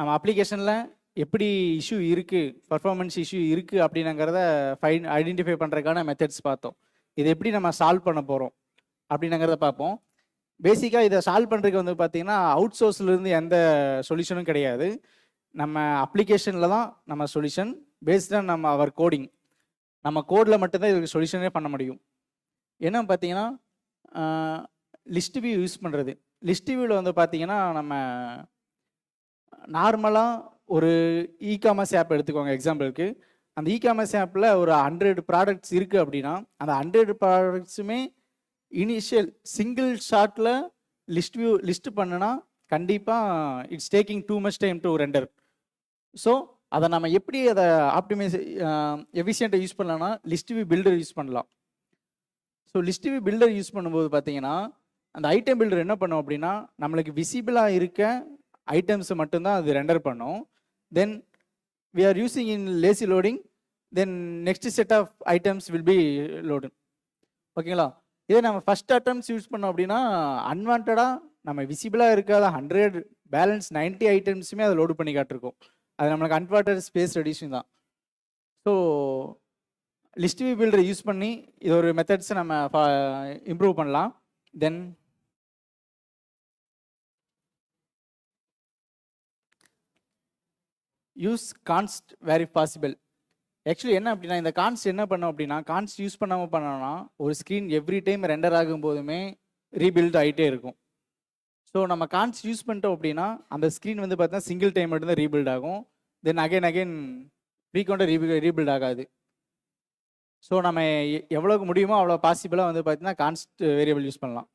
நம்ம அப்ளிகேஷனில் எப்படி இஷ்யூ இருக்குது, பர்ஃபார்மன்ஸ் இஷ்யூ இருக்குது அப்படின்னுங்கிறத ஐடென்டிஃபை பண்ணுறதுக்கான மெத்தட்ஸ் பார்த்தோம். இது எப்படி நம்ம சால்வ் பண்ண போகிறோம் அப்படின்னுங்கிறத பார்ப்போம். பேசிக்காக இதை சால்வ் பண்ணுறதுக்கு வந்து பார்த்தீங்கன்னா அவுட் சோர்ஸ்லேருந்து எந்த சொல்யூஷனும் கிடையாது. நம்ம அப்ளிகேஷனில் தான் நம்ம சொல்யூஷன் பேஸ்ட் ஆன் நம்ம அவர் கோடிங். நம்ம கோடில் மட்டும்தான் இதுக்கு சொல்யூஷனே பண்ண முடியும். என்ன பார்த்தீங்கன்னா லிஸ்ட் வியூ யூஸ் பண்ணுறது. லிஸ்ட் வியூவில் வந்து பார்த்தீங்கன்னா நம்ம நார்மலாக ஒரு இகாமர்ஸ் ஆப் எடுத்துக்கோங்க எக்ஸாம்பிளுக்கு. அந்த இகாமர்ஸ் ஆப்பில் ஒரு 100 ப்ராடக்ட்ஸ் இருக்குது அப்படின்னா அந்த 100 ப்ராடக்ட்ஸுமே இனிஷியல் சிங்கிள் ஷாட்டில் லிஸ்ட் பண்ணுனா கண்டிப்பாக it's taking too much time to render. So அதை நம்ம எப்படி அதை ஆப்டிமைஸ் எஃபிஷியண்ட்டாக யூஸ் பண்ணலாம்னா லிஸ்ட் வியூ பில்டர் யூஸ் பண்ணலாம். So list view builder use பண்ணும்போது பார்த்தீங்கன்னா அந்த ஐட்டம் பில்டர் என்ன பண்ணும் அப்படின்னா நம்மளுக்கு விசிபிளாக இருக்க ஐட்டம்ஸை மட்டும்தான் அது ரெண்டர் பண்ணும். Then we are using in lazy loading, then next set of items will be load. ஓகேங்களா? இதே நம்ம ஃபஸ்ட் அட்டம்ஸ் யூஸ் பண்ணோம் அப்படின்னா அன்வான்டாக நம்ம விசிபிளாக இருக்காத 100 பேலன்ஸ் 90 ஐட்டம்ஸுமே அதை லோடு பண்ணி காட்டிருக்கோம். அது நம்மளுக்கு அன்வான்டட் ஸ்பேஸ் ரெடியூஷன் தான். So list view builder use பண்ணி இது ஒரு மெத்தட்ஸை நம்ம இம்ப்ரூவ் பண்ணலாம். Then use const where if possible. Actually என்ன அப்படின்னா இந்த கான்ஸ்ட் என்ன பண்ணோம் அப்படின்னா கான்ஸ்ட் யூஸ் பண்ணாமல் பண்ணோம்னா ஒரு ஸ்க்ரீன் எவ்ரி டைம் ரெண்டர் ஆகும் போதுமே ரீபில்ட் ஆகிட்டே இருக்கும். ஸோ நம்ம கான்ஸ்ட் யூஸ் பண்ணிட்டோம் அப்படின்னா அந்த ஸ்க்ரீன் வந்து பார்த்தீங்கன்னா சிங்கிள் டைம் மட்டும்தான் ரீபில்ட் ஆகும். தென் அகைன் ஃப்ரீக்வெண்ட்டாக ரீபில்ட் ஆகாது. ஸோ நம்ம எவ்வளோக்கு முடியுமோ அவ்வளோ பாசிபிளாக வந்து பார்த்தீங்கன்னா கான்ஸ்ட் வேரியபிள் யூஸ் பண்ணலாம்.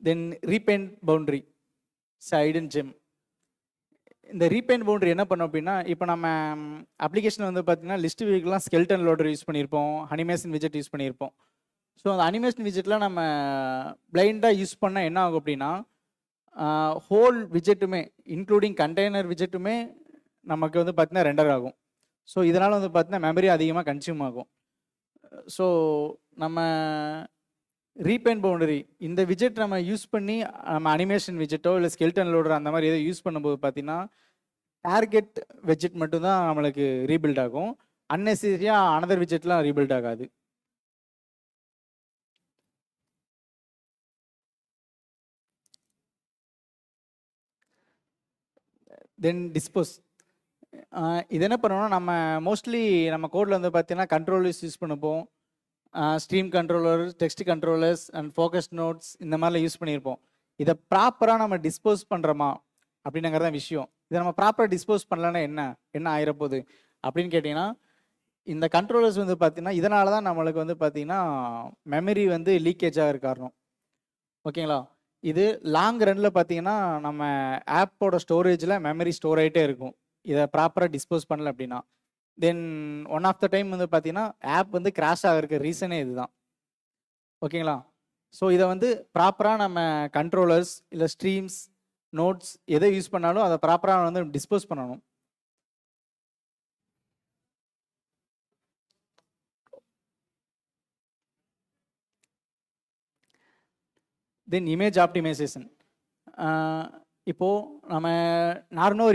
தென் ரீபெயிண்ட் பவுண்டரி ஹைடன் ஜெம். இந்த ரீபெயிண்ட் பவுண்டரி என்ன பண்ணோம் அப்படின்னா, இப்போ நம்ம அப்ளிகேஷன் வந்து பார்த்தீங்கன்னா லிஸ்ட் வியூக்கெலாம் ஸ்கெல்டன் லோடர் யூஸ் பண்ணியிருப்போம், அனிமேஷன் விஜெட் யூஸ் பண்ணியிருப்போம். ஸோ அந்த அனிமேஷன் விஜெட்லாம் நம்ம பிளைண்டாக யூஸ் பண்ணால் என்ன ஆகும் அப்படின்னா, ஹோல் விஜெட்டுமே இன்க்ளூடிங் கண்டெய்னர் விஜெட்டுமே நமக்கு வந்து பார்த்தீங்கன்னா ரெண்டர் ஆகும். ஸோ இதனால் வந்து பார்த்தீங்கன்னா மெமரி அதிகமாக கன்சியூம் ஆகும். ஸோ நம்ம ரீபெயிண்ட் பவுண்டரி இந்த விஜெட் நம்ம யூஸ் பண்ணி நம்ம அனிமேஷன் விஜெட்டோ இல்லை ஸ்கெல்டன் லோடர் அந்த மாதிரி ஏதோ யூஸ் பண்ணும்போது பார்த்தீங்கன்னா டார்கெட் விஜெட் மட்டும்தான் நம்மளுக்கு ரீபில்ட் ஆகும். அன்னெசரியாக அனதர் விஜெட்லாம் ரீபில்ட் ஆகாது. தென் டிஸ்போஸ். இது என்ன பண்ணுவோம்னா, நம்ம மோஸ்ட்லி நம்ம கோடில் வந்து பார்த்தீங்கன்னா கண்ட்ரோலர்ஸ் யூஸ் பண்ணுவோம், stream controller, text controllers and focus notes இந்த மாதிரிலாம் யூஸ் பண்ணியிருப்போம். இதை ப்ராப்பராக நம்ம டிஸ்போஸ் பண்ணுறோமா அப்படின்னுங்கிறத விஷயம். இதை நம்ம ப்ராப்பராக டிஸ்போஸ் பண்ணலன்னா என்ன ஆயிரப்போகுது அப்படின்னு கேட்டிங்கன்னா, இந்த கண்ட்ரோலர்ஸ் வந்து பார்த்தீங்கன்னா இதனால தான் நம்மளுக்கு வந்து பார்த்தீங்கன்னா மெமரி வந்து லீக்கேஜ் ஆகிற காரணம். ஓகேங்களா? இது லாங் ரன்னில் பார்த்தீங்கன்னா நம்ம ஆப்போட ஸ்டோரேஜில் மெமரி ஸ்டோர் ஆகிட்டே இருக்கும், இதை ப்ராப்பராக டிஸ்போஸ் பண்ணல அப்படின்னா. தென் ஒன் ஆஃப் த டைம் வந்து பார்த்தீங்கன்னா ஆப் வந்து கிராஷ் ஆகிறதுக்கு ரீசனே இதுதான். ஓகேங்களா? ஸோ இதை வந்து ப்ராப்பராக நம்ம கண்ட்ரோலர்ஸ் இல்லை ஸ்ட்ரீம்ஸ் நோட்ஸ் எதை யூஸ் பண்ணாலும் அதை ப்ராப்பராக வந்து டிஸ்போஸ் பண்ணணும். தென் இமேஜ் ஆப்டிமைசேஷன். இப்போது நம்ம நார்மலாக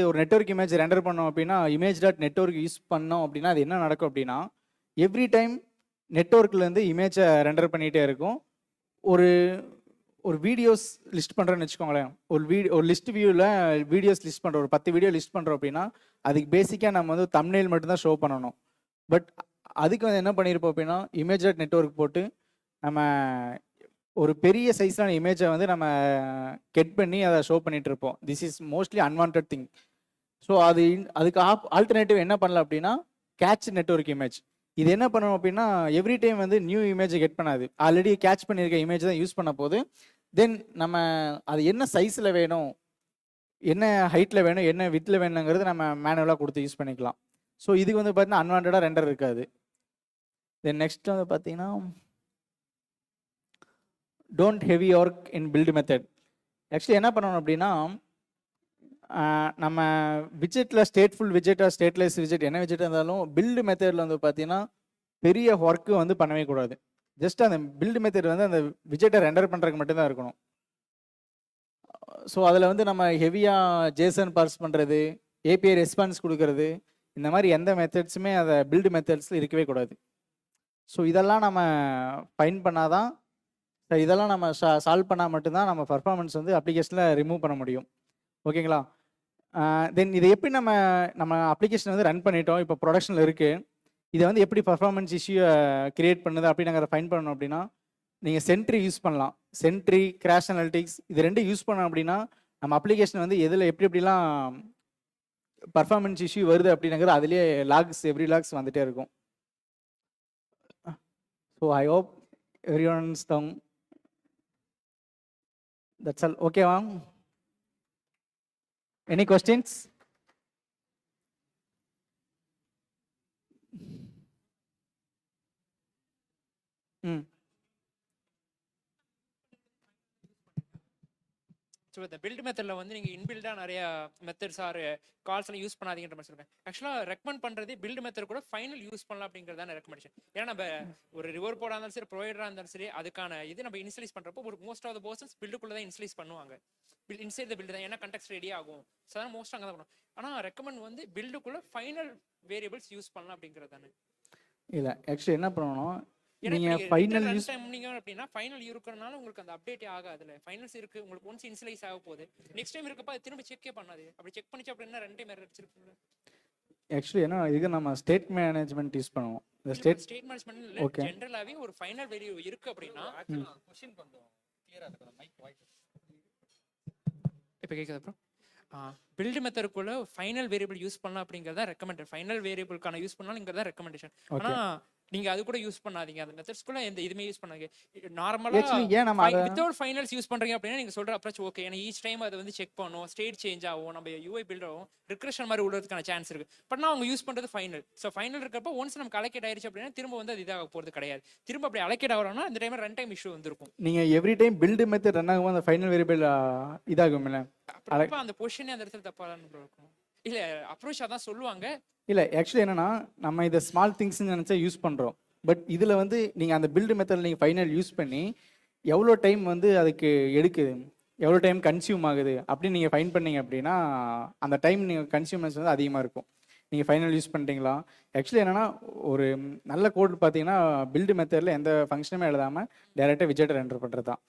ஒரு நெட்வொர்க் இமேஜ் ரெண்டர் பண்ணோம் அப்படின்னா இமேஜ் டாட் நெட்வொர்க் யூஸ் பண்ணோம் அப்படின்னா அது என்ன நடக்கும் அப்படின்னா, எவ்ரி டைம் நெட்வொர்க்லேருந்து இமேஜை ரெண்டர் பண்ணிகிட்டே இருக்கும். ஒரு வீடியோஸ் லிஸ்ட் பண்ணுறேன்னு வச்சுக்கோங்களேன், ஒரு லிஸ்ட் வியூவில் வீடியோஸ் லிஸ்ட் பண்ணுறோம், ஒரு 10 வீடியோ லிஸ்ட் பண்ணுறோம் அப்படின்னா அதுக்கு பேசிக்காக நம்ம வந்து தம்ப்நெயில் மட்டும்தான் ஷோ பண்ணணும். பட் அதுக்கு வந்து என்ன பண்ணியிருப்போம் அப்படின்னா இமேஜ் டாட் நெட்வொர்க் போட்டு நம்ம ஒரு பெரிய சைஸான இமேஜை வந்து நம்ம கெட் பண்ணி அதை ஷோ பண்ணிட்டு இருப்போம். This is mostly unwanted thing. So அதுக்கு ஆல்டர்னேட்டிவ் என்ன பண்ணல அப்படின்னா கேட்ச் நெட்வொர்க் இமேஜ். இது என்ன பண்ணணும் அப்படின்னா எவ்ரி டைம் வந்து நியூ இமேஜை கெட் பண்ணாது, ஆல்ரெடி கேட்ச் பண்ணியிருக்க இமேஜ் தான் யூஸ் பண்ண போது. தென் நம்ம அது என்ன சைஸில் வேணும், என்ன ஹைட்டில் வேணும், என்ன வித்தில் வேணுங்கிறது நம்ம மேனுவலாக கொடுத்து யூஸ் பண்ணிக்கலாம். ஸோ இதுக்கு வந்து பார்த்தீங்கன்னா அன்வான்டாக ரெண்டர் இருக்காது. தென் நெக்ஸ்ட் வந்து பார்த்தீங்கன்னா don't heavy work in build method. Actually என்ன பண்ணணும் அப்படின்னா, நம்ம விஜெட்டில் ஸ்டேட்ஃபுல் விஜெட்டாக ஸ்டேட்லெஸ் விஜெட் என்ன விஜெட் இருந்தாலும் பில்டு மெத்தடில் வந்து பார்த்தீங்கன்னா பெரிய ஒர்க்கு வந்து பண்ணவே கூடாது. ஜஸ்ட் அந்த பில்டு மெத்தட் வந்து அந்த விஜெட்டை ரெண்டர் பண்ணுறதுக்கு மட்டும்தான் இருக்கணும். ஸோ அதில் வந்து நம்ம ஹெவியாக ஜேசன் பார்ஸ் பண்ணுறது, ஏபிஐ ரெஸ்பான்ஸ் கொடுக்கறது, இந்த மாதிரி எந்த மெத்தட்ஸுமே அதை பில்டு மெத்தட்ஸில் இருக்கவே கூடாது. ஸோ இதெல்லாம் நம்ம ஃபைன் பண்ணாதான், இதெல்லாம் நம்ம சால்வ் பண்ணால் மட்டும்தான் நம்ம பர்ஃபார்மன்ஸ் வந்து அப்ளிகேஷனில் ரிமூவ் பண்ண முடியும். ஓகேங்களா? தென் இதை எப்படி நம்ம அப்ளிகேஷன் வந்து ரன் பண்ணிட்டோம், இப்போ ப்ரொடக்ஷனில் இருக்குது, இதை வந்து எப்படி பர்ஃபார்மன்ஸ் இஷ்யூ கிரியேட் பண்ணுது அப்படின்னு நாங்கள் ஃபைன் பண்ணணும் அப்படின்னா நீங்கள் சென்ட்ரி யூஸ் பண்ணலாம். சென்ட்ரி, கிராஷ் அனாலிட்டிக்ஸ் இது ரெண்டும் யூஸ் பண்ணோம் அப்படின்னா நம்ம அப்ளிகேஷன் வந்து எதில் எப்படிலாம் பர்ஃபார்மன்ஸ் இஷ்யூ வருது அப்படிங்கிறது அதுலேயே லாக்ஸ், எவ்ரி லாக்ஸ் வந்துகிட்டே இருக்கும். So I hope everyone's down. That's all. Okay, ma'am. Any questions? So இந்த பில்ட் மெத்தடில் வந்து நீங்கள் இன்பில்டாக நிறைய மெத்தட்ஸ் ஆர் கால்ஸ் எல்லாம் யூஸ் பண்ணாதீங்கன்ற மாதிரி சொல்லுவேன். ஆக்சுவலாக ரெக்கமெண்ட் பண்ணுறது பில்ட் மெத்தட் கூட ஃபைனல் யூஸ் பண்ணலாம் அப்படிங்கிறது தான் ரெக்கமெண்டேஷன். ஏன்னா நம்ம ஒரு ரிவர் போர்டாக இருந்தாலும் சரி, ப்ரொவைடராக இருந்தாலும் சரி, அதுக்கான இது நம்ம இன்ஸ்டலைஸ் பண்ணுறப்போ ஒரு மோஸ்ட் ஆஃப் த பர்சன்ஸ் பில்டுக்குள்ளே தான் இன்ஸ்டலைஸ் பண்ணுவாங்க. இன்சைட் த பில்டு தான், ஏன்னா கண்டெக்ஸ்ட் ரெடி ஆகும். ஸோ அதான் மோஸ்ட் அங்கே தான் பண்ணுவோம். ஆனால் ரெக்கமெண்ட் வந்து பில்டுக்குள்ளே ஃபைனல் வேரியபிள்ஸ் யூஸ் பண்ணலாம் அப்படிங்கிறது தானே. இல்லை, ஆக்சுவலி என்ன பண்ணணும், நீங்க ஃபைனல் யூஸ் பண்ணீங்க அப்படினா ஃபைனல் இருக்கறனால உங்களுக்கு அந்த அப்டேட்டே ஆகாதுல. ஃபைனல்ஸ் இருக்கு, உங்களுக்கு ஒன்ஸ் இனிஷியலைஸ் ஆக போகுது, நெக்ஸ்ட் டைம் இருக்கப்ப திரும்ப செக்கே பண்ணாது. அப்படி செக் பண்ணிச்சு அப்படினா ரெண்டு டைம் எரர் அடிச்சிருக்குங்க. ஆக்சுவலி என்ன இது நம்ம ஸ்டேட் மேனேஜ்மென்ட் யூஸ் பண்ணுவோம். இந்த ஸ்டேட் மேனேஜ்மென்ட் ஜெனரலாவே ஒரு ஃபைனல் வேல்யூ இருக்கு அப்படினா क्वेश्चन கொஞ்சம் கிளியரா இருக்கு. மைக் வாய்ஸ் இப்போ கேக்குதா ப்ரோ? பில்ட் மெத்தடுக்குள்ள ஃபைனல் வேரியபிள் யூஸ் பண்ணலாம் அப்படிங்கறத ரெக்கமெண்டட். ஃபைனல் வேரியபிள்கான யூஸ் பண்ணாலும் இங்க தான் ரெக்கமெண்டேஷன். ஆனா நீங்க அது கூட யூஸ் பண்ணாதீங்க. அந்த மெத்தட்ஸ்க்குள்ள எந்த இதுமே யூஸ் பண்ணாதீங்க. நார்மலா ஆக்சுவலி ஏன் நம்ம அதை வித்தவுட் ஃபைனல்ஸ் யூஸ் பண்றீங்க அப்படின்னா நீங்க சொல்ற அப்ரோச் ஓகே. ஏன்னா ஈச் டைம் அதை வந்து செக் பண்ணும், ஸ்டேட் சேஞ்ச் ஆகும், நம்ம யூஐ பில்ட் ஆகும், ரிக்ரெஷன் மாதிரி விடுறதுக்கான சான்ஸ் இருக்கு. பட் நான் அவங்க யூஸ் பண்றது ஃபைனல். ஸோ ஃபைனல் இருக்கப்போ ஒன்ஸ் நமக்கு அலோகேட் ஆயிருச்சு அப்படின்னா திரும்ப வந்து அது இதாக போறது கிடையாது. திரும்ப அப்படி அலோகேட் ஆகிறோம்னா அந்த டைம் ரன் டைம் இஷ்யூ வந்துருக்கும். நீங்க every time build method run ஆகும் அந்த ஃபைனல் வேரியபிள் இதாகும் இல்ல அப்ப அந்த பொசிஷனே அந்த இடத்துல தப்பா தான் இருக்கும். இல்ல அப்ரோச் அதான் சொல்லுவாங்க. இல்ல ஆக்சுவலி என்னன்னா நம்ம இதை ஸ்மால் திங்ஸ் நினைச்சா யூஸ் பண்றோம். பட் இதுல வந்து நீங்க அந்த பில்டு மெத்தட் நீங்க ஃபைனல் யூஸ் பண்ணி எவ்வளோ டைம் வந்து அதுக்கு எடுக்குது, எவ்வளோ டைம் கன்சியூம் ஆகுது அப்படின்னு நீங்கள் ஃபைன் பண்ணீங்க அப்படின்னா அந்த டைம் நீங்கள் கன்சியூமர்ஸ் வந்து அதிகமாக இருக்கும். நீங்கள் ஃபைனல் யூஸ் பண்ணுறீங்களா? ஆக்சுவலி என்னென்னா ஒரு நல்ல கோட் பார்த்தீங்கன்னா பில்டு மெத்தடில் எந்த ஃபங்க்ஷனுமே எழுதாமல் டேரெக்டாக விஜெட்டர் என்டர் பண்ணுறது தான்.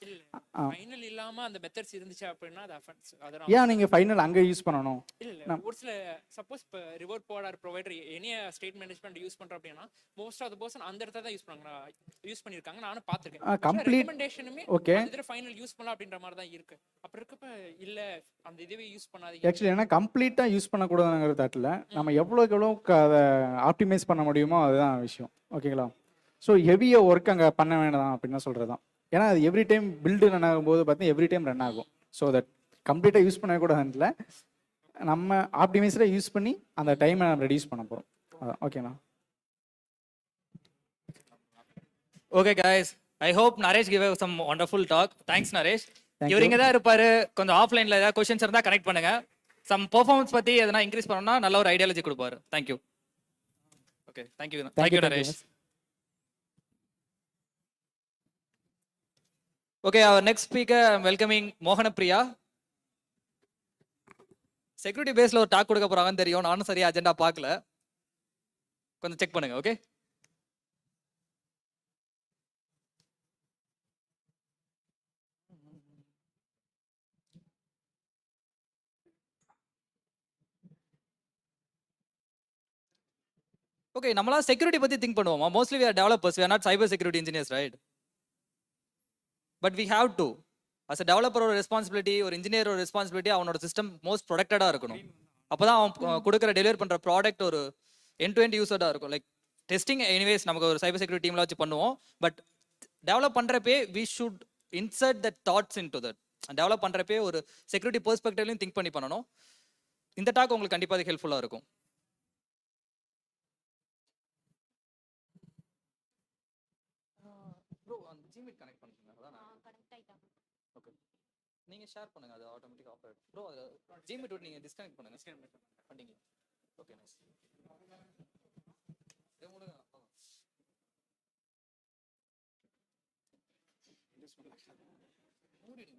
ஃபைனல் இல்லாமல் அந்த மெத்தட்ஸ் இருந்துச்சு அப்படின்னா அது அஃபென்ஸ். ஏன் நீங்கள் ஃபைனல் அங்கே யூஸ் பண்ணணும்? இல்லை ஒரு சில சப்போஸ் இப்போ Riverpod provider any state management use பண்ணுறோம் அப்படின்னா மோஸ்ட் ஆஃப் த பர்சன் அந்த இடத்துல தான் யூஸ் பண்ணியிருக்காங்க. நானும் பார்த்துருக்கேன். கம்ப்ளீட் ரெக்கமெண்டேஷனுமே ஓகே இதில் ஃபைனல் யூஸ் பண்ணலாம் அப்படின்ற மாதிரி தான் இருக்கு. அப்படி இருக்கப்ப இல்லை அந்த இதுவே யூஸ் பண்ணாதீங்க. ஆக்சுவலி ஏன்னா கம்ப்ளீட்டாக யூஸ் பண்ணக்கூடாதுங்கிற தாட்டில் நம்ம எவ்வளோக்கு எவ்வளோ அதை ஆப்டிமைஸ் பண்ண முடியுமோ அதுதான் விஷயம். ஓகேங்களா? ஸோ ஹெவியாக ஒர்க் அங்கே பண்ண வேண்டாம் அப்படின்னு சொல்கிறது தான். ஏன்னா அது எவ்ரி டைம் பில்டு ரன் ஆகும்போது பார்த்தீங்கன்னா எவ்ரி டைம் ரன் ஆகும். ஸோ தட் கம்ப்ளீட்டாக யூஸ் பண்ணக்கூடாதுல நம்ம ஆப்டிமைஸராக யூஸ் பண்ணி அந்த டைமை நம்ம ரெடியூஸ் பண்ண போகிறோம். அதான் ஓகேண்ணா. Okay guys, I hope Naresh give some wonderful talk. Thanks Naresh. இவர் இங்கே தான் இருப்பாரு. கொஞ்சம் ஆஃப்லைனில் ஏதாவது கொஸ்டின்ஸ் இருந்தால் கனெக்ட் பண்ணுங்க. சம் பெர்ஃபார்மன்ஸ் பற்றி எதனா இன்க்ரீஸ் பண்ணணும்னா நல்ல ஒரு ஐடியாலஜி கொடுப்பாரு. Thank you. Okay, thank you Naresh. Okay, our next speaker welcoming Mohanapriya. Security பேஸில் ஒரு டாக் கொடுக்க போகிறாங்கன்னு தெரியும். நானும் சரியா அஜெண்டா பார்க்கல. கொஞ்சம் செக் பண்ணுங்க. ஓகே. ஓகே, நம்மளாம் செக்யூரிட்டி பத்தி திங்க் பண்ணுவோமா? Mostly we are developers, we are not cyber security engineers, right? But we have to. as a developer ஒரு ரெஸ்பான்சிபிலிட்டி, ஒரு இன்ஜினியர் ஒரு ரெஸ்பான்சிபிலிட்டி, அவனோட சிஸ்டம் மோஸ்ட் ப்ரொடக்டடா இருக்கணும். அப்பதான் அவன் கொடுக்குற டெலிவர் பண்ற ப்ராடக்ட் ஒரு எண்ட் டு எண்ட் யூஸர்டா இருக்கும். லைக் டெஸ்டிங் எனிவேஸ் நமக்கு ஒரு சைபர் செக்யூரிட்டி டீம்ல வச்சு பண்ணுவோம். பட் டெவலப் பண்றப்பே we should insert that thoughts into that. Develop பண்றப்பே ஒரு செக்யூரிட்டி பெர்ஸ்பெக்டிவ்லயும் திங்க் பண்ணி பண்ணணும். இந்த டாக் உங்களுக்கு கண்டிப்பா அது ஹெல்ப்ஃபுல்லா இருக்கும். ஜிமெயில் கனெக்ட் பண்ணுங்க. அதான் கனெக்ட் ஆயிட்டாங்க. ஓகே, நீங்க ஷேர் பண்ணுங்க. அது ஆட்டோமேட்டிக்கா ஆஃப் ஆயிடும். ப்ரோ அது ஜிமெயில் விட்டு நீங்க டிஸ்கனெக்ட் பண்ணுங்க. பண்ணீங்க. Okay nice. இது மூடுங்க. மூடிடுங்க.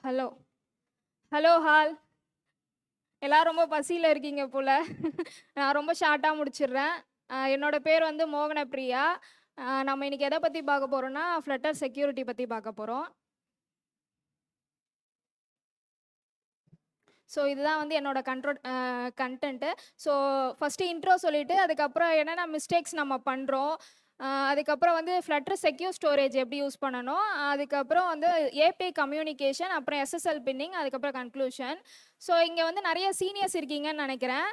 Hello hello hall. எல்லாரும் ரொம்ப பசியில் இருக்கீங்க போல். நான் ரொம்ப ஷார்ட்டாக முடிச்சிடுறேன். என்னோட பேர் வந்து மோகனப்பிரியா. நம்ம இன்னைக்கு எதை பற்றி பார்க்க போகிறோம்னா ஃப்ளட்டர் செக்யூரிட்டி பற்றி பார்க்க போகிறோம். ஸோ இதுதான் வந்து என்னோட கண்டென்ட்டு. ஸோ ஃபஸ்ட்டு இன்ட்ரோ சொல்லிவிட்டு அதுக்கப்புறம் என்னென்ன மிஸ்டேக்ஸ் நம்ம பண்ணுறோம், அதுக்கப்புறம் வந்து ஃப்ளட்டர் செக்யூர் ஸ்டோரேஜ் எப்படி யூஸ் பண்ணணும், அதுக்கப்புறம் வந்து ஏபிஐ கம்யூனிகேஷன், அப்புறம் எஸ்எஸ்எல் பின்னிங், அதுக்கப்புறம் கன்க்ளூஷன். ஸோ இங்கே வந்து நிறைய சீனியர்ஸ் இருக்கீங்கன்னு நினைக்கிறேன்.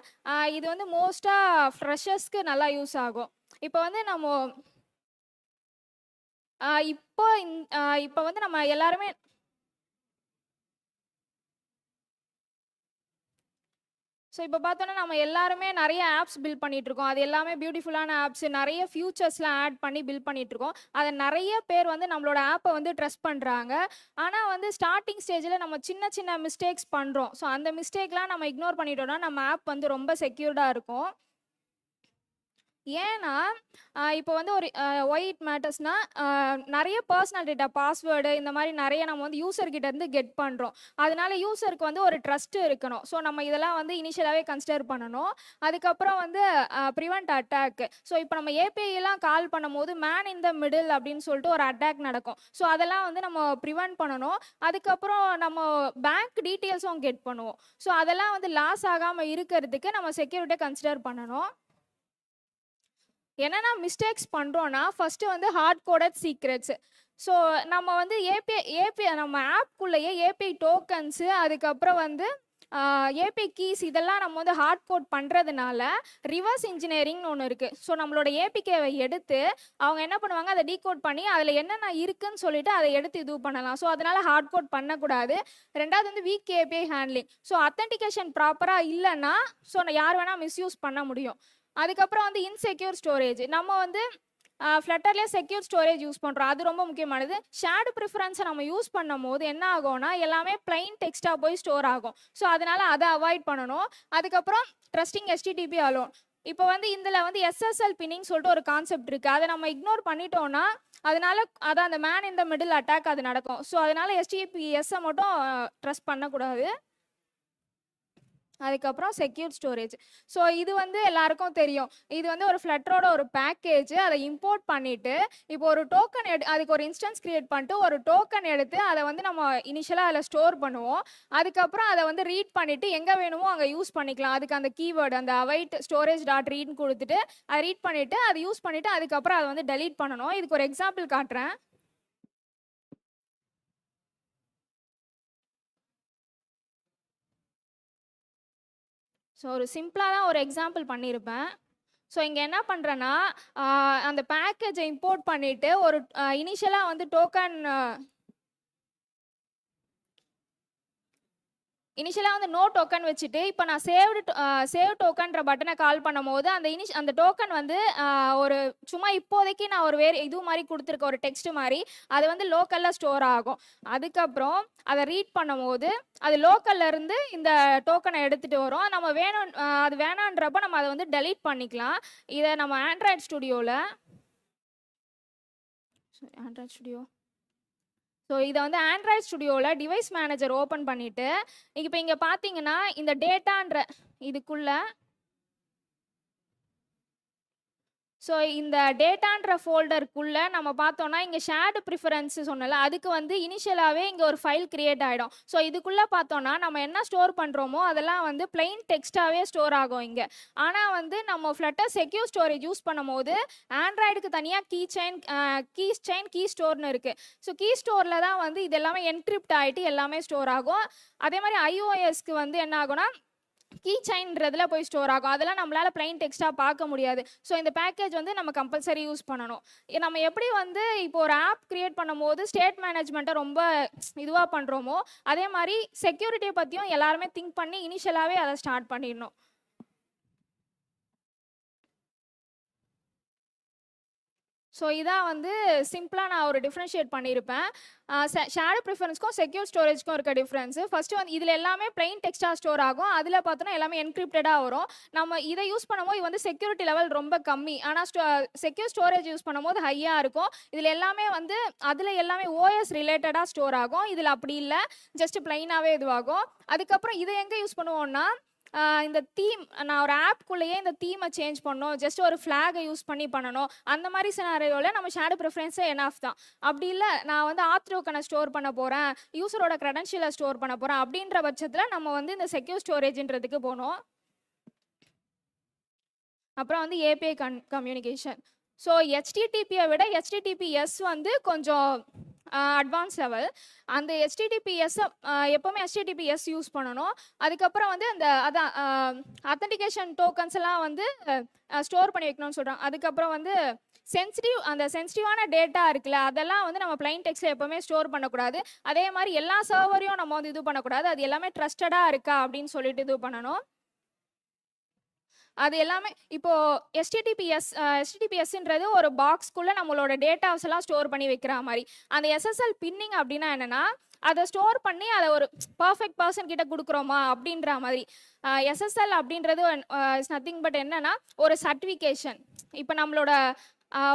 இது வந்து மோஸ்ட்டாக ஃப்ரெஷர்ஸ்க்கு நல்லா யூஸ் ஆகும். இப்போ வந்து நம்ம இப்போ வந்து நம்ம எல்லாருமே ஸோ இப்போ பார்த்தோன்னா நம்ம எல்லாருமே நிறைய ஆப்ஸ் பில்ட் பண்ணிகிட்ருக்கோம். அது எல்லாமே பியூட்டிஃபுல்லான ஆப்ஸ், நிறைய ஃபியூச்சர்ஸ்லாம் ஆட் பண்ணி பில்ட் பண்ணிகிட்ருக்கோம். அதை நிறைய பேர் வந்து நம்மளோட ஆப்பை வந்து ட்ரஸ்ட் பண்ணுறாங்க. ஆனால் வந்து ஸ்டார்டிங் ஸ்டேஜில் நம்ம சின்ன சின்ன மிஸ்டேக்ஸ் பண்ணுறோம். ஸோ அந்த மிஸ்டேக்லாம் நம்ம இக்னோர் பண்ணிட்டோம்னா நம்ம ஆப் வந்து ரொம்ப செக்யூர்டாக இருக்கும். ஏன்னா இப்போ வந்து ஒரு ஒய் இட் மேட்டர்ஸ்னா நிறைய பர்சனல் டேட்டா பாஸ்வேர்டு இந்த மாதிரி நிறைய நம்ம வந்து யூசர்கிட்ட இருந்து கெட் பண்ணுறோம். அதனால யூசருக்கு வந்து ஒரு ட்ரஸ்ட் இருக்கணும். ஸோ நம்ம இதெல்லாம் வந்து இனிஷியலாகவே கன்சிடர் பண்ணணும். அதுக்கப்புறம் வந்து ப்ரிவெண்ட் அட்டாக். ஸோ இப்போ நம்ம ஏபிஐலாம் கால் பண்ணும்போது மேன் இன் த மிடில் அப்படின்னு சொல்லிட்டு ஒரு அட்டாக் நடக்கும். ஸோ அதெல்லாம் வந்து நம்ம ப்ரிவெண்ட் பண்ணணும். அதுக்கப்புறம் நம்ம பேங்க் டீட்டெயில்ஸும் கெட் பண்ணுவோம். ஸோ அதெல்லாம் வந்து லாஸ் ஆகாமல் இருக்கிறதுக்கு நம்ம செக்யூரிட்டியை கன்சிடர் பண்ணணும். என்னென்ன மிஸ்டேக்ஸ் பண்ணுறோன்னா ஃபஸ்ட்டு வந்து ஹார்ட் கோடட் சீக்ரெட்ஸ். ஸோ நம்ம வந்து ஏபிஐ நம்ம ஆப்குள்ளேயே ஏபிஐ டோக்கன்ஸு அதுக்கப்புறம் வந்து ஏபிஐ கீஸ் இதெல்லாம் நம்ம வந்து ஹார்ட் கோட் பண்ணுறதுனால ரிவர்ஸ் இன்ஜினியரிங்னு ஒன்று இருக்குது. ஸோ நம்மளோட ஏபிகேவை எடுத்து அவங்க என்ன பண்ணுவாங்க, அதை டீகோட் பண்ணி அதில் என்னென்ன இருக்குன்னு சொல்லிட்டு அதை எடுத்து இது பண்ணலாம். ஸோ அதனால் ஹார்ட் கோட் பண்ணக்கூடாது. ரெண்டாவது வந்து week API handling. So authentication ப்ராப்பராக இல்லைன்னா ஸோ யார் வேணால் மிஸ்யூஸ் பண்ண முடியும். அதுக்கப்புறம் வந்து இன்செக்யூர் ஸ்டோரேஜ். நம்ம வந்து ஃப்ளட்டர்லேயே செக்யூர் ஸ்டோரேஜ் யூஸ் பண்ணுறோம். அது ரொம்ப முக்கியமானது. ஷேர்டு ப்ரிஃபரன்ஸை நம்ம யூஸ் பண்ணும் போது என்ன ஆகும்னா எல்லாமே பிளைன் டெக்ஸ்ட்டாக போய் ஸ்டோர் ஆகும். ஸோ அதனால் அதை அவாய்ட் பண்ணணும். அதுக்கப்புறம் ட்ரஸ்டிங் HTTP அலோன். இப்போ வந்து இதில் வந்து SSL பின்னிங் சொல்லிட்டு ஒரு கான்செப்ட் இருக்குது. அதை நம்ம இக்னோர் பண்ணிட்டோம்னா அதனால அதான் அந்த man in the middle attack அது நடக்கும். ஸோ அதனால் HTTPS மட்டும் ட்ரஸ்ட் பண்ணக்கூடாது. அதுக்கப்புறம் செக்யூர் ஸ்டோரேஜ். ஸோ இது வந்து எல்லாருக்கும் தெரியும். இது வந்து ஒரு ஃப்ளட்டரோட ஒரு பேக்கேஜ். அதை இம்போர்ட் பண்ணிவிட்டு இப்போ ஒரு டோக்கன் அதுக்கு ஒரு இன்ஸ்டன்ஸ் கிரியேட் பண்ணிட்டு ஒரு டோக்கன் எடுத்து அதை வந்து நம்ம இனிஷியலாக அதில் ஸ்டோர் பண்ணுவோம். அதுக்கப்புறம் அதை வந்து ரீட் பண்ணிவிட்டு எங்கே வேணுமோ அங்கே யூஸ் பண்ணிக்கலாம். அதுக்கு அந்த கீவேர்டு அந்த அவைட் ஸ்டோரேஜ் டாட் ரீட்னு கொடுத்துட்டு அதை ரீட் பண்ணிவிட்டு அதை யூஸ் பண்ணிவிட்டு அதுக்கப்புறம் அதை வந்து டெலீட் பண்ணணும். இதுக்கு ஒரு எக்ஸாம்பிள் காட்டுறேன். ஸோ ஒரு சிம்பிளாக தான் ஒரு எக்ஸாம்பிள் பண்ணியிருப்பேன். ஸோ இங்கே என்ன பண்ணுறேன்னா அந்த பேக்கேஜை இம்போர்ட் பண்ணிவிட்டு ஒரு இனிஷியலாக வந்து டோக்கன் இனிஷியலாக வந்து நோ டோக்கன் வச்சுட்டு இப்போ நான் சேவ் டோக்கன்ற பட்டனை கால் பண்ணும் போது அந்த டோக்கன் வந்து ஒரு சும்மா இப்போதைக்கு நான் ஒரு வேறு இது மாதிரி கொடுத்துருக்கேன், ஒரு டெக்ஸ்ட் மாதிரி. அது வந்து லோக்கலில் ஸ்டோர் ஆகும். அதுக்கப்புறம் அதை ரீட் பண்ணும் போது அது லோக்கல்ல இருந்து இந்த டோக்கனை எடுத்துகிட்டு வரும். நம்ம அது வேணான்றப்ப நம்ம அதை வந்து டெலீட் பண்ணிக்கலாம். இதை நம்ம ஆண்ட்ராய்ட் ஸ்டுடியோவில் ஸோ இதை வந்து ஆண்ட்ராய்ட் ஸ்டுடியோவில் டிவைஸ் மேனேஜர் ஓப்பன் பண்ணிவிட்டு இப்போ இங்கே பார்த்தீங்கன்னா இந்த டேட்டான்ற இதுக்குள்ளே ஸோ இந்த டேட்டான்ற ஃபோல்டருக்குள்ளே நம்ம பார்த்தோன்னா இங்கே ஷேர்டு ப்ரிஃபரன்ஸ் சொன்னல அதுக்கு வந்து இனிஷியலாகவே இங்கே ஒரு ஃபைல் கிரியேட் ஆகிடும். ஸோ இதுக்குள்ளே பார்த்தோன்னா நம்ம என்ன ஸ்டோர் பண்ணுறோமோ அதெல்லாம் வந்து பிளெயின் டெக்ஸ்ட்டாகவே ஸ்டோர் ஆகும் இங்கே. ஆனால் வந்து நம்ம ஃப்ளட்டர் செக்யூர் ஸ்டோரேஜ் யூஸ் பண்ணும் போது ஆண்ட்ராய்டுக்கு தனியாக கீ ஸ்டோர்னு இருக்குது. ஸோ கீ ஸ்டோரில் தான் வந்து இது எல்லாமே என்கிரிப்ட் ஆகிட்டு எல்லாமே ஸ்டோர் ஆகும். அதே மாதிரி iOSக்கு வந்து என்ன ஆகும்னா கீ செயின்றதுல போய் ஸ்டோர் ஆகும். அதெல்லாம் நம்மளால பிளைன் டெக்ஸ்ட்டாக பார்க்க முடியாது. ஸோ இந்த பேக்கேஜ் வந்து நம்ம கம்பல்சரி யூஸ் பண்ணணும். நம்ம எப்படி வந்து இப்போ ஒரு ஆப் கிரியேட் பண்ணும் போது ஸ்டேட் மேனேஜ்மெண்ட்டை ரொம்ப இதுவாக பண்ணுறோமோ அதே மாதிரி செக்யூரிட்டியை பற்றியும் எல்லாருமே திங்க் பண்ணி இனிஷியலாகவே அதை ஸ்டார்ட் பண்ணிடணும். ஸோ இதான் வந்து சிம்பிளாக நான் ஒரு டிஃப்ரென்ஷியேட் பண்ணியிருப்பேன். ஷேடோ ப்ரிஃபரன்ஸ்க்கும் செக்யூர் ஸ்டோரேஜ்க்கும் இருக்க டிஃப்ரென்ஸு. ஃபஸ்ட்டு வந்து இதில் எல்லாமே பிளைன் டெக்ஸ்ட்டாக ஸ்டோர் ஆகும். அதில் பார்த்தோன்னா எல்லாமே என்கிரிப்டடாக வரும். நம்ம இதை யூஸ் பண்ணும்போது இது வந்து செக்யூரிட்டி லெவல் ரொம்ப கம்மி. ஆனால் செக்யூர் ஸ்டோரேஜ் யூஸ் பண்ணும்போது ஹையாக இருக்கும். இதில் எல்லாமே வந்து அதில் எல்லாமே OS ரிலேட்டடாக ஸ்டோர் ஆகும். இதில் அப்படி இல்லை, ஜஸ்ட் பிளைனாகவே இதுவாகும். அதுக்கப்புறம் இதை எங்கே யூஸ் பண்ணுவோன்னா இந்த தீம், நான் ஒரு ஆப்குள்ளேயே இந்த தீமை சேஞ்ச் பண்ணணும், ஜஸ்ட் ஒரு ஃப்ளாகை யூஸ் பண்ணணும். அந்த மாதிரி சினாரியோவில் நம்ம ஷேடோ ப்ரிஃபரன்ஸே எனாஃப் தான். அப்படி இல்லை, நான் வந்து ஆத்ரோக்கனை ஸ்டோர் பண்ண போகிறேன், யூசரோட க்ரெடென்ஷியலை ஸ்டோர் பண்ண போகிறேன் அப்படின்ற பட்சத்தில் நம்ம வந்து இந்த செக்யூர் ஸ்டோரேஜ்ன்றதுக்கு போகணும். அப்புறம் வந்து API கம்யூனிகேஷன். ஸோ HTTPயை விட HTTPS வந்து கொஞ்சம் அட்வான்ஸ் லெவல். அந்த HTTPS எப்போவுமே HTTPS யூஸ் பண்ணணும். அதுக்கப்புறம் வந்து அதான் அத்தன்டிகேஷன் டோக்கன்ஸ் எல்லாம் வந்து ஸ்டோர் பண்ணி வைக்கணும்னு சொல்கிறாங்க. அதுக்கப்புறம் வந்து அந்த சென்சிட்டிவான டேட்டா இருக்குல்ல அதெல்லாம் வந்து நம்ம பிளைன் டெக்ஸ்ட்டில் எப்போவுமே ஸ்டோர் பண்ணக்கூடாது. அதே மாதிரி எல்லா சர்வரையும் நம்ம வந்து இது பண்ணக்கூடாது. அது எல்லாமே ட்ரஸ்டடாக இருக்கா அப்படின்னு சொல்லிட்டு இது பண்ணணும். அது எல்லாமே இப்போ எஸ்டிடிபிஎஸ்ன்றது ஒரு பாக்ஸ்க்குள்ள நம்மளோட டேட்டாஸ் எல்லாம் ஸ்டோர் பண்ணி வைக்கிற மாதிரி. அந்த எஸ்எஸ்எல் பின்னிங் அப்படின்னா என்னன்னா, அதை ஸ்டோர் பண்ணி அதை ஒரு பர்ஃபெக்ட் பர்சன் கிட்ட கொடுக்குறோமா அப்படின்ற மாதிரி. எஸ்எஸ்எல் அப்படின்றது இஸ் நத்திங் பட் என்னன்னா ஒரு சர்டிஃபிகேஷன். இப்போ நம்மளோட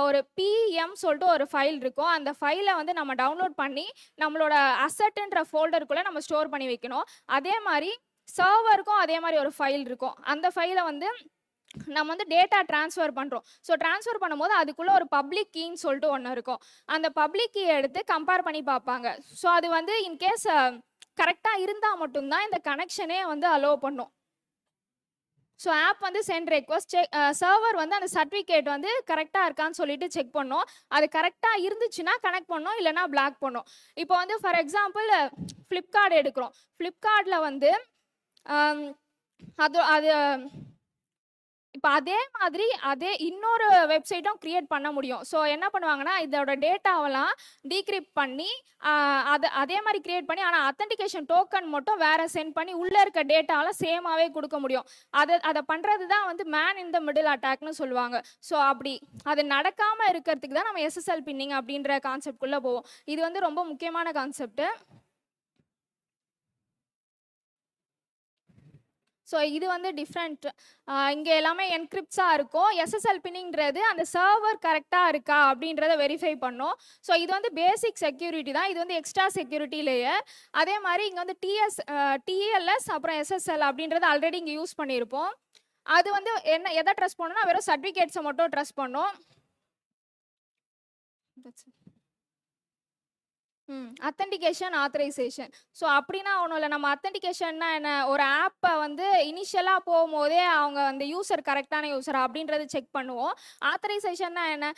ஒரு பிஎம் சொல்லிட்டு ஒரு ஃபைல் இருக்கும். அந்த ஃபைலை வந்து நம்ம டவுன்லோட் பண்ணி நம்மளோட அசட்டுன்ற ஃபோல்டருக்குள்ளே நம்ம ஸ்டோர் பண்ணி வைக்கணும். அதே மாதிரி சர்வருக்கும் அதே மாதிரி ஒரு ஃபைல் இருக்கும். அந்த ஃபைலை வந்து நம்ம வந்து டேட்டா ட்ரான்ஸ்ஃபர் பண்ணுறோம். ஸோ ட்ரான்ஸ்ஃபர் பண்ணும்போது அதுக்குள்ளே ஒரு பப்ளிக் கீன்னு சொல்லிட்டு ஒன்று இருக்கும். அந்த பப்ளிக் கீ எடுத்து கம்பேர் பண்ணி பார்ப்பாங்க. ஸோ அது வந்து இன்கேஸ் கரெக்டாக இருந்தால் மட்டும்தான் இந்த கனெக்ஷனே வந்து அலோவ் பண்ணும். ஸோ ஆப் வந்து சென்ட் ரெக்வஸ்ட் சர்வர் வந்து அந்த சர்டிஃபிகேட் வந்து கரெக்டாக இருக்கான்னு சொல்லிட்டு செக் பண்ணோம். அது கரெக்டாக இருந்துச்சுன்னா கனெக்ட் பண்ணோம், இல்லைனா பிளாக் பண்ணோம். இப்போ வந்து ஃபார் எக்ஸாம்பிள் ஃப்ளிப்கார்ட் எடுக்கிறோம். ஃப்ளிப்கார்ட்டில் வந்து அது அது இப்போ அதே மாதிரி அதே இன்னொரு வெப்சைட்டும் க்ரியேட் பண்ண முடியும். ஸோ என்ன பண்ணுவாங்கன்னா, இதோட டேட்டாவெல்லாம் டீக்ரிப்ட் பண்ணி அதே மாதிரி க்ரியேட் பண்ணி, ஆனால் அத்தன்டிகேஷன் டோக்கன் மட்டும் வேற சென்ட் பண்ணி உள்ளே இருக்க டேட்டாவெல்லாம் சேமாகவே கொடுக்க முடியும். அதை பண்ணுறது தான் வந்து மேன் இன் த மிடில் அட்டாக்னு சொல்லுவாங்க. ஸோ அப்படி அது நடக்காமல் இருக்கிறதுக்கு தான் நம்ம எஸ்எஸ்எல் பின்னிங் அப்படின்ற கான்செப்ட்குள்ளே போவோம். இது வந்து ரொம்ப முக்கியமான கான்செப்ட். ஸோ இது வந்து டிஃப்ரெண்ட். இங்கே எல்லாமே என்கிரிப்ட்ஸாக இருக்கும். எஸ்எஸ்எல் பின்னிங்கிறது அந்த சர்வர் கரெக்டாக இருக்கா அப்படின்றத வெரிஃபை பண்ணும். ஸோ இது வந்து பேசிக் செக்யூரிட்டி தான். இது வந்து எக்ஸ்ட்ரா செக்யூரிட்டி லேயர். அதே மாதிரி இங்கே வந்து டிஎல்எஸ் அப்புறம் எஸ்எஸ்எல் அப்படின்றத ஆல்ரெடி இங்கே யூஸ் பண்ணியிருப்போம். அது வந்து எதை ட்ரஸ்ட் பண்ணணும்னா வெறும் சர்டிஃபிகேட்ஸை மட்டும் ட்ரஸ்ட் பண்ணும். Authentication authorisation. ஸோ அப்படின்னா ஒன்றும் இல்லை. நம்ம அத்தன்டிகேஷன்னா என்ன, ஒரு ஆப்பை வந்து இனிஷியலாக போகும்போதே அவங்க அந்த யூசர் கரெக்டான யூசரா அப்படின்றது செக் பண்ணுவோம். ஆத்தரைசேஷன்னா என்ன,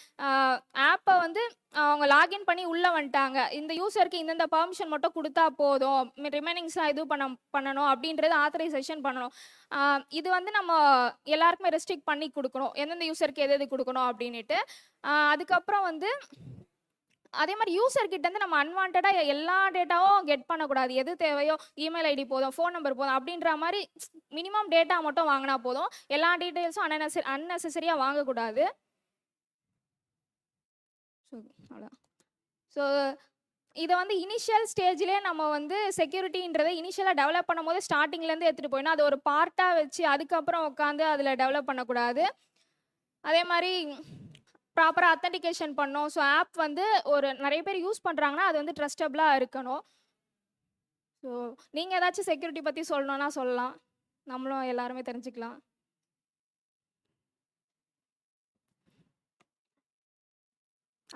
ஆப்பை வந்து அவங்க லாகின் பண்ணி உள்ளே வந்துட்டாங்க, இந்த யூசருக்கு இந்தந்த பர்மிஷன் மட்டும் கொடுத்தா போதும், ரிமைனிங்ஸ்லாம் இது பண்ணணும் அப்படின்றது ஆத்தரைசேஷன் பண்ணணும். இது வந்து நம்ம எல்லாருக்குமே ரெஸ்ட்ரிக்ட் பண்ணி கொடுக்கணும், எந்தெந்த யூசருக்கு எது கொடுக்கணும் அப்படின்ட்டு. அதுக்கப்புறம் வந்து அதே மாதிரி யூசர் கிட்ட இருந்து நம்ம அன்வான்டா எல்லா டேட்டாவும் கெட் பண்ணக்கூடாது. எது தேவையோ இமெயில் ஐடி போதும், ஃபோன் நம்பர் போதும் அப்படின்ற மாதிரி மினிமம் டேட்டா மட்டும் வாங்கினா போதும். எல்லா டீட்டெயில்ஸும் அன்னெசரியாக வாங்கக்கூடாது. ஸோ இதை வந்து இனிஷியல் ஸ்டேஜ்லேயே நம்ம வந்து செக்யூரிட்டின்றதை இனிஷியலாக டெவலப் பண்ணும் போது ஸ்டார்டிங்லேருந்து எடுத்துகிட்டு போயிடணும். அது ஒரு பார்ட்டாக வச்சு அதுக்கப்புறம் உட்காந்து அதில் டெவலப் பண்ணக்கூடாது. அதே மாதிரி ப்ராப்பராக அத்தன்டிகேஷன் பண்ணோம். ஸோ ஆப் வந்து ஒரு நிறைய பேர் யூஸ் பண்ணுறாங்கன்னா அது வந்து ட்ரஸ்டபிளாக இருக்கணும். ஸோ நீங்கள் ஏதாச்சும் செக்யூரிட்டி பற்றி சொல்லணும்னா சொல்லலாம், நம்மளும் எல்லாருமே தெரிஞ்சுக்கலாம்.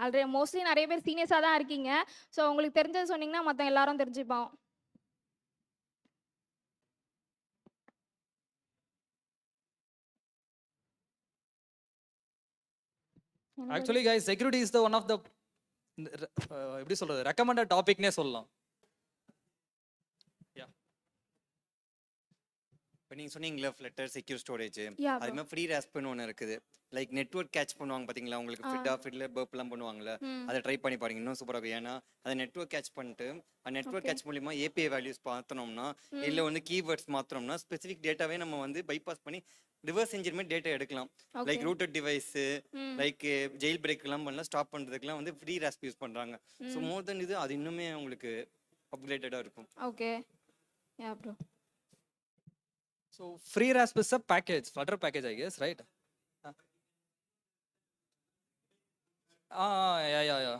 ஆல்ரெடி மோஸ்ட்லி நிறைய பேர் சீனியர்ஸாக தான் இருக்கீங்க. ஸோ உங்களுக்கு தெரிஞ்சது சொன்னீங்கன்னா மற்ற எல்லாரும் தெரிஞ்சுப்பான். Actually guys security is the one of the எப்படி சொல்றது ரெக்கமெண்டட் டாபிக்னே சொல்லலாம். இப்போ நீங்கள் சொன்னீங்களா ஃப்ளட்டர் செக்யூர் ஸ்டோரேஜ், அது மாதிரி ஃப்ரீ ராஸ்ப்னு ஒன்று இருக்குது. லைக் நெட்வொர்க் கேட்ச் பண்ணுவாங்க பார்த்தீங்களா, உங்களுக்கு ஃபிட்ல பர்ப்லாம் பண்ணுவாங்கல்ல, அதை ட்ரை பண்ணி பாருங்க, இன்னும் சூப்பராக இருக்கும். ஏன்னா அதை நெட்வொர்க் கேட்ச் பண்ணிட்டு அந்த நெட்வொர்க் கேட்ச் மூலியமா ஏபிஐ வேல்யூஸ் மாற்றணும்னா இல்லை வந்து கீவேர்ட்ஸ் மாற்றணும்னா ஸ்பெசிஃபிக் டேட்டாவே நம்ம வந்து பைபாஸ் பண்ணி ரிவர்ஸ் இன்ஜின் டேட்டா எடுக்கலாம். Like rooted device, like jail break எல்லாம் பண்ணலாம், ஸ்டாப் பண்ணுறதுக்குலாம் வந்து ஃப்ரீ ராஸ்ப் யூஸ் பண்ணுறாங்க. ஸோ மோர் தென் இது அது இன்னுமே உங்களுக்கு அப்கிரேட்டடாக இருக்கும். Okay, yeah bro. So free rasp is a package, Flutter package, I guess, right? Yeah.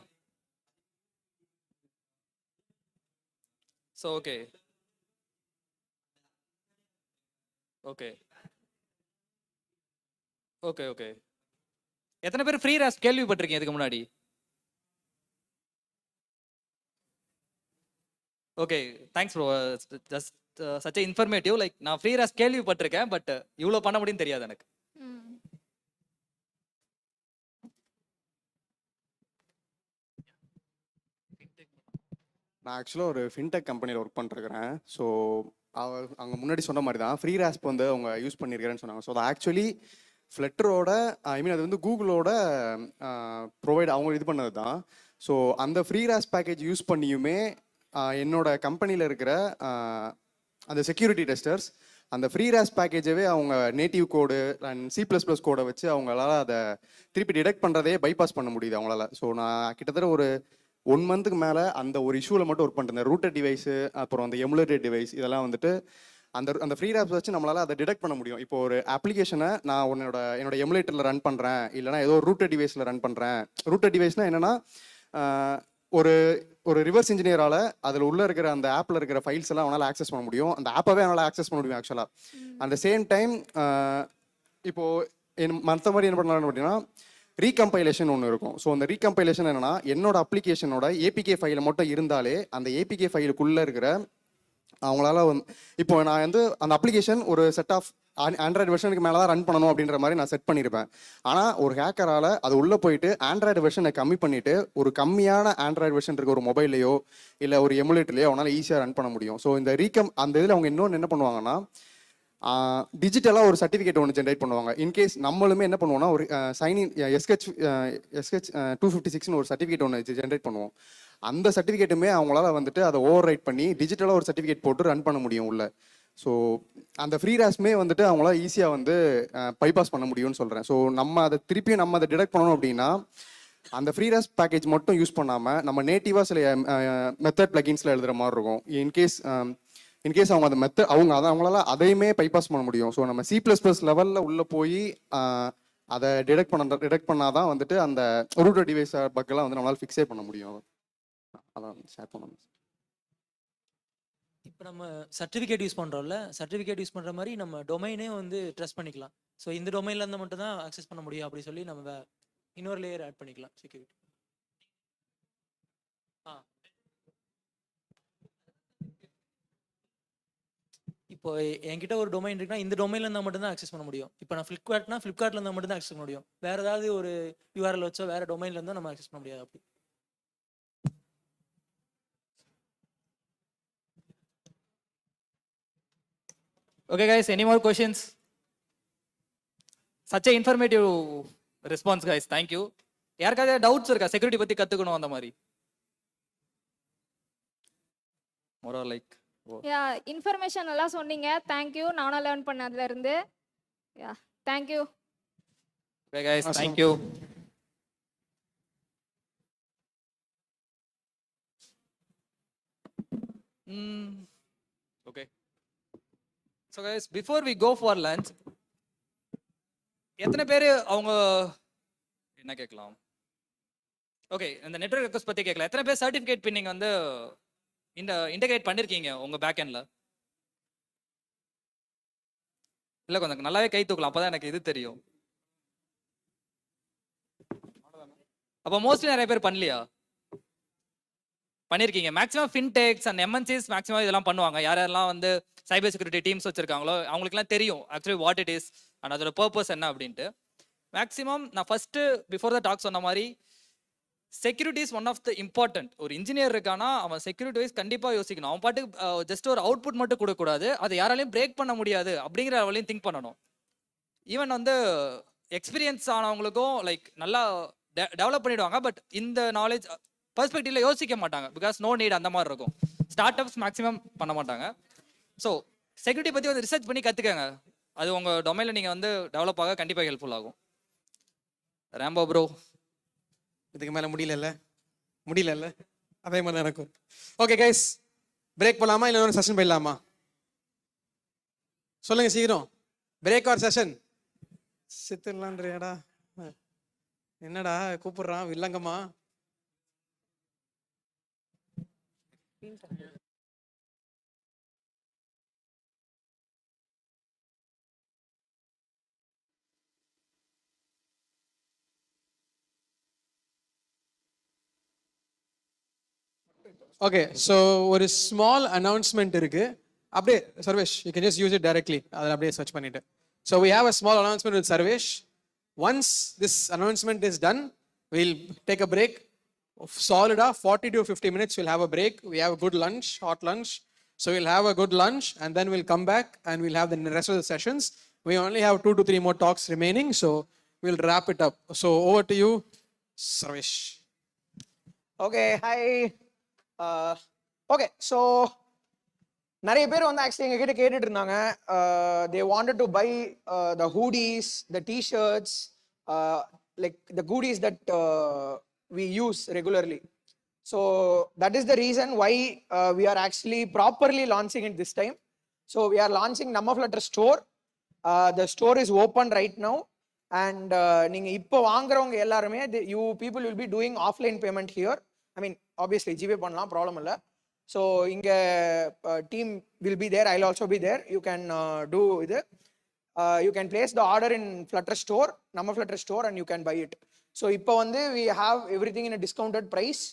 So okay. எத்தனை பேர் ஃப்ரீ ராஸ்ப் கேள்விப்பட்டிருக்கீங்க இதுக்கு முன்னாடி? Okay, thanks bro. Just such a informative, like நான் ஃப்ரீ ராஸ்ப் கேள்விப்பட்டிருக்கேன், பட் இவ்வளோ பண்ண முடியும்னு தெரியாது எனக்கு. நான் ஆக்சுவலாக ஒரு ஃபின்டெக் கம்பெனியில் ஒர்க் பண்ணிருக்கிறேன். ஸோ அவங்க முன்னாடி சொன்ன மாதிரி தான் ஃப்ரீ ராஸ்ப் வந்து அவங்க யூஸ் பண்ணியிருக்கிறேன்னு சொன்னாங்க. ஸோ அது ஆக்சுவலி ஃப்ளட்டரோட அது வந்து கூகுளோட அவங்க இது பண்ணது தான். ஸோ அந்த ஃப்ரீ ராஸ்ப் பேக்கேஜ் யூஸ் பண்ணியுமே என்னோட கம்பெனியில் இருக்கிற அந்த செக்யூரிட்டி டெஸ்டர்ஸ் அந்த ஃப்ரீ ரேஸ் பேக்கேஜவே அவங்க நேட்டிவ் கோடு அண்ட் C++ கோடை வச்சு அவங்களால அதை திருப்பி டிடெக்ட் பண்ணுறதே பைபாஸ் பண்ண முடியுது அவங்களால. ஸோ நான் கிட்டத்தட்ட ஒரு 1 மந்த்துக்கு மேலே அந்த ஒரு இஷ்யூவில் மட்டும் ஒர்க் பண்ணிட்டு ரூட்டர் டிவைஸு அப்புறம் அந்த எமுலேட்டட் டிவைஸ் இதெல்லாம் வந்துட்டு அந்த ஃப்ரீ ரேப்ஸ் வச்சு நம்மளால் அதை டிடெக்ட் பண்ண முடியும். இப்போ ஒரு அப்ளிகேஷனை நான் என்னோட எமுலேட்டரில் ரன் பண்ணுறேன், இல்லைனா ஏதோ ஒரு ரூட்டர் டிவைஸில் ரன் பண்ணுறேன். ரூட்டர் டிவைஸ்னால் என்னென்னா ஒரு ரிவர்ஸ் இன்ஜினியரால் அதில் உள்ளே இருக்கிற அந்த ஆப்பில் இருக்கிற ஃபைல்ஸ் எல்லாம் அவனால் ஆக்சஸ் பண்ண முடியும், அந்த ஆப்பவே அவனால் ஆக்சஸ் பண்ண முடியும் ஆக்சுவலாக. அந்த சேம் டைம் இப்போது மற்ற மாதிரி என்ன பண்ணலாம்னு பார்த்தீங்கன்னா ரீகம்பைலேஷன் ஒன்று இருக்கும். ஸோ அந்த ரீகம்பைலேஷன் என்னென்னா என்னோட அப்ளிகேஷனோட ஏபிகே ஃபைலை மட்டும் இருந்தாலே அந்த ஏபிகே ஃபைலுக்குள்ளே இருக்கிற அவங்களால இப்போ நான் அந்த அப்ளிகேஷன் ஒரு செட் ஆஃப் ஆண்ட்ராய்டு வெர்ஷனுக்கு மேலே தான் ரன் பண்ணணும் அப்படின்ற மாதிரி நான் செட் பண்ணியிருப்பேன். ஆனால் ஒரு ஹேக்கரால் அது உள்ளே போயிட்டு ஆண்ட்ராய்டு வெர்ஷனை கம்மி பண்ணிவிட்டு ஒரு கம்மியான ஆண்ட்ராய்டு வெர்ஷன் இருக்க ஒரு மொபைல்லையோ இல்லை ஒரு எமுலேட்டர்லையோ அவனால் ஈஸியாக ரன் பண்ண முடியும். ஸோ இந்த அந்த இதில் அவங்க இன்னொன்று என்ன பண்ணுவாங்கன்னா டிஜிட்டலாக ஒரு சர்டிஃபிகேட் ஒன்று ஜென்ரேட் பண்ணுவாங்க. இன்கேஸ் நம்மளுமே என்ன பண்ணுவோம்னா ஒரு சைன்இன் SH 256ன்னு ஒரு சர்டிஃபிகேட் ஒன்று ஜென்ரேட் பண்ணுவோம். அந்த சர்டிஃபிகேட்டுமே அவங்களால வந்துட்டு அதை ஓவர் ரைட் பண்ணி டிஜிட்டலாக ஒரு சர்டிஃபிகேட் போட்டு ரன் பண்ண முடியும் உள்ள. ஸோ அந்த ஃப்ரீ ரேஸ்மே வந்துட்டு அவங்களால ஈஸியாக பைபாஸ் பண்ண முடியும்னு சொல்கிறேன். ஸோ அதை டிடெக்ட் பண்ணணும் அப்படின்னா அந்த ஃப்ரீ ரேஸ் பேக்கேஜ் மட்டும் யூஸ் பண்ணாமல் நம்ம நேட்டிவாக சில மெத்தட் பிளகின்ஸில் எழுதுகிற மாதிரி இருக்கும். இன்கேஸ் அவங்க அந்த அவங்களால அதையுமே பைபாஸ் பண்ண முடியும். ஸோ நம்ம C++ லெவலில் உள்ளே போய் அதை டிடெக்ட் பண்ணாதான் வந்துட்டு அந்த ரூட்டர் டிவைஸ் பக்கெல்லாம் வந்து நம்மளால் ஃபிக்ஸே பண்ண முடியும். அதான் ஷேர் பண்ணணும். இப்போ நம்ம சர்டிஃபிகேட் யூஸ் பண்ணுறோம்ல, சர்டிஃபிகேட் யூஸ் பண்ணுற மாதிரி நம்ம டொமைனே வந்து ட்ரஸ்ட் பண்ணிக்கலாம். ஸோ இந்த டொமைன்ல இருந்து மட்டும் தான் அக்சஸ் பண்ண முடியும் அப்படி சொல்லி நம்ம இன்னொரு லேயர் ஆட் பண்ணிக்கலாம் செக்யூரிட்டி. இப்போ என்கிட்ட ஒரு டொமைன் இருக்குன்னா இந்த டொமைன்ல இருந்தால் மட்டும் தான் அக்சஸ் பண்ண முடியும். இப்போ நான் ஃப்ளிப்கார்ட்ல இருந்தால் மட்டும் தான் அக்சஸ் பண்ண முடியும். வேற ஏதாவது ஒரு URL வச்சோ வேற டொமைன்ல இருந்தால் நம்ம அக்சஸ் பண்ண முடியாது. அப்படி Okay guys, any more questions? Such a informative response guys, thank you. யாருக்காவது டவுட்ஸ் இருக்கா செக்யூரிட்டி பத்தி கத்துக்கணும் அந்த மாதிரி? more or like இன்ஃபர்மேஷன் எல்லாம் சொன்னீங்க, தேங்க் யூ. நானும் லேர்ன் பண்ணதுல இருந்து thank you. Okay guys, thank you. Okay. So guys, before we go for lunch, எத்தனை பேர் அவங்க என்ன கேட்கலாம்? ஓகே, இந்த நெட்வொர்க் ரெக்வெஸ்ட் பத்தி கேட்கலாம். எத்தனை பேர் சர்டிஃபிகேட் பின்னிங் வந்து இன்டகிரேட் பண்ணிருக்கீங்க உங்க பேக்எண்ட்ல? இல்ல கொஞ்சம் நல்லாவே கை தூக்கலாம், அப்பதான் எனக்கு இது தெரியும். அப்ப மோஸ்ட்லி நிறைய பேர் பண்ணலையா? பண்ணிருக்கீங்க. மேக்ஸிமம் ஃபின்டெக்ஸ் அண்ட் MNCs மேக்ஸிமம் இதெல்லாம் பண்ணுவாங்க. யாரெல்லாம் வந்து சைபர் செக்யூரிட்டி டீம்ஸ் வச்சிருக்காங்களோ அவங்களுக்குலாம் தெரியும் actually what it is and அதோட பர்பஸ் என்ன அப்படின்ட்டு. மேக்ஸிமம் நான் ஃபர்ஸ்ட் பிஃபோர் த டாக் சொன்ன மாதிரி security is one of the important. ஒரு இன்ஜினியர் இருக்கானா அவன் செக்யூரிட்டி வைஸ் கண்டிப்பாக யோசிக்கணும். அவன் பாட்டுக்கு ஜஸ்ட் ஒரு அவுட்புட் மட்டும் கொடுக்கக்கூடாது, அதை யாராலையும் பிரேக் பண்ண முடியாது அப்படிங்கிற லெவலையும் திங்க் பண்ணணும். ஈவன் வந்து எக்ஸ்பீரியன்ஸ் ஆனவங்களுக்கும் லைக் நல்லா டெவலப் பண்ணிடுவாங்க, பட் இந்த நாலேஜ் பெர்ஸ்பெக்டிவ்ல யோசிக்க மாட்டாங்க. பிகாஸ் நோ நீட் அந்த மாதிரி இருக்கும். ஸ்டார்ட் அப்ஸ் மேக்ஸிமம் பண்ண மாட்டாங்க. ஸோ செக்யூரிட்டி பற்றி வந்து ரிசர்ச் பண்ணி கற்றுக்கங்க. அது உங்கள் டொமைனில் நீங்கள் வந்து டெவலப் ஆக கண்டிப்பாக ஹெல்ப்ஃபுல் ஆகும். ரேம்போ ப்ரோ, இதுக்கு மேலே முடியல அதே மாதிரி தான் இருக்கும். ஓகே கைஸ், பிரேக் போகலாமா இல்லை ஒரு செஷன் போயிடலாமா? சொல்லுங்க சீக்கிரம். Break R session? சித்துலான்றியாடா, என்னடா கூப்பிடுறான் வில்லங்கம்மா? ஓகே, ஸோ ஒரு ஸ்மால் அனௌன்ஸ்மெண்ட் இருக்கு. அப்படியே Sarvesh, you can just use it directly. அதில் அப்படியே சர்ச் பண்ணிட்டு. So we have a small announcement with Sarvesh. Once this announcement is done, will take a break. Solida 40 to 50 minutes we'll have a break. We have a good lunch, hot lunch. So we'll have a good lunch and then we'll come back and we'll have the rest of the sessions. We only have 2 to 3 more talks remaining, so we'll wrap it up. So over to you, Sarvesh. Okay, hi. Okay, so நிறைய பேர் வந்து actually எங்ககிட்ட கேட்டுட்டு இருந்தாங்க, they wanted to buy the hoodies, the t-shirts, like the goodies that we use regularly. So that is the reason why we are actually properly launching it this time. So we are launching Namma Flutter store. The store is open right now, and நீங்க இப்போ வாங்குறவங்க எல்லாருமே you people will be doing offline payment here. I mean obviously GPay பண்ணலாம், problem இல்லை. So இங்க team will be there, I'll also be there. You can do இது. You can place the order in Flutter store, Namma Flutter store, and you can buy it. So இப்போ வந்து we have everything in a discounted price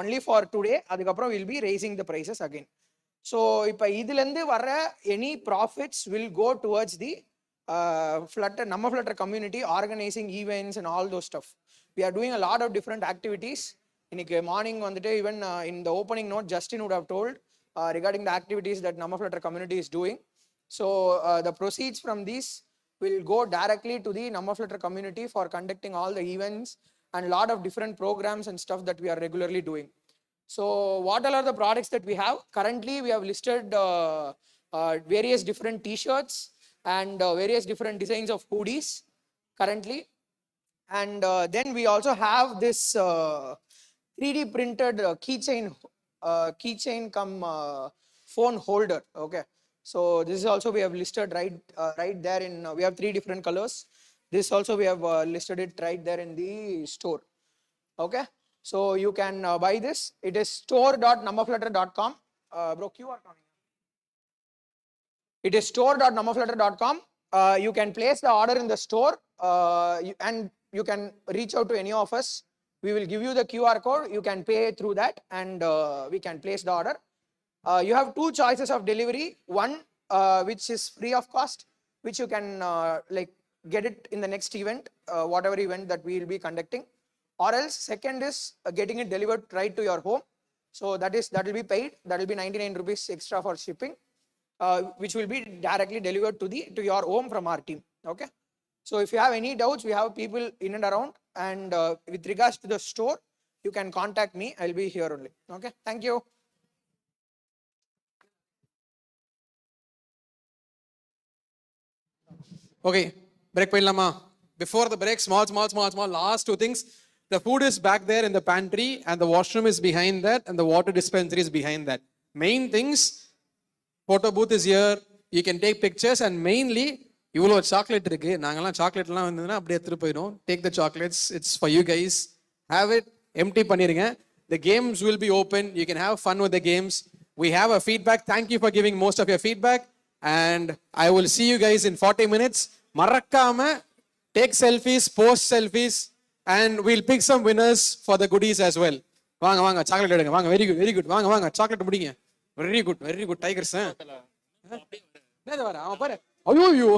only for today. அதுக்கப்புறம் we'll be raising the prices again. So இப்போ இதுலேருந்து வர any profits will go towards the Flutter, Namma Flutter community, organizing events and all those stuff. We are doing a lot of different activities. இன்னைக்கு morning வந்துட்டு even in the opening note Justin would have told regarding the activities that Namma Flutter community is doing. So the proceeds from these will go directly to the Namma Flutter community for conducting all the events and a lot of different programs and stuff that we are regularly doing. So what all are the products that we have? Currently we have listed various different t-shirts and various different designs of hoodies currently. And then we also have this 3D printed keychain come phone holder. Okay, so this is also we have listed right there in we have 3 different colors. This also we have listed it right there in the store. Okay, so you can buy this. It is store.nammaflutter.com. Bro, QR coming. It is store.nammaflutter.com. You can place the order in the store and you can reach out to any of us. We will give you the QR code. You can pay through that and we can place the order. You have 2 choices of delivery. One which is free of cost, which you can like get it in the next event, whatever event that we will be conducting. Or else second is getting it delivered right to your home. So that will be paid. That will be 99 rupees extra for shipping, which will be directly delivered to your home from our team. Okay. So if you have any doubts, we have people in and around, and with regards to the store, you can contact me. I'll be here only. Okay. Thank you. Okay, break பண்ணலாமா? Before the break, small, last 2 things. The food is back there in the pantry, and the washroom is behind that, and the water dispensary is behind that. Main things, photo booth is here. You can take pictures, and mainly, இவ்வளோ chocolate இருக்கு. நாங்கெல்லாம் சாக்லேட்லாம் வந்ததுன்னா அப்படியே எடுத்துட்டு போயிடும். Take the chocolates. It's for you guys. Have it. Empty பண்ணிருங்க. The games will be open. You can have fun with the games. We have a feedback. Thank you for giving most of your feedback. And I will see you guys in 40 minutes. மறக்காம take selfies, post selfies, and we'll pick some winners for the goodies as well. வாங்க chocolate எடுங்க. வாங்க, very good. வாங்க chocolate பிடிங்க. Very good tigers. என்ன வர அவன் பாரு. ஐயோ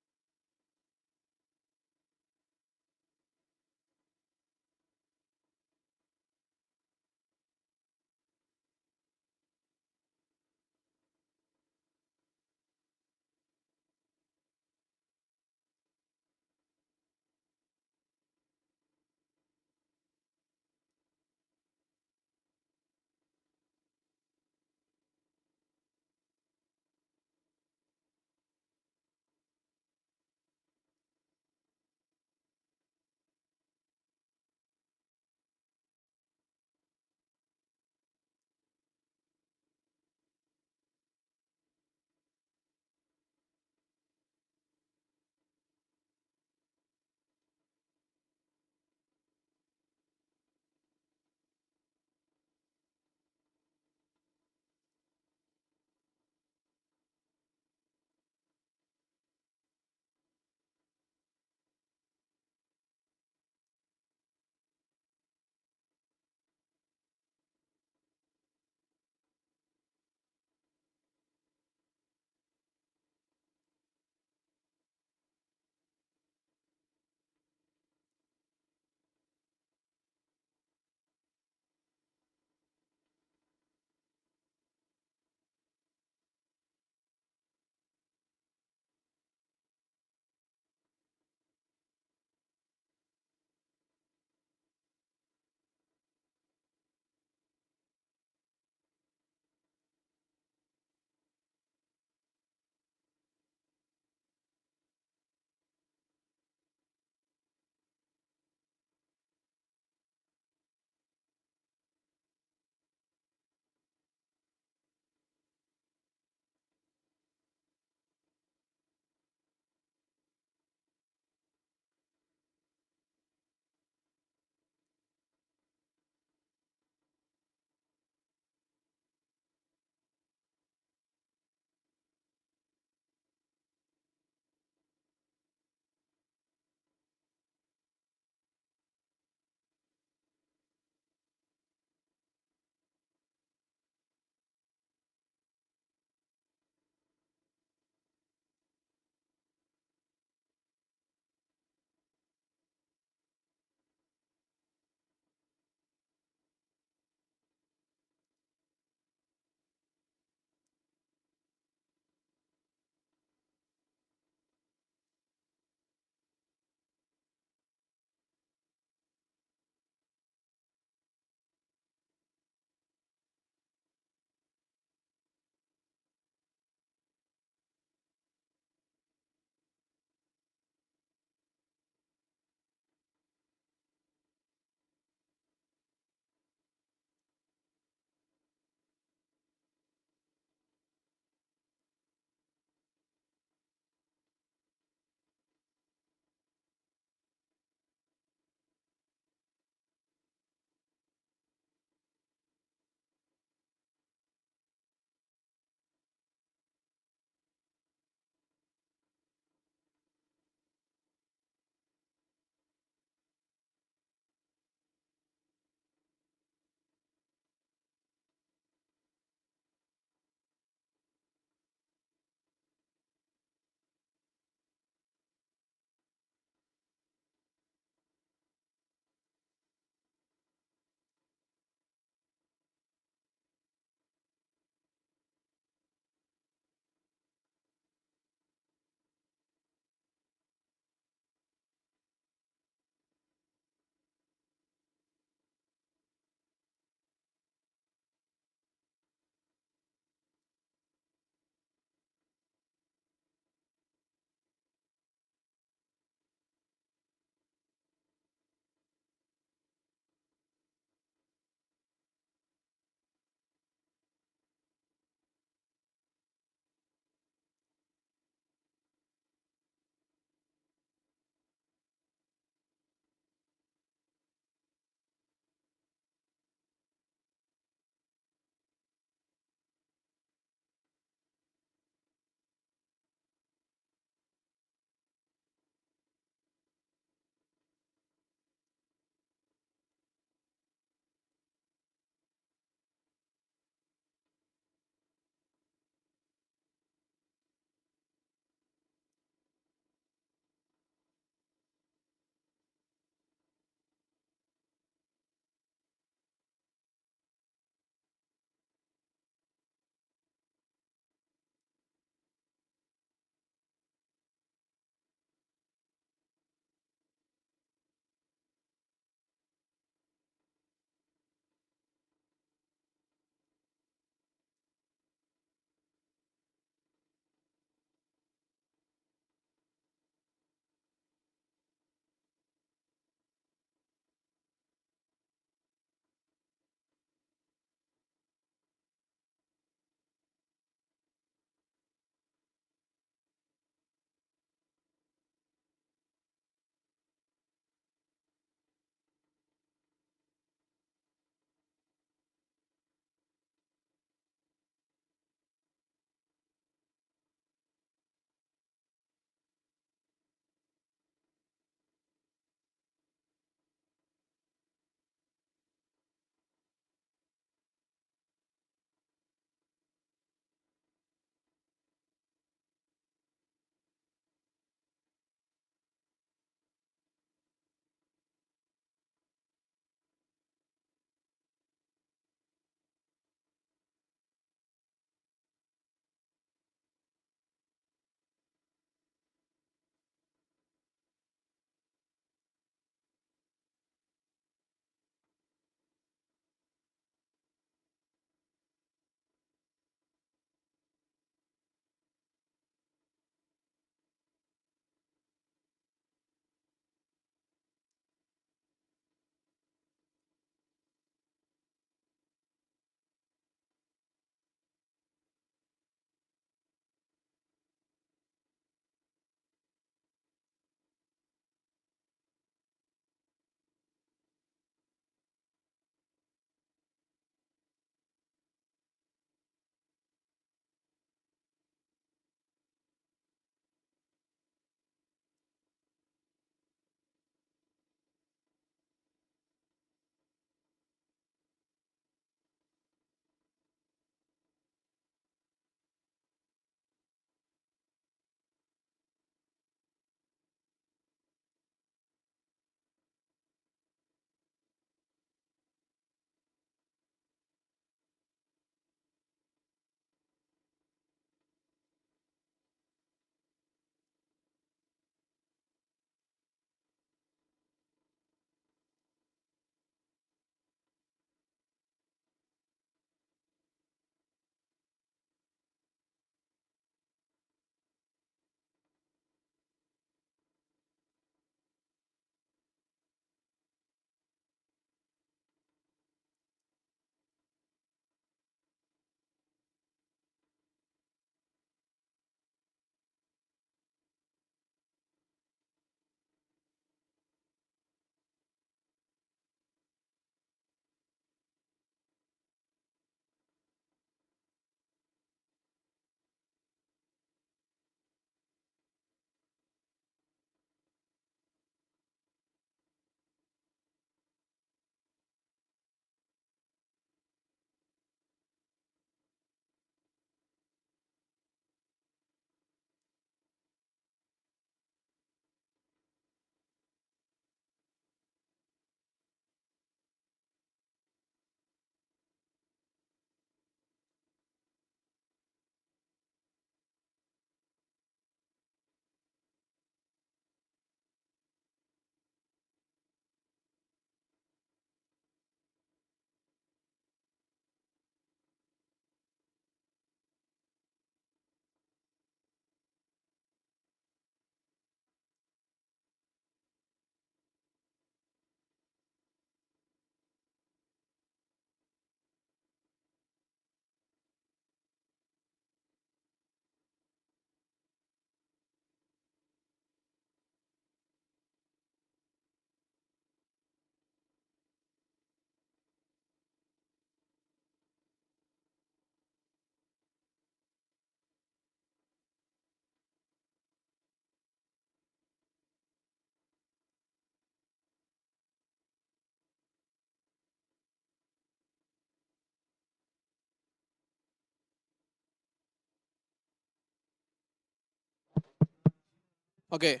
Okay.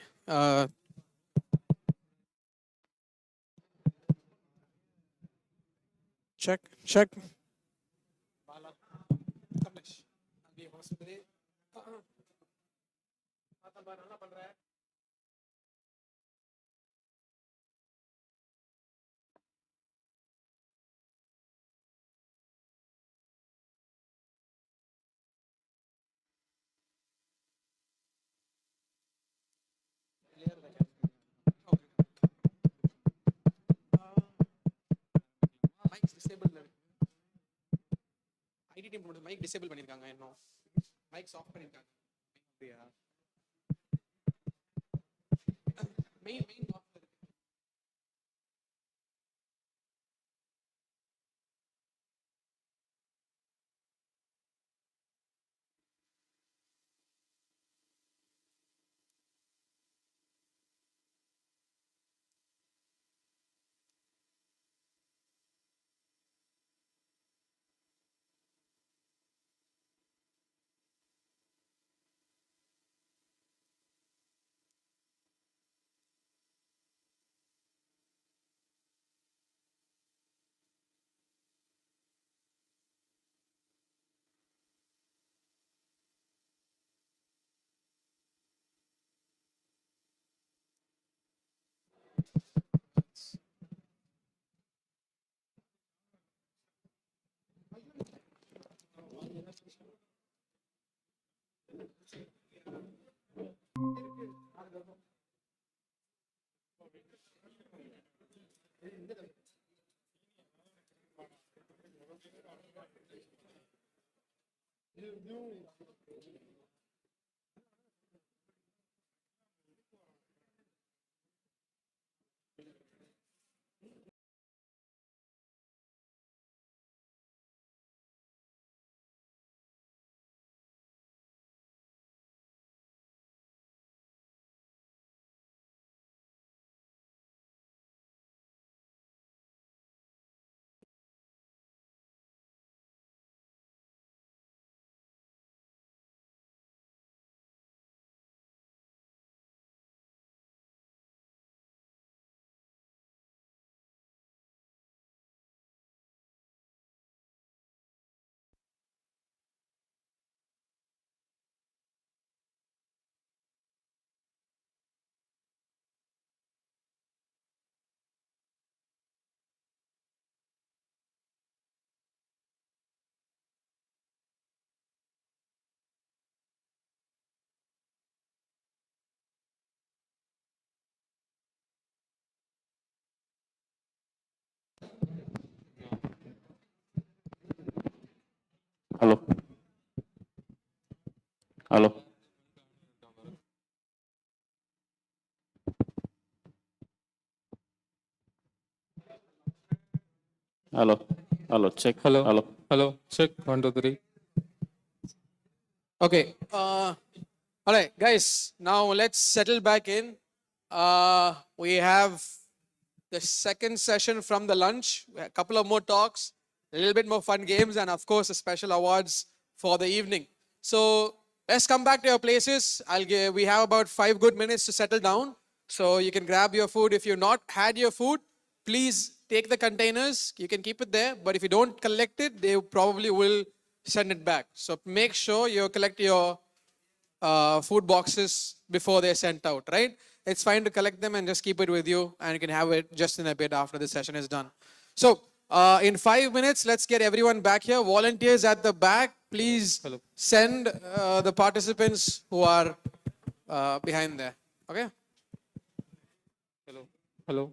Check, check. மைக் டிசேபிள்ல இருக்கு. ஐடி டீம் மைக் டிசேபிள் பண்ணிருக்காங்க இன்னும். மைக் ஆஃப் பண்ணிருக்காங்க. அப்படியா? மெயின் ஆஃப் இருக்கு. Hello hello hello hello check Hello. Hello Hello. Check. 1, 2, 3. Okay. All right, guys. Now let's settle back in. We have the second session from the lunch. A couple of more talks, a little bit more fun games, and of course, the special awards for the evening. So let's come back to your places. We have about 5 good minutes to settle down. So you can grab your food. If you've not had your food, please take the containers. You can keep it there. But if you don't collect it, they probably will send it back. So make sure you collect your food boxes before they're sent out, right? It's fine to collect them and just keep it with you, and you can have it just in a bit after the session is done. So, in 5 minutes, let's get everyone back here. Volunteers at the back, please send the participants who are behind there. Okay? Hello. Hello.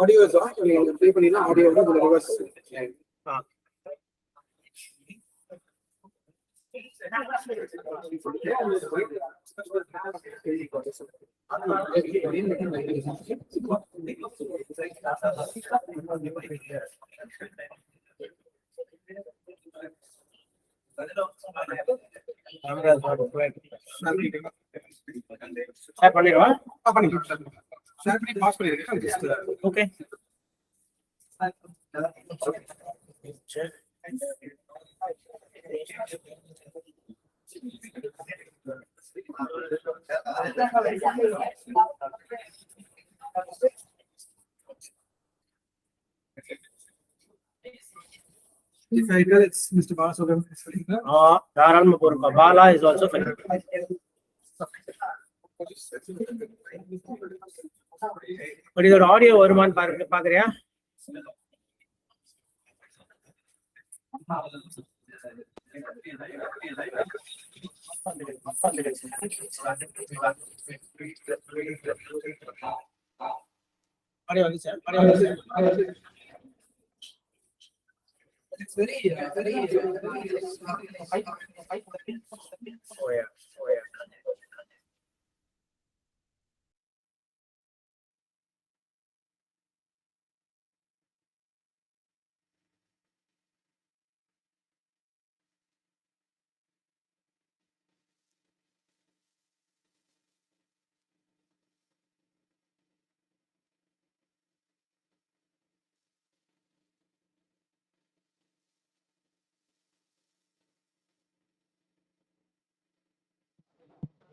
Audio நீங்க play பண்ணீங்கன்னா audio வந்து reverse. Share பண்ணிடுவா. Share பண்ணி pass பண்ணிடுங்க. Okay. If I tell it's Mr. Balasubramanian is filling the தாராளமா போறப்பா. Bala is also fine. But இதோட audio வருமான்னு பாக்குறியா? ஆடியோ வந்துச்சா? it's very Oh yeah.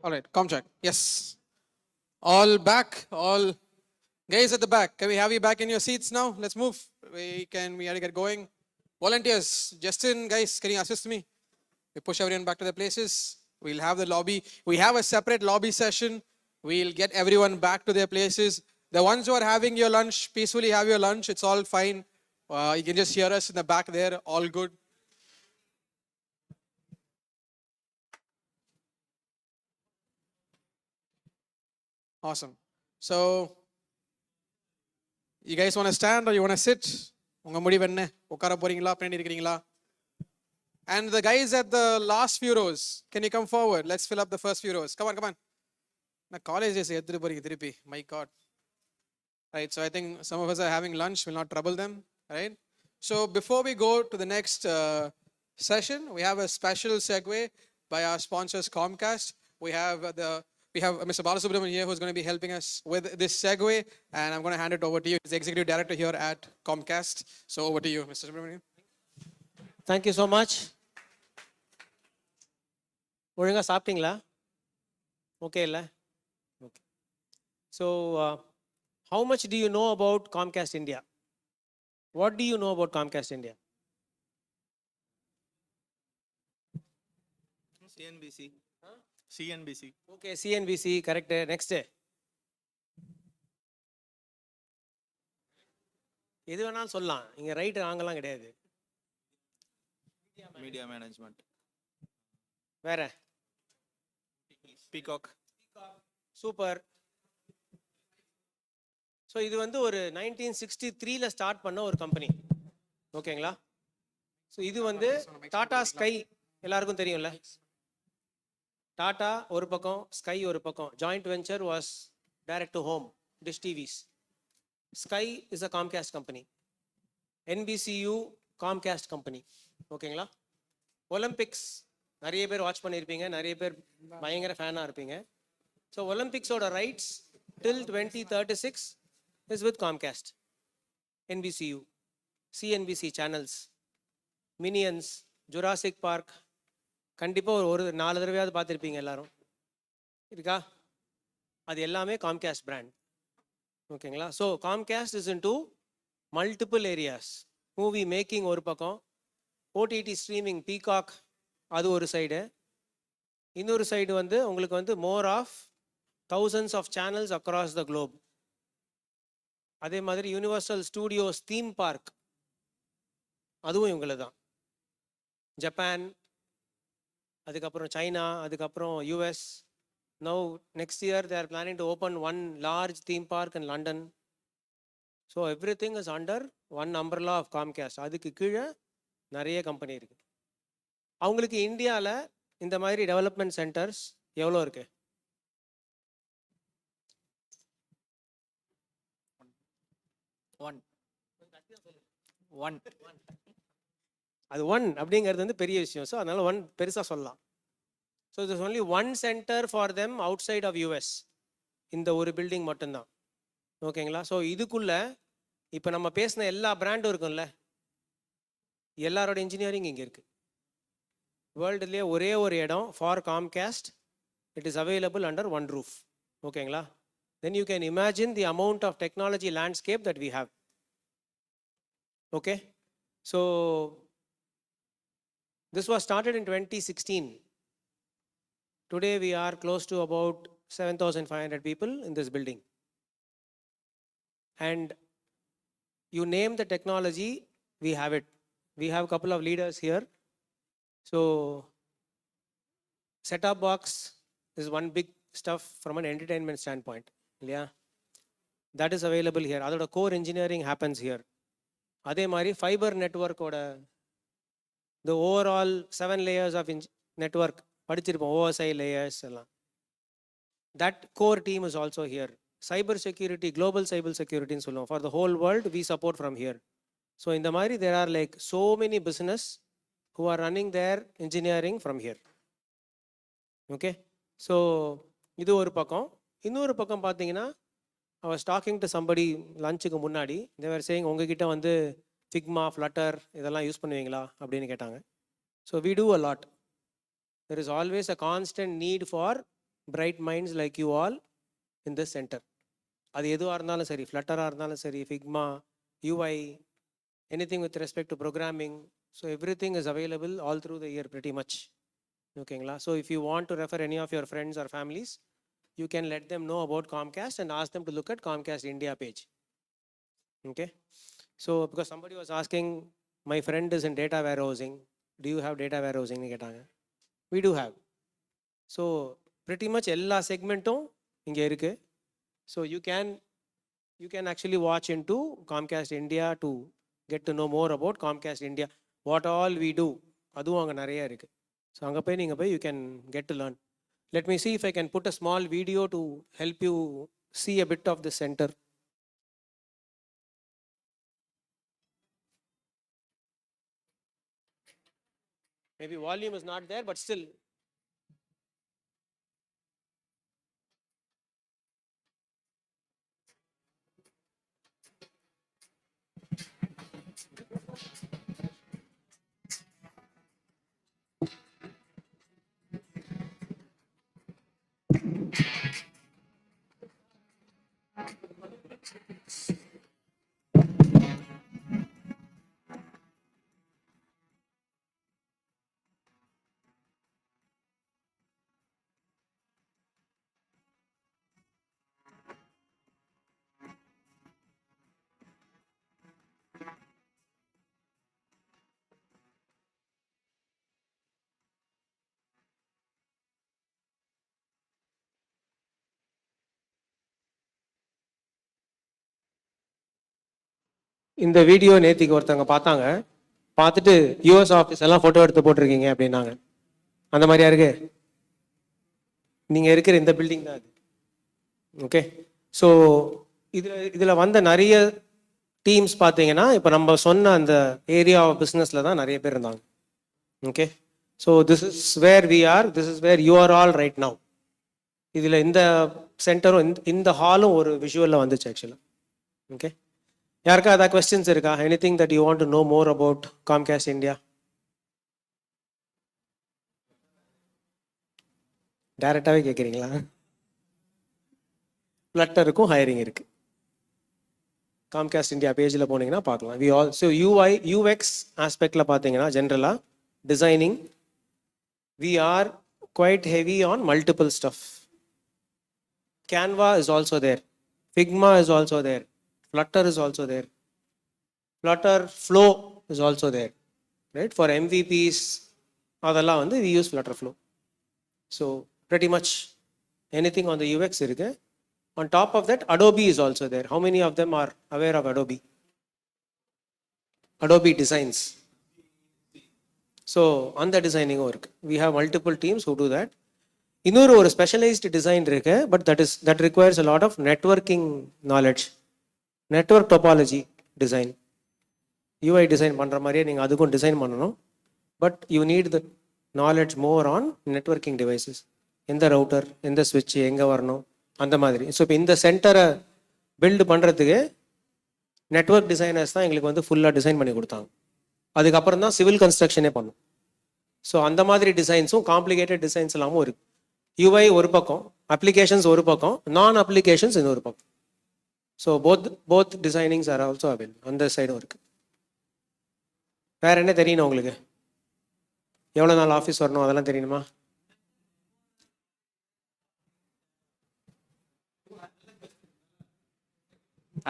All right, com check. Yes. All back, all guys at the back. Can we have you back in your seats now? Let's move. We have to get going. Volunteers, Justin, guys, can you assist me? We push everyone back to their places. We'll have the lobby. We have a separate lobby session. We'll get everyone back to their places. The ones who are having your lunch, peacefully have your lunch. It's all fine. You can just hear us in the back there. All good. Awesome. So, you guys want to stand or you want to sit? Unga mudivu enna? Ukkara poringala, pennandi irukringala? And the guys at the last few rows, can you come forward? Let's fill up the first few rows. Come on. Na college is edru poringa thirupi. My God. Right, so I think some of us are having lunch. Will not trouble them, right? So before we go to the next session, we have a special segue by our sponsors Comcast. We have Mr. Balasubramanian here who's going to be helping us with this segue, and I'm going to hand it over to you. He's the executive director here at Comcast. So over to you, Mr. Subramanian. Thank you so much. ஒழுங்கா சாப்பிட்டீங்களா? Okay இல்லை? Okay. So how much do you know about Comcast India? What do you know about Comcast India? CNBC. Okay, CNBC, correct. Next. எது வேணாலும் சொல்லலாம். இங்க right வாங்கலாம் கிடையாது. Media management. வேற? பீகாக். சூப்பர். ஸோ இது வந்து ஒரு 1963ல ஸ்டார்ட் பண்ண ஒரு கம்பெனி. ஓகேங்களா? ஸோ இது வந்து டாடா ஸ்கை எல்லாருக்கும் தெரியும்ல? டாடா ஒரு பக்கம், ஸ்கை ஒரு பக்கம். Joint venture was direct to home, dish TVs. Sky is a Comcast company. NBCU Comcast company. ஓகேங்களா? ஒலிம்பிக்ஸ் நிறைய பேர் வாட்ச் பண்ணியிருப்பீங்க, நிறைய பேர் பயங்கர ஃபேனாக இருப்பீங்க. ஸோ ஒலிம்பிக்ஸோட rights till 2036 is with Comcast. NBCU, CNBC channels, Minions, Jurassic Park கண்டிப்பாக ஒரு 4 தடவையாவது பார்த்துருப்பீங்க எல்லாரும். இருக்கா? அது எல்லாமே காம்காஸ்ட் பிராண்ட். ஓகேங்களா? So Comcast is into multiple areas. Movie making ஒரு பக்கம், ஓடிடி ஸ்ட்ரீமிங் பீகாக் அது ஒரு சைடு, இன்னொரு சைடு வந்து உங்களுக்கு வந்து more of thousands of channels across the globe. அதே மாதிரி யூனிவர்சல் ஸ்டூடியோஸ் தீம் பார்க் அதுவும் இவங்கள தான். ஜப்பான், அதுக்கப்புறம் சைனா, அதுக்கப்புறம் US. Now next year they are planning to open one large theme park in London. So everything is under one umbrella of Comcast. அதுக்கு கீழே நிறைய கம்பெனி இருக்கு. அவங்களுக்கு இந்தியாவில் இந்த மாதிரி டெவலப்மெண்ட் சென்டர்ஸ் எவ்வளோ இருக்கு? அது ஒன் அப்படிங்கிறது வந்து பெரிய விஷயம். ஸோ அதனால ஒன் பெருசாக சொல்லலாம். So it's only one centre for them outside of US. இந்த ஒரு பில்டிங் மட்டும்தான். ஓகேங்களா? ஸோ இதுக்குள்ள இப்போ நம்ம பேசின எல்லா பிராண்டும் இருக்கும்ல, எல்லாரோட இன்ஜினியரிங் இங்கே இருக்கு. வேர்ல்டுலேயே ஒரே ஒரு இடம் for Comcast. It is available under one roof. ஓகேங்களா? Then you can imagine the amount of technology landscape that we have. Okay, so this was started in 2016. Today we are close to about 7,500 people in this building. And you name the technology, we have it. We have a couple of leaders here. So set-top box is one big stuff from an entertainment standpoint. Yeah, that is available here. Other core engineering happens here. Adhe mari fiber network oda the overall 7 layers of network படிச்சிருப்போம், OSI layers எல்லாம். That core team is also here. Cyber security, global cyber security ன்னு சொல்லுவோம். For the whole world we support from here. So இந்த மாதிரி there are like so many business who are running their engineering from here. Okay, so இது ஒரு பக்கம். இன்னொரு பக்கம் பார்த்தீங்கன்னா, I was talking to somebody லஞ்சுக்கு முன்னாடி. they were saying உங்ககிட்ட வந்து Figma, Flutter இதெல்லாம் யூஸ் பண்ணுவீங்களா அப்படின்னு கேட்டாங்க. So we do a lot. There is always a constant need for bright minds like you all in this center. அது எதுவாக இருந்தாலும் சரி, ஃப்ளட்டராக இருந்தாலும் சரி, Figma, UI, anything with respect to programming. So everything is available all through the year pretty much. ஓகேங்களா? So if you want to refer any of your friends or families, you can let them know about Comcast and ask them to look at Comcast India page. Okay, so because somebody was asking, my friend is in data warehousing, do you have data warehousing னு கேட்டாங்க. We do have. So pretty much எல்லா செக்மெண்ட்டும் இங்கே இருக்கு. So you can actually watch into Comcast India to get to know more about Comcast India. What all we do, அதுவும் அங்கே நிறைய இருக்கு. So அங்கே போய் நீங்கள் போய் you can get to learn. Let me see if I can put a small video to help you see a bit of the center. Maybe volume is not there, but still. இந்த video நேத்திக்கு ஒருத்தவங்க பார்த்தாங்க. பார்த்துட்டு US office எல்லாம் photo எடுத்து போட்டிருக்கீங்க அப்படின்னாங்க. அந்த மாதிரியா இருக்கு? நீங்கள் இருக்கிற இந்த பில்டிங் தான் அது. ஓகே, ஸோ இதில் வந்த நிறைய டீம்ஸ் பார்த்தீங்கன்னா, இப்போ நம்ம சொன்ன அந்த ஏரியா ஆஃப் பிஸ்னஸில் தான் நிறைய பேர் இருந்தாங்க. Okay, so this is where we are, this is where you are all right now. இதில் இந்த சென்டரும் இந்த ஹாலும் ஒரு விஷுவலில் வந்துச்சு ஆக்சுவலாக. ஓகே, யாருக்கா ஏதாவது கொஸ்டின்ஸ் இருக்கா? Anything that you want to know more about Comcast India? டைரக்டாகவே கேட்குறீங்களா? ஃப்ளட்டருக்கும் ஹையரிங் இருக்கு. காம்காஸ்ட் இந்தியா பேஜில் போனீங்கன்னா பார்க்கலாம். வி ஆல்சோ UX ஆஸ்பெக்டில் பார்த்தீங்கன்னா ஜென்ரலாக designing we are quite heavy on multiple stuff. Canva is also there. Figma is also there. Flutter is also there. Flutter Flow is also there, right? For MVPs, அதெல்லாம் வந்து we use Flutter Flow. So pretty much anything on the UX இருக்கு. On top of that, Adobe is also there. How many of them are aware of Adobe? Adobe Designs. So on the designing work, we have multiple teams who do that. இன்னொரு ஒரு specialised design இருக்கு, but that requires a lot of networking knowledge. Network topology design, UI design பண்ணுற மாதிரியே நீங்கள் அதுக்கும் design பண்ணணும். But you need the knowledge more on networking devices. எந்த router, எந்த ஸ்விட்ச் எங்கே வரணும், அந்த மாதிரி. ஸோ இப்போ இந்த சென்டரை பில்டு பண்ணுறதுக்கு நெட்வொர்க் டிசைனர்ஸ் தான் எங்களுக்கு வந்து ஃபுல்லாக டிசைன் பண்ணி கொடுத்தாங்க. அதுக்கப்புறம் தான் சிவில் கன்ஸ்ட்ரக்ஷனே பண்ணும். ஸோ அந்த மாதிரி டிசைன்ஸும் காம்ப்ளிகேட்டட் டிசைன்ஸ் எல்லாமும் இருக்குது. யூஐ ஒரு பக்கம், அப்ளிகேஷன்ஸ் ஒரு பக்கம், நான் அப்ளிகேஷன்ஸ் இன்னொரு பக்கம். So both designings are also available. அந்த சைடும் இருக்குது. வேற என்ன தெரியணும் உங்களுக்கு? எவ்வளோ நாள் ஆஃபீஸ் வரணும் அதெல்லாம் தெரியணுமா?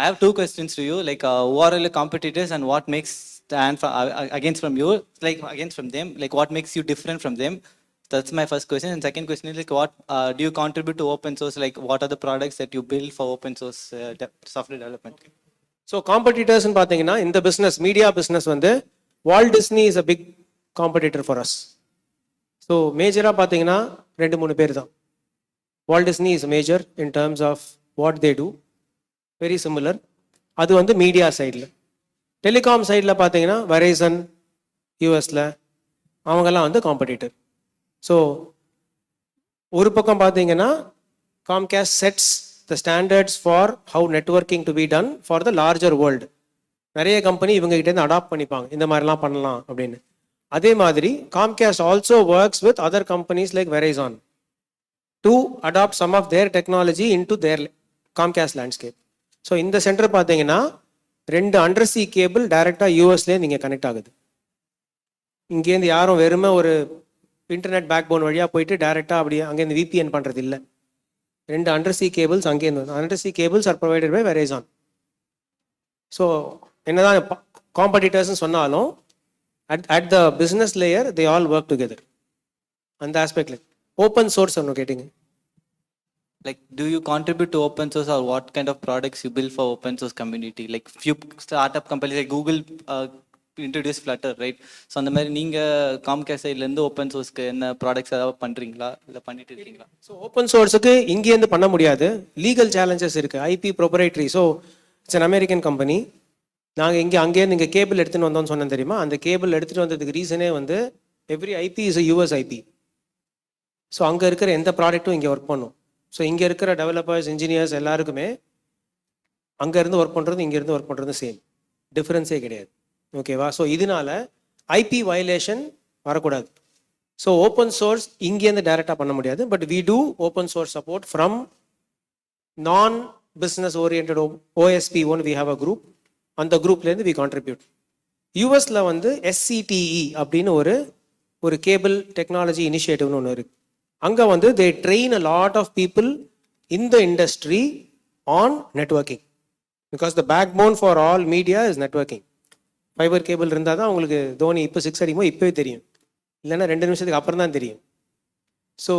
I have two questions to you. Like, who are your competitors and what makes stand against from you? Like against from them. Like, what makes you different from them? That's my first question. And second question is like, what do you contribute to open source? Like, what are the products that you build for open source software development? So காம்படிட்டர்ஸ்ன்னு பார்த்தீங்கன்னா இந்த business, media business வந்து Walt Disney is a big competitor for us. So மேஜராக பார்த்தீங்கன்னா 2-3 பேர் தான். Walt Disney is major in terms of what they do, very similar. அது வந்து மீடியா சைடில். டெலிகாம் சைடில் பார்த்தீங்கன்னா வெரைசன் யூஎஸில் அவங்கெல்லாம் வந்து காம்படிட்டர். ஸோ ஒரு பக்கம் பார்த்தீங்கன்னா Comcast sets the standards for how networking to be done for the larger world. நிறைய கம்பெனி இவங்க கிட்டேருந்து அடாப்ட் பண்ணிப்பாங்க, இந்த மாதிரிலாம் பண்ணலாம் அப்படின்னு. அதே மாதிரி Comcast also works with other companies like Verizon to adopt some of their technology into their Comcast landscape. So இந்த சென்டர் பார்த்தீங்கன்னா 2 அண்டர்சி கேபிள் டைரெக்டாக யூஎஸ்லேயே நீங்கள் கனெக்ட் ஆகுது. இங்கேருந்து யாரும் வெறுமை ஒரு இன்டர்நெட் பேக் போன் வழியாக போயிட்டு டைரெக்டாக அப்படியே அங்கேருந்து விபிஎன் பண்ணுறது இல்லை. 2 அண்டர்சி கேபிள்ஸ் அங்கேருந்து. Undersea cables are provided by Verizon. So என்னதான் காம்படிட்டர்ஸ்னு சொன்னாலும் at the business layer they all work together. அந்த ஆஸ்பெக்ட்ல ஓப்பன் சோர்ஸ் ஒன்று கேட்டிங்க. Like, do you contribute to open source or what kind of products you build for open source community? Like, few startup companies like Google introduce Flutter, right? So அந்த மாதிரி நீங்க Comcast சைடுல இருந்து open சோர்ஸ்க்கு என்ன products ஏதாவது பண்றீங்களா இல்ல பண்ணிட்டு இருக்கீங்களா? ஸோ ஓப்பன் சோர்ஸுக்கு இங்கேருந்து பண்ண முடியாது, லீகல் சேலஞ்சஸ் இருக்கு. IP proprietary. So it's an American company. நாங்கள் அங்கேருந்து இங்கே கேபிள் எடுத்துன்னு வந்தோம்னு சொன்னேன் தெரியுமா? அந்த கேபிள் எடுத்துகிட்டு வந்ததுக்கு ரீசனே வந்து every IP is US IP. So அங்கே இருக்கிற எந்த ப்ராடக்ட்டும் இங்கே ஒர்க் பண்ணும். ஸோ இங்கே இருக்கிற டெவலப்பர்ஸ், இன்ஜினியர்ஸ் எல்லாருக்குமே அங்கேருந்து ஒர்க் பண்ணுறது இங்கேருந்து ஒர்க் பண்ணுறது சேம், டிஃப்ரென்ஸே கிடையாது. ஓகேவா? ஸோ இதனால ஐபி வயலேஷன் வரக்கூடாது. ஸோ ஓப்பன் சோர்ஸ் இங்கேருந்து டைரெக்டாக பண்ண முடியாது. But we do open source support from non business orient OSP one. We have a group. அந்த குரூப்லேருந்து வி கான்ட்ரிபியூட். யூஎஸில் வந்து எஸ்சிடிஇ அப்படின்னு ஒரு கேபிள் டெக்னாலஜி இனிஷியேட்டிவ்னு ஒன்று இருக்குது. அங்கே வந்து they train a lot of people in the industry on networking. Because the backbone for all media is networking. Fibre cable இருந்தால் தான் உங்களுக்கு தோனி இப்போ 6 அடிக்கும்போது இப்போவே தெரியும், இல்லைன்னா 2 நிமிஷத்துக்கு அப்புறம் தான் தெரியும். ஸோ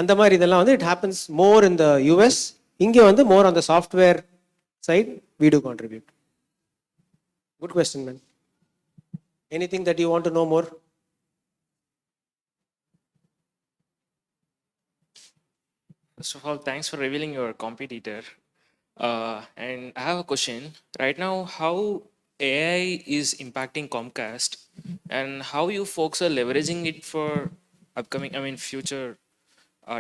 அந்த மாதிரி இதெல்லாம் வந்து it happens more in the US. இங்கே வந்து more on the software side we do contribute. Good question man. Anything that you want to know more? First of all, thanks for revealing your competitor. And I have a question. Right now, how AI is impacting Comcast and how you folks are leveraging it for future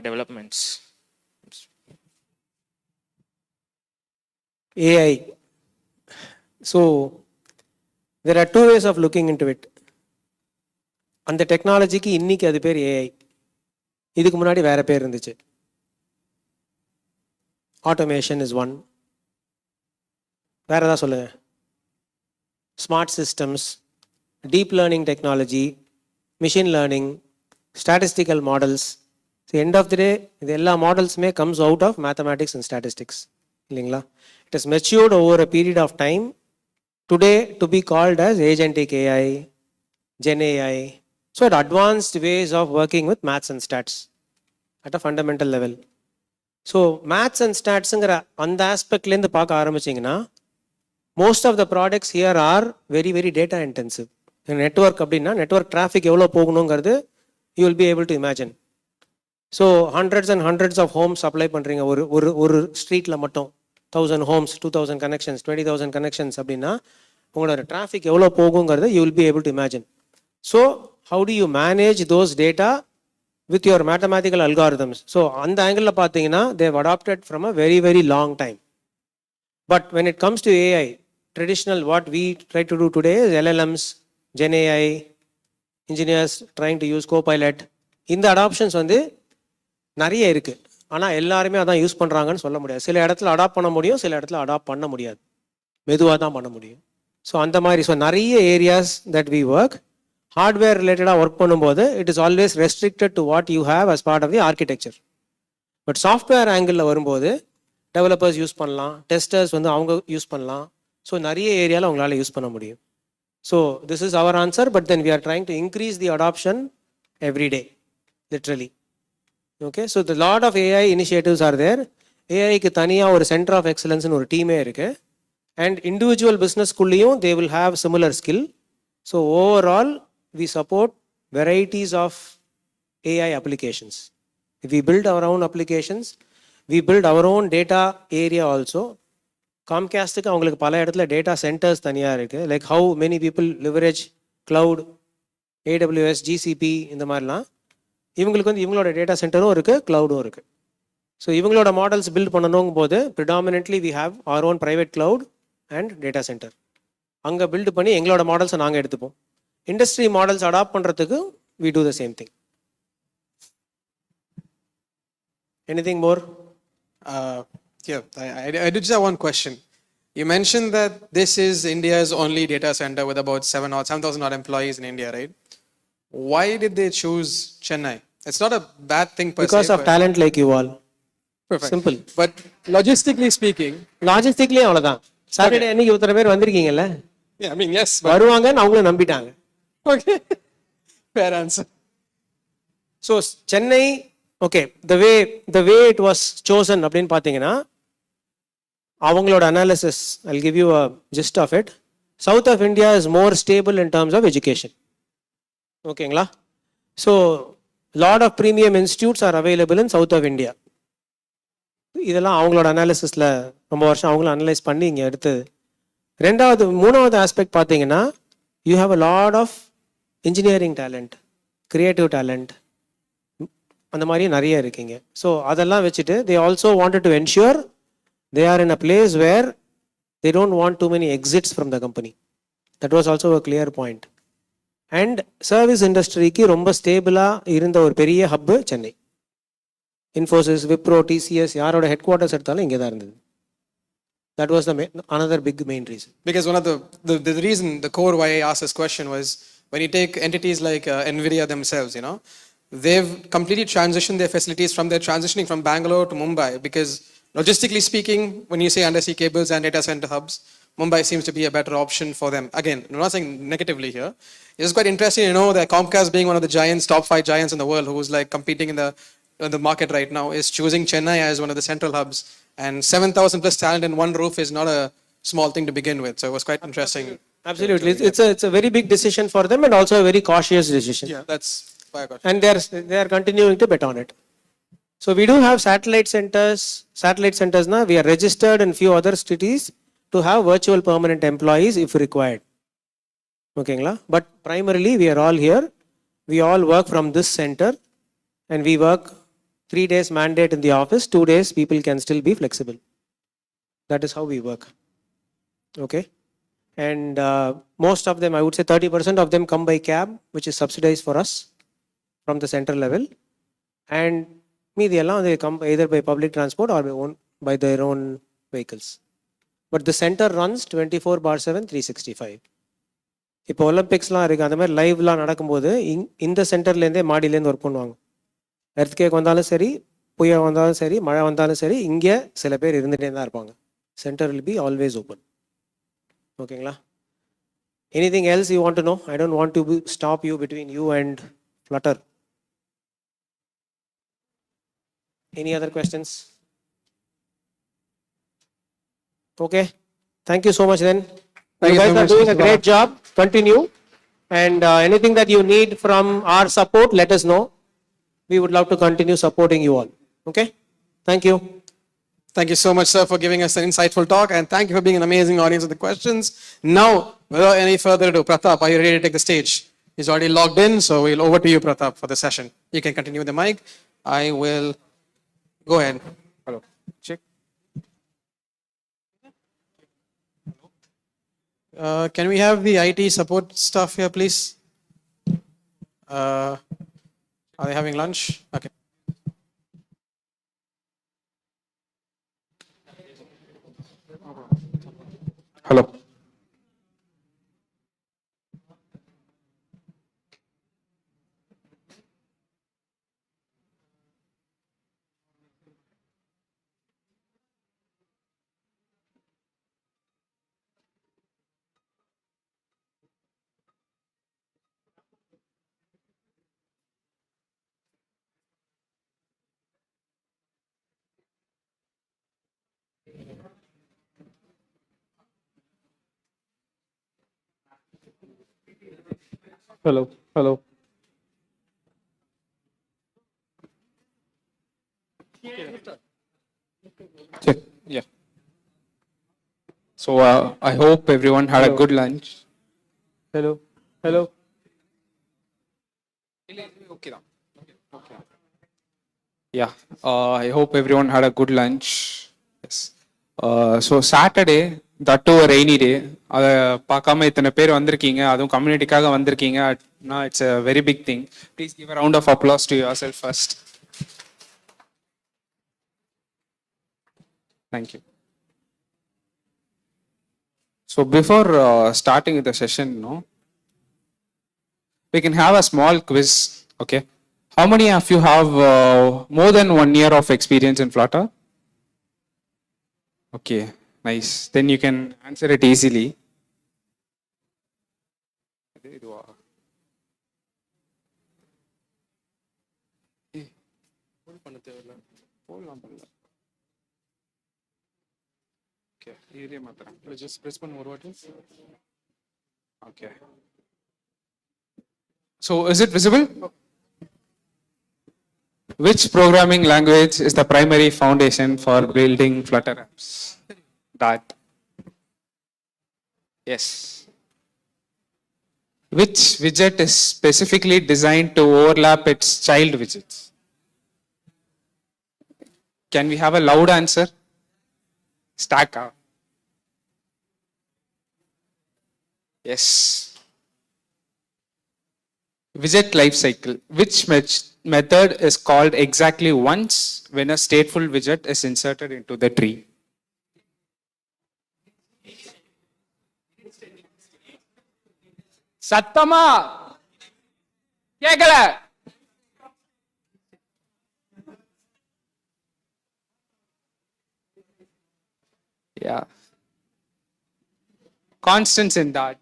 developments? AI. So, there are 2 ways of looking into it. அந்த டெக்னாலஜிக்கு இன்னைக்கு அது பேர் AI. இதுக்கு முன்னாடி வேற பேர் இருந்துச்சு. Automation is one. வேற ஏதாவது சொல்லுங்க. Smart systems, deep learning technology, machine learning, statistical models. End of the day இது எல்லா மாடல்ஸுமே comes out of mathematics and statistics இல்லைங்களா? It is matured over a period of time today to be called as agentic AI, Gen AI, so at advanced ways of working with maths and stats at a fundamental level. So maths and ஸ்டாட்ஸுங்கிற அந்த ஆஸ்பெக்ட்லேருந்து பார்க்க ஆரம்பிச்சிங்கன்னா most of the products here are very very data intensive. Network அப்படின்னா network traffic எவ்வளோ போகணுங்கிறது you will be able to imagine. So hundreds and hundreds of homes apply பண்ணுறீங்க ஒரு ஒரு ஒரு ஸ்ட்ரீட்டில் மட்டும் 1000 ஹோம்ஸ், 2000 கனெக்ஷன்ஸ், 20,000 கனெக்ஷன்ஸ் அப்படின்னா உங்களோட டிராஃபிக் எவ்வளோ போகுங்கிறது you will be able to imagine. So how do you manage those data with your mathematical algorithms? So on the angle பார்த்தீங்கன்னா they have adopted from a very very long time. But when it comes to AI, traditional what we try to do today is LLMs, Gen AI, engineers trying to use Copilot. இந்த adaptations வந்து நிறைய இருக்கு. ஆனால் எல்லாருமே அதான் use பண்ணுறாங்கன்னு சொல்ல முடியாது. சில இடத்துல அடாப்ட் பண்ண முடியும், சில இடத்துல அடாப்ட் பண்ண முடியாது, மெதுவாக தான் பண்ண முடியும். ஸோ அந்த மாதிரி ஸோ நிறைய areas that we work hardware ரிலேட்டடாக ஒர்க் பண்ணும்போது it is always restricted to what you have as part of the architecture. But software ஆங்கிளில் வரும்போது டெவலப்பர்ஸ் யூஸ் பண்ணலாம், டெஸ்டர்ஸ் வந்து அவங்க யூஸ் பண்ணலாம். ஸோ நிறைய ஏரியாவில் அவங்களால யூஸ் பண்ண முடியும். So this is our answer. But then we are trying to increase the adoption every day, literally. Okay, so the lot of AI initiatives are there. ஏஐக்கு தனியாக ஒரு சென்டர் ஆஃப் எக்ஸலன்ஸ்னு ஒரு டீமே இருக்குது. அண்ட் இண்டிவிஜுவல் பிஸ்னஸ்குள்ளேயும் they will have similar skill. So overall we support varieties of AI applications. If we build our own applications, we build our own data area also. Comcastக்கு அவங்களுக்கு பல இடத்துல டேட்டா சென்டர்ஸ் தனியாக இருக்குது. Like how many people leverage cloud, AWS, GCP இந்த மாதிரிலாம். இவங்களுக்கு வந்து இவங்களோட டேட்டா சென்டரும் இருக்குது, க்ளவுடும் இருக்குது. ஸோ இவங்களோட மாடல்ஸ் பில்ட் பண்ணணுங்கும் போது predominantly we have our own private cloud and data centre. அங்கே பில்டு பண்ணி எங்களோட மாடல்ஸை நாங்கள் எடுத்துப்போம். இண்டஸ்ட்ரி மாடல்ஸ் அடாப்ட் பண்ணுறதுக்கு we do the same thing. Anything more? Yeah, I did just have one question. You mentioned that this is India's only data center with about 7,000 odd employees in India, right? Why did they choose Chennai? It's not a bad thing per se. Because of talent like you all. Perfect. Simple. But logistically speaking, அவ்வளோதான். Saturday அன்னைக்கு இத்தனை பேர் வந்திருக்கீங்கல்ல? Yeah, I mean, yes. வருவாங்கன்னு அவங்களும் நம்பிட்டாங்க. Okay, fair answer. So Chennai, okay, the way it was chosen அப்படின்னு பார்த்தீங்கன்னா அவங்களோட analysis, I'll give you a gist of it. South of India is more stable in terms of education. ஓகேங்களா? So lot of premium institutes are available in South of India. இதெல்லாம் அவங்களோட அனாலிசிஸில் ரொம்ப வருஷம் அவங்களும் analyse பண்ணி இங்கே எடுத்தது. மூணாவது ஆஸ்பெக்ட் பார்த்தீங்கன்னா you have a lot of engineering talent, creative talent, அந்த மாதிரி நிறைய இருக்கீங்க. ஸோ அதெல்லாம் வச்சுட்டு they also wanted to ensure they are in a place where they don't want too many exits from the company. That was also a clear point. And service industryக்கு ரொம்ப ஸ்டேபிளாக இருந்த ஒரு பெரிய ஹப்பு சென்னை. இன்ஃபோசிஸ், விப்ரோ, TCS யாரோட head quarters எடுத்தாலும் இங்கே தான் இருந்தது. That was another big main reason. Because one of the reason, the core why I asked this question was when you take entities like Nvidia themselves, you know, they've completely transitioned their facilities from their transitioning from Bangalore to Mumbai. Because logistically speaking, when you say undersea cables and data center hubs, Mumbai seems to be a better option for them. Again, I'm not saying negatively here. It's quite interesting to know that Comcast, being one of the giants, top 5 giants in the world, who's like competing in the market right now, is choosing Chennai as one of the central hubs. And 7,000 plus talent in one roof is not a small thing to begin with. So it was quite interesting. Absolutely. It's a very big decision for them and also a very cautious decision. Yeah, that's why I got it. And they are continuing to bet on it. So we do have satellite centers. Satellite centers now, we are registered in few other cities to have virtual permanent employees if required. Okay, but primarily we are all here. We all work from this center and we work 3 days mandate in the office, 2 days people can still be flexible. That is how we work. Okay. And most of them, I would say 30% of them come by cab, which is subsidized for us from the central level. And they come either by public transport or by their own vehicles. But the center runs 24/7, 365. இப்போ ஒலிம்பிக்ஸ்லாம் இருக்குது, அந்த மாதிரி லைவ்லாம் நடக்கும்போது இந்த சென்டர்லேருந்தே மாடியிலேருந்து work பண்ணுவாங்க. எர்த்கேக் வந்தாலும் சரி, புயல் வந்தாலும் சரி, மழை வந்தாலும் சரி, இங்கே சில பேர் இருந்துகிட்டே தான் இருப்பாங்க. Centre will be always open. ஓகேங்களா? Anything else you want to know? I don't want to stop you between you and Flutter. Any other questions? Okay. Thank you so much then. Thank You you so guys are much, doing a Mr. great Bala. job. Continue. And anything that you need from our support, let us know. We would love to continue supporting you all. Okay? Thank you. Thank you so much, sir, for giving us an insightful talk, and thank you for being an amazing audience with the questions. Now, without any further ado, Pratap, are you ready to take the stage? He's already logged in, so we'll over to you, Pratap, for the session. You can continue with the mic. I will go ahead. Hello. Check. Can we have the IT support staff here, please? Are they having lunch? Okay. Hello. Hello. Hello. Check. Yeah. So I hope everyone had a good lunch. Hello. Hello. Okay. Okay. Yeah. I hope everyone had a good lunch. Yes. So Saturday, that too a rainy day. அதை பார்க்காம இத்தனை பேர் வந்திருக்கீங்க, அதுவும் கம்யூனிட்டிக்காக வந்திருக்கீங்க. It's a very big thing. Please give a round of applause to yourself first. Thank you. So before starting with the session, no, we can have a small quiz. Okay. How many of you have more than 1 year of experience in Flutter? Okay, nice. Then you can answer it easily. Okay, just press one more. Okay. So is it visible? Which programming language is the primary foundation for building Flutter apps? Dart. Yes. Which widget is specifically designed to overlap its child widgets? Can we have a loud answer? Stack. Yes. Widget lifecycle. Which method is called exactly once when a stateful widget is inserted into the tree? சத்தமா கேக்கல. Yeah. Constants in that.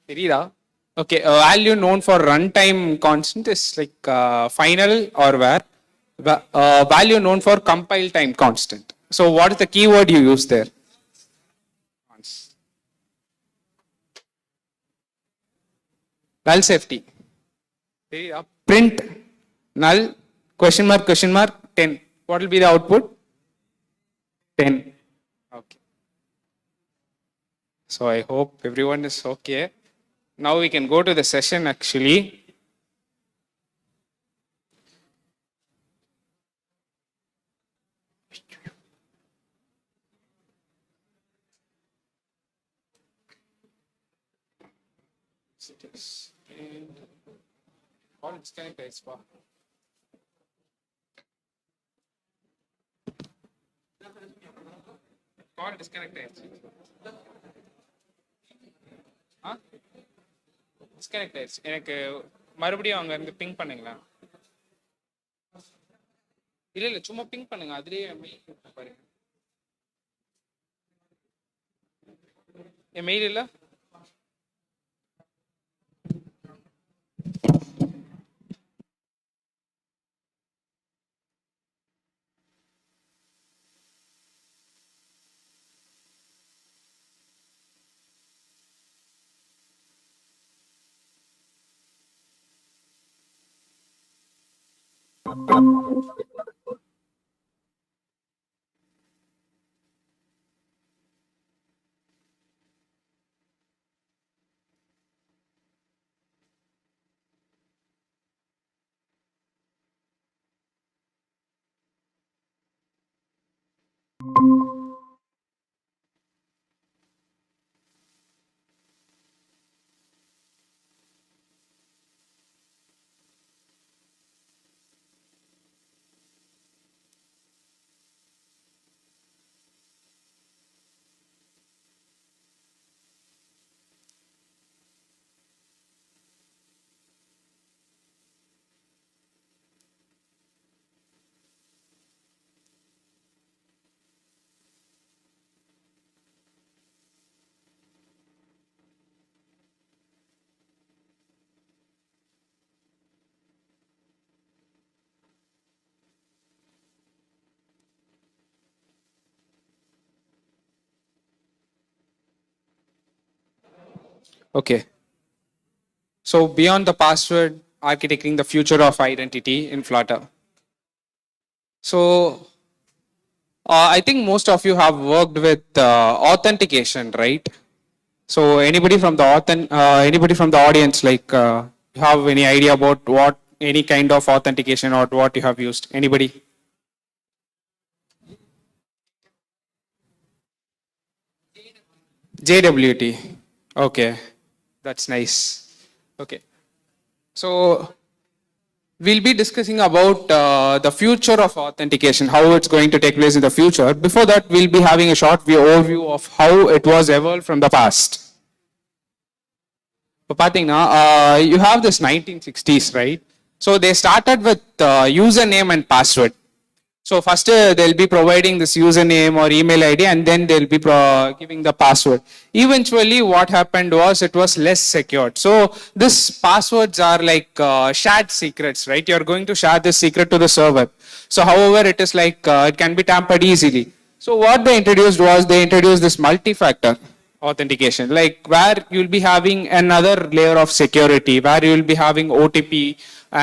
தெரியுதா? Okay, value known for runtime constant is like final or where. Value known for compile time constant. So what is the keyword you use there? Null safety. Print null question mark 10. What will be the output? 10. Okay. So I hope everyone is okay. Now we can go to the session actually. All disconnected. Call disconnected. Disconnect ஆயிடுச்சு. எனக்கு மறுபடியும் அங்க இருந்து ping பண்ணுங்களா? இல்ல சும்மா ping பண்ணுங்க, அதுலயே பாருங்க. என் மெயில் இல்ல. Okay. So beyond the password, architecting the future of identity in Flutter. So I think most of you have worked with authentication, right? So anybody from the anybody from the audience, like, you have any idea about what any kind of authentication or what you have used? Anybody? JWT. Okay, that's nice. Okay, so we'll be discussing about the future of authentication, how it's going to take place in the future. Before that, we'll be having a short overview of how it was evolved from the past. இப்போ பார்த்தீங்கன்னா you have this 1960s, right? So they started with username and password. So first they'll be providing this username or email ID, and then they'll be giving the password. Eventually what happened was it was less secured. So these passwords are like shared secrets, right? You're going to share this secret to the server. So however, it is like it can be tampered easily. So what they introduced was they introduced this multi-factor authentication, like where you'll be having another layer of security, where you'll be having OTP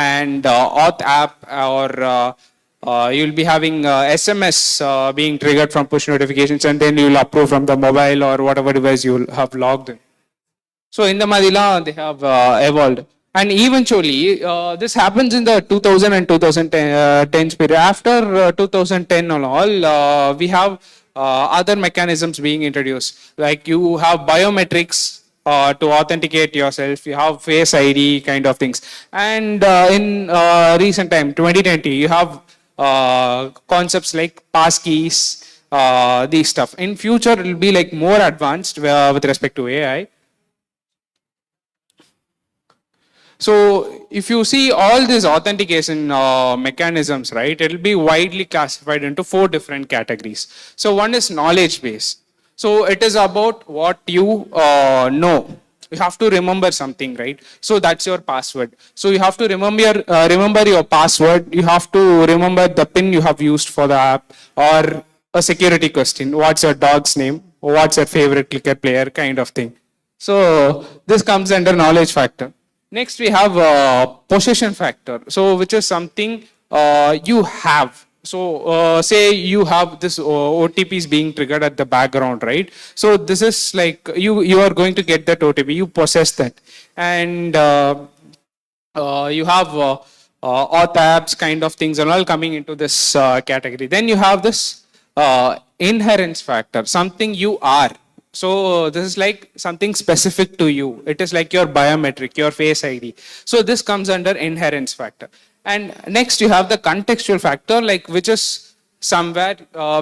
and auth app, or you'll be having SMS being triggered from push notifications, and then you'll approve from the mobile or whatever device you'll have logged in. So in the Madila, they have evolved. And eventually, this happens in the 2000 and 2010 period. After 2010 and all, we have other mechanisms being introduced. Like you have biometrics to authenticate yourself. You have Face ID kind of things. And in recent time, 2020, you have concepts like passkeys, these stuff. In future, it will be like more advanced with respect to AI. So if you see all these authentication mechanisms, right, it will be widely classified into 4 different categories. So one is knowledge base. So it is about what you know. You have to remember something, right? So that's your password. So you have to remember your password. You have to remember the PIN you have used for the app, or a security question. What's your dog's name? What's your favorite cricket player? Kind of thing. So this comes under knowledge factor. Next, we have possession factor. So which is something you have. So say you have this OTPs being triggered at the background, right? So this is like you are going to get that OTP. You possess that, and you have auth apps kind of things and all coming into this category. Then you have this inherence factor, something you are. So this is like something specific to you. It is like your biometric, your Face ID. So this comes under inherence factor. And next you have the contextual factor, like which is somewhere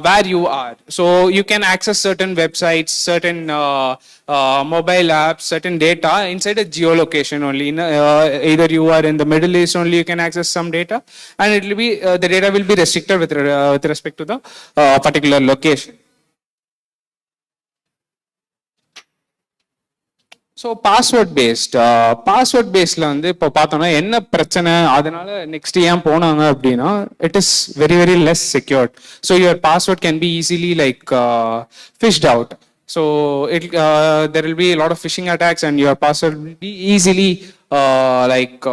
where you are. So you can access certain websites, certain mobile apps, certain data inside a geolocation only. Either you are in the Middle East only, you can access some data, and it will be the data will be restricted with respect to the particular location. So password பேஸ்ல வந்து இப்போ பார்த்தோம்னா என்ன பிரச்சனை அதனால next ஏன் போனாங்க அப்படின்னா it is very very less secured. So your password can be easily like phished out. So it there will be lot of phishing attacks and your password will be easily like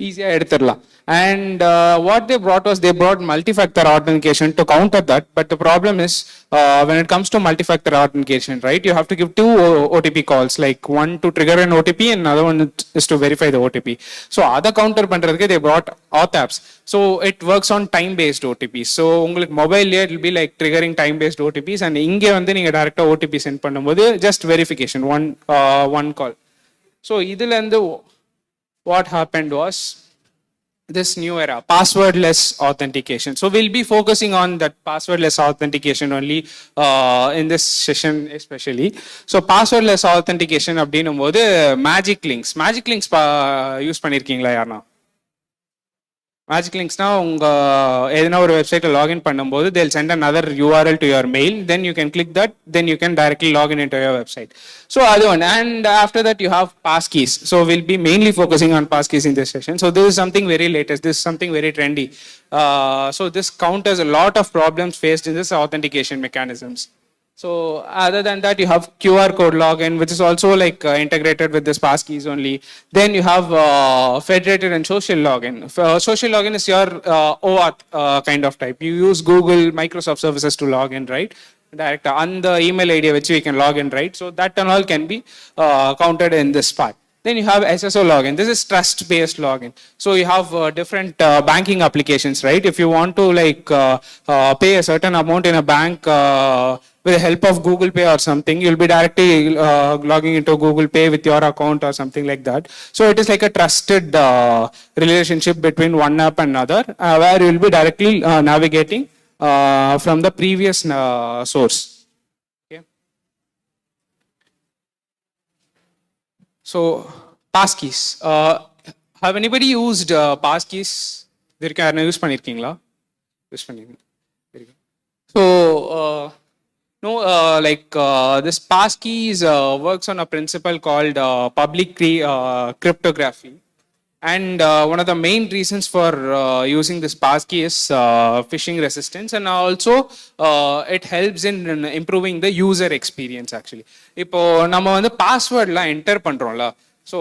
ஈஸியாக எடுத்துடலாம். And what they brought multi-factor authentication to counter that. But the problem is when it comes to multi-factor authentication, right? You have to give two OTP calls, like one to trigger an OTP and another one is to verify the OTP. So other counter பண்றதுக்கு they brought auth apps. So it works on time-based OTPs. So உங்களுக்கு மொபைல்ல it will be like triggering time-based OTPs and இங்க வந்து நீங்க டைரக்டா OTP send பண்ணும்போது just verification one call. So இதுல இருந்து what happened was this new era, passwordless authentication. So we'll be focusing on that passwordless authentication only in this session especially. So passwordless authentication அப்படின்னும் போது magic links use பண்ணியிருக்கீங்களா யாருன்னா? Magic லிங்க்ஸ்னா உங்க எதனா ஒரு வெப்சைட்ல லாகின் பண்ணும்போது they'll send another URL to your mail, then you can click that, then you can directly log in into your website. So other one, and after that you have passkeys. So we'll be mainly focusing on passkeys in this session. So this is something very latest, this is something very trendy. So this counters a lot of problems faced in this authentication mechanisms. So other than that, you have QR code login, which is also like integrated with this passkeys only. Then you have federated and social login. Social login is your OAuth kind of type. You use Google, Microsoft services to log in, right? Direct on the email ID which we can log in, right? So that and all can be counted in this part. Then you have SSO login. This is trust-based login. So you have different banking applications, right? If you want to like pay a certain amount in a bank with the help of Google Pay or something, you'll be directly logging into Google Pay with your account or something like that. So it is like a trusted relationship between one app and another, where you'll be directly navigating from the previous source. So passkeys. Have anybody used passkeys? இதற்கு யாரா use பண்ணிருக்கீங்களா? Use பண்ணிருக்கீங்க. So no, this passkeys works on a principle called public key cryptography. And one of the main reasons for using this passkey is phishing resistance, and also it helps in improving the user experience actually. இப்போ நம்ம வந்து பாஸ்வேர்ட்லாம் enter பண்றோம்ல, so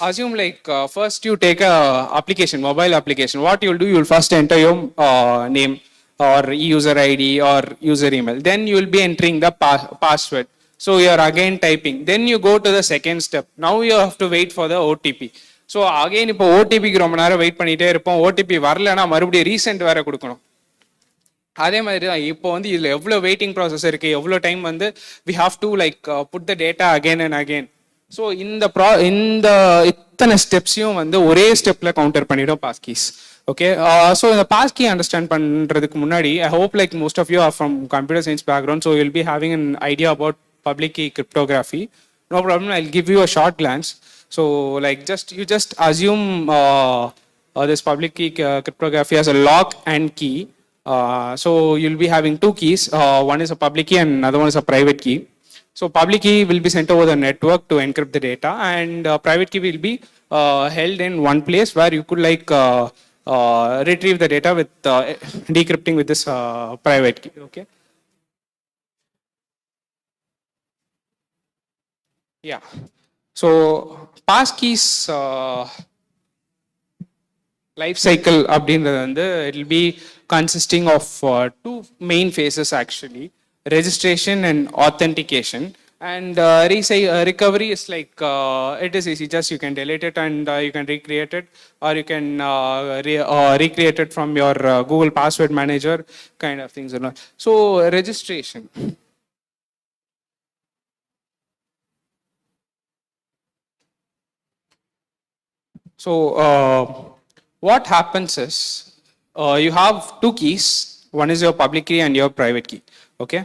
assume like first you take a application, mobile application. What you'll do, you'll first enter your name or user ID or user email. Then you will be entering the password. So you are again typing. Then you go to the second step. Now you have to wait for the OTP. So again இப்போ ஓடிபிக்கு ரொம்ப நேரம் wait பண்ணிட்டே இருப்போம். OTP வரலன்னா மறுபடியும் recent வேற கொடுக்கணும். அதே மாதிரி தான் இப்போ வந்து இதில் எவ்வளோ வெயிட்டிங் ப்ராசஸ் இருக்குது, எவ்வளோ டைம் வந்து we have to like put the data again and again. So இந்த இத்தனை ஸ்டெப்ஸையும் வந்து ஒரே ஸ்டெப்பில் கவுண்டர் பண்ணிடும் பாஸ்கீஸ். ஓகே, ஸோ இந்த பாஸ்கி அண்டர்ஸ்டாண்ட் பண்ணுறதுக்கு முன்னாடி I hope like most of you are from computer science background, so you'll be having an idea about public key cryptography. No problem, I'll give you a short glance. So like you just assume this public key cryptography as a lock and key. So you'll be having two keys. One is a public key and another one is a private key. So public key will be sent over the network to encrypt the data, and private key will be held in one place where you could like retrieve the data with decrypting with this private key. Okay. Yeah. So passkeys life cycle அப்படின்றது வந்து it will be consisting of two main phases actually, registration and authentication. And recovery is like it is easy, just you can delete it and you can recreate it, or you can recreate it from your Google password manager kind of things. So registration. So what happens is you have two keys. One is your public key and your private key. Okay.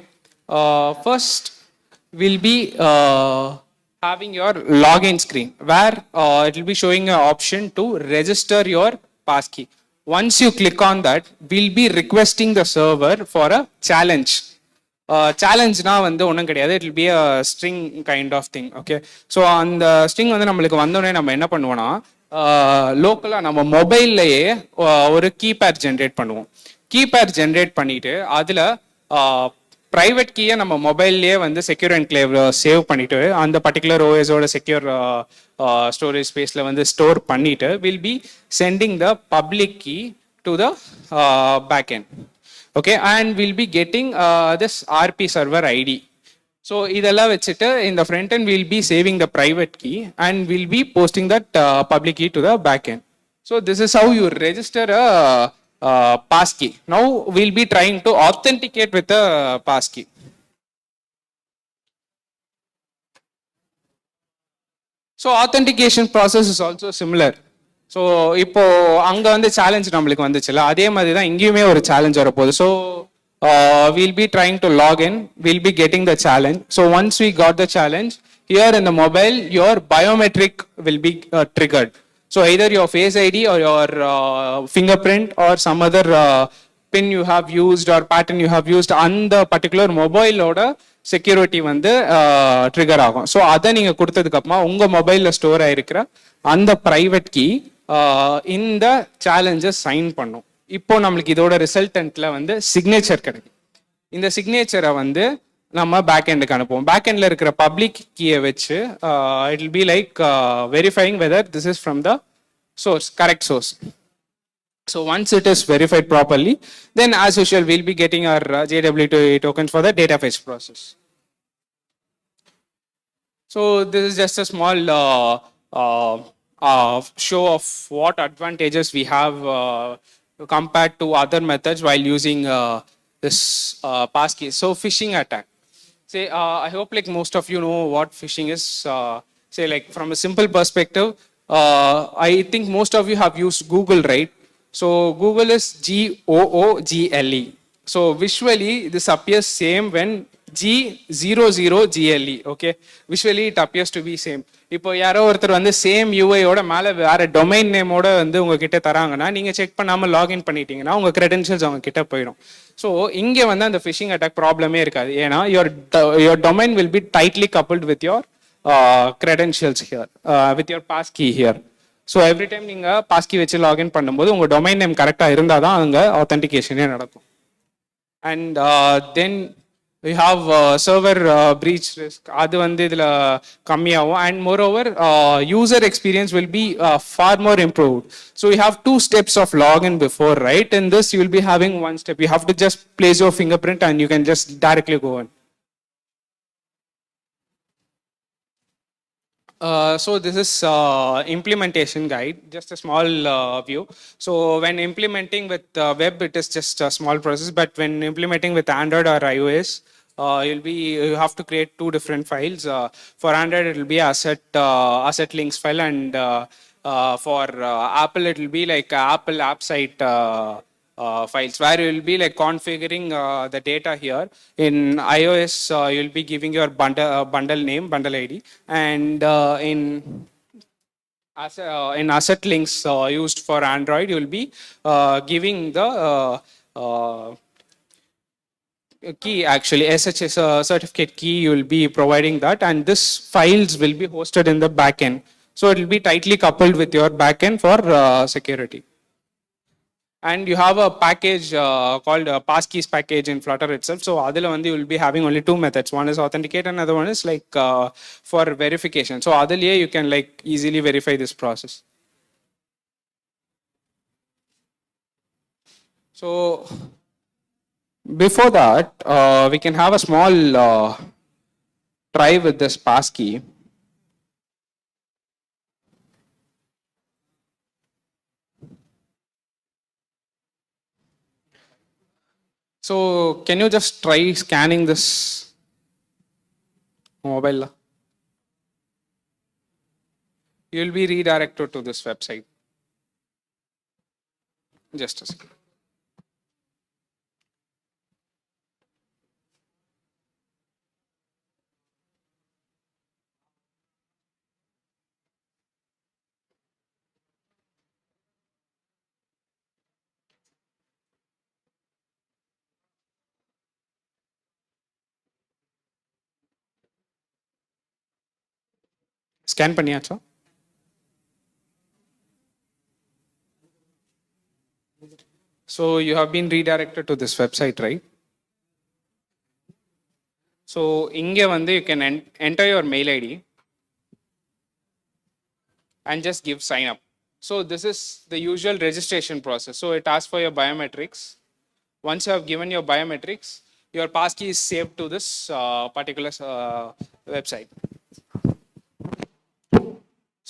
First we'll be having your login screen where it will be showing an option to register your passkey. Once you click on that, we'll be requesting the server for a challenge. சேலஞ்ச்னா வந்து ஒன்றும் கிடையாது, it will be a string kind of thing. Okay, so அந்த string வந்து நம்மளுக்கு வந்தோடனே நம்ம என்ன பண்ணுவோம்னா லோக்கலாக நம்ம மொபைல்லையே ஒரு கீபேட் ஜென்ரேட் பண்ணுவோம். கீபேட் ஜென்ரேட் பண்ணிட்டு அதில் ப்ரைவேட் கீயை நம்ம மொபைல்லையே வந்து செக்யூர் என்க்ளேவ் சேவ் பண்ணிட்டு அந்த பர்டிகுலர் ஓஎஸோட செக்யூர் ஸ்டோரேஜ் ஸ்பேஸில் வந்து ஸ்டோர் பண்ணிட்டு will be sending the public key to the back end. Okay, and we'll be getting this RP server ID. So இதெல்லாம் வச்சுட்டு in the front end we'll be saving the private key and we'll be posting that public key to the back end. So this is how you register a passkey. Now we'll be trying to authenticate with a passkey. So authentication process is also similar. So இப்போ அங்கே வந்து challenge நம்மளுக்கு வந்துச்சுல்ல, அதே மாதிரி தான் இங்கேயுமே ஒரு challenge வரப்போகுது. So will be trying to log in, will be getting the challenge. So once we got the challenge, here in the mobile your biometric will be triggered. So either your face ID or your fingerprint or some other pin you have used or pattern you have used, அந்த particular மொபைலோட security வந்து trigger ஆகும். So அதை நீங்கள் கொடுத்ததுக்கு அப்புறமா உங்கள் மொபைலில் ஸ்டோர் ஆயிருக்கிற அந்த ப்ரைவேட் கீ இந்த சேலஞ்சஸ் சைன் பண்ணும். இப்போ நம்மளுக்கு இதோட ரிசல்டன்ட்ல வந்து சிக்னேச்சர் கிடைக்கும். இந்த சிக்னேச்சரை வந்து நம்ம பேக் எண்டுக்கு அனுப்புவோம். பேக் எண்ட்ல இருக்கிற பப்ளிக் கீயை வச்சு it will be like verifying whether this is from the source, correct source. So once it is verified properly, then as usual we'll be getting our JW2 tokens for the data fetch process. So this is just a small show of what advantages we have compared to other methods while using this passkey. So phishing attack. Say, I hope like most of you know what phishing is. Say like from a simple perspective, I think most of you have used Google, right? So Google is Google. So visually this appears same when G00GLE. Okay, visually it appears to be same. இப்போ யாரோ ஒருத்தர் வந்து same யூஐயோட மேலே வேற domain நேமோட வந்து உங்ககிட்ட தராங்கன்னா நீங்கள் check பண்ணாமல் லாகின் பண்ணிட்டீங்கன்னா உங்கள் கிரெடென்ஷியல்ஸ் அவங்க கிட்ட போயிடும். ஸோ இங்கே வந்து அந்த ஃபிஷிங் அட்டாக் ப்ராப்ளமே இருக்காது. ஏன்னா your domain will be tightly coupled with your credentials here, with your passkey here. So every time நீங்கள் பாஸ்கி வச்சு லாகின் பண்ணும்போது உங்கள் டொமைன் நேம் கரெக்டாக இருந்தால் தான் அங்கே ஆத்தென்டிகேஷனே நடக்கும். And then we have server breach risk, அது வந்து இதில் கம்மியாகும். and moreover user experience will be far more improved. So you have 2 steps of login before, right? In this you will be having 1 step. You have to just place your fingerprint and you can just directly go in. So this is implementation guide, just a small view. So when implementing with web, it is just a small process, but when implementing with Android or iOS, you have to create 2 different files. For Android, it will be asset links file, and for Apple, it will be like Apple app site files, where you will be like configuring the data here. In iOS, you will be giving your bundle name, bundle ID, and in asset links used for Android, you will be giving the key, actually SSH certificate key. You will be providing that, and this files will be hosted in the backend. So it will be tightly coupled with your backend for security. And you have a package called passkeys package in Flutter itself. So adila vandu you will be having only 2 methods. One is authenticate, and another one is like for verification. So adile you can like easily verify this process. So before that, we can have a small try with this passkey. So can you just try scanning this mobile? You will be redirected to this website. Just a second. Scan பண்ணியாச்சா? So you have been redirected to this website, right? So இங்கே வந்து you can enter your mail ID and just give sign up. So this is the usual registration process. So it asks for your biometrics. Once you have given your biometrics, your passkey is saved to this particular website.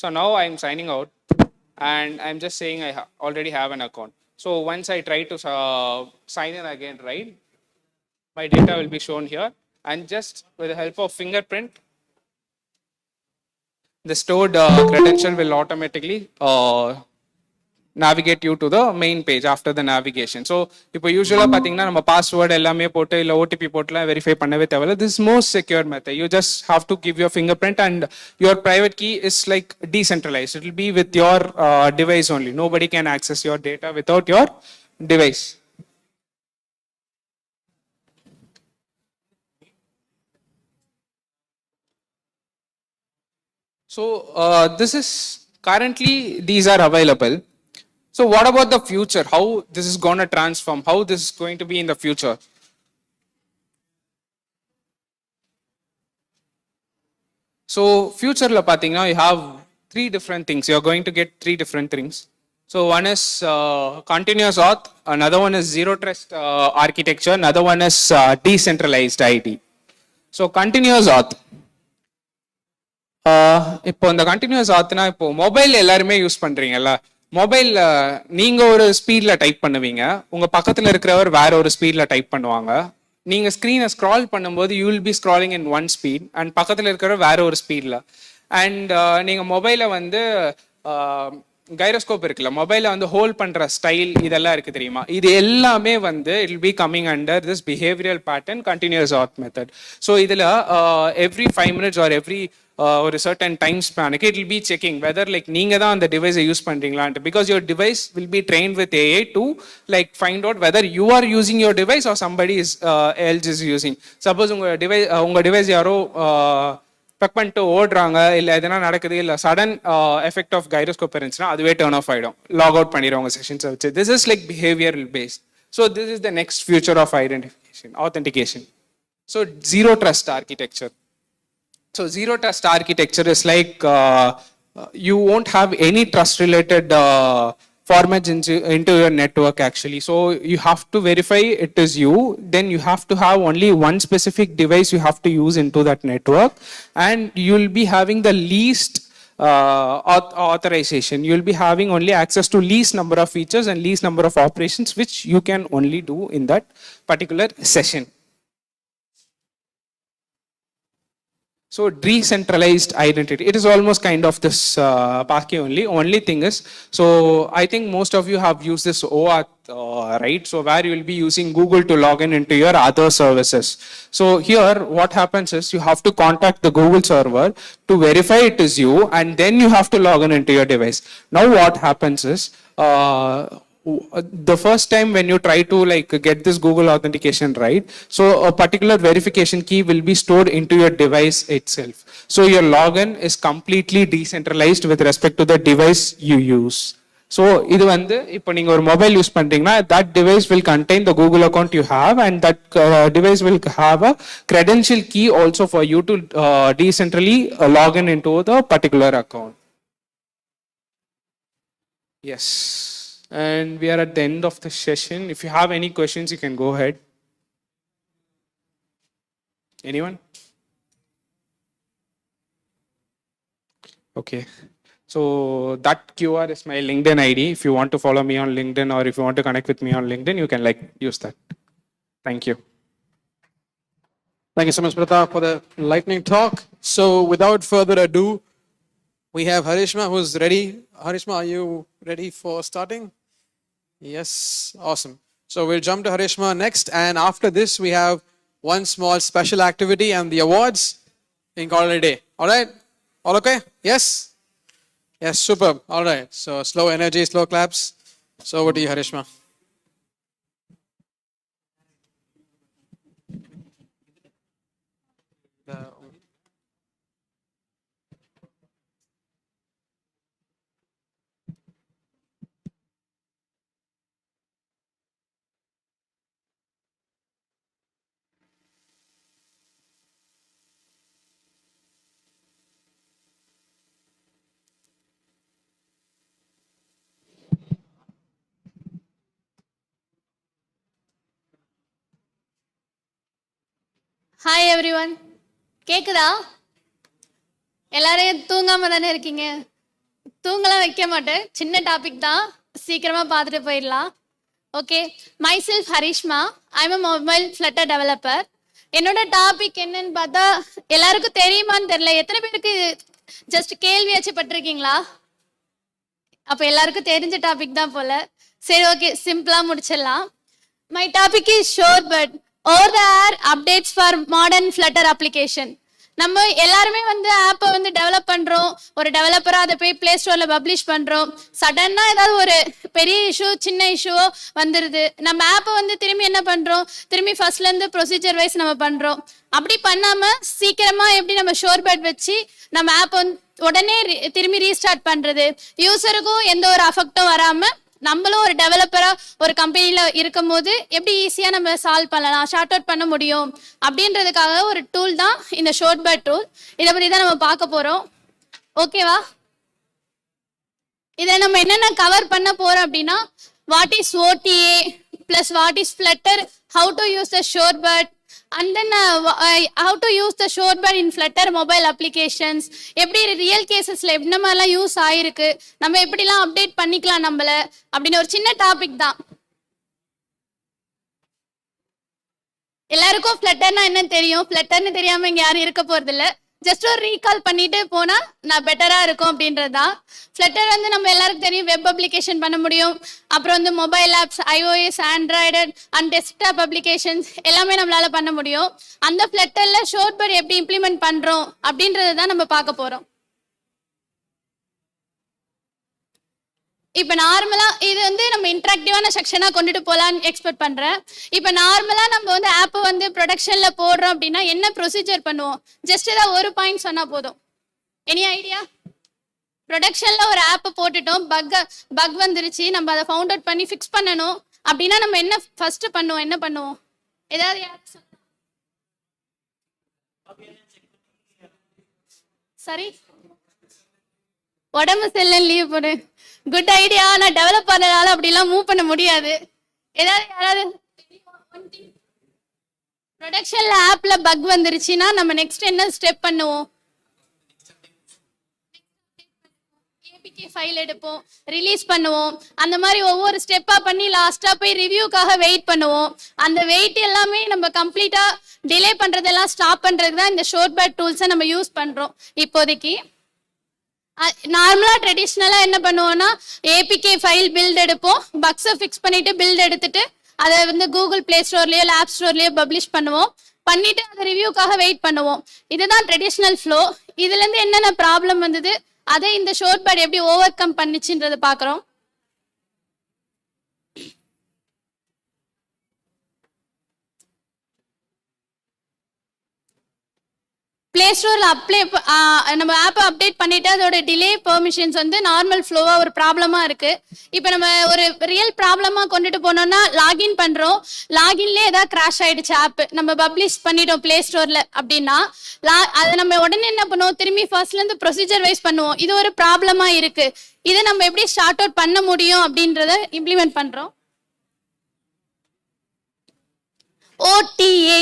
So now I'm signing out and I'm just saying I already have an account. So once I try to sign in again, right, my data will be shown here, and just with the help of fingerprint, the stored credential will automatically navigate you to the main page after the navigation. So இப்போ யூஸ்வலாக பார்த்தீங்கன்னா நம்ம password எல்லாமே போட்டு இல்லை OTP போட்டுலாம் verify பண்ணவே தேவையில்ல. This most secure method. You just have to give your fingerprint and your private key is like decentralized. It will be with your device only. Nobody can access your data without your device. So this is currently these are available. So what about the future? How this is going to transform? How this is going to be in the future? So future la pathina you have three different things. You are going to get three different things. So one is continuous auth, another one is zero trust architecture, another one is decentralized ID. So continuous auth. இப்போ இந்த continuous ஆத்துனா இப்போ mobile எல்லாருமே use பண்றீங்கல்ல. மொபைல்ல நீங்க ஒரு ஸ்பீட்ல type பண்ணுவீங்க, உங்க பக்கத்துல இருக்கிறவர் வேற ஒரு ஸ்பீட்ல டைப் பண்ணுவாங்க. நீங்க ஸ்கிரீனை ஸ்க்ரால் பண்ணும்போது you will B scrolling in one speed and பக்கத்துல இருக்கிறவர் வேற ஒரு ஸ்பீட்ல. அண்ட் நீங்க மொபைலை வந்து கைரோஸ்கோப் இருக்குல்ல, மொபைலை வந்து ஹோல்ட் பண்ற ஸ்டைல் இதெல்லாம் இருக்கு தெரியுமா, இது எல்லாமே வந்து it will be coming under this behavioural pattern continuous auth method. So இதுல எவ்ரி 5 minutes ஆர் எவ்ரி ஒரு சர்டன் டைம் ஸ்பேனுக்கு it will be checking whether like நீங்க தான் அந்த டிவைஸை யூஸ் பண்றீங்களான்ட்டு. Because your device will be trained with AI to like find out whether you are using your device or somebody is else is using. Suppose உங்க device யாரோ பெக் பண்ணிட்டு ஓடுறாங்க, இல்லை எதனா நடக்குது, இல்லை சடன் எஃபெக்ட் ஆஃப் கைரோஸ்கோப் இருந்துச்சுன்னா அதுவே டர்ன் ஆஃப் ஆகிடும், லாக் அவுட் பண்ணிடுவாங்க செஷன்ஸை வச்சு. This is like behavioural based. So this is the next future of identification authentication. So zero trust architecture. So zero trust architecture is like you won't have any trust related formats into your network actually. So you have to verify it is you, then you have to have only one specific device you have to use into that network, and you will be having the least authorization. You will be having only access to least number of features and least number of operations which you can only do in that particular session. So decentralized identity, it is almost kind of this passkey only. Only thing is, so I think most of you have used this OAuth, right? So where you will be using Google to log in into your other services. So here what happens is you have to contact the Google server to verify it is you, and then you have to log in into your device. Now what happens is, the first time when you try to like get this Google authentication right, so a particular verification key will be stored into your device itself. So your login is completely decentralized with respect to the device you use. So இது வந்து இப்போ நீங்க ஒரு mobile use பண்றீங்கன்னா that device will contain the Google account you have, and that device will have a credential key also for you to decentrally log in into the particular account. Yes. And we are at the end of the session. If you have any questions, you can go ahead. Anyone? Okay. So that QR is my LinkedIn ID. If you want to follow me on LinkedIn or if you want to connect with me on LinkedIn, you can like use that. Thank you. Thank you so much, Pratap, for the lightning talk. So without further ado, we have Harishma who's ready. Harishma, are you ready for starting? Yes, awesome. So we'll jump to Harishma next, and after this we have one small special activity and the awards. We can call it a day. All right? All okay? Yes? Yes, superb. All right. So slow energy, slow claps. So over to you, Harishma. Hi every one, கேக்குதா? எல்லாரையும் தூங்காம தானே இருக்கீங்க? தூங்கலாம் வைக்க மாட்டேன், சின்ன topic தான், சீக்கிரமா பார்த்துட்டு போயிடலாம். Okay, my self Harishma, I'm a mobile Flutter developer. என்னோட டாபிக் என்னன்னு பார்த்தா எல்லாருக்கும் தெரியுமான்னு தெரியல. எத்தனை பேருக்கு ஜஸ்ட் கேள்வியாச்சும் பட்டிருக்கீங்களா? அப்போ எல்லாருக்கும் தெரிஞ்ச டாபிக் தான் போல. சரி, ஓகே, சிம்பிளா முடிச்சிடலாம். My topic is Shorebird, over-the-air updates for modern Flutter application. நம்ம எல்லாருமே வந்து ஆப்பை வந்து டெவலப் பண்றோம், ஒரு டெவலப்பரா அதை போய் பிளே ஸ்டோர்ல பப்ளிஷ் பண்றோம். சடனா ஏதாவது ஒரு பெரிய இஷ்யூ சின்ன இஷ்யூவோ வந்துருது, நம்ம ஆப்பை வந்து திரும்பி என்ன பண்றோம், திரும்பி ஃபர்ஸ்ட்ல இருந்து ப்ரொசீஜர் வைஸ் நம்ம பண்றோம். அப்படி பண்ணாம சீக்கிரமா எப்படி நம்ம ஷோர்பேர்ட் வச்சு நம்ம ஆப்பை வந்து உடனே திரும்பி ரீஸ்டார்ட் பண்றது, யூசருக்கும் எந்த ஒரு அஃபெக்டும் வராம நம்மளும் ஒரு டெவலப்பரா ஒரு கம்பெனில இருக்கும் போது எப்படி ஈஸியா நம்ம சால்வ் பண்ணலாம், ஷார்ட் அவுட் பண்ண முடியும் அப்படின்றதுக்காக ஒரு டூல் தான் இந்த ஷோர்ட்பேர்ட் டூல். இதை பத்தி தான் நம்ம பார்க்க போறோம். ஓகேவா? இதை நம்ம என்னென்ன கவர் பண்ண போறோம் அப்படின்னா, what is OTA plus what is Flutter, how to use the Shorebird, and then how to use the Shorebird in Flutter mobile applications, எப்படி ரியல் கேசஸ்ல என்ன மாதிரிலாம் யூஸ் ஆயிருக்கு, நம்ம எப்படிலாம் அப்டேட் பண்ணிக்கலாம் நம்மள அப்படின்னு ஒரு சின்ன டாபிக் தான். எல்லாருக்கும் ஃப்ளட்டர்னா என்ன தெரியும்? ஃப்ளட்டர்னு தெரியாம இங்க யாரும் இருக்க போறது இல்ல. ஜஸ்ட் ஒரு ரீகால் பண்ணிட்டு போனா நான் பெட்டரா இருக்கும் அப்படின்றதுதான். ஃப்ளட்டர் வந்து நம்ம எல்லாருக்கும் தெரியும், வெப் அப்ளிகேஷன் பண்ண முடியும், அப்புறம் வந்து mobile apps, iOS, Android and desktop applications எல்லாமே நம்மளால பண்ண முடியும். அந்த ஃப்ளட்டர்ல ஷோர்ட்பேர்ட் எப்படி இம்ப்ளிமெண்ட் பண்றோம் அப்படின்றத தான் நம்ம பார்க்க போறோம். இப்போ நார்மலா இது வந்து நம்ம இன்டராக்டிவான செக்ஷனா கொண்டுட்டு போலான்னு எக்ஸ்பெக்ட் பண்றேன். இப்போ நார்மலா நம்ம வந்து ஆப் வந்து ப்ரொடக்ஷன்ல போடுறோம் அப்படின்னா என்ன ப்ரொசீஜர் பண்ணுவோம்? ஜஸ்ட் ஏதாவது ஒரு பாயிண்ட் சொன்னா போதும். Any idea? ப்ரொடக்ஷன்ல ஒரு ஆப் போட்டுட்டோம், பக் வந்துருச்சு, நம்ம அதை ஃபவுண்ட் அவுட் பண்ணி ஃபிக்ஸ் பண்ணணும் அப்படின்னா நம்ம என்ன ஃபர்ஸ்ட் பண்ணுவோம்? என்ன பண்ணுவோம்? ஏதாவது சரி, உடம்பு செல்ல லீவ் போடு. Good idea. நான் டெவலப் பண்ணனால அப்படிலாம் மூவ் பண்ண முடியாது. ஏதாவது யாராவது ப்ரொடக்ஷன்ல ஆப்ல பக் வந்துருச்சுன்னா நம்ம நெக்ஸ்ட் என்ன ஸ்டெப் பண்ணுவோம்? ஏபிகே ஃபைல் எடுப்போம், ரிலீஸ் பண்ணுவோம், அந்த மாதிரி ஒவ்வொரு ஸ்டெப்பா பண்ணி லாஸ்டா போய் ரிவ்யூக்காக வெயிட் பண்ணுவோம். அந்த வெயிட் எல்லாமே நம்ம கம்ப்ளீட்டா டிலே பண்றதெல்லாம் ஸ்டாப் பண்றதுக்கு தான் இந்த ஷோர்ட்பேர்ட் டூல்ஸை நம்ம யூஸ் பண்றோம். இப்போதைக்கு நார்மலா ட்ரெடிஷ்னலா என்ன பண்ணுவோம்னா, ஏபிகே ஃபைல் பில்ட் எடுப்போம், பக்ஸை ஃபிக்ஸ் பண்ணிட்டு பில்ட் எடுத்துட்டு அதை வந்து கூகுள் பிளே ஸ்டோர்லயோ இல்லை ஆப் ஸ்டோர்லயோ பப்ளிஷ் பண்ணுவோம். பண்ணிட்டு அதை ரிவ்யூக்காக வெயிட் பண்ணுவோம். இதுதான் ட்ரெடிஷ்னல் ஃப்ளோ. இதுல இருந்து என்னென்ன ப்ராப்ளம் வந்தது, அதை இந்த ஷோர்ட்பேர்ட் எப்படி ஓவர் கம் பண்ணிச்சுன்றதை பார்க்குறோம். பிளே ஸ்டோரில் நம்ம ஆப்பை அப்டேட் பண்ணிட்டு அதோட டிலே பெர்மிஷன்ஸ் வந்து நார்மல் ஃப்ளோவாக ஒரு ப்ராப்ளமாக இருக்குது. இப்போ நம்ம ஒரு ரியல் ப்ராப்ளமாக கொண்டுட்டு போனோம்னா லாகின் பண்ணுறோம், லாகின்லேயே ஏதாவது கிராஷ் ஆகிடுச்சு ஆப், நம்ம பப்ளிஷ் பண்ணிட்டோம் பிளே ஸ்டோரில் அப்படின்னா அதை நம்ம உடனே என்ன பண்ணுவோம், திரும்பி ஃபர்ஸ்ட்லேருந்து ப்ரொசீஜர் வைஸ் பண்ணுவோம். இது ஒரு ப்ராப்ளமாக இருக்குது, இதை நம்ம எப்படி ஷார்ட் அவுட் பண்ண முடியும் அப்படின்றத இம்ப்ளிமெண்ட் பண்ணுறோம். ஓடிஏ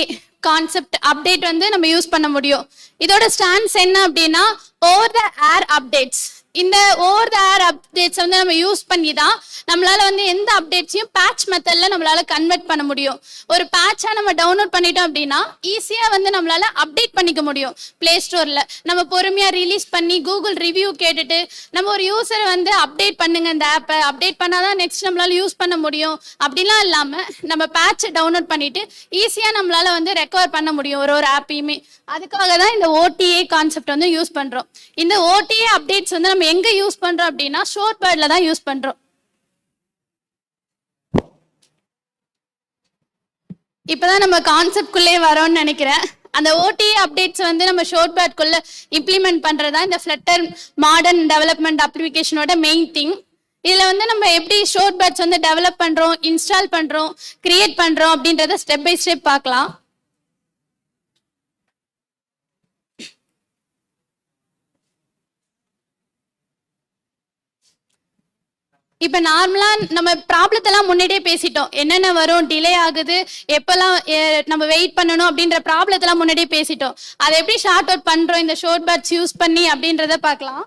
கான்செப்ட் அப்டேட் வந்து நம்ம யூஸ் பண்ண முடியும். இதோட ஸ்டாண்ட்ஸ் என்ன அப்படின்னா, ஓவர் த ஏர் அப்டேட்ஸ். இந்த ஓவர் த ஏர் அப்டேட்ஸ் வந்து நம்ம யூஸ் பண்ணி தான் நம்மளால வந்து எந்த அப்டேட்ஸையும் பேட்ச் மெத்தட்ல நம்மளால கன்வெர்ட் பண்ண முடியும். ஒரு பேட்சா நம்ம டவுன்லோட் பண்ணிட்டோம் அப்படின்னா ஈஸியா வந்து நம்மளால அப்டேட் பண்ணிக்க முடியும். பிளே ஸ்டோர்ல நம்ம பொறுமையா ரிலீஸ் பண்ணி கூகுள் ரிவ்யூ கேட்டுட்டு நம்ம ஒரு யூசரை வந்து அப்டேட் பண்ணுங்க, இந்த ஆப்பை அப்டேட் பண்ணாதான் நெக்ஸ்ட் நம்மளால யூஸ் பண்ண முடியும் அப்படிலாம் இல்லாம நம்ம பேட்சை டவுன்லோட் பண்ணிட்டு ஈஸியா நம்மளால வந்து ரெக்கவர் பண்ண முடியும் ஒரு ஆப்பையுமே. அதுக்காக தான் இந்த ஓடிஏ கான்செப்ட் வந்து யூஸ் பண்றோம். இந்த ஓடிஏ அப்டேட்ஸ் வந்து நம்ம எங்க யூஸ் பண்றோம் அப்படின்னா ஷோர்ட்பேர்ட்ல தான் யூஸ் பண்றோம். இப்பதான் நம்ம கான்செப்ட் குள்ளே வரோம்னு நினைக்கிறேன். அந்த ஓடிஏ அப்டேட்ஸ் வந்து நம்ம ஷோர்ட்பேர்ட் குள்ள இம்ப்ளிமெண்ட் பண்றதா இந்த ஃப்ளட்டர் மாடர்ன் டெவலப்மெண்ட் அப்ளிகேஷனோட மெயின் திங். இதுல வந்து நம்ம எப்படி ஷோர்ட்பேர்ட்ஸ் வந்து டெவலப் பண்றோம், இன்ஸ்டால் பண்றோம், கிரியேட் பண்றோம் அப்படின்றத ஸ்டெப் பை ஸ்டெப் பார்க்கலாம். இப்போ நார்மலா நம்ம ப்ராப்ளத்தெல்லாம் முன்னாடியே பேசிட்டோம், என்னென்ன வரும், டிலே ஆகுது, எப்பெல்லாம் நம்ம வெயிட் பண்ணணும் அப்படின்ற ப்ராப்ளத்தெல்லாம் முன்னாடியே பேசிட்டோம். அதை எப்படி ஷார்ட் அவுட் பண்றோம் இந்த ஷார்ட் பேட்ச் யூஸ் பண்ணி அப்படின்றத பார்க்கலாம்.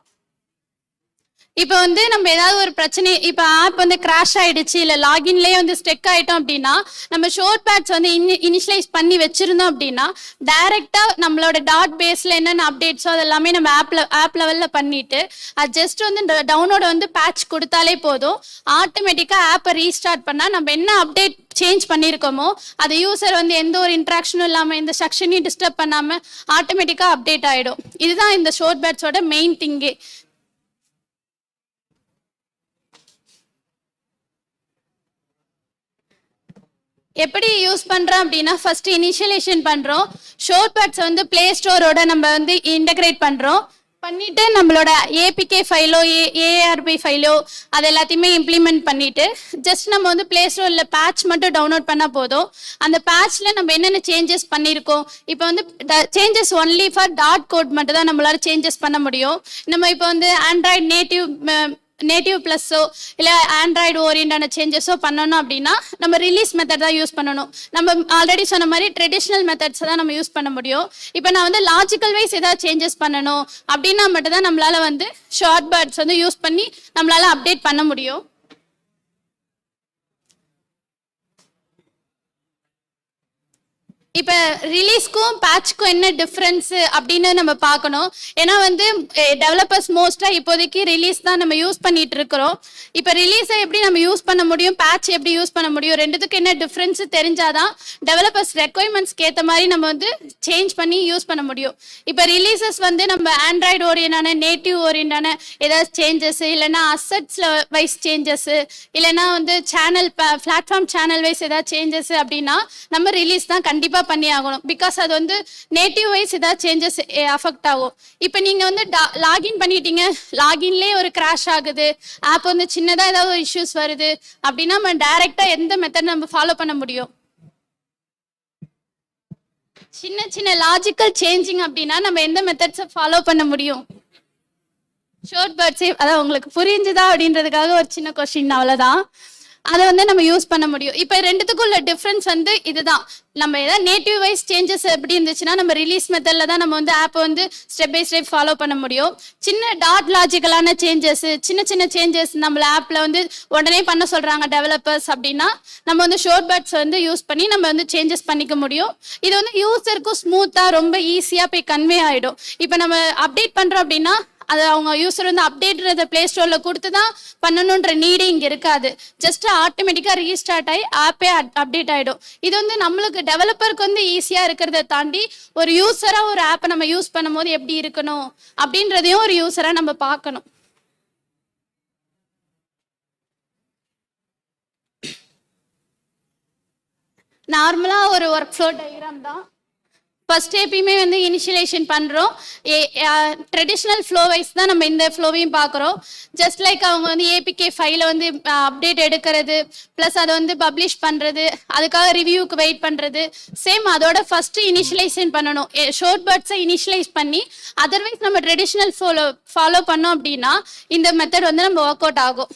இப்போ வந்து நம்ம ஏதாவது ஒரு பிரச்சனை, இப்போ ஆப் வந்து கிராஷ் ஆயிடுச்சு இல்லை லாகின்லேயே வந்து ஸ்டெக் ஆயிட்டோம் அப்படின்னா, நம்ம ஷோர்ட் பேட்ச் வந்து இனிஷியலைஸ் பண்ணி வச்சிருந்தோம் அப்படின்னா டைரக்டா நம்மளோட டாட் பேஸ்ல என்னென்ன அப்டேட்ஸோ அது எல்லாமே நம்ம ஆப் லெவல்ல பண்ணிட்டு அது ஜஸ்ட் வந்து டவுன்லோட வந்து பேட்ச் கொடுத்தாலே போதும். ஆட்டோமேட்டிக்கா ஆப்பை ரீஸ்டார்ட் பண்ணா நம்ம என்ன அப்டேட் சேஞ்ச் பண்ணியிருக்கோமோ அது யூசர் வந்து எந்த ஒரு இன்ட்ராக்ஷனும் இல்லாமல் எந்த செக்ஷனையும் டிஸ்டர்ப் பண்ணாமல் ஆட்டோமேட்டிக்காக அப்டேட் ஆகிடும். இதுதான் இந்த ஷோர்ட் பேட்சோட மெயின் திங்கே. எப்படி யூஸ் பண்றோம் அப்படின்னா ஃபர்ஸ்ட் இனிஷியலைசேஷன் பண்றோம். ஷோர்ட் பேட்ஸ் வந்து பிளே ஸ்டோரோட நம்ம வந்து இன்டகிரேட் பண்றோம். பண்ணிட்டு நம்மளோட ஏபிகே ஃபைலோ ஏஆர்பி ஃபைலோ அது எல்லாத்தையுமே இம்ப்ளிமெண்ட் பண்ணிட்டு ஜஸ்ட் நம்ம வந்து பிளே ஸ்டோரில் பேட்ச் மட்டும் டவுன்லோட் பண்ணால் போதும். அந்த பேட்ச்ல நம்ம என்னென்ன சேஞ்சஸ் பண்ணியிருக்கோம், இப்போ வந்து changes only for dot code மட்டும் தான் நம்மளால சேஞ்சஸ் பண்ண முடியும். நம்ம இப்போ வந்து ஆண்ட்ராய்டு நேட்டிவ் ப்ளஸ்ஸோ இல்லை ஆண்ட்ராய்டு ஓரியண்டான சேஞ்சஸோ பண்ணணும் அப்படின்னா நம்ம ரிலீஸ் மெத்தட் தான் யூஸ் பண்ணணும். நம்ம ஆல்ரெடி சொன்ன மாதிரி ட்ரெடிஷ்னல் மெத்தட்ஸ் தான் நம்ம யூஸ் பண்ண முடியும். இப்போ நான் வந்து லாஜிக்கல் வைஸ் ஏதாவது சேஞ்சஸ் பண்ணணும் அப்படின்னா மட்டும் தான் நம்மளால வந்து ஷார்ட் பேட்ஸ் வந்து யூஸ் பண்ணி நம்மளால அப்டேட் பண்ண முடியும். இப்போ ரிலீஸ்க்கும் பேட்ச்க்கும் என்ன டிஃப்ரென்ஸ் அப்படின்னு நம்ம பார்க்கணும். ஏன்னா வந்து டெவலப்பர்ஸ் மோஸ்ட்டாக இப்போதைக்கு ரிலீஸ் தான் நம்ம யூஸ் பண்ணிட்டு இருக்கிறோம். இப்போ ரிலீஸை எப்படி நம்ம யூஸ் பண்ண முடியும், பேட்ச் எப்படி யூஸ் பண்ண முடியும், ரெண்டுத்துக்கு என்ன டிஃப்ரென்ஸ் தெரிஞ்சாதான் டெவலப்பர்ஸ் ரெக்குவயர்மெண்ட்ஸ்க்கு ஏற்ற மாதிரி நம்ம வந்து சேஞ்ச் பண்ணி யூஸ் பண்ண முடியும். இப்போ ரிலீசஸ் வந்து நம்ம ஆண்ட்ராய்டு ஓரியண்டான நேட்டிவ் ஓரியண்டான ஏதாவது சேஞ்சஸ் இல்லைன்னா அசட்ஸில் வைஸ் சேஞ்சஸ் இல்லைன்னா வந்து சேனல் பிளாட்ஃபார்ம் சேனல் வைஸ் ஏதாவது சேஞ்சஸ் அப்படின்னா நம்ம ரிலீஸ் தான் கண்டிப்பாக பண்ணி ஆகணும். பிகாஸ் அது வந்து நேட்டிவ் வைஸ் ஏதாவது சேஞ்சஸ் அஃபெக்ட் ஆகும். இப்போ நீங்க வந்து லாகின் பண்ணிட்டீங்க, லாகின்லேயே ஒரு கிராஷ் ஆகுது, ஆப் வந்து சின்னதாக ஏதாவது ஒரு இஷ்யூஸ் வருது அப்படின்னா நம்ம டைரக்டா எந்த மெத்தட் நம்ம ஃபாலோ பண்ண முடியும்? சின்ன சின்ன லாஜிக்கல் சேஞ்சிங் அப்படின்னா நம்ம எந்த மெத்தட்ஸை ஃபாலோ பண்ண முடியும்? ஷார்ட் பேட்ஸே அதான் உங்களுக்கு புரிஞ்சுதா அப்படின்றதுக்காக ஒரு சின்ன கொஸ்டின், அவ்வளோதான். அதை வந்து நம்ம யூஸ் பண்ண முடியும். இப்போ ரெண்டுத்துக்குள்ள டிஃப்ரென்ஸ் வந்து இதுதான். நம்ம ஏதாவது நேட்டிவ் வைஸ் சேஞ்சஸ் எப்படி இருந்துச்சுன்னா நம்ம ரிலீஸ் மெத்தட்ல தான் நம்ம வந்து ஆப்பை வந்து ஸ்டெப் பை ஸ்டெப் ஃபாலோ பண்ண முடியும். சின்ன டாட் லாஜிக்கலான சேஞ்சஸ், சின்ன சின்ன சேஞ்சஸ் நம்மள ஆப்ல வந்து உடனே பண்ண சொல்றாங்க டெவலப்பர்ஸ் அப்படின்னா நம்ம வந்து ஷார்ட் பேட்ஸ் வந்து யூஸ் பண்ணி நம்ம வந்து சேஞ்சஸ் பண்ணிக்க முடியும். இது வந்து யூசருக்கும் ஸ்மூத்தா ரொம்ப ஈஸியா போய் கன்வே ஆயிடும். இப்போ நம்ம அப்டேட் பண்றோம் அப்படின்னா அது அவங்க யூசர் வந்து அப்டேட்றத பிளே ஸ்டோர்ல கொடுத்து தான் பண்ணணுன்ற நீடே இங்க இருக்காது. ஜஸ்ட் ஆட்டோமேட்டிக்கா ரீஸ்டார்ட் ஆகி ஆப்பே அப்டேட் ஆயிடும். இது வந்து நம்மளுக்கு டெவலப்பருக்கு வந்து ஈஸியா இருக்கிறத தாண்டி ஒரு யூசரா ஒரு ஆப்பை நம்ம யூஸ் பண்ணும் போது எப்படி இருக்கணும் அப்படின்றதையும் ஒரு யூசரா நம்ம பார்க்கணும். நார்மலா ஒரு ஒர்க் ஃப்ளோ டயக்ராம் தான். ஃபர்ஸ்ட் எப்பயுமே வந்து இனிஷியலைசேஷன் பண்ணுறோம். ட்ரெடிஷ்னல் ஃப்ளோ வைஸ் தான் நம்ம இந்த ஃப்ளோவையும் பார்க்குறோம். ஜஸ்ட் லைக் அவங்க வந்து ஏபிகே ஃபைலை வந்து அப்டேட் எடுக்கிறது, ப்ளஸ் அதை வந்து பப்ளிஷ் பண்ணுறது, அதுக்காக ரிவ்யூக்கு வெயிட் பண்ணுறது, சேம் அதோட ஃபஸ்ட்டு இனிஷியலைசேஷன் பண்ணணும். ஷார்ட் பேட்ஸை இனிஷியலைஸ் பண்ணி அதர்வைஸ் நம்ம ட்ரெடிஷ்னல் ஃபாலோ பண்ணோம் அப்படின்னா இந்த மெத்தட் வந்து நம்ம ஒர்க் அவுட் ஆகும்.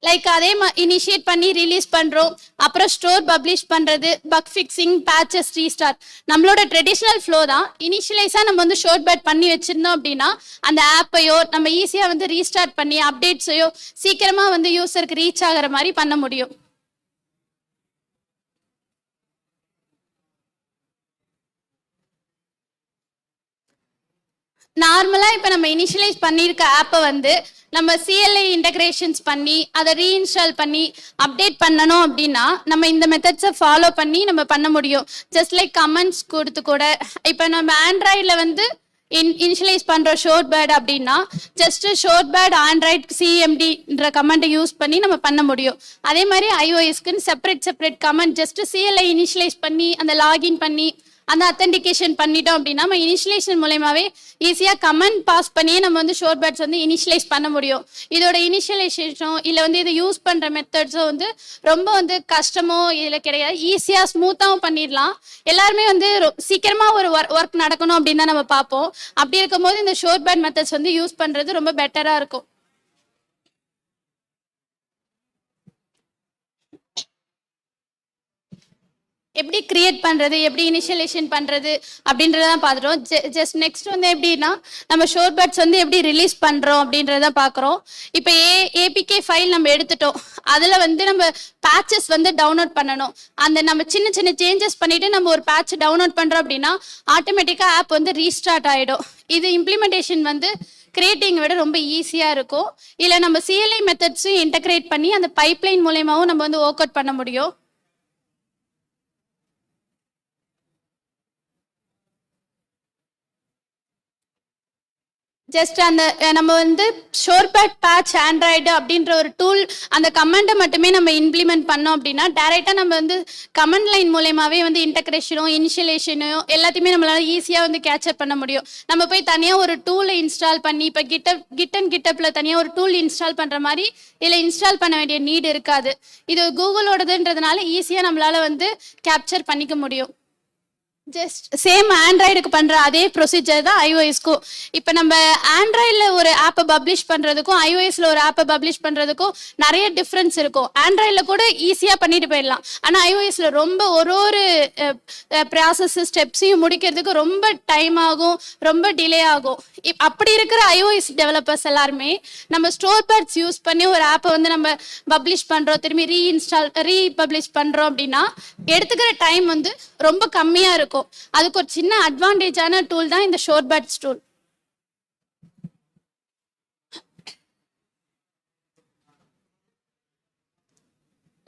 லைக் அதே இனிஷியேட் பண்ணி ரிலீஸ் பண்றோம், அப்புறம் ஸ்டோர் பப்ளிஷ் பண்றது, பக் ஃபிக்சிங், பேச்சஸ், ரீஸ்டார்ட் நம்மளோட ட்ரெடிஷ்னல் ஃப்ளோ தான். இனிஷியலைஸா நம்ம வந்து ஷார்ட் பேட் பண்ணி வச்சிருந்தோம் அப்படின்னா அந்த ஆப்பையோ நம்ம ஈஸியா வந்து ரீஸ்டார்ட் பண்ணி அப்டேட்ஸையோ சீக்கிரமா வந்து யூசருக்கு ரீச் ஆகிற மாதிரி பண்ண முடியும். நார்மலா இப்ப நம்ம இனிஷியலைஸ் பண்ணியிருக்க ஆப்பை வந்து நம்ம சிஎல்ஐ இன்டகிரேஷன்ஸ் பண்ணி அதை ரீஇன்ஸ்டால் பண்ணி அப்டேட் பண்ணணும் அப்படின்னா நம்ம இந்த மெத்தட்ஸை ஃபாலோ பண்ணி நம்ம பண்ண முடியும். ஜஸ்ட் லைக் கமெண்ட்ஸ் கொடுத்து கூட இப்போ நம்ம ஆண்ட்ராய்டில் வந்து இனிஷியலைஸ் பண்ணுறோம் ஷார்ட் பேட் அப்படின்னா ஜஸ்ட் ஷார்ட் பேட் ஆண்ட்ராய்ட் சிஎம்டின்ற கமெண்ட்டை யூஸ் பண்ணி நம்ம பண்ண முடியும். அதே மாதிரி ஐஓஎஸ்க்குன்னு separate command just CLI initialise பண்ணி அந்த லாகின் பண்ணி அந்த அத்தன்டிகேஷன் பண்ணிட்டோம் அப்படின்னா நம்ம இனிஷியலைசேஷன் மூலமாவே ஈஸியாக கமெண்ட் பாஸ் பண்ணியே நம்ம வந்து ஷார்ட் பேட்ஸ் வந்து இனிஷியலைஸ் பண்ண முடியும். இதோட இனிஷியலைசேஷனோ இல்லை வந்து இதை யூஸ் பண்ணுற மெத்தட்ஸோ வந்து ரொம்ப வந்து கஷ்டமோ இதில் கிடையாது. ஈஸியாக ஸ்மூத்தாகவும் பண்ணிடலாம். எல்லாருமே வந்து சீக்கிரமாக ஒரு ஒர்க் நடக்கணும் அப்படின்னு தான் நம்ம பார்ப்போம். அப்படி இருக்கும்போது இந்த ஷார்ட் பேட் மெத்தட்ஸ் வந்து யூஸ் பண்ணுறது ரொம்ப பெட்டராக இருக்கும். எப்படி கிரியேட் பண்ணுறது, எப்படி இனிஷியலைசேஷன் பண்ணுறது அப்படின்றதான் பார்த்துட்டோம். ஜஸ்ட் நெக்ஸ்ட் வந்து எப்படின்னா நம்ம ஷோர் பேட்ஸ் வந்து எப்படி ரிலீஸ் பண்ணுறோம் அப்படின்றத பார்க்குறோம். இப்போ ஏபிகே ஃபைல் நம்ம எடுத்துட்டோம். அதில் வந்து நம்ம பேட்சஸ் வந்து டவுன்லோட் பண்ணணும். அந்த நம்ம சின்ன சின்ன சேஞ்சஸ் பண்ணிவிட்டு நம்ம ஒரு பேட்ச் டவுன்லோட் பண்ணுறோம் அப்படின்னா ஆட்டோமேட்டிக்காக ஆப் வந்து ரீஸ்டார்ட் ஆகிடும். இது இம்ப்ளிமெண்டேஷன் வந்து கிரியேட்டிங் விட ரொம்ப ஈஸியாக இருக்கும். இல்லை நம்ம சிஎல்ஐ மெத்தட்ஸும் இன்டகிரேட் பண்ணி அந்த பைப்லைன் மூலயமாவும் நம்ம வந்து ஒர்க் அவுட் பண்ண முடியும். ஜஸ்ட் அந்த நம்ம வந்து ஷோர்பேட் பேட்ச் ஆண்ட்ராய்டு அப்படின்ற ஒரு டூல் அந்த கமெண்டை மட்டுமே நம்ம இம்ப்ளிமெண்ட் பண்ணோம் அப்படின்னா டைரெக்டாக நம்ம வந்து கமெண்ட் லைன் மூலயமாவே வந்து இன்டகிரேஷனோ இனிஷியலேஷனோ எல்லாத்தையுமே நம்மளால ஈஸியாக வந்து கேப்சர் பண்ண முடியும். நம்ம போய் தனியாக ஒரு டூலை இன்ஸ்டால் பண்ணி இப்போ கிட்டப்பில் தனியாக ஒரு டூல் இன்ஸ்டால் பண்ணுற மாதிரி இதில் இன்ஸ்டால் பண்ண வேண்டிய நீட் இருக்காது. இது கூகுளோடதுன்றதுனால ஈஸியாக நம்மளால வந்து கேப்சர் பண்ணிக்க முடியும். ஜஸ்ட் சேம் ஆண்ட்ராய்டுக்கு பண்ணுற அதே ப்ரொசீஜர் தான் ஐஓஎஸ்க்கும். இப்போ நம்ம ஆண்ட்ராய்டில் ஒரு ஆப்பை பப்ளிஷ் பண்ணுறதுக்கும் ஐஓஎஸில் ஒரு ஆப்பை பப்ளிஷ் பண்ணுறதுக்கும் நிறைய டிஃப்ரென்ஸ் இருக்கும். ஆண்ட்ராய்டில் கூட ஈஸியாக பண்ணிட்டு போயிடலாம். ஆனால் ஐஓஎஸில் ரொம்ப ஒரு ப்ராசஸ் ஸ்டெப்ஸையும் முடிக்கிறதுக்கு ரொம்ப டைம் ஆகும், ரொம்ப டிலே ஆகும். அப்படி இருக்கிற ஐஓஎஸ் டெவலப்பர்ஸ் எல்லாருமே நம்ம ஸ்டோர் பேட்ஸ் யூஸ் பண்ணி ஒரு ஆப்பை வந்து நம்ம பப்ளிஷ் பண்ணுறோம், திரும்பி ரீபப்ளிஷ் பண்ணுறோம் அப்படின்னா எடுத்துக்கிற டைம் வந்து ரொம்ப கம்மியாக இருக்கும். அதுக்கு ஒரு சின்ன அட்வான்டேஜான டூல் தான் இந்த Shorebird's tool.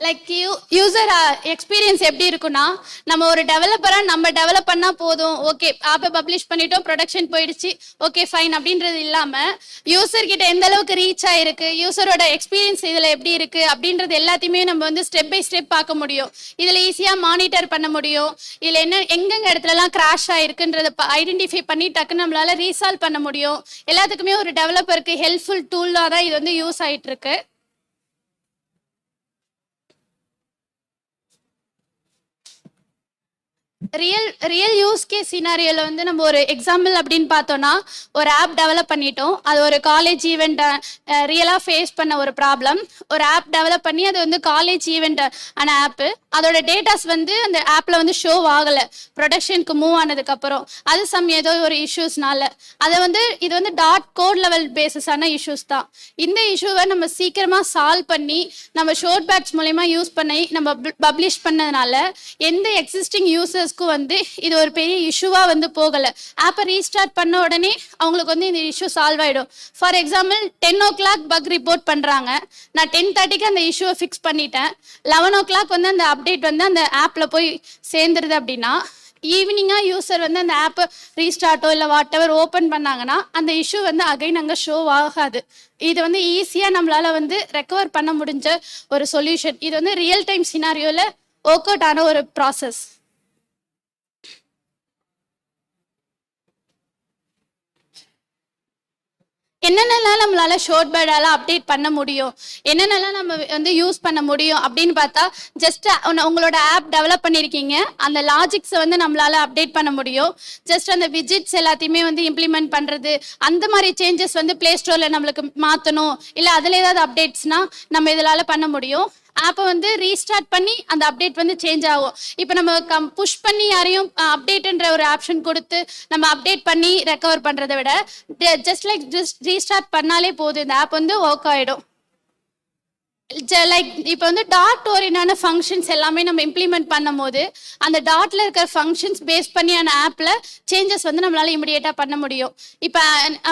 Like user experience எப்படி இருக்குன்னா நம்ம ஒரு டெவலப்பராக நம்ம டெவலப் பண்ணால் போதும், ஓகே ஆப்பை பப்ளிஷ் பண்ணிட்டோம், ப்ரொடக்ஷன் போயிடுச்சு, ஓகே ஃபைன் அப்படின்றது இல்லாமல் யூசர் கிட்ட எந்த அளவுக்கு ரீச் ஆயிருக்கு, யூசரோட எக்ஸ்பீரியன்ஸ் இதில் எப்படி இருக்கு அப்படின்றது எல்லாத்தையுமே நம்ம வந்து ஸ்டெப் பை ஸ்டெப் பார்க்க முடியும். இதில் ஈஸியாக மானிட்டர் பண்ண முடியும். இதில் என்ன எங்கெங்க இடத்துலலாம் கிராஷ் ஆயிருக்குன்றதை ஐடென்டிஃபை பண்ணி டக்குன்னு நம்மளால ரீசால்வ் பண்ண முடியும். எல்லாத்துக்குமே ஒரு டெவலப்பருக்கு ஹெல்ப்ஃபுல் டூலாக தான் இது வந்து யூஸ் ஆகிட்டு இருக்கு. ரியல் யூஸ் கேஸ் சினாரியோல வந்து நம்ம ஒரு எக்ஸாம்பிள் அப்படின்னு பார்த்தோம்னா ஒரு ஆப் டெவலப் பண்ணிட்டோம். அது ஒரு காலேஜ் ஈவெண்ட் ரியலாக ஃபேஸ் பண்ண ஒரு ப்ராப்ளம். ஒரு ஆப் டெவலப் பண்ணி அது வந்து காலேஜ் ஈவெண்ட் ஆன ஆப்பு. அதோட டேட்டாஸ் வந்து அந்த ஆப்பில் வந்து ஷோ ஆகலை ப்ரொடக்ஷனுக்கு மூவ் ஆனதுக்கப்புறம். அது ஏதோ ஒரு இஷ்யூஸ்னால அதை வந்து இது வந்து கோட் லெவல் பேசிஸான இஷ்யூஸ் தான். இந்த இஷ்யூவை நம்ம சீக்கிரமாக சால்வ் பண்ணி நம்ம ஷோர் பேட்ச் மூலயமா யூஸ் பண்ணி நம்ம பப்ளிஷ் பண்ணதுனால எந்த எக்ஸிஸ்டிங் யூசர்ஸ்க்கும் வந்து இது ஒரு பெரிய இஷ்யூவா வந்து போகல. ஆப்பை ரீஸ்டார்ட் பண்ண உடனே அவங்களுக்கு வந்து இந்த இஷ்யூ சால்வ் ஆயிடும். For example 10 o'clock buck report பண்றாங்க, நான் 10:30க்கு அந்த இஷ்யூவை ஃபிக்ஸ் பண்ணிட்டேன். 11 o'clock வந்து அந்த அப்டேட் வந்து அந்த ஆப்ல போய் சேர்ந்துருது அப்படின்னா ஈவினிங்கா யூசர் வந்து அந்த ஆப்பை ரீஸ்டார்ட்டோ இல்லை வாட் எவர் ஓப்பன் பண்ணாங்கன்னா அந்த இஷ்யூ வந்து அகைன் அங்கே ஷோ ஆகாது. இது வந்து ஈஸியாக நம்மளால வந்து ரெக்கவர் பண்ண முடிஞ்ச ஒரு சொல்யூஷன். இது வந்து ரியல் டைம் சினாரியோல ஒர்க் அவுட் ஆன ஒரு ப்ராசஸ். என்னென்னலாம் நம்மளால ஷோர்ட் பேடால அப்டேட் பண்ண முடியும், என்னென்னலாம் நம்ம வந்து யூஸ் பண்ண முடியும் அப்படின்னு பார்த்தா ஜஸ்ட் உங்களோட ஆப் டெவலப் பண்ணியிருக்கீங்க, அந்த லாஜிக்ஸை வந்து நம்மளால அப்டேட் பண்ண முடியும். ஜஸ்ட் அந்த விஜிட்ஸ் எல்லாத்தையுமே வந்து இம்ப்ளிமெண்ட் பண்ணுறது, அந்த மாதிரி சேஞ்சஸ் வந்து பிளே ஸ்டோரில் நம்மளுக்கு மாற்றணும், இல்லை அதில் ஏதாவது அப்டேட்ஸ்னா நம்ம இதனால பண்ண முடியும். ஆப்பை வந்து ரீஸ்டார்ட் பண்ணி அந்த அப்டேட் வந்து சேஞ்ச் ஆகும். இப்போ நம்ம புஷ் பண்ணி யாரையும் அப்டேட்ன்ற ஒரு ஆப்ஷன் கொடுத்து நம்ம அப்டேட் பண்ணி ரெக்கவர் பண்ணுறதை விட ஜஸ்ட் ரீஸ்டார்ட் பண்ணாலே போதும், இந்த ஆப் வந்து ஒர்க் ஆகிடும். லைக் இப்போ வந்து டாட் ஓரியன்டான ஃபங்க்ஷன்ஸ் எல்லாமே நம்ம இம்ப்ளிமெண்ட் பண்ணும் போது அந்த டாட்ல இருக்கிற ஃபங்க்ஷன்ஸ் பேஸ் பண்ணியான ஆப்ல சேஞ்சஸ் வந்து நம்மளால இமிடியேட்டாக பண்ண முடியும். இப்போ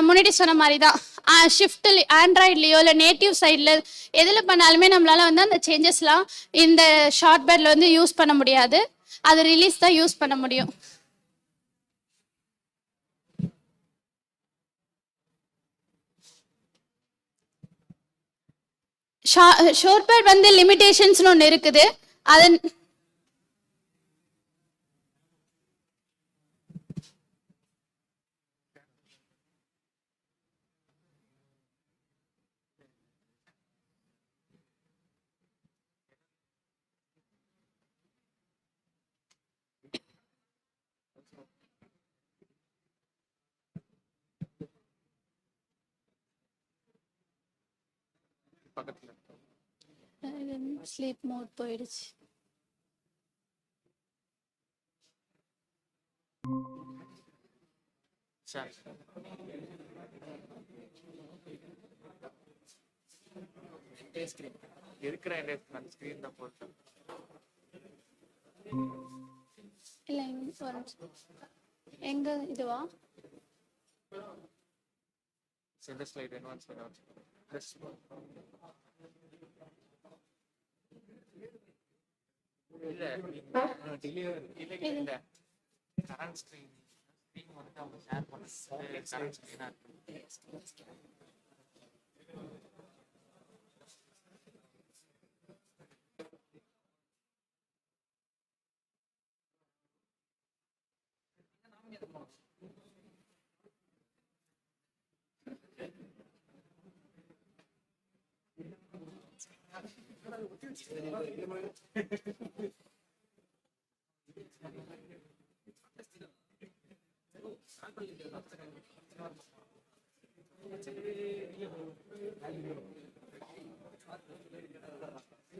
முன்னாடி சொன்ன மாதிரி தான் ஷிஃப்ட் ஆண்ட்ராய்ட்லேயோ இல்லை நேட்டிவ் சைடில் எதில் பண்ணாலுமே நம்மளால வந்து அந்த சேஞ்சஸ்லாம் இந்த ஷார்ட் பேட்ல வந்து யூஸ் பண்ண முடியாது, அது ரிலீஸ் தான் யூஸ் பண்ண முடியும். ஷோர்ட் பேட் வந்து லிமிடேஷன்ஸ்னு ஒன்று இருக்குது. அது ஸ்லீப் மோட் போயிடுச்சு. சார் ஸ்கிரீன் இருக்கிற அந்த ஸ்கிரீன் தான் போட்டேன். இல்லை ஒரு நிமிஷம். எங்க இதுவா? சென்டர் ஸ்லைட் வேணும் ப்ளஸ் இல்ல டெலிவரி இல்ல கரண்ட் ஸ்கிரீன் வந்து அவங்க ஷேர் பண்ணது கரண்ட் ஸ்கிரீனா இருக்கு.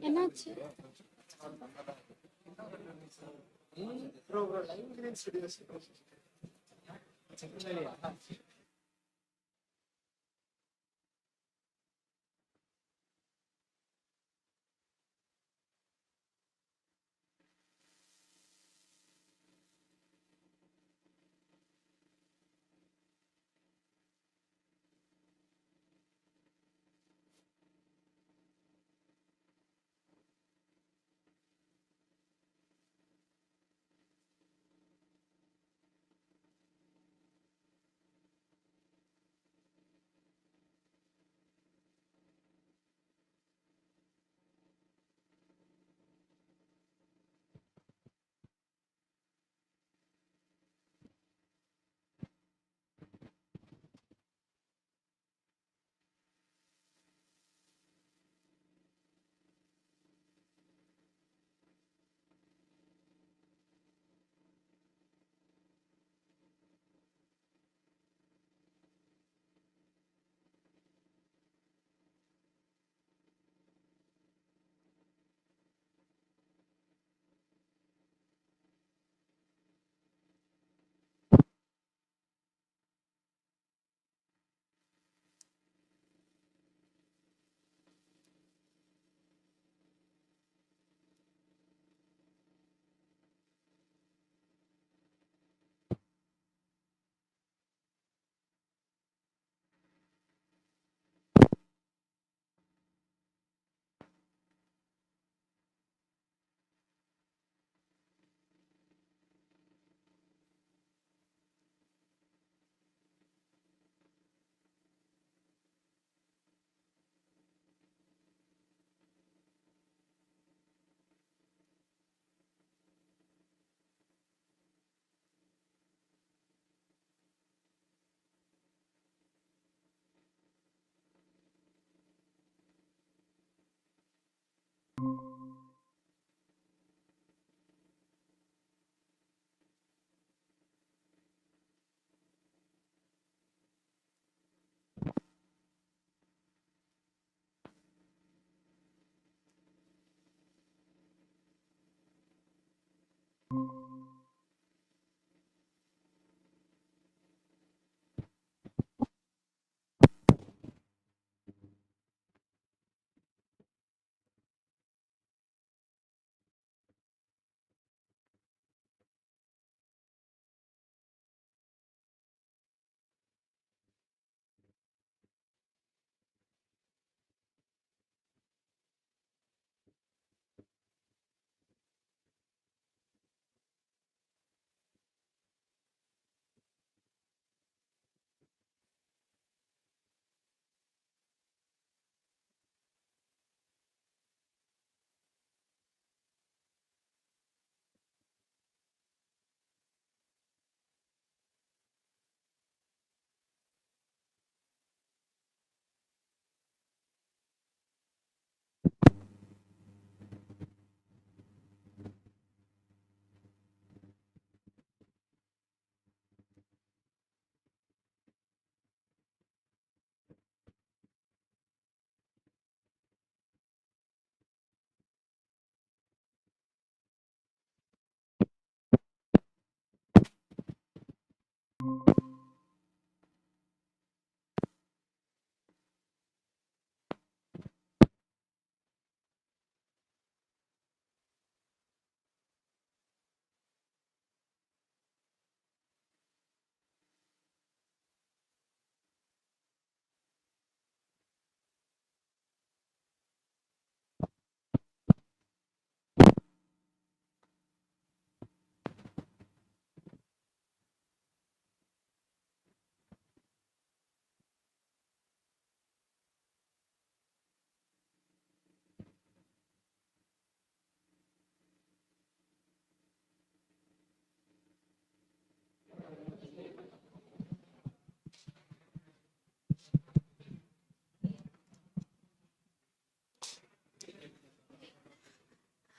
என்னாச்சு?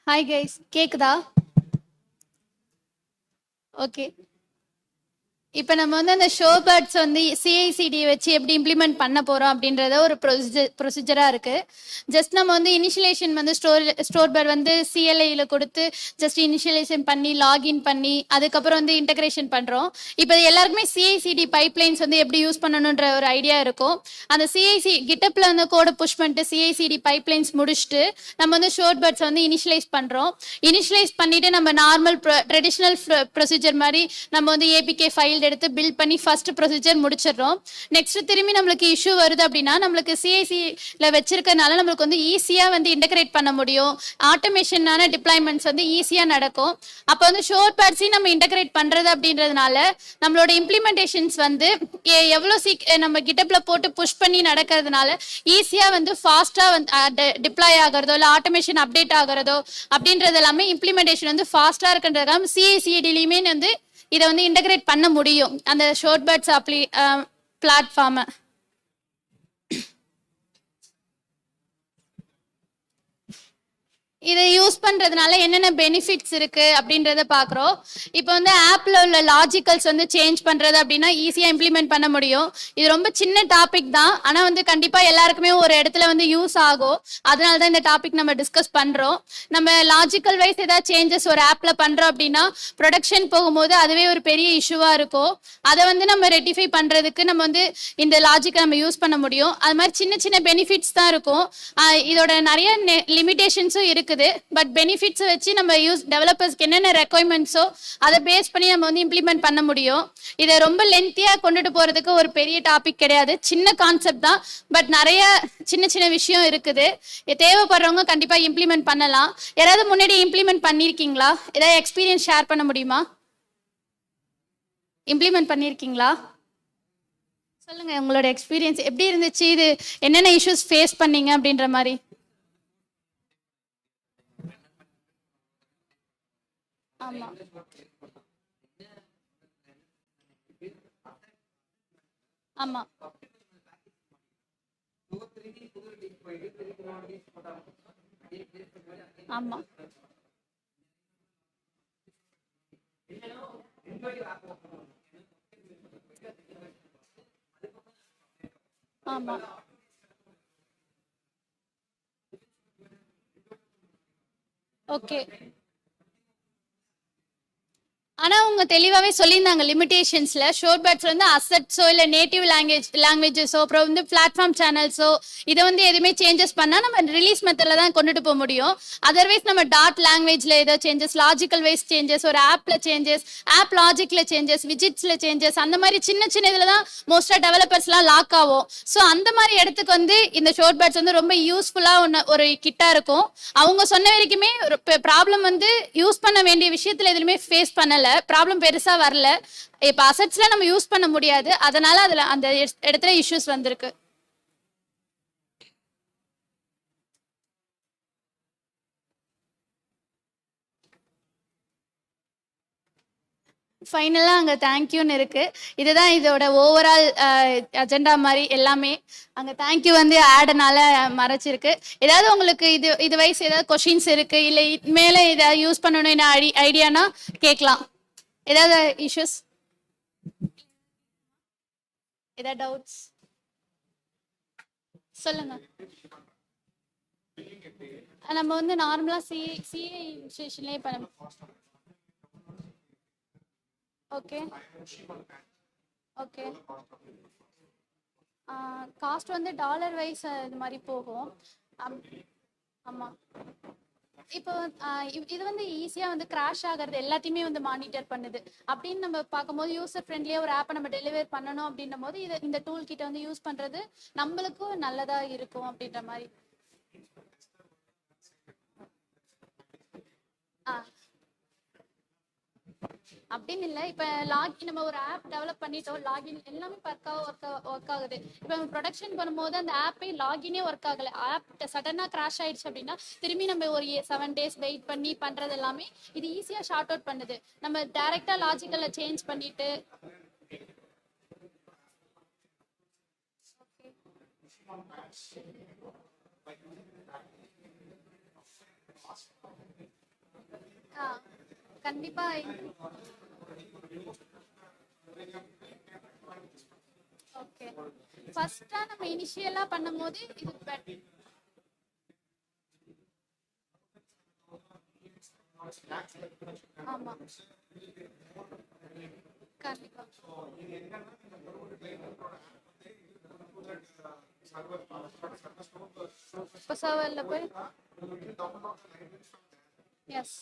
ஹாய் கைஸ், கேக்குதா? ஓகே. இப்போ நம்ம வந்து அந்த ஷோ பேர்ட்ஸ் வந்து சிஐசிடி வச்சு எப்படி இம்ப்ளிமெண்ட் பண்ண போகிறோம் அப்படின்றத ஒரு ப்ரொசீஜராக இருக்குது. ஜஸ்ட் நம்ம வந்து இனிஷியலேஷன் வந்து ஸ்டோர் பேர்ட் வந்து சிஎல்ஐயில் கொடுத்து ஜஸ்ட் இனிஷியலேஷன் பண்ணி லாகின் பண்ணி அதுக்கப்புறம் வந்து இன்டகிரேஷன் பண்ணுறோம். இப்போ எல்லாருக்குமே சிஐசிடி பைப்லைன்ஸ் வந்து எப்படி யூஸ் பண்ணணுன்ற ஒரு ஐடியா இருக்கும். அந்த கிட்டப்பில் வந்து கோடை புஷ் பண்ணிட்டு சிஐசிடி பைப்லைன்ஸ் முடிச்சுட்டு நம்ம வந்து ஷோர் பேர்ட்ஸ் வந்து இனிஷியலைஸ் பண்ணுறோம். இனிஷியலைஸ் பண்ணிவிட்டு நம்ம நார்மல் ட்ரெடிஷ்னல் ப்ரொசீஜர் மாதிரி நம்ம வந்து ஏபிகே ஃபைல் எடுத்து பில்ட் பண்ணி ஃபர்ஸ்ட் ப்ரொசீஜர் முடிச்சிடறோம். நெக்ஸ்ட் திரும்பி நம்மளுக்கு இஷ்யூ வருது அப்படின்னா நம்மளுக்கு சிஐசியில் வச்சிருக்கனால நம்மளுக்கு வந்து ஈஸியாக வந்து இன்டகிரேட் பண்ண முடியும். ஆட்டோமேஷனான டிப்ளாய்மெண்ட்ஸ் வந்து ஈஸியாக நடக்கும். அப்போ வந்து ஷோர் பேட்ஸையும் நம்ம இன்டகிரேட் பண்ணுறது அப்படின்றதுனால நம்மளோட இம்ப்ளிமெண்டேஷன்ஸ் வந்து எவ்வளோ நம்ம கிட்டப்பில் போட்டு புஷ் பண்ணி நடக்கிறதுனால ஈஸியாக வந்து ஃபாஸ்ட்டாக வந்து டிப்ளாய் ஆகிறதோ இல்லை ஆட்டோமேஷன் அப்டேட் ஆகிறதோ அப்படின்றது எல்லாமே இம்ப்ளிமெண்டேஷன் வந்து ஃபாஸ்ட்டாக இருக்குன்றதுக்காக சிஐசிடிலையுமே வந்து இதை வந்து இன்டகிரேட் பண்ண முடியும் அந்த ஷோர்ட் பேர்ட்ஸ் பிளாட்ஃபார்மை. இதை யூஸ் பண்ணுறதுனால என்னென்ன பெனிஃபிட்ஸ் இருக்குது அப்படின்றத பார்க்குறோம். இப்போ வந்து ஆப்பில் உள்ள லாஜிக்கல்ஸ் வந்து சேஞ்ச் பண்ணுறது அப்படின்னா ஈஸியாக இம்ப்ளிமெண்ட் பண்ண முடியும். இது ரொம்ப சின்ன டாபிக் தான், ஆனால் வந்து கண்டிப்பாக எல்லாருக்குமே ஒரு இடத்துல வந்து யூஸ் ஆகும். அதனால தான் இந்த டாபிக் நம்ம டிஸ்கஸ் பண்ணுறோம். நம்ம லாஜிக்கல் வைஸ் ஏதாவது சேஞ்சஸ் ஒரு ஆப்பில் பண்ணுறோம் அப்படின்னா ப்ரொடக்ஷன் போகும்போது அதுவே ஒரு பெரிய இஷ்யூவாக இருக்கும். அதை வந்து நம்ம ரெட்டிஃபை பண்ணுறதுக்கு நம்ம வந்து இந்த லாஜிக்கை நம்ம யூஸ் பண்ண முடியும். அது மாதிரி சின்ன சின்ன பெனிஃபிட்ஸ் தான் இருக்கும். இதோட நிறைய லிமிடேஷன்ஸும் இருக்குது. பட் பெனிஃபிட்ஸ் வச்சு நம்ம டெவலப்பர்ஸ்க்கு என்னென்ன ரெக்குயர்மெண்ட்ஸோ அதை பேஸ் பண்ணி நம்ம வந்து இம்ப்ளிமெண்ட் பண்ண முடியும். இதை ரொம்ப லென்த்தியாக கொண்டுட்டு போறதுக்கு ஒரு பெரிய டாபிக் கிடையாது, சின்ன கான்செப்ட் தான். பட் நிறைய சின்ன சின்ன விஷயம் இருக்குது. தேவைப்படுறவங்க கண்டிப்பா இம்ப்ளிமெண்ட் பண்ணலாம். யாராவது முன்னாடி இம்ப்ளிமெண்ட் பண்ணியிருக்கீங்களா? ஏதாவது எக்ஸ்பீரியன்ஸ் ஷேர் பண்ண முடியுமா? இம்ப்ளிமெண்ட் பண்ணியிருக்கீங்களா? சொல்லுங்க, உங்களோட எக்ஸ்பீரியன்ஸ் எப்படி இருந்துச்சு? இது என்னென்ன இஷ்யூஸ் ஃபேஸ் பண்ணீங்க அப்படின்ற மாதிரி. ஆமா ஆமா ஆமா ஆமா ஓகே. ஆனா அவங்க தெளிவாவே சொல்லியிருந்தாங்க லிமிடேஷன்ஸ்ல. ஷோர் பேட்ஸ் வந்து அசட்ஸோ இல்ல நேட்டிவ் லாங்குவேஜஸோ அப்புறம் வந்து பிளாட்ஃபார்ம் சேனல்ஸோ இதை வந்து எதுவுமே சேஞ்சஸ் பண்ணா நம்ம ரிலீஸ் மெத்தட்ல தான் கொண்டுட்டு போக முடியும். அதர்வைஸ் நம்ம டாட் லாங்குவேஜ்ல ஏதோ சேஞ்சஸ், லாஜிக்கல் வைஸ் சேஞ்சஸ், ஒரு ஆப்ல சேஞ்சஸ், ஆப் லாஜிக்ல சேஞ்சஸ், விஜிட்ஸ்ல சேஞ்சஸ், அந்த மாதிரி சின்ன சின்ன இதுல தான் மோஸ்டா டெவலப்பர்ஸ்லாம் லாக் ஆகும். ஸோ அந்த மாதிரி இடத்துக்கு வந்து இந்த ஷோர் பேட்ஸ் வந்து ரொம்ப யூஸ்ஃபுல்லா ஒரு கிட்டா இருக்கும். அவங்க சொன்ன வரைக்குமே ப்ராப்ளம் வந்து யூஸ் பண்ண வேண்டிய விஷயத்துல எதுவுமே ஃபேஸ் பண்ணல, ப்ராப்ளம் பெருசா வரல. இப்ப அசெட்ஸ்ல நம்ம யூஸ் பண்ண முடியாது, அதனால அதுல அந்த இடத்துல இஷ்யூஸ் வந்திருக்கு. ஃபைனலாக அங்கே தேங்க்யூன்னு இருக்குது. இதுதான் இதோட ஓவரால் அஜெண்டா மாதிரி எல்லாமே. அங்கே தேங்க்யூ வந்து ஆடனால மறைச்சிருக்கு. ஏதாவது உங்களுக்கு இது வைஸ் ஏதாவது கொஷின்ஸ் இருக்குது இல்லை மேலே இதை யூஸ் பண்ணணும்னு ஐடியானா கேட்கலாம். ஏதாவது இஷ்யூஸ், ஏதாவது டவுட்ஸ் சொல்லுங்க. நம்ம வந்து நார்மலாக சிஏ இன்ஸ்டியூஷன்லேயே பண்ண. Okay okay. காஸ்ட் வந்து டாலர் வைஸ் இது மாதிரி போகும். ஆமாம். இப்போ இது வந்து ஈஸியாக வந்து கிராஷ் ஆகிறது எல்லாத்தையுமே வந்து மானிட்டர் பண்ணுது. அப்படின்னு நம்ம பார்க்கும்போது யூசர் ஃப்ரெண்ட்லியாக ஒரு ஆப்பை நம்ம டெலிவர் பண்ணணும் அப்படின்னும் போது இந்த டூல் கிட்ட வந்து யூஸ் பண்ணுறது நம்மளுக்கும் நல்லதாக இருக்கும் அப்படின்ற மாதிரி. அப்படின்னு இல்லை. இப்போ நம்ம ஒரு ஆப் டெவலப் பண்ணிட்டோம், லாகின் எல்லாமே ஒர்க் ஆகுது. இப்போ நம்ம ப்ரொடக்ஷன் பண்ணும்போது அந்த ஆப்பே லாகினே ஒர்க் ஆகலை, ஆப் சடனாக கிராஷ் ஆயிடுச்சு அப்படின்னா திரும்பி நம்ம ஒரு 7 days வெயிட் பண்ணி பண்ணுறது எல்லாமே இது ஈஸியாக ஷார்ட் அவுட் பண்ணுது. நம்ம டைரெக்டாக லாஜிக்கலை சேஞ்ச் பண்ணிட்டு கண்டிப்பா ஓகே. ஃபர்ஸ்டா நம்ம இனிஷியலா பண்ணும்போது இது பெட்டர். ஆமா கண்டிப்பா. இப்போ சர்வர்ல போய் எஸ்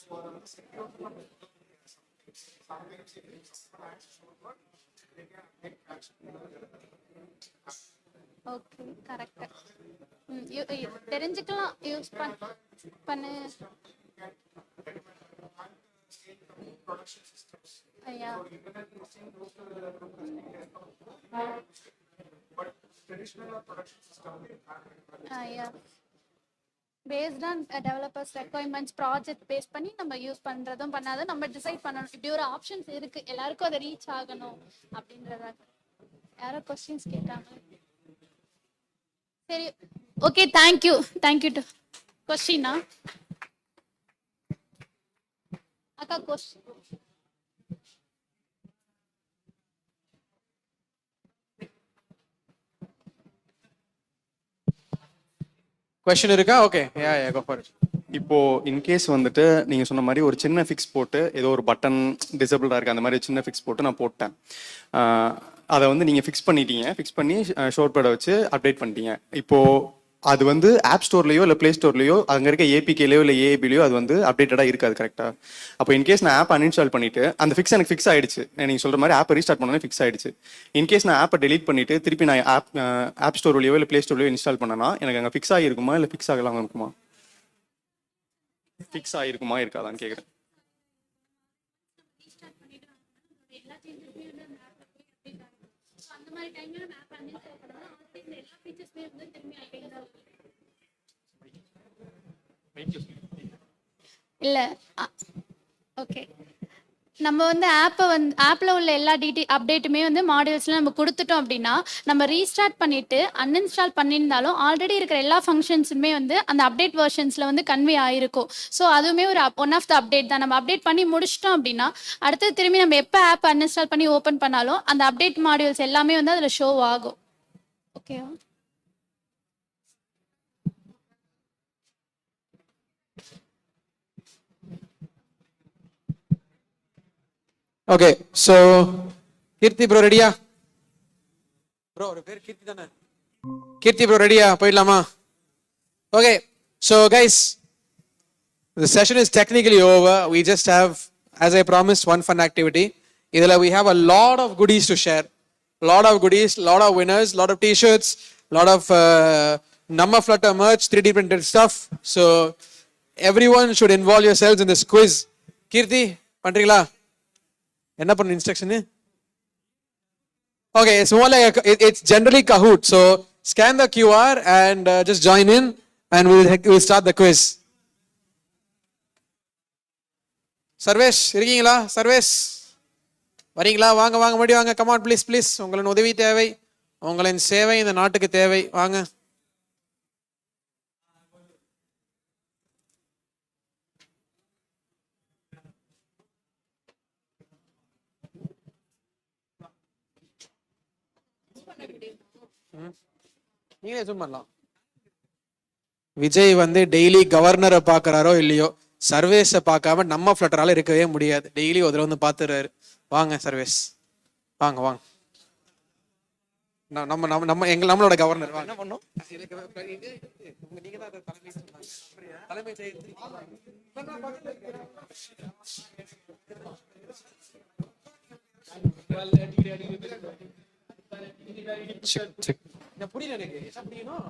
ஓகே கரெக்ட். தெரிஞ்சுக்கலாம் யூஸ் பண்ணு. ஐயா ஐயா based on developers requirements project base பண்ணி நம்ம யூஸ் பண்றதும் பண்ணாதும் நம்ம டிசைட் பண்ணணும். இப்படி ஒரு ஆப்ஷன்ஸ் இருக்கு, எல்லாருக்கும் அதை ரீச் ஆகணும் அப்படின்றத. யாரோ கொஸ்டின்ஸ் கேட்டாங்க. சரி ஓகே தேங்க்யூ டு கொஸ்டினா அக்கா கொஸ்டின். கொஸ்டின் இருக்கா? Okay yeah yeah go for it. இப்போ இன்கேஸ் வந்துட்டு நீங்க சொன்ன மாதிரி ஒரு சின்ன ஃபிக்ஸ் போட்டு ஏதோ ஒரு பட்டன் டிசபிள்டா இருக்கு அந்த மாதிரி சின்ன ஃபிக்ஸ் போட்டு நான் போட்டேன். அதை வந்து நீங்க ஃபிக்ஸ் பண்ணிட்டீங்க, ஃபிக்ஸ் பண்ணி ஷோர் பேடை வச்சு அப்டேட் பண்ணிட்டீங்க. இப்போ அது வந்து ஆப் ஸ்டோர்லயோ இல்லை ப்ளே ஸ்டோர்லயோ அங்கே இருக்க ஏபிகேலையோ இல்லை ஏஏபிலையோ அது வந்து அப்டேட்டடாக இருக்காது கரெக்டாக. அப்போ இன்கேஸ் நான் ஆப் அன்இன்ஸ்டால் பண்ணிட்டு அந்த ஃபிக்ஸ் எனக்கு ஃபிக்ஸ் ஆயிடுச்சு, நீங்கள் சொல்கிற மாதிரி ஆப்பை ரீஸ்டார்ட் பண்ணோன்னே ஃபிக்ஸ் ஆயிடுச்சு. இன்கேஸ் நான் ஆப்பை டெலீட் பண்ணிட்டு திருப்பி நான் ஆப் ஸ்டோர்லையோ இல்லை ப்ளே ஸ்டோர்லையோ இன்ஸ்டால் பண்ணனா எனக்கு அங்கே ஃபிக்ஸ் ஆகிருக்குமா இல்லை ஃபிக்ஸ் ஆகலாம் இருக்குமா? ஃபிக்ஸ் ஆகிருக்குமா இருக்காதான்னு கேட்குறேன். இல்ல ஓகே. நம்ம வந்து ஆப்பில் உள்ள எல்லா அப்டேட்டுமே வந்து மாடியூல்ஸ்ல நம்ம கொடுத்துட்டோம் அப்படின்னா நம்ம ரீஸ்டார்ட் பண்ணிட்டு அன்இன்ஸ்டால் பண்ணியிருந்தாலும் ஆல்ரெடி இருக்கிற எல்லா ஃபங்க்ஷன்ஸுமே வந்து அந்த அப்டேட் வெர்ஷன்ஸ்ல வந்து கன்வே ஆயிருக்கும். ஸோ அதுவுமே ஒரு ஒன் ஆஃப் த அப்டேட் தான். நம்ம அப்டேட் பண்ணி முடிச்சிட்டோம் அப்படின்னா அடுத்து திரும்பி நம்ம எப்போ ஆப் அன்இன்ஸ்டால் பண்ணி ஓப்பன் பண்ணாலும் அந்த அப்டேட் மாடியூல்ஸ் எல்லாமே வந்து அதில் ஷோ ஆகும். ஓகேவா? ஓகே ஸோ கீர்த்தி ப்ரோ ரெடியா? ப்ரோ ஒரு பேர் கீர்த்தி தானே? கீர்த்தி ப்ரோ ரெடியா? போயிடலாமா? Okay so guys the session is technically over. We just have, as I promised, one fun activity. Idhila we have a lot of goodies to share. Lot of goodies, lot of winners, lot of t-shirts, lot of Namma Flutter merch, 3D printed stuff. So everyone should involve yourselves in this quiz. Kirti, பண்றீங்களா? என்ன பண்ண instruction? Okay, it's more like it's generally Kahoot. So scan the QR and just join in and we'll start the quiz. Sarvesh இருக்கீங்களா? சர்வேஷ் வரீங்களா? வாங்க வாங்க மறுபடியும் வாங்க. Come on please please. உங்களின் உதவி தேவை, உங்களின் சேவை இந்த நாட்டுக்கு தேவை. வாங்க. நீங்களே ஜூம் பண்ணலாம். விஜய் வந்து டெய்லி கவர்னரை பார்க்கறாரோ இல்லையோ, சர்வேஸை பார்க்காம நம்ம ஃப்ளட்டரால இருக்கவே முடியாது. டெய்லி ஒரு தடவை வந்து பார்த்துறாரு. வாங்க சர்வேஸ், வாங்க வாங்க. நம்ம நம்ம நம்ம நம்மளோட கவர்னர் என்ன பண்ணோம்? நீங்க தான் தலைமை புரியல எனக்கு என்ன புரியணும்.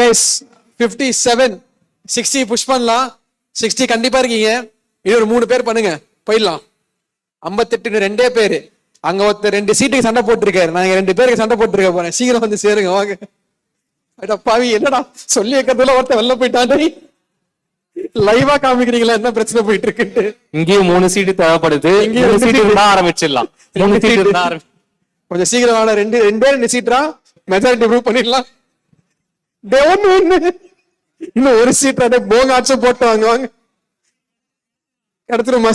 கைஸ் 57 60 புஷ் பண்ணலாம். 60 கண்டிப்பா இருக்கீங்க. இன்னொரு 3 பேர் பண்ணுங்க, போயிடலாம். 58 ரெண்டே பேரு. அங்க ஒருத்தர் 2 சீட்டுக்கு சண்டை போட்டுருக்காரு. நான் 2 பேருக்கு சண்டை போட்டுருக்க போறேன். சீக்கிரம் வந்து சேருங்க, வாங்க. அட பாவி, என்னடா சொல்லி வைக்கிறதுல ஒருத்தர் வெளில போயிட்டான். லைவா காமிக்கிறீங்களா என்ன பிரச்சனை போயிட்டு இருக்குன்ட்டு? இங்கேயும் 3 சீட்டு தேவைப்படுது. இங்கேயும் 3 சீட்டு இருந்தா ஆரம்பிச்சிடலாம். 3 சீட்டு இருந்தா கொஞ்சம் சீக்கிரம் வாங்க. ரெண்டே சீட்டா மெஜாரிட்டி ப்ரூவ் பண்ணிடலாம். ஒண்ணு இன்னும் ஒரு சீட் போங்காச்சும் போட்டு வாங்க, வாங்க. எடுத்துருமா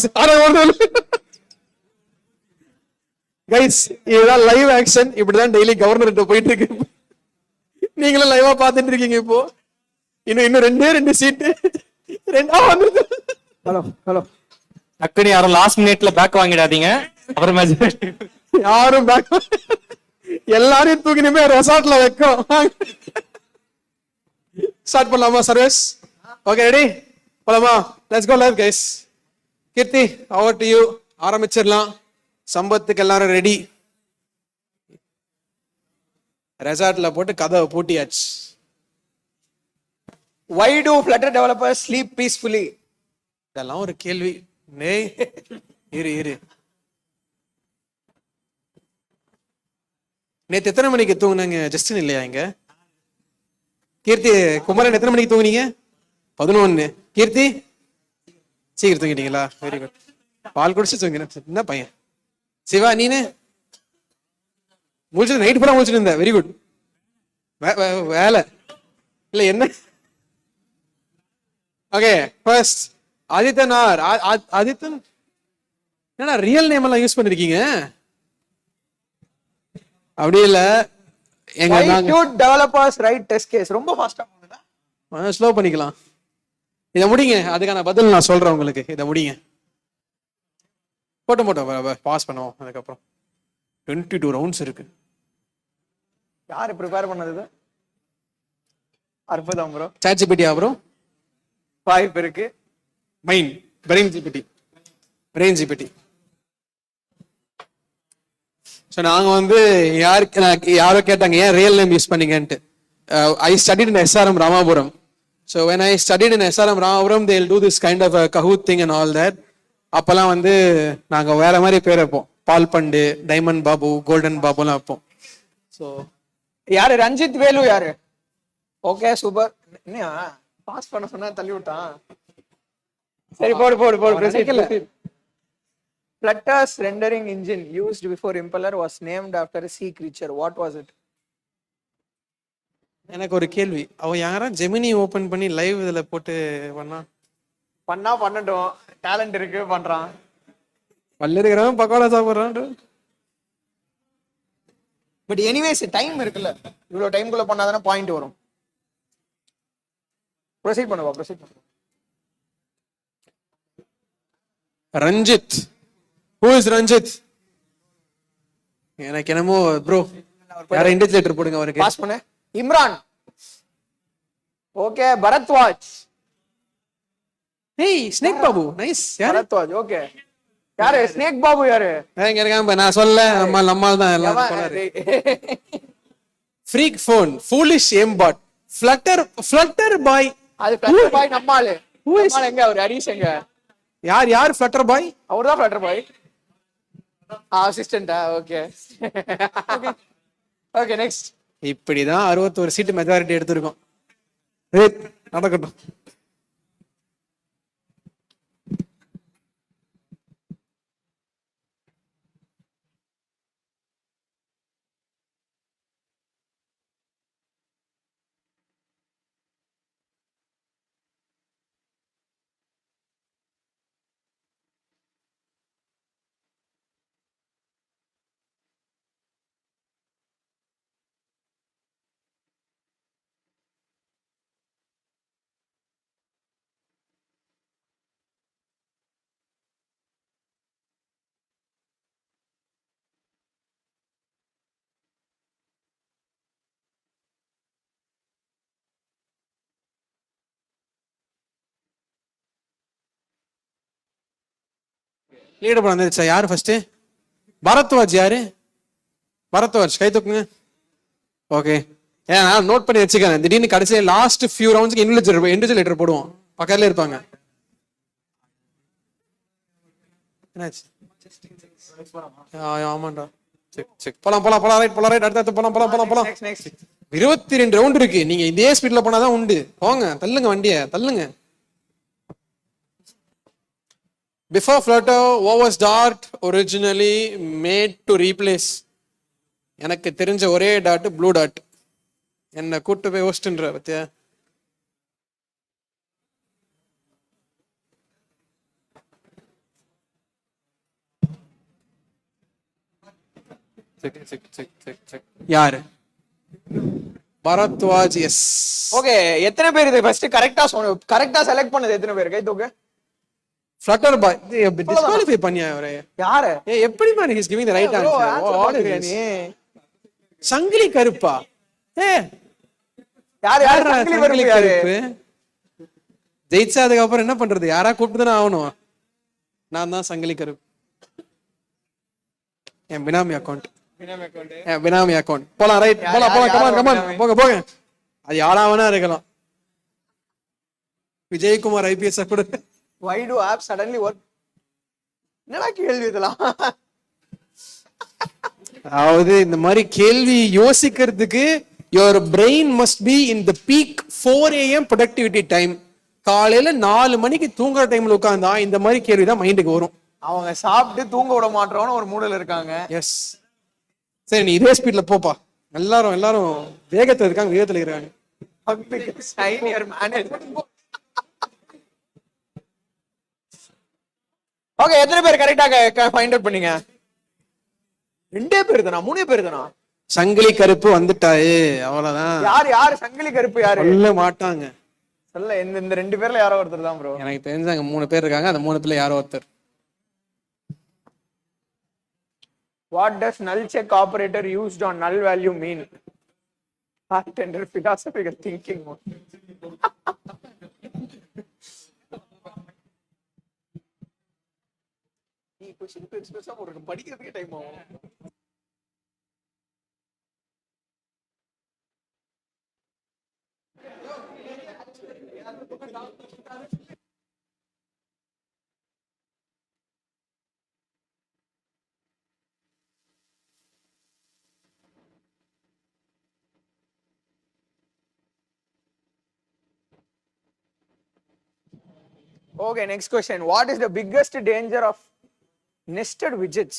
கைஸ், இதுதான் லைவ் ஆக்ஷன். இப்படிதான் டெய்லி கவர்னர் போயிட்டு இருக்கு. நீங்களும் லைவா பாத்துட்டு இருக்கீங்க. இப்போ இன்னும் ரெண்டு சீட்டு. ஹலோ ஹலோ, டக்குனு யாரும் லாஸ்ட் மினிட்ல பேக் வாங்கிடாதீங்க. அப்புறம் யாரும் பேக், எல்லாரையும் தூக்கினுமே ரெசார்ட்ல வைக்கும். ஸ்டார்ட் பண்ணலாமா சர்வீஸ்? ஓகே, ரெடி போலாமா? Let's go live guys. Keerthi, over to you. ஆரம்பிச்சிடலாம். சம்பத்துக்கு எல்லாரும் ரெடி. ரெசார்ட்ல போட்டு கதவை பூட்டியாச்சு. Why do Flutter developers sleep peacefully? இதெல்லாம் ஒரு கேள்வி. நேய், இரு. நேத்து எத்தனை மணிக்கு தூங்குனாங்க? ஜஸ்டின் இல்லையா இங்க? கீர்த்தி, குமரன் எத்தனை மணிக்கு தூங்குனீங்க? 11. கீர்த்தி, சீக்கிரம் தூங்கிட்டீங்களா? Very good. பால் குடிச்சு தூங்கின என்ன பையன். சிவா, நீனு முடிச்சது? நைட் பூரா முடிச்சுட்டு இருந்த. Very good. வேலை இல்ல என்ன? Okay, first Adithan R. Adithan என்ன ரியல் நேம் எல்லாம் யூஸ் பண்ணிருக்கீங்க? அப்படி இல்ல, எங்க டெவலப்பர்ஸ் ரைட் டெஸ்ட் கேஸ் ரொம்ப ஃபாஸ்டா போகுதுடா. ஸ்லோ பண்ணிக்கலாம். இதை முடிங்க, அதுக்கான பதில் நான் சொல்றேன் உங்களுக்கு. இதை முடிங்க. போட்டோம் பாஸ் பண்ணுவோம். அதுக்கப்புறம் 22 ரவுண்ட்ஸ் இருக்கு. யாரு ப்ரிப்பேர் பண்ணது? அற்புதம் ப்ரோ. Chat GPT bro. 5 இருக்கு. Brain GPT. ஸோ நாங்க வந்து யாரோ கேட்டாங்க ஏன் ரியல் நேம் யூஸ் பண்ணீங்கன்ட்டு. I studied in SRM Ramapuram. So when I studied in SRM Ramapuram they will do this kind of a Kahoot thing and all that. அப்பெல்லாம் வந்து நாங்க வேற மாதிரி பேர் வைப்போம். பால் பண்டு, டைமண்ட் பாபு, கோல்டன் பாபுலாம் வைப்போம். ஸோ யாரு? ரஞ்சித் வேலு யாரு? Okay, super. என்ன பாஸ் பண்ண சொன்னா தள்ளி விட்டான். சரி, போடு. Flutter's rendering engine used before impeller was named after a sea creature. What was it? எனக்கு ஒரு கேள்வி. அவன் யாரா ஜெமினி ஓபன் பண்ணி லைவ் இதுல போட்டு பண்ணட்டும். டேலண்ட் இருக்கு, பண்றான். பல்லு இருக்கிறவன் பக்கோடா சாப்பிடுறான். பட் எனிவேஸ் டைம் இருக்குல்ல, இவ்வளவு டைம்குள்ள பண்ணாதானே பாயிண்ட் வரும். ப்ரொசீட் பண்ணுவா. ரஞ்சித். Who is Ranjith? எனக்கு என்னமோ ப்ரோ யார இண்டிகேட்டர் போடுங்க அவருக்கு. பாஸ் பண்ணு. Imran. Okay, Bharadwaj. Hey, snake Babu. Nice. Bharadwaj. Okay, யாரு ஸ்னேக் பாபு? யாரு இங்க இருக்கான். நான் சொல்ல நம்மால் தான் எல்லாம் போறாரு. ஃப்ரீக் ஃபோன், ஃபூலிஷ் ஏம்பாட், ஃப்ளட்டர் பாய். அது ஃப்ளட்டர் பாய் நம்மாளு. நம்மால எங்க? அவர் ஹரிஷ் எங்க? யார் ஃப்ளட்டர் பாய்? அவர்தான் ஃப்ளட்டர் பாய். அசிஸ்டன்டா? ஓகே. Okay, next. இப்படிதான் 61 சீட்டு மெஜாரிட்டி எடுத்திருக்கோம். நடக்கட்டும். லீடர் வந்துருச்சா? யாரு ஃபர்ஸ்ட்? பரத்வாஜ். யாரு பரத்வாஜ்? கை தூக்குங்க. ஓகே, ஏன் நான் நோட் பண்ணி வச்சுக்கிறேன். திடீர்னு கடைசியில் லாஸ்ட் ஃபியூ ரவுண்ட்ஸ்க்கு இண்டிவிஜுவல் லெட்டர் போடுவோம், பக்கத்துல இருப்பாங்க. என்னாச்சு? ஆமாண்டா. போலாம் ரைட் அடுத்து போலாம். 22 ரவுண்ட் இருக்கு. நீங்க இதே ஸ்பீட்ல போனாதான் உண்டு. போங்க, தள்ளுங்க வண்டியை, தள்ளுங்க. Before Flutter, what was Dart originally made to replace? எனக்கு தெரிஞ்ச ஒரே டாட் ப்ளூ டாட். என்ன கூட்டு போய் ஹோஸ்ட்ன்ற பத்தியா? யாரு? பரத்வாஜ். எஸ். ஓகே, எத்தனை பேர் இது ஃபர்ஸ்ட் கரெக்டா செலக்ட் பண்ணது எத்தனை பேர்? கை தூக்கு. ஃப்ளட்டர் பாய் டிஸ்குவாலிஃபை பண்ணியா அவரே? யாரு? எப்படி man he is giving the right answer? What is this? சங்கிலி கருப்பா? யாரு சங்கிலி கருப்பு? ஜெயிச்சதுக்கு அப்புறம் என்ன பண்றது? யாரா கூப்பிட்டு தானே ஆகணும். நான் தான் சங்கிலி கருப்பு. என் பினாமி அக்கௌண்ட். போலாம் ரைட், போலாம் போங்க. அது யாரா வேணா இருக்கலாம். விஜயகுமார் ஐபிஎஸ் கூட. Why do apps suddenly work? என்னடா கேள்வி இதெல்லாம்? அதாவது இந்த மாதிரி கேள்வி யோசிக்கிறதுக்கு your brain must be in the peak 4 AM productivity time. காலையில 4 மணிக்கு தூங்குற டைம்ல உட்கார்ந்தா இந்த மாதிரி கேள்வி தான் மைண்டுக்கு வரும். அவங்க சாப்பிட்டு தூங்க விட மாட்டோம்னு ஒரு மூடல இருக்காங்க. எஸ். சரி, நீ இதே ஸ்பீட்ல போப்பா. எல்லாரும் வேகத்துல இருக்காங்க. ஓகே, எத்தனை பேர் கரெக்டா ஃபைண்ட் அவுட் பண்ணீங்க? 2 பேர் தானா? 3 பேர் தானா? சங்கிலி கருப்பு வந்துட்டாயே, அவ்வளவுதான். யாரு சங்கிலி கருப்பு? யாரு சொல்ல மாட்டாங்க. சொல்ல. இந்த 2 பேர்ல யாரோ ஒருத்தர் தான் ப்ரோ. எனக்கு தெரிஞ்சாங்க 3 பேர் இருக்காங்க. அந்த 3 பேர்ல யாரோ ஒருத்தர். What does null check operator used on null value mean? Tender philosophical thinking. நீ क्वेश्चन பெருசா போடுற, படிக்கிறதுக்கே டைம் ஆகும். Okay, next question. What is the biggest danger of nested widgets?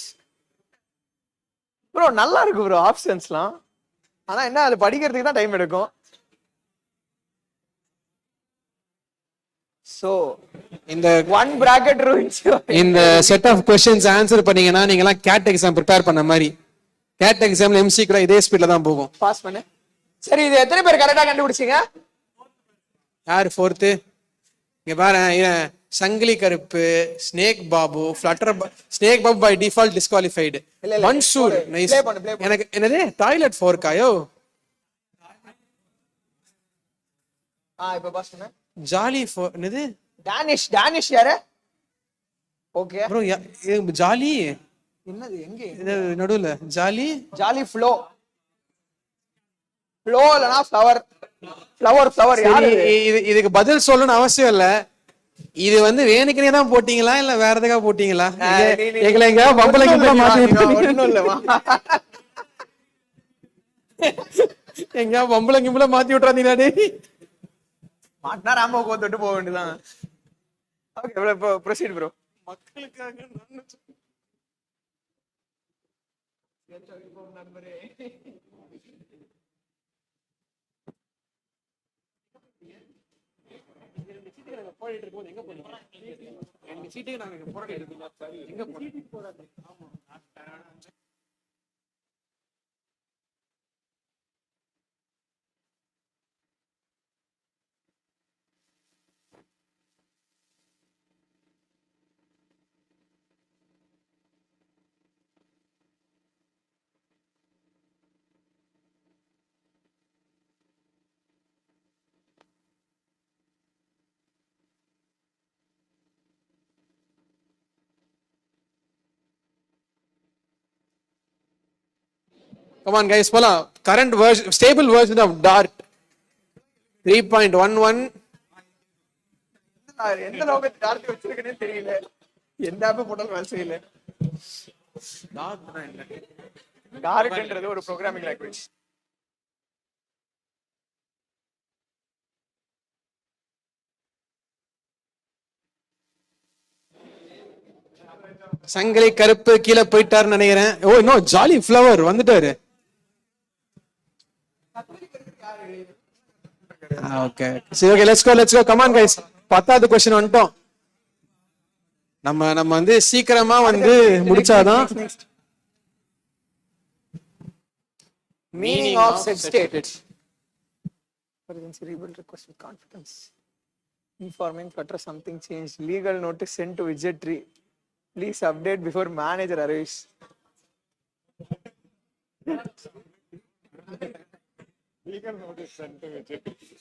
Bro, நல்லா இருக்கு bro ஆப்ஷன்ஸ்லாம். ஆனா என்ன, அது படிக்கிறதுக்கு தான் டைம் எடுக்கும். So, இந்த one bracket ruins இந்த செட் ஆஃப் क्वेश्चंस ஆன்சர் பண்ணீங்கன்னா நீங்க எல்லாம் கேட் எக்ஸாம் ப்ரிப்பேர் பண்ண மாதிரி. கேட் எக்ஸாம்ல எம்சிக்யூ இதே ஸ்பீட்ல தான் போகும். பாஸ் பண்ணு. சரி, இது எத்தனை பேர் கரெக்ட்டா கண்டுபிடிச்சீங்க? யார் ஃபோர்த்? இங்க பாரு, Sangili Karuppu, snake Babu, Flutter snake Babu by default disqualified. Mansoor nice. எனக்கு என்னது டாய்லெட் ஃபோர்க்காயோ? இப்ப பாஸ் பண்ணு. ஜாலி என்னது? டானிஷ் யாரு? ஓகே ப்ரோ, ஜாலி என்னது? எங்க இது நடுவுல ஜாலி ஃப்ளோ இல்லனா ஃப்ளவர் யாரு? இதுக்கு பதில் சொல்லணும்னு அவசியம் இல்ல. இது வந்து வேணுக்குனே தான் போட்டீங்களா இல்ல வேற எதுக்காக போட்டீங்களா? எங்களை எங்க பம்பளைக்கு மாத்தி விட்டுறீங்க. ஒண்ணும் இல்லமா, எங்க பம்பளைக்கு மாத்தி விட்டுறாதீங்க. டேய், மாட்னா ராமோ கோத்துட்டு போக வேண்டியதான். ஓகே, இப்போ ப்ரொசீட் ப்ரோ. மக்களுக்காக நண்பரே. போயிட்டு இருக்கும்போது எங்க போறீங்க? எங்க சீட்டுக்கு நாங்க போராடி இருக்கோம். எங்க போறோம்? ஆமா. Come on, guys. Pola. Current version, stable version of Dart 3.11. எந்த லோகத்தை டார்க் வச்சிருக்கனே தெரியல. எந்த ஆப் போட்டாலும் வேலை செய்யல. டார்க்ன்றது ஒரு ப்ரோக்ராமிங் லாங்குவேஜ். சங்கிலி கருப்பு கீழே போயிட்டாருன்னு நினைக்கிறேன். ஓ இன்னும் ஜாலி ஃப்ளவர் வந்துட்டாரு. ஓகே சரி okay let's go come on guys. 10வது क्वेश्चन வந்துட்டோம். நம்ம வந்து சீக்கிரமா வந்து முடிச்சாதான். Meaning of set state. Cerebral request with confidence. Informing Flutter something changed. Legal notice sent to widget tree. Please update before manager arrives. Legal notice sent to widget tree.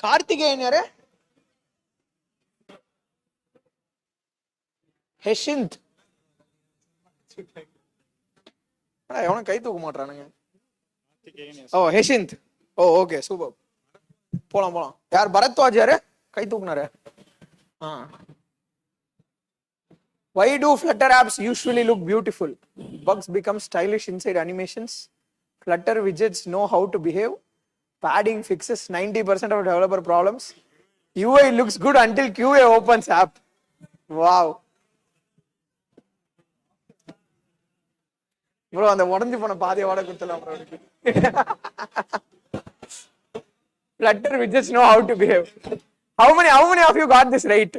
Karthikeyan யாரு? ஹெஷிந்த். எவனும் கை தூக்க மாட்டானுங்க. ஓ ஹெஷிந்த். ஓ ஓகே சூப்பர். போலாம் யார் பரத்வாஜ் யாரு கை தூக்குனாரு? Why do Flutter apps usually look beautiful? Bugs become stylish inside animations. Flutter widgets know how to behave. Padding fixes 90% of developer problems. UI looks good until QA opens app. Wow. Bro, அந்த உடைஞ்சு போன பாதியை வாட குத்தலாம் bro. Flutter widgets know how to behave. How many of you got this right?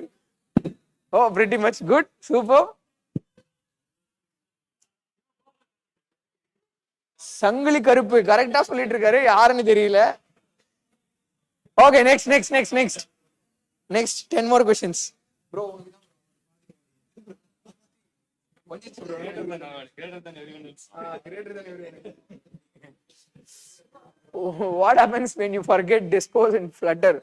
Oh, pretty much good. Super. சங்கிலி கருப்பு கரெக்டா சொல்லிட்டு இருக்காரு. யாருன்னு தெரியல. Okay, next 10 more questions. Bro, what happens when you forget dispose in Flutter?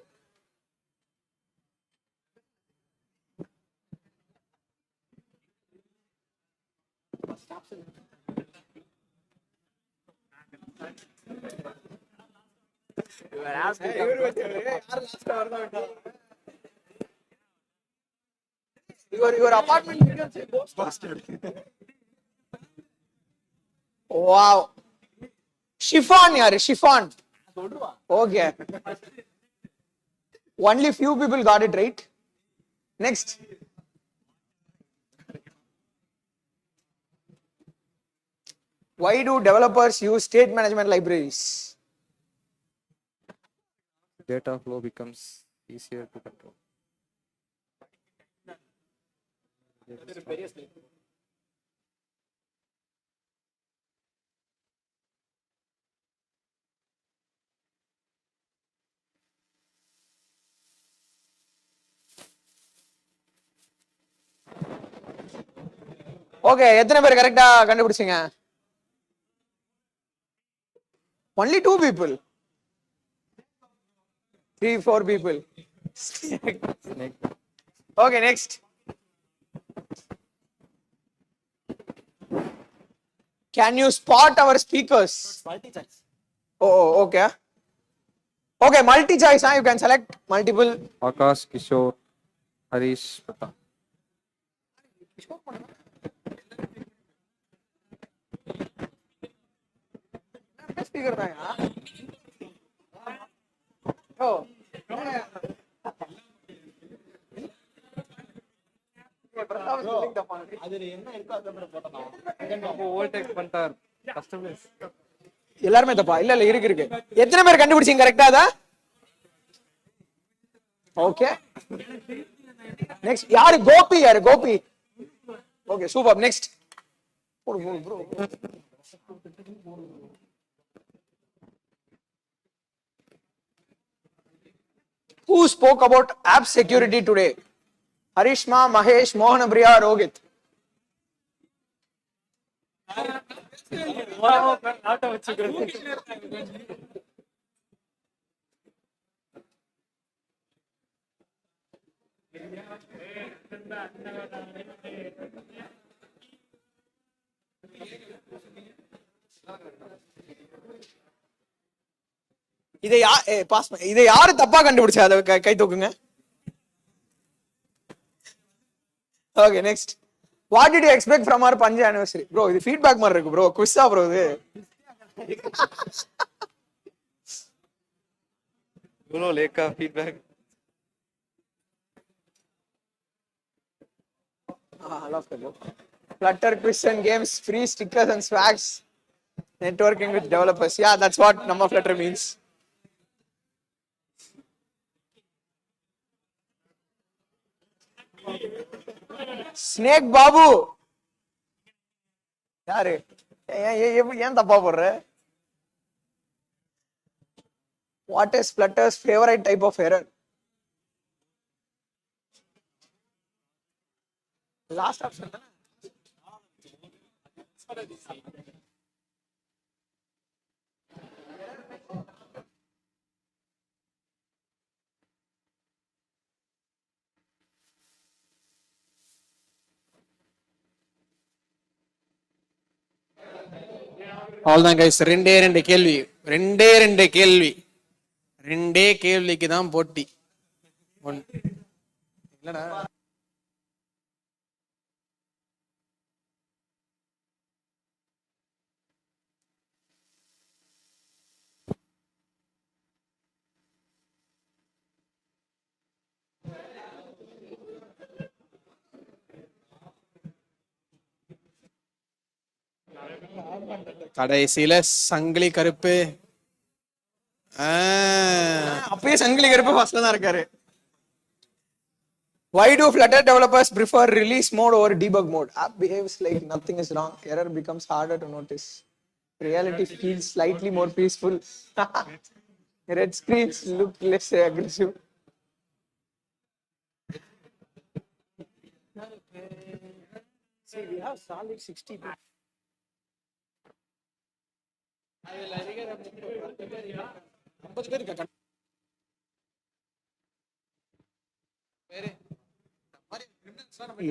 Your apartment wow. Chiffon yaar, chiffon. Okay. Only few people got it right. Next. Why do developers use state management libraries? Data flow becomes easier to control. Okay, எத்தனை பேர் கரெக்டா கண்டுபிடிச்சீங்க? Only 2 people. 3-4 people. Okay, next. Can you spot our speakers? Multi-choice. Oh, okay. Okay, multi-choice. You can select multiple. Akash, Kishore, Harish, Pratap. Speaker தான் Oh. எல்லாருமே தப்பா? இல்ல இருக்கு. எத்தனை பேர் கண்டுபிடிச்சீங்க கரெக்டா அத? ஓகே. நெக்ஸ்ட் யாரு? Gopi. Okay super. Next. Bro. Who spoke about app security today? Harishma, Mahesh, Mohan Priya, Rohit. இதை யாரு தப்பா கண்டுபிடிச்சா அதை கை தூக்குங்க. Okay next. What did you expect from our பஞ்சு anniversary? ப்ரோ இது ஃபீட்பேக் மாதிரி இருக்கு ப்ரோ. குவிஸா ப்ரோ இது? ப்ரோ லேக்கா feedback. I love that. Flutter quiz and games, free stickers and swags, networking with developers. Yeah, that's what Namma Flutter means. Snake Babu. யாரு? ஏன் தப்பா போடுற? What is Flutter's favorite type of error? Last option. அவ்வளோதான் guys. ரெண்டே கேள்விக்கு தான் போட்டி. இல்லடா கடைசியில சங்கிலி கருப்பு. அப்பயே சங்கிலி கருப்பு ஃபர்ஸ்ட்ல தான் இருக்காரு. Why do Flutter developers prefer release mode over debug mode? App behaves like nothing is wrong. Error becomes harder to notice. Reality feels slightly more peaceful. Red screens look less aggressive. See, we have solid 60 bit.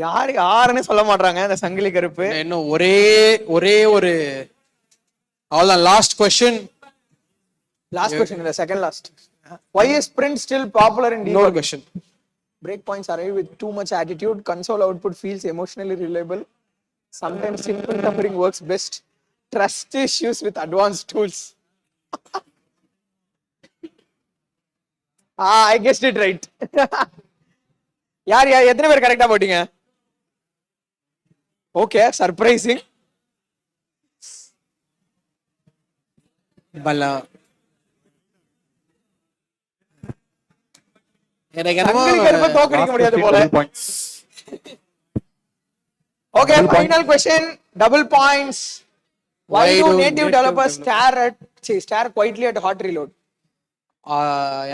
யாருன்னு சொல்ல மாட்டாங்க இந்த சங்கிலி கருப்பு. இன்னும் ஒரே ஒரு அவ்வளவுதான். லாஸ்ட் கொஸ்டின் இல்ல second last. Why is print still popular in debug? No question. Breakpoints arrive with too much attitude. Console output feels emotionally reliable. Sometimes simple numbering works best. Trust issues with advanced tools. I guessed it right. யார் எத்தனை பேர் கரெக்டா போட்டீங்க? Okay, surprising. பலா தோக்கடிக்க முடியாது போல. Okay, final question. Double points. Why do native developers stare quietly at hot reload?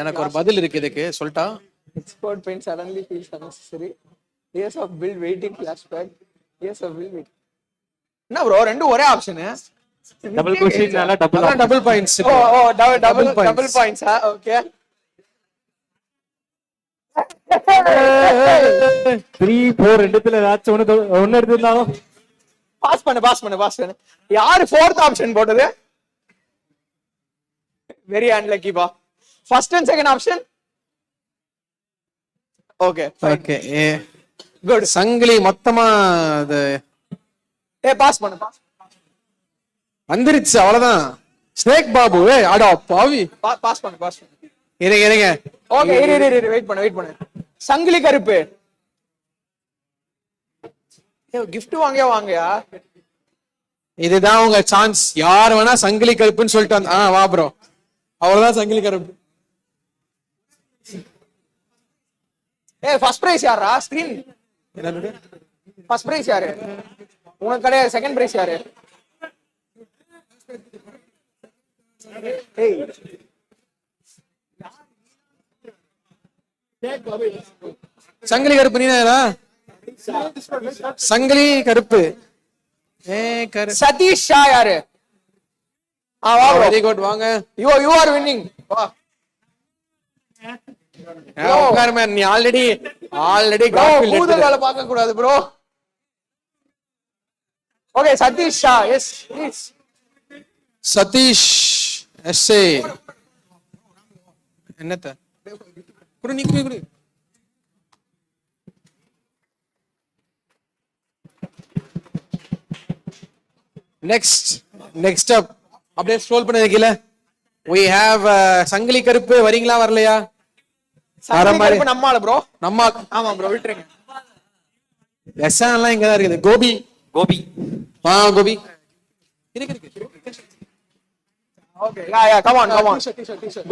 எனக்கு ஒரு பதில் இருக்கு இதுக்கு, சொல்லிட்டா. Export paint suddenly feels unnecessary. Years of build waiting flashback. Years of build waiting. என்ன bro, ரெண்டும் ஒரே ஆப்ஷன். டபுள் क्वेश्चनனால double points. Double points. Okay. 3 4 ரெண்டுத்துல ஏதாச்சும் ஒன்னு எடுத்துட்டாலும் பாஸ் பண்ணு. யாரு ஃபோர்த் ஆப்ஷன் போட்டது? வெரி அன்லக்கி பா. First and second option. Okay good. சங்கிலி மொத்தமா அது பாஸ் பண்ணு. வந்துருச்சு, அவ்வளவுதான். ஸ்னேக் பாபு அடா பாவி. பாஸ் பண்ணு. இருங்க. ஓகே, இரு வெயிட் பண்ணு. சங்கிலி கருப்பு. gift வாங்கயா? இதுதான் உங்க சான்ஸ். யார் வேணா சங்கிலி கருப்புன்னு சொல்லிட்டு வந்தா வா ப்ரோ. அவ்வளவுதான் சங்கிலி கருப்பு. ஃபர்ஸ்ட் பிரைஸ் யாரா? ஸ்கிரீன் ஃபர்ஸ்ட் பிரைஸ் யாரு? உனக்கு கிடையாது. செகண்ட் பிரைஸ் யாரு? சங்கிலி கருப்பு. நீ சங்கிலி கருப்பு. சதீஷ் ஷா யாரு? வா வெரி குட், வாங்க. You are winning. வா உட்காரு மேன், நீ ஆல்ரெடி பூத வேலை பார்க்க கூடாது bro. Okay, Satish Shah, yes please. Satish SA என்னத்த குடு, நீ குடு. நெக்ஸ்ட் அப் அப்படியே ஸ்க்ரோல் பண்ணது கீழே we have சங்கிலி கருப்பு. வரீங்களா வரலையா? நம்மால ப்ரோ. நம்ம ஆமா ப்ரோ, விட்டுருங்க. எல்லாம் இங்க தான் இருக்குது. கோபி கோபி கோபி இருக்கு. Okay, yeah come on.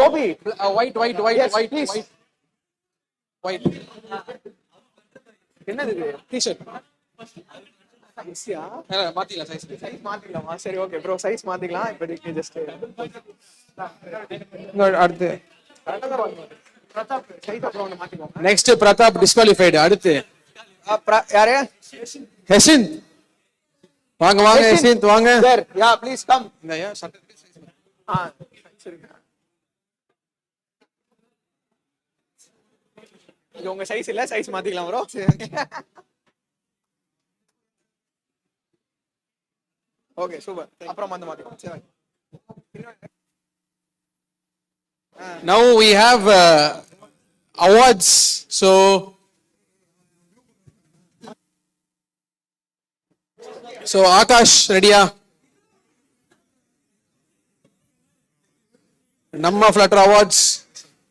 Gopi white என்னது இது? டி-ஷர்ட் சைஸ்யா மாத்திக்கலாம். சைஸ் மாத்திக்கலாமா? சரி ஓகே ப்ரோ, சைஸ் மாத்திக்கலாம். இப்போதைக்கு ஜஸ்ட் அடுத்து பிரதாப் சைஸ் அப்புறம் மாத்திக்கோங்க. Next Pratap disqualified. அடுத்து யாரு? ஹெசிந்த். வாங்க ஹெசிந்த் வாங்க சார். Yeah please come. இந்த சரி, இது உங்க சைஸ் இல்ல, சைஸ் மாத்திக்கலாம் ப்ரோ. Okay super. அப்புறம் வந்து மாத்திக்கலாம். சரி. Now we have awards. So Akash, ready-யா? Namma Flutter Awards.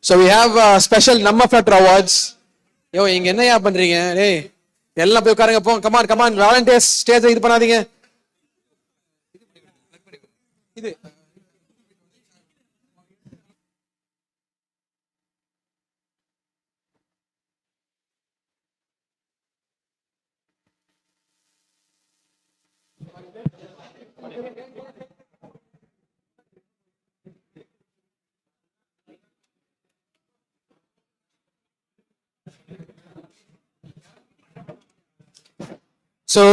So we have special Namma Flutter Awards. இங்க என்னையா பண்றீங்க? டேய் எல்லாம் போய் உட்காருங்க. போ, கமான் வாலண்டியர்ஸ் ஸ்டேஜ் இது பண்ணாதீங்க. இது So,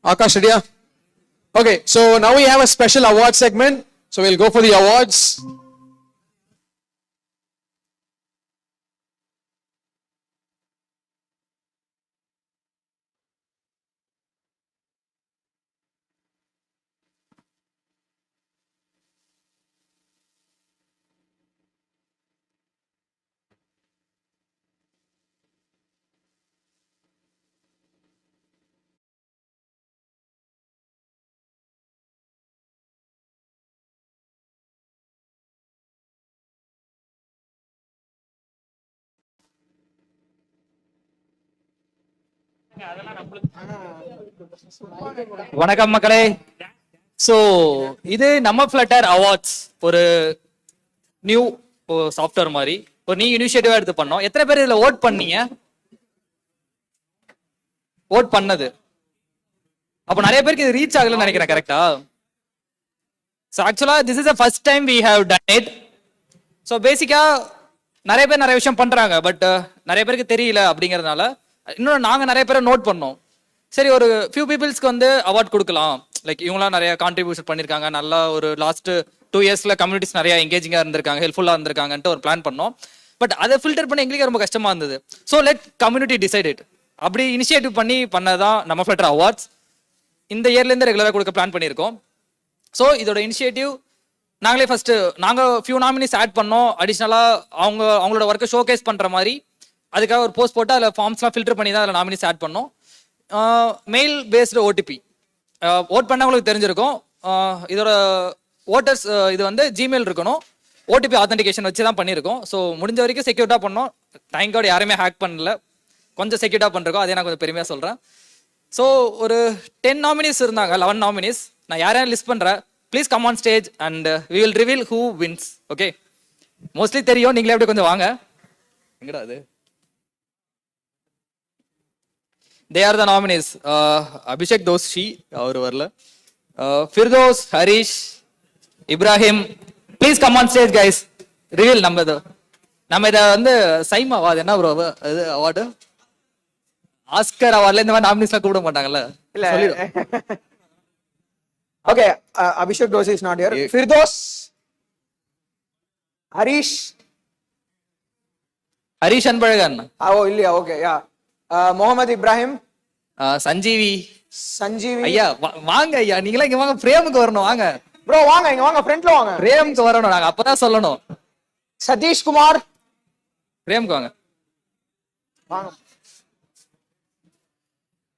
Akash, ready? Okay, so now we have a special award segment. So we'll go for the awards. வணக்கம் மக்களே. ஸோ இது நம்ம ஃப்ளட்டர் அவார்ட்ஸ் ஒரு நியூ சாஃப்ட்வேர் மாதிரி ஒரு நியூ இனிஷியேட்டிவா எடுத்து பண்ணோம். எத்தனை பேர் இதுல ஓட் பண்ணீங்க? ஓட் பண்ணது அப்போ நிறைய பேருக்கு இது ரீச் ஆகலன்னு நினைக்கிறேன். கரெக்டா? ஸோ ஆக்சுவலா this is the first time we have done it. So பேசிக்கா நிறைய பேர் நிறைய விஷயம் பண்றாங்க, பட் நிறைய பேருக்கு தெரியல. அப்படிங்கறதுனால இன்னும் நாங்க நிறைய பேரை நோட் பண்ணோம். சரி, ஒரு ஃபியூ பீப்புள்ஸ்க்கு வந்து அவார்ட் கொடுக்கலாம். லைக் இவங்களாம் நிறைய கான்ட்ரிபியூஷன் பண்ணியிருக்காங்க. நல்லா ஒரு லாஸ்ட் 2 இயர்ஸ்ல கம்யூனிட்டிஸ் நிறைய எங்கேஜிங்காக இருந்திருக்காங்க, ஹெல்ப்ஃபுல்லாக இருந்திருக்காங்கன்ட்டு ஒரு பிளான் பண்ணோம். பட் அதை ஃபில்டர் பண்ணி எங்களுக்கு ரொம்ப கஷ்டமா இருந்தது. So let community decide it. அப்படி இனிஷியேட்டிவ் பண்ணதான் நம்ம ஃப்ளட்டர் அவார்ட்ஸ் இந்த இயர்லேருந்து ரெகுலராக கொடுக்க பிளான் பண்ணியிருக்கோம். ஸோ இதோட இனிஷியேட்டிவ் நாங்களே ஃபர்ஸ்ட் ஃபியூ நாமினிஸ் ஆட் பண்ணோம். அடிஷ்னலாக அவங்களோட ஒர்க்கை ஷோகேஸ் பண்ணுற மாதிரி அதுக்காக ஒரு போஸ்ட் போட்டு அதில் ஃபார்ம்ஸ்லாம் ஃபில்டர் பண்ணி தான் அதில் நாமினிஸ் ஆட் பண்ணோம். மெயில் பேஸ்டு ஓடிபி ஓட் பண்ணவங்களுக்கு தெரிஞ்சிருக்கும். இதோட ஓட்டர்ஸ் இது வந்து ஜிமெயில் இருக்கணும். ஓடிபி ஆத்தென்டிகேஷன் வச்சு தான் பண்ணியிருக்கோம். ஸோ முடிஞ்ச வரைக்கும் செக்யூர்டாக பண்ணோம். தேங்க் காட் யாருமே ஹேக் பண்ணல, கொஞ்சம் செக்யூர்டாக பண்ணிருக்கோம். அதே நான் கொஞ்சம் பெருமையாக சொல்கிறேன். ஸோ ஒரு 10 நாமினிஸ் இருந்தாங்க, 11 நாமினிஸ். நான் யாரையும் லிஸ்ட் பண்ணுறேன். Please come on stage and we will reveal who wins. Okay, mostly தெரியும், நீங்களே எப்படி கொஞ்சம் வாங்க. எங்கடா அது? They are the nominees. Abhishek Doshi, அவர் வரல. Firdos, Harish, Ibrahim. Please come on stage, guys. Reveal நம்ம இதை வந்து சைமா அவார்டு என்ன ப்ரோ? அது அவார்டு ஆஸ்கர் அவார்ட்ல இந்த மாதிரி நாமினிஸ்லாம் கூப்பிட மாட்டாங்கல்ல? இல்ல Okay, Abhishek Doshi is not here. Firdos, Harish. Harish Anbazhagan. Oh, இல்லையா? Okay, yeah. Mohammed Ibrahim. Sanjeevi. Sanjeevi. ஐயா வாங்க ஐயா, நீங்களா இங்க வாங்க, பிரேமுக்கு வரணும் வாங்க. ப்ரோ வாங்க, இங்க வாங்க, ஃப்ரண்ட்ல வாங்க. பிரேமுக்கு வரணும், நாங்க அப்பதான் சொல்லணும். சதீஷ் குமார். பிரேமுக்கு வாங்க. வாங்க.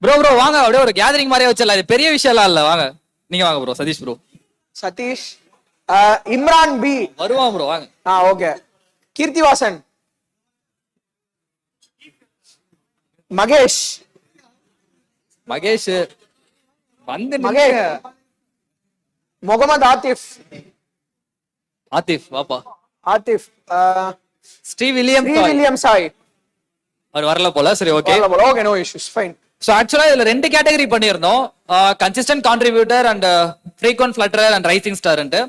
ப்ரோ வாங்க, அப்படியே ஒரு கேதரிங் மாதிரியே வச்சல, இது பெரிய விஷயம் எல்லாம் இல்ல, வாங்க நீங்க வாங்க bro. Satish bro. Satish. Imran B. வருவான் ப்ரோ, வாங்க. ஓகே. கீர்த்திவாசன். மகேஷ். மகேஷ் வந்து மகேஷ். முகமது ஆத்திஃப். ஆத்திஃப் வாப்பா. ஆத்திஃப். ஸ்ரீ வில்லியம் சாய். அவர் வரல போல, சரி okay. Okay, no issues, fine. So actually இதுல 2 கேட்டகரி பண்ணியிருந்தோம், consistent contributor and frequent flutter and rising ஸ்டார்ன்ட்டு.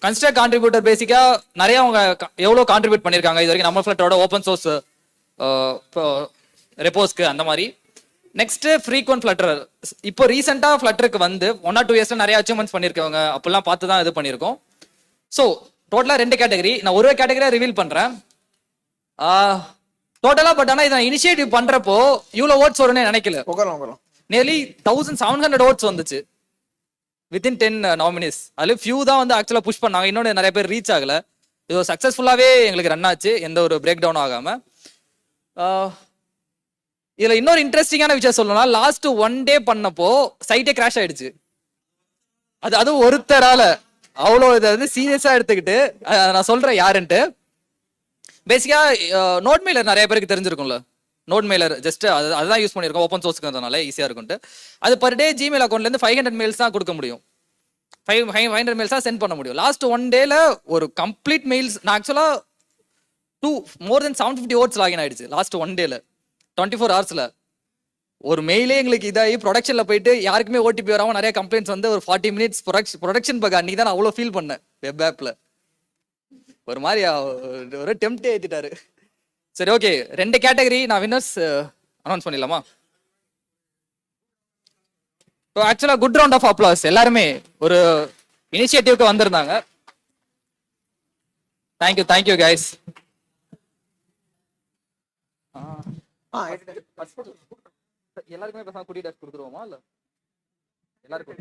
கன்சிஸ்டன்ட் கான்ட்ரிபியூட்டர் பேசிக்கா நிறைய அவங்க எவ்வளவு கான்ட்ரிபியூட் பண்ணியிருக்காங்க இது வரைக்கும் நம்ம ஃபிளட்டரோட ஓப்பன் சோர்ஸ் ரெப்போஸ்க்கு அந்த மாதிரி. நெக்ஸ்ட் ஃப்ரீக்வென்ட் ஃபிளட்டர், இப்போ ரீசெண்டா ஃபிளட்டருக்கு வந்து 1 or 2 இயர்ஸ்ல நிறைய அச்சீவ்மெண்ட்ஸ் பண்ணியிருக்கவங்க, அப்பெல்லாம் பார்த்து தான் இது பண்ணியிருக்கோம். ஸோ டோட்டலா 2 கேட்டகரி, நான் ஒரு கேட்டகரியா ரிவீல் பண்றேன் டோட்டலா. பட் ஆனா இதை இனிஷியேட்டிவ் பண்றப்போ இவ்வளவு ஓட்ஸ் வரும்னு நினைக்கல. நியர்லி 1700 ஓட்ஸ் வந்துச்சு வித்தின் 10 நாமினிஸ். அதுல ஃபியூ தான் வந்து ஆக்சுவலா புஷ் பண்ணாங்க, இன்னொன்று நிறைய பேர் ரீச் ஆகல. இது சக்சஸ்ஃபுல்லாவே எங்களுக்கு ரன் ஆச்சு, எந்த ஒரு பிரேக் டவுன் ஆகாம. இதுல இன்னொரு இன்ட்ரெஸ்டிங்கான விஷயம் சொல்லணும்னா, லாஸ்ட் 1 day பண்ணப்போ சைட்டே கிராஷ் ஆயிடுச்சு. அது ஒருத்தரால அவ்வளோ இதை வந்து சீரியஸா எடுத்துக்கிட்டு, நான் சொல்றேன் யாருன்ட்டு. பேசிக்கா நோட் மெயிலர் நிறைய பேருக்கு தெரிஞ்சிருக்கும்ல. நோட் மெயிலர் ஜஸ்ட் அதுதான் யூஸ் பண்ணியிருக்கோம், ஓப்பன் சோர்ஸ்க்குறதுனால ஈஸியா இருக்கும்ட்டு. அது பர் டே ஜிமெயில் அக்கௌண்ட்ல இருந்து 500 மெயில்ஸ் தான் கொடுக்க முடியும், 500 மெயில்ஸ் தான் சென்ட் பண்ண முடியும். லாஸ்ட் 1 dayல ஒரு கம்ப்ளீட் மெயில்ஸ், நான் ஆக்சுவலா மோர் தென் 750 ஓட்ஸ் லாகின் ஆயிடுச்சு லாஸ்ட் 1 dayல 24 ஹவர்ஸ்ல. ஒரு மெயிலே எங்களுக்கு இதாகி ப்ரொடக்ஷன்ல போயிட்டு யாருக்குமே ஓடிபி வராம நிறைய கம்ப்ளைண்ட்ஸ் வந்து ஒரு 40 minutes ப்ரொடக்ஷன் பக். அன்னைக்கு தான் நான் அவ்வளோ ஃபீல் பண்ணேன் வெப் ஆப்ல. ஒரு மாதிரி ஒரு டெம்ப்டே ஏத்திட்டாரு. சரி ஓகே, 2 கேட்டகரி நான் வின்னர்ஸ் அனௌன்ஸ் பண்ணிடலாமா? ஆக்சுவலா குட் ரவுண்ட் ஆஃப் அப்ளாஸ், எல்லாருமே ஒரு இனிஷியேட்டிவ்க்கு வந்திருந்தாங்க. Thank you guys. எல்லாருக்குமே பேசாம குடி டாஷ் கொடுத்துருவோமா இல்ல எல்லாருக்கும்?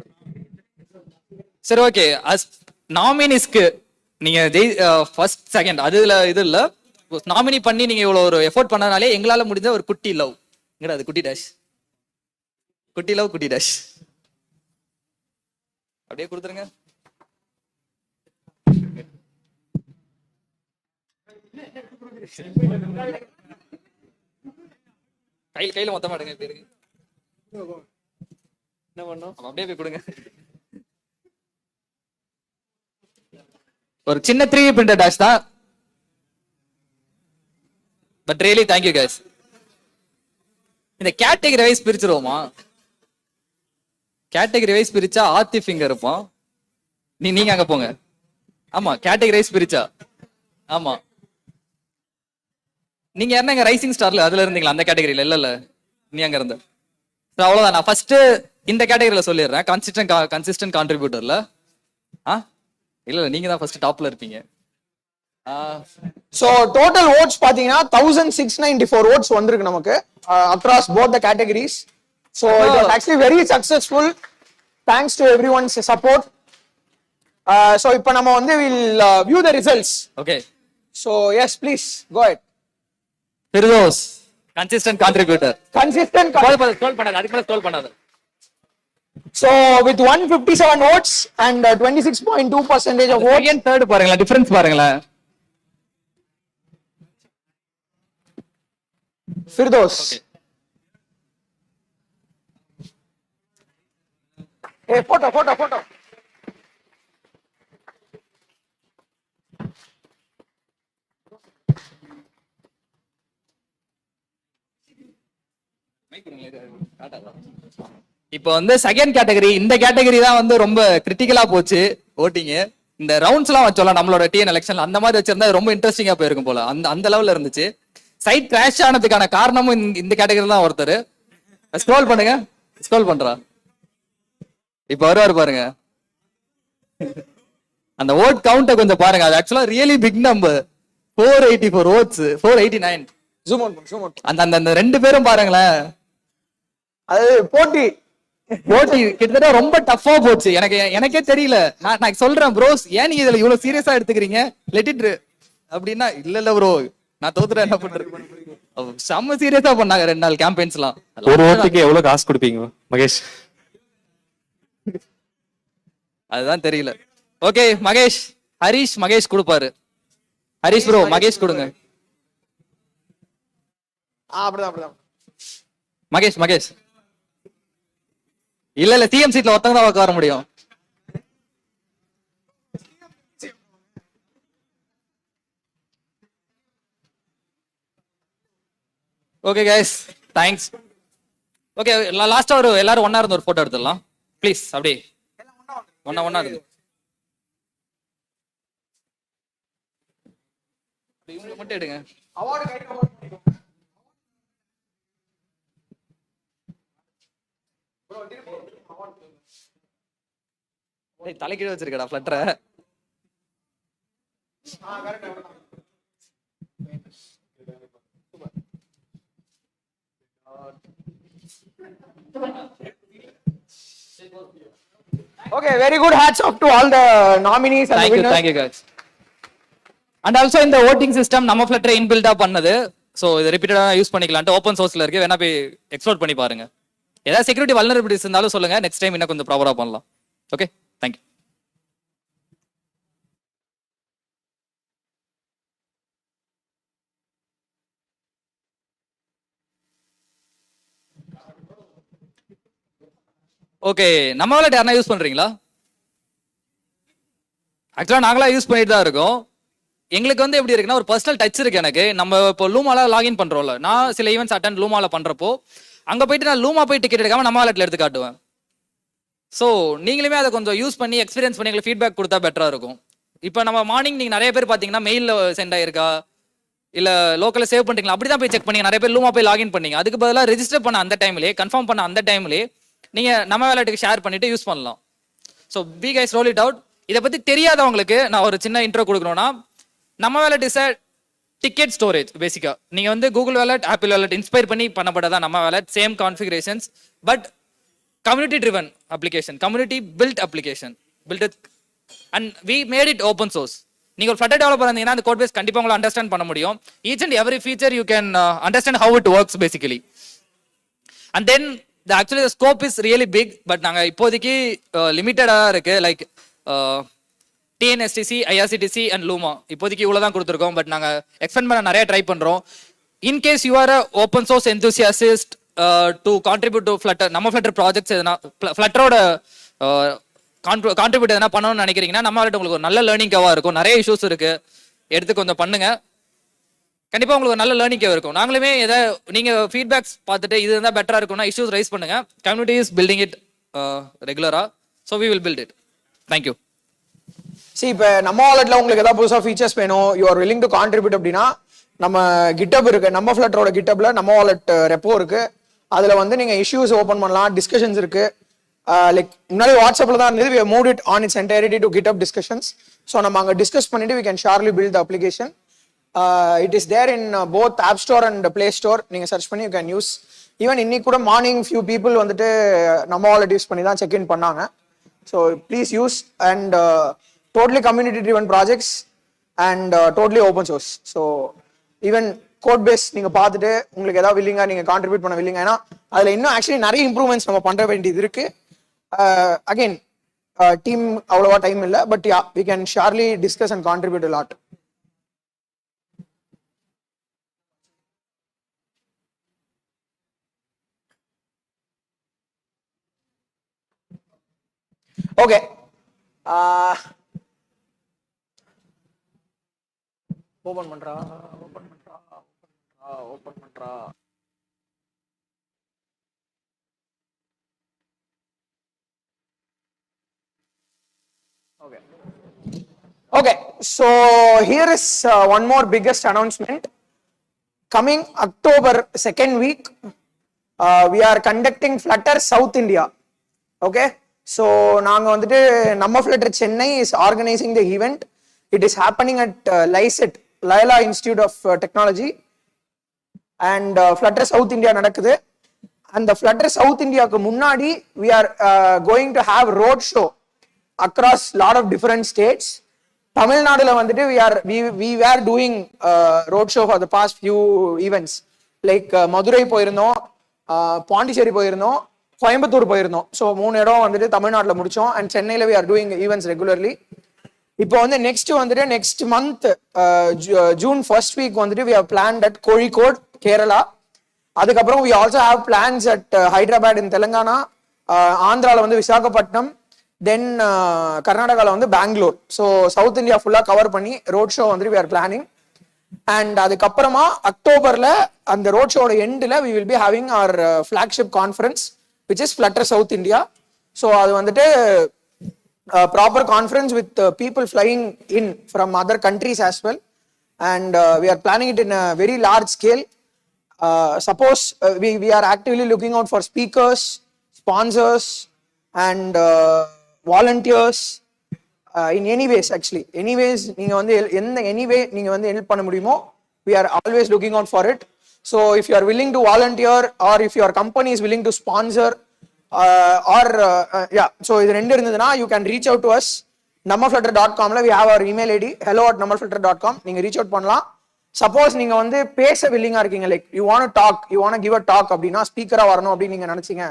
சரி ஓகே, நாமினிஸ்க்கு நீங்க ஃபர்ஸ்ட் செகண்ட் அதுல இது இல்ல, நாமினி பண்ணி நீங்க இவ்வளவு ஒரு எஃபோர்ட் பண்ணனாலே எங்களால முடிஞ்ச ஒரு குட்டி லவ். எங்கடா அது குட்டி டாஷ்? குட்டி லவ் குட்டி டாஷ் அப்படியே கொடுத்துருங்க. கையில மொத்தமா எடுங்க பேருக்கு. என்ன பண்ணோம்? அப்படியே போய் கொடுங்க. ஒரு சின்ன 3D printed dash தான். But really thank you guys. இந்த கேட்டகரி வைஸ் பிரிச்சிருவோமா? கேட்டகரி வைஸ் பிரிச்சா ஆத்திஃப் இங்க இருப்போம், நீங்க அங்க போங்க. ஆமா கேட்டகரி வைஸ் பிரிச்சா, ஆமா நீங்க என்ன ரைசிங் ஸ்டார்ல அதுல இருந்தீங்களா? அந்த கேட்டகரியில இல்ல நீ அங்க இருந்த. அவ்வளவுதான். நான் ஃபர்ஸ்ட் இந்த கேட்டகரியில சொல்லிடுறேன், கன்சிஸ்டன்ட் கான்ட்ரிபியூட்டர்ல. இல்ல நீங்க தான் ஃபர்ஸ்ட் டாப்ல இருப்பீங்க. சோ டோட்டல் votes பாத்தீங்கன்னா 1694 votes வந்திருக்கு நமக்கு across both the categories. So it was actually very successful thanks to everyone's support. So இப்போ நம்ம வந்து we'll view the results. Okay. So yes, please go ahead. Firdos, consistent contributor. Scroll பண்ணாத, அதுக்கு மேல scroll பண்ணாத. So with 157 votes and 26.2% of votes. Second, third பாருங்களா, difference பாருங்களா. Firdos. Hey, photo. இப்போ வந்து செகண்ட் கேட்டகரி, இந்த கேட்டகரி தான் வந்து ரொம்ப கிரிட்டிக்கலா போச்சு ஓட்டிங். இந்த ரவுண்ட்ஸ் எல்லாம் வச்சோம்ல நம்மளோட டிஎன் எலெக்ஷன்ல, அந்த மாதிரி வச்சிருந்தா ரொம்ப இன்ட்ரெஸ்டிங்கா போயிருக்கும் போல. அந்த லெவல்ல இருந்துச்சு. சைட் கிராஷ் ஆனதுக்கான காரணமும் இந்த கேட்டகரி தான் ஒருத்தர். ஸ்க்ரோல் பண்ணுங்க, ஸ்க்ரோல் பண்றா. இப்ப வருவாரு பாருங்க. அந்த ஓட் கவுண்ட்டை கொஞ்சம் பாருங்க. அது ஆக்சுவலா really big number. 484 votes, 489. Zoom out. அந்த அந்த அந்த ரெண்டு பேரும் பாருங்களேன். அது போட்டி கிட்டத்தட்ட ரொம்ப டஃபா போச்சு. எனக்கே தெரியல. நான் சொல்றேன் ப்ரோஸ், ஏன் நீங்க இதுல இவ்வளவு சீரியஸா எடுத்துக்கிறீங்க, லெட் இட் அப்படின்னா இல்ல ப்ரோ நான் தோத்துறேன் என்ன பண்றது. செம்ம சீரியஸா பண்ணாங்க 2 நாள் கேம்பெயின்ஸ்லாம். ஒரு ஓட்டுக்கு எவ்வளவு காசு கொடுப்பீங்க மகேஷ்? அதுதான் தெரியல. ஓகே மகேஷ், ஹரிஷ் மகேஷ் கொடுப்பாரு. ஹரிஷ் ப்ரோ மகேஷ் கொடுங்க. அப்படிதான். மகேஷ் இல்ல சிஎம் சீட்ல ஒருத்தங்க தான் உட்கார முடியும். Okay guys, thanks. ஓகே லாஸ்டா எல்லாரும் ஒண்ணா இருந்து ஒரு போட்டோ எடுத்துடலாம் ப்ளீஸ். அப்படியே ஒண்ணா இருந்து இவங்களை மட்டும் எடுங்க. தலைக்கீழ வச்சிருக்கடா ஃப்ளட்டரை. Okay, very good. Hats off to all the nominees and thank the winners. Thank you guys. And also இந்த voting system நம்ம ஃப்ளட்டர் இன்பில்டா பண்ணது. சோ இது ரிப்பீட்டடா யூஸ் பண்ணிக்கலாம்ட்டு ஓபன் சோர்ஸ்ல இருக்கு. வேணா போய் எக்ஸ்ப்ளோர் பண்ணி பாருங்க. ஏதாவது செக்யூரிட்டி வல்னரபிலிட்டிஸ் இருந்தாலும் சொல்லுங்க. நெக்ஸ்ட் டைம் இன்னும் கொஞ்சம் ப்ராப்பரா பண்ணலாம். Okay, thank you. ஓகே, நம்ம வாலெட் யாரா யூஸ் பண்றீங்களா? ஆக்சுவலா நாங்களா யூஸ் பண்ணிட்டு தான் இருக்கோம். எங்களுக்கு வந்து எப்படி இருக்குன்னா ஒரு பர்சனல் டச் இருக்கு எனக்கு. நம்ம இப்போ லூமால லாகின் பண்றோம்ல, நான் சில ஈவெண்ட்ஸ் அட்டன் லூமால பண்றப்போ அங்க போயிட்டு நான் லூமா போய் டிக்கெட் எடுக்காம நம்ம வாலெட்ல எடுத்து காட்டுவேன். ஸோ நீங்களுமே அதை கொஞ்சம் யூஸ் பண்ணி எக்ஸ்பீரியன்ஸ் பண்ணி எங்களுக்கு ஃபீட்பேக் கொடுத்தா பெட்டரா இருக்கும். இப்போ நம்ம மார்னிங் நீங்க நிறைய பேர் பாத்தீங்கன்னா மெயிலில் சென்ட் ஆயிருக்கா இல்ல லோக்கல்ல சேவ் பண்றீங்களா அப்படி தான் போய் செக் பண்ணீங்க. நிறைய பேர் லூமா போய் லாகின் பண்ணீங்க. அதுக்கு பதிலாக ரெஜிஸ்டர் பண்ண அந்த டைம்லேயே கன்ஃபார்ம் பண்ண அந்த டைம்லேயே நீங்க நம்ம வேலெட்டுக்கு ஷேர் பண்ணிட்டு யூஸ் பண்ணலாம். So be guys roll it out. இதை பத்தி தெரியாதவங்களுக்கு நான் ஒரு சின்ன இன்ட்ரோ கொடுக்கணும்னா, நம்ம wallet is a ticket storage. பேசிக்கா நீங்க வந்து Google wallet, Apple wallet inspire பண்ணி பண்ணப்பட்டதான் நம்ம wallet. Same configurations but community driven application, community build application, build and we made it open source. நீங்க ஒரு ஃப்ளட்டர் டெவலப்பர் இருந்தீங்கன்னா அந்த கோட் பேஸ் கண்டிப்பா உங்களை அண்டர்ஸ்டாண்ட் பண்ண முடியும். Each and every feature you can understand how it works basically. And then actually scope is really big. But நாங்கள் இப்போதைக்கு லிமிட்டடாக இருக்கு. Like TNSTC, IRCTC and Luma இப்போதைக்கு இவ்வளோ தான் கொடுத்துருக்கோம். பட் நாங்கள் எக்ஸ்பெண்ட் பண்ண நிறைய ட்ரை பண்ணுறோம். In case you are open source enthusiast to contribute to Flutter, நம்ம ஃப்ளட்டர் ப்ராஜெக்ட்ஸ் எதனா ஃப்ளட்டரோட கான்ட்ரிபியூட் எதனா பண்ணணும்னு நினைக்கிறீங்கன்னா நம்ம உங்களுக்கு ஒரு நல்ல லேர்னிங்காக இருக்கும். நிறைய இஷ்யூஸ் இருக்கு, எடுத்து கொஞ்சம் பண்ணுங்க. கண்டிப்பா உங்களுக்கு நல்ல லேர்னிங் இருக்கும். நாங்களுமே எதை நீங்க ஃபீட்பேக்ஸ் பார்த்துட்டு இது இருந்தால் பெட்டரா இருக்கும்னா இஷ்யூஸ் ரைஸ் பண்ணுங்க. கம்யூனிட்டி இஸ் பில்டிங் இட் ரெகுலரா. So we will build it. Thank you. இப்போ நம்ம வாலெட்ல உங்களுக்கு ஏதாவது புதுசாக ஃபீச்சர்ஸ் வேணும், you are willing to contribute அப்படின்னா நம்ம கிட்டப் இருக்கு. நம்ம ஃப்ளட்டரோட கிட்டப்ல நம்ம வாலெட் ரெப்போ இருக்கு. அதுல வந்து நீங்க இஷ்யூஸ் ஓப்பன் பண்ணலாம், டிஸ்கஷன்ஸ் இருக்கு. லைக் முன்னாடி வாட்ஸ்அப்ல தான் இருந்தது. we have moved it on its entirety to GitHub discussions. So நம்ம அங்கே டிஸ்கஸ் பண்ணிட்டு we can surely build the application. It is there in both App Store and Play Store. நீங்க சர்ச் பண்ணி you can use. ஈவன் இன்னைக்கு கூட morning few people வந்துட்டு நம்ம wallet use பண்ணி தான் செக் இன் பண்ணாங்க. So please use and totally community driven projects and totally open source. So even code base நீங்க பார்த்துட்டு உங்களுக்கு ஏதாவது வில்லிங்கா நீங்க கான்ட்ரிபியூட் பண்ண வில்லிங்க. ஏன்னா அதுல இன்னும் ஆக்சுவலி நிறைய இம்ப்ரூவ்மெண்ட்ஸ் நம்ம பண்ண வேண்டியது இருக்கு. அகைன் டீம் அவ்வளோவா டைம் இல்லை. But ya we can surely discuss and contribute a lot. Okay, open பண்றா. Okay, so here is one more biggest announcement. Coming October 2nd week, we are conducting Flutter South India. Okay, so நாங்கள் வந்துட்டு நம்ம Flutter Chennai is organising the event. It is happening at LICET, Loyola Institute of Technology, and Flutter South India நடக்குது. அந்த flutter south இந்தியாவுக்கு முன்னாடி we are going to have road show across lot of different states. தமிழ்நாடுல வந்துட்டு we were doing road show for the past few events, like Madurai போயிருந்தோம், பாண்டிச்சேரி போயிருந்தோம், கோயம்புத்தூர் போயிருந்தோம். So 3 இடம் வந்துட்டு தமிழ்நாட்டில் முடிச்சோம். அண்ட் சென்னையில் we are doing events regularly. இப்போ வந்து next month June first week வந்துட்டு we have planned at Kozhikode, Kerala. அதுக்கப்புறம் we also have plans at Hyderabad in Telangana, ஆந்திராவில் வந்து விசாகப்பட்டினம், தென் கர்நாடகாவில் வந்து பெங்களூர். ஸோ சவுத் இந்தியா ஃபுல்லாக கவர் பண்ணி ரோட் ஷோ வந்துட்டு we are planning. அண்ட் அதுக்கப்புறமா அக்டோபர்ல அந்த ரோட் ஷோட எண்டில் we will be having our flagship conference which is Flutter South India. So அது வந்துட்டு proper conference with people flying in from other countries as well. And we are planning it in a very large scale. Suppose we are actively looking out for speakers, sponsors, and volunteers. In any ways, actually, anyways, நீங்க வந்து anyway நீங்க வந்து help பண்ண முடியுமோ, we are always looking out for it. So if you are willing to volunteer, or if your company is willing to sponsor, or yeah, so இது ரெண்டு இருந்ததுன்னா you can reach out to us. nammaflutter.com we have our email id hello@nammaflutter.com. நீங்க reach out பண்ணலாம். Suppose நீங்க வந்து பேச வில்லிங்கா இருக்கீங்க, like you want to talk, you want to give a talk அப்படின்னா, ஸ்பீக்கரா வரணும் அப்படின்னு நீங்க நினைச்சீங்க,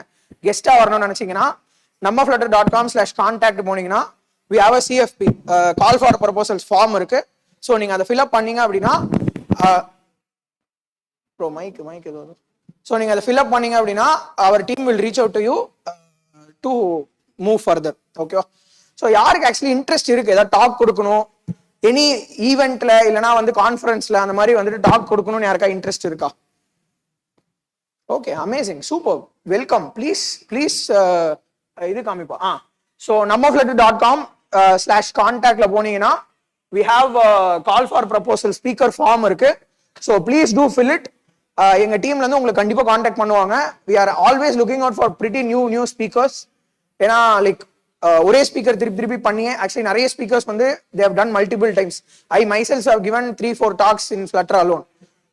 கெஸ்டா வரணும்னு நினைச்சீங்கன்னா, nammaflutter.com/contact போனீங்கன்னா we have a CFP, call for proposals form இருக்கு. ஸோ நீங்க அதை ஃபில் அப் பண்ணீங்க அப்படின்னா, மைக் ஏதாவது, ஸோ நீங்க அதை ஃபில் அப் பண்ணீங்க அப்படின்னா our team will reach out to you to move further. ஓகேவா? ஸோ யாருக்கு ஆக்சுவலி இன்ட்ரெஸ்ட் இருக்கு ஏதாவது டாக் கொடுக்கணும், எனி ஈவெண்ட்ல இல்லைனா வந்து கான்ஃபரன்ஸ்ல அந்த மாதிரி வந்துட்டு டாக் கொடுக்கணும்னு யாருக்கா இன்ட்ரெஸ்ட் இருக்கா? Okay, amazing, super, welcome. Please இது காமிப்பா. ஸோ nammaflutter.com/contact போனீங்கன்னா we have call for proposal speaker form இருக்கு. So please do fill it. எங்க டீம்ல இருந்து உங்களுக்கு கண்டிப்பா கான்டாக்ட் பண்ணுவாங்க. we are always looking out for pretty new speakers. ஏன்னா லைக் ஒரே ஸ்பீக்கர் திருப்பி பண்ணியே ஆக்சுவலி நிறைய ஸ்பீக்கர்ஸ் வந்து they have done multiple times. I myself have given 3-4 talks in Flutter alone.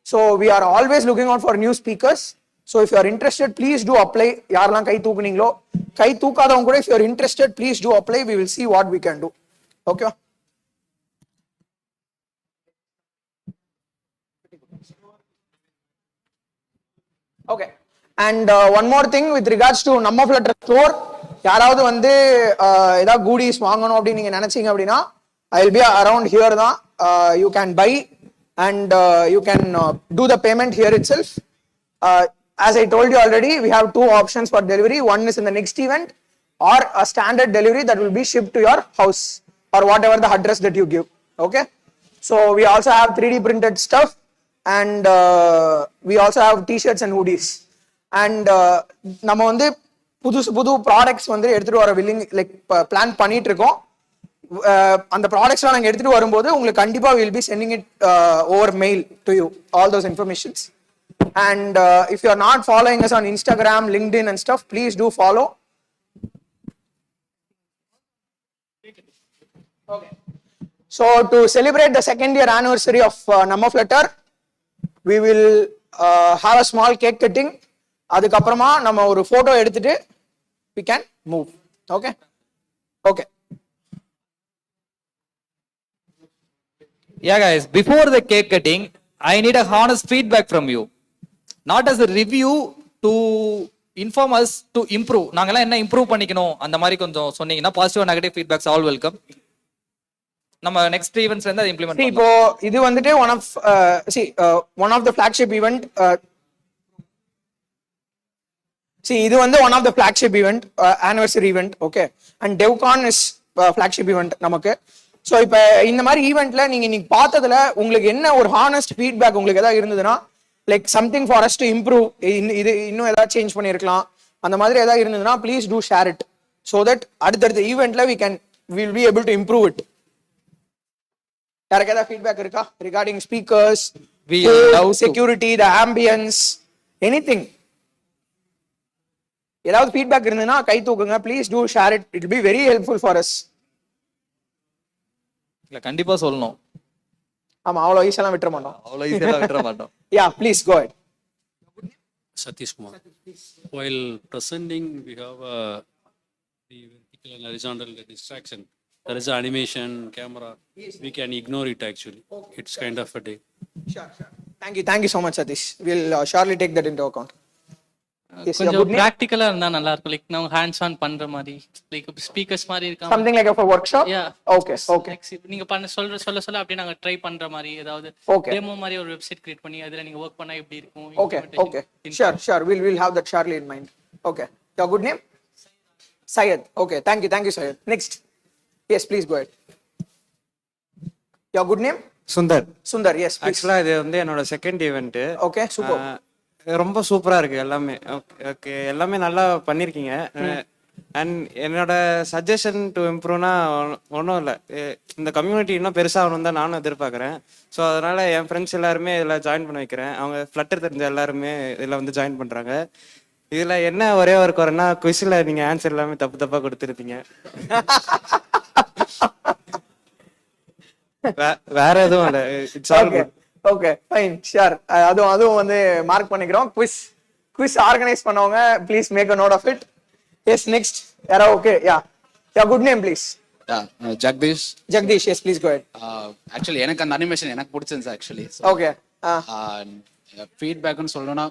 So we are always looking out for new speakers. So if you are interested, please do apply. யாரெல்லாம் கை தூக்குனீங்களோ, கை தூக்காதவங்க கூட if you are interested, please do apply. We will see what we can do. Okay? Okay. And one more thing with regards to Namma Flutter store, யாராவது வந்து ஏதாவது goodies வாங்கணும் அப்படின்னு நீங்க நினைச்சீங்க அப்படின்னா, I will be around here தான். You can buy and you can do the payment here itself. As I told you already, we have 2 options for delivery. One is in the next event, or a standard delivery that will be shipped to your house or whatever the address that you give. Okay? So we also have 3D printed stuff, and we also have t-shirts and hoodies. And நம்ம வந்து புது products வந்து எடுத்துட்டு வர like plan பண்ணிட்டு இருக்கோம். அந்த ப்ராடக்ட்ஸ்லாம் நாங்கள் எடுத்துட்டு வரும்போது உங்களுக்கு கண்டிப்பா will be sending it over mail to you, all those informations. And if you are not following us on Instagram, LinkedIn and stuff, please do follow. Okay. So to celebrate the 2nd year anniversary of Namma Flutter, we will have a small cake cutting. அதுக்கப்புறமா நம்ம ஒரு photo எடுத்துட்டு we can move. Okay? Okay. Yeah guys, before the cake cutting, I need a honest feedback from you. Not as a review, to inform us to improve. நாங்கலாம் என்ன improve பண்ணிக்கணும் அந்த மாதிரி கொஞ்சம் சொன்னீங்கன்னா, positive negative feedbacks all welcome. நம்ம next ஈவென்ட்ஸ்ல இருந்து அதை இம்ப்ளிமெண்ட் பண்ணலாம். இப்போ இது வந்துட்டு one of the flagship event. இது வந்து one of the flagship event, anniversary event. Okay? And DevCon is flagship event நமக்கு. ஸோ இப்போ இந்த மாதிரி ஈவெண்ட்ல நீங்க பார்த்ததுல உங்களுக்கு என்ன ஒரு ஹானஸ்ட் ஃபீட்பேக் உங்களுக்கு ஏதாவது இருந்ததுன்னா, like something for us to improve, இது இன்னும் ஏதாவது சேஞ்ச் பண்ணியிருக்கலாம், அந்த மாதிரி ஏதாவது இருந்ததுன்னா please do share it, so that அடுத்தடுத்த ஈவெண்ட்ல will be able to improve it. யாருக்கு ஏதாவது ஃபீட்பேக் இருக்கா regarding speakers, security, the ambience, anything? ஏதாவது ஃபீட்பேக் இருந்ததுன்னா கை தூக்குங்க. Please do share it. It be very helpful for us. இல்ல கண்டிப்பா சொல்லணும். ஆமா, அவ்வளோ ஈஸியெல்லாம் விட்டுற மாட்டோம். அவ்வளோ ஈஸியெல்லாம் விட்டுற மாட்டோம். Yeah please go ahead. Satish Kumar. While presenting, we have the vertical and horizontal distraction. There is an animation, camera. We can ignore it actually. It's kind of a day. Sure. Thank you so much, Satish. We'll surely take that into account. Yes, your கொஞ்சம் good name? ப்ராக்டிக்கலா இருந்தா நல்லா இருக்கும். Like நம்ம hands on பண்ற மாதிரி, like speakers மாதிரி இருக்காம Something like a workshop? Yeah. Okay. நீங்க சொல்ல அப்படியே நாங்க ட்ரை பண்ற மாதிரி ஏதாவது Okay. டெமோ மாதிரி ஒரு வெப்சைட் கிரியேட் பண்ணி அதுல நீங்க வர்க் பண்ணா எப்படி இருக்கும்? Okay. Sure. We'll have that surely in mind. Okay. Your good name? Syed. Okay. Thank you, Syed. Next. Yes, please go ahead. Your good name? Sundar. Yes, please. ஆக்சுவலா இது வந்து என்னோட செகண்ட் ஈவெண்ட். Okay, super. ரொம்ப சூப்பரா இருக்கு எல்லாமே. Okay, எல்லாமே நல்லா பண்ணிருக்கீங்க. அண்ட் என்னோட சஜஷன் டு இம்ப்ரூவ்னா ஒன்றும் இல்லை, இந்த கம்யூனிட்டி இன்னும் பெருசாகணும் தான் நானும் எதிர்பார்க்குறேன். ஸோ அதனால என் ஃப்ரெண்ட்ஸ் எல்லாருமே இதில் ஜாயின் பண்ண வைக்கிறேன். அவங்க ஃப்ளட்டர் தெரிஞ்ச எல்லாருமே இதில் வந்து ஜாயின் பண்ணுறாங்க. இதில் என்ன ஒரே ஒரு குறைன்னா குவிஸில் நீங்கள் ஆன்சர் எல்லாமே தப்பாக கொடுத்துருப்பீங்க. வேற எதுவும் இல்லை. It's all good. Okay fine sure. அதுவும் வந்து மார்க் பண்ணிக்கிறோம். குவிஸ் ஆர்கனைஸ் பண்ணவங்க please make a note of it. Yes next யாரா? Okay yeah good name please. Jagadish. Yes please go ahead. Actually எனக்கு அந்த அனிமேஷன் எனக்கு பிடிச்சிருந்துச்சு ஆக்சுவலி. ஓகே ஃபீட்பேக்னு சொல்லணும்னா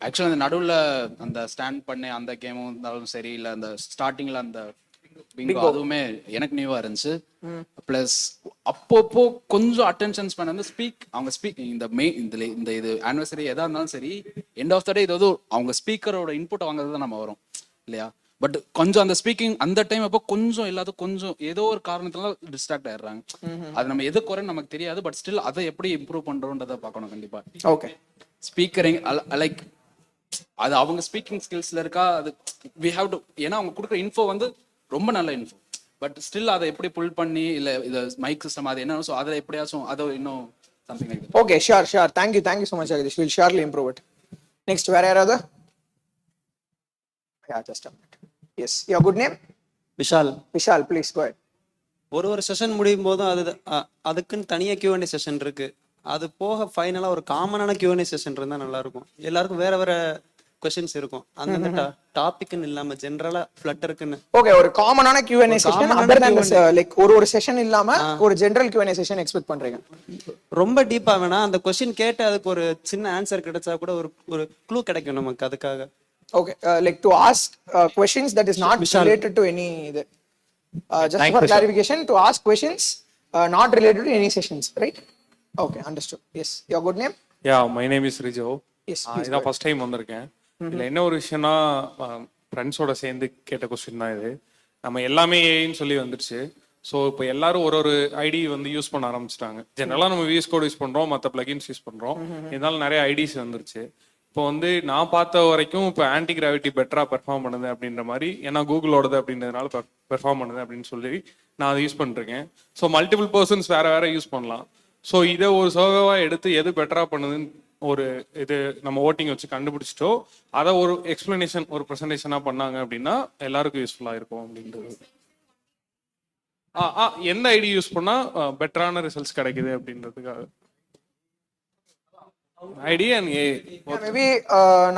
ஆக்சுவலி அந்த நடுவில் அந்த ஸ்டாண்ட் பண்ணி அந்த கேமும் இருந்தாலும் சரி, இல்லை அந்த ஸ்டார்டிங்கில் அந்த பிங்கோ அதுவுமே எனக்கு நியூவா இருந்துச்சு. பிளஸ் அப்பப்போ கொஞ்சம் அட்டென்ஷன்ஸ் பண்ண வந்து அவங்க ஸ்பீக் இந்த இந்த இது ஆனிவர்சரி எதா இருந்தாலும் சரி, எண்ட் ஆஃப் த டே இது அவங்க ஸ்பீக்கரோட இன்புட் வாங்குறது தான் நம்ம வரும் இல்லையா. பட் கொஞ்சம் அந்த ஸ்பீக்கிங் அந்த டைம் அப்போ கொஞ்சம் எல்லாத்துக்கும் கொஞ்சம் ஏதோ ஒரு காரணத்தினால டிஸ்ட்ராக்ட் ஆயிடுறாங்க. அது நம்ம எது குறைன்னு நமக்கு தெரியாது. பட் ஸ்டில் அதை எப்படி இம்ப்ரூவ் பண்றோன்றதை பார்க்கணும் கண்டிப்பா. ஓகே ஸ்பீக்கரிங் லைக் அது அவங்க ஸ்பீக்கிங் ஸ்கில்ஸ்ல இருக்கா, அது வி ஹேவ் டு. ஏன்னா அவங்க கொடுக்குற இன்ஃபோ வந்து ரொம்ப நல்ல இன்ஃபோ. பட் ஸ்டில் அதை எப்படி புல் பண்ணி இல்லை இது மைக் சிஸ்டம் அது என்ன, ஸோ அதை எப்படியாச்சும் அதை இன்னும் something like that. Okay sure. Thank you so much Jagadish. Will surely improve it. Next வேற யாராவது? Ya just a minute. Yes your good name? Vishal please go ahead. ஒரு செஷன் முடியும் போதும் அதுக்குன்னு தனியாக Q&A செஷன் இருக்கு. அது போக ஃபைனலாக ஒரு காமனான Q&A செஷன் இருந்தால் நல்லா இருக்கும். எல்லாருக்கும் வேற வேற கொஸ்டின்ஸ் இருக்கும். அந்த டாபிக்னு இல்லாம ஜெனரலா ஃப்ளட்டருக்குன்னு. ஓகே, ஒரு காமனான Q&A session other than like ஒரு செஷன் இல்லாம ஒரு ஜெனரல் Q&A செஷன் எக்ஸ்பெக்ட் பண்றீங்க. ரொம்ப டீப்பா வேணா, அந்த கொஸ்டின் கேட்டு அதுக்கு ஒரு சின்ன ஆன்சர் கிடைச்சா கூட ஒரு க்ளூ கிடைக்கும் நமக்கு அதுக்காக. Okay, like to ask questions that is not related to any just for clarification, to ask questions not related to any sessions, right? Okay, understood. Yes, your good name? Yeah, my name is Rijo. Yes, please. இதான் first time வந்திருக்கேன். இதில் என்ன ஒரு விஷயம்னா, ஃப்ரெண்ட்ஸோட சேர்ந்து கேட்ட question தான் இது. நம்ம எல்லாமே ஏன்னு சொல்லி வந்துடுச்சு. ஸோ இப்போ எல்லாரும் ஒரு ஐடி வந்து யூஸ் பண்ண ஆரம்பிச்சிட்டாங்க. ஜெனரலாக நம்ம VS Code யூஸ் பண்ணுறோம், மற்ற பிளகின்ஸ் யூஸ் பண்ணுறோம். இருந்தாலும் நிறைய ஐடிஸ் வந்துருச்சு. இப்போ வந்து நான் பார்த்த வரைக்கும் இப்போ ஆன்டி கிராவிட்டி பெட்டராக பெர்ஃபார்ம் பண்ணுது அப்படின்ற மாதிரி, ஏன்னா கூகுளோடது அப்படின்றதுனால பெர்ஃபார்ம் பண்ணுது அப்படின்னு சொல்லி நான் அதை யூஸ் பண்ணிருக்கேன். ஸோ மல்டிபிள் பர்சன்ஸ் வேற யூஸ் பண்ணலாம். ஸோ இதை ஒரு சர்வேவாக எடுத்து எது பெட்டராக பண்ணுதுன்னு ஒரு இது நம்ம ஓட்டிங் வச்சு கண்டுபிடிச்சிட்டோ அதை ஒரு எக்ஸ்பிளனேஷன் ஒரு ப்ரெசன்டேஷனாக பண்ணாங்க அப்படின்னா எல்லாருக்கும் யூஸ்ஃபுல்லாக இருக்கும் அப்படின்றது. எந்த ஐடி யூஸ் பண்ணால் பெட்டரான ரிசல்ட்ஸ் கிடைக்குது அப்படின்றதுக்காக ஐடி அண்ட் ஏ. மேபி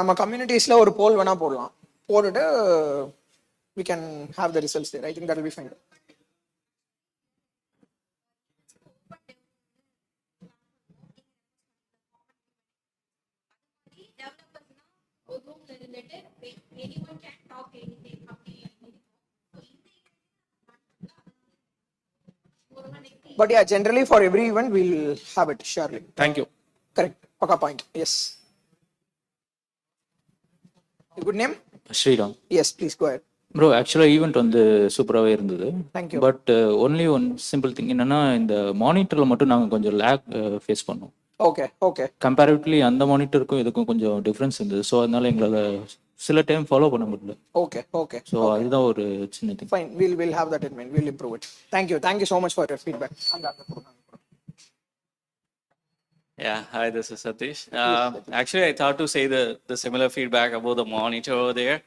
நம்ம கம்யூனிட்டிஸ்ல ஒரு போல் வேணா போடலாம். போட்டுட்டு we can have the results there. I think that will be fine. But yeah, generally for every event we'll have it surely. Thank you. Correct. Paka point. Yes. Good name? Sriram. Yes, please go ahead. Bro ஆக்சுவலாக event வந்து சூப்பராகவே இருந்தது. Thank you. But only one simple thing என்னன்னா, இந்த மானிட்டரில் மட்டும் நாங்கள் கொஞ்சம் லேக் ஃபேஸ் பண்ணோம். ஓகே கம்பேரிட்டிவ்லி அந்த மானிட்டருக்கும் இதுக்கும் கொஞ்சம் டிஃப்ரென்ஸ் இருந்தது. ஸோ அதனால எங்களால் சில டைம் ஃபாலோ பண்ண முடியல. ஓகே ஸோ அதுதான் ஒரு சின்ன thing. Fine, we'll have that in mind. We'll improve it. Thank you so much for your feedback. Yeah, hi, this is Satish. Actually, I thought to say the similar feedback about the monitor over there.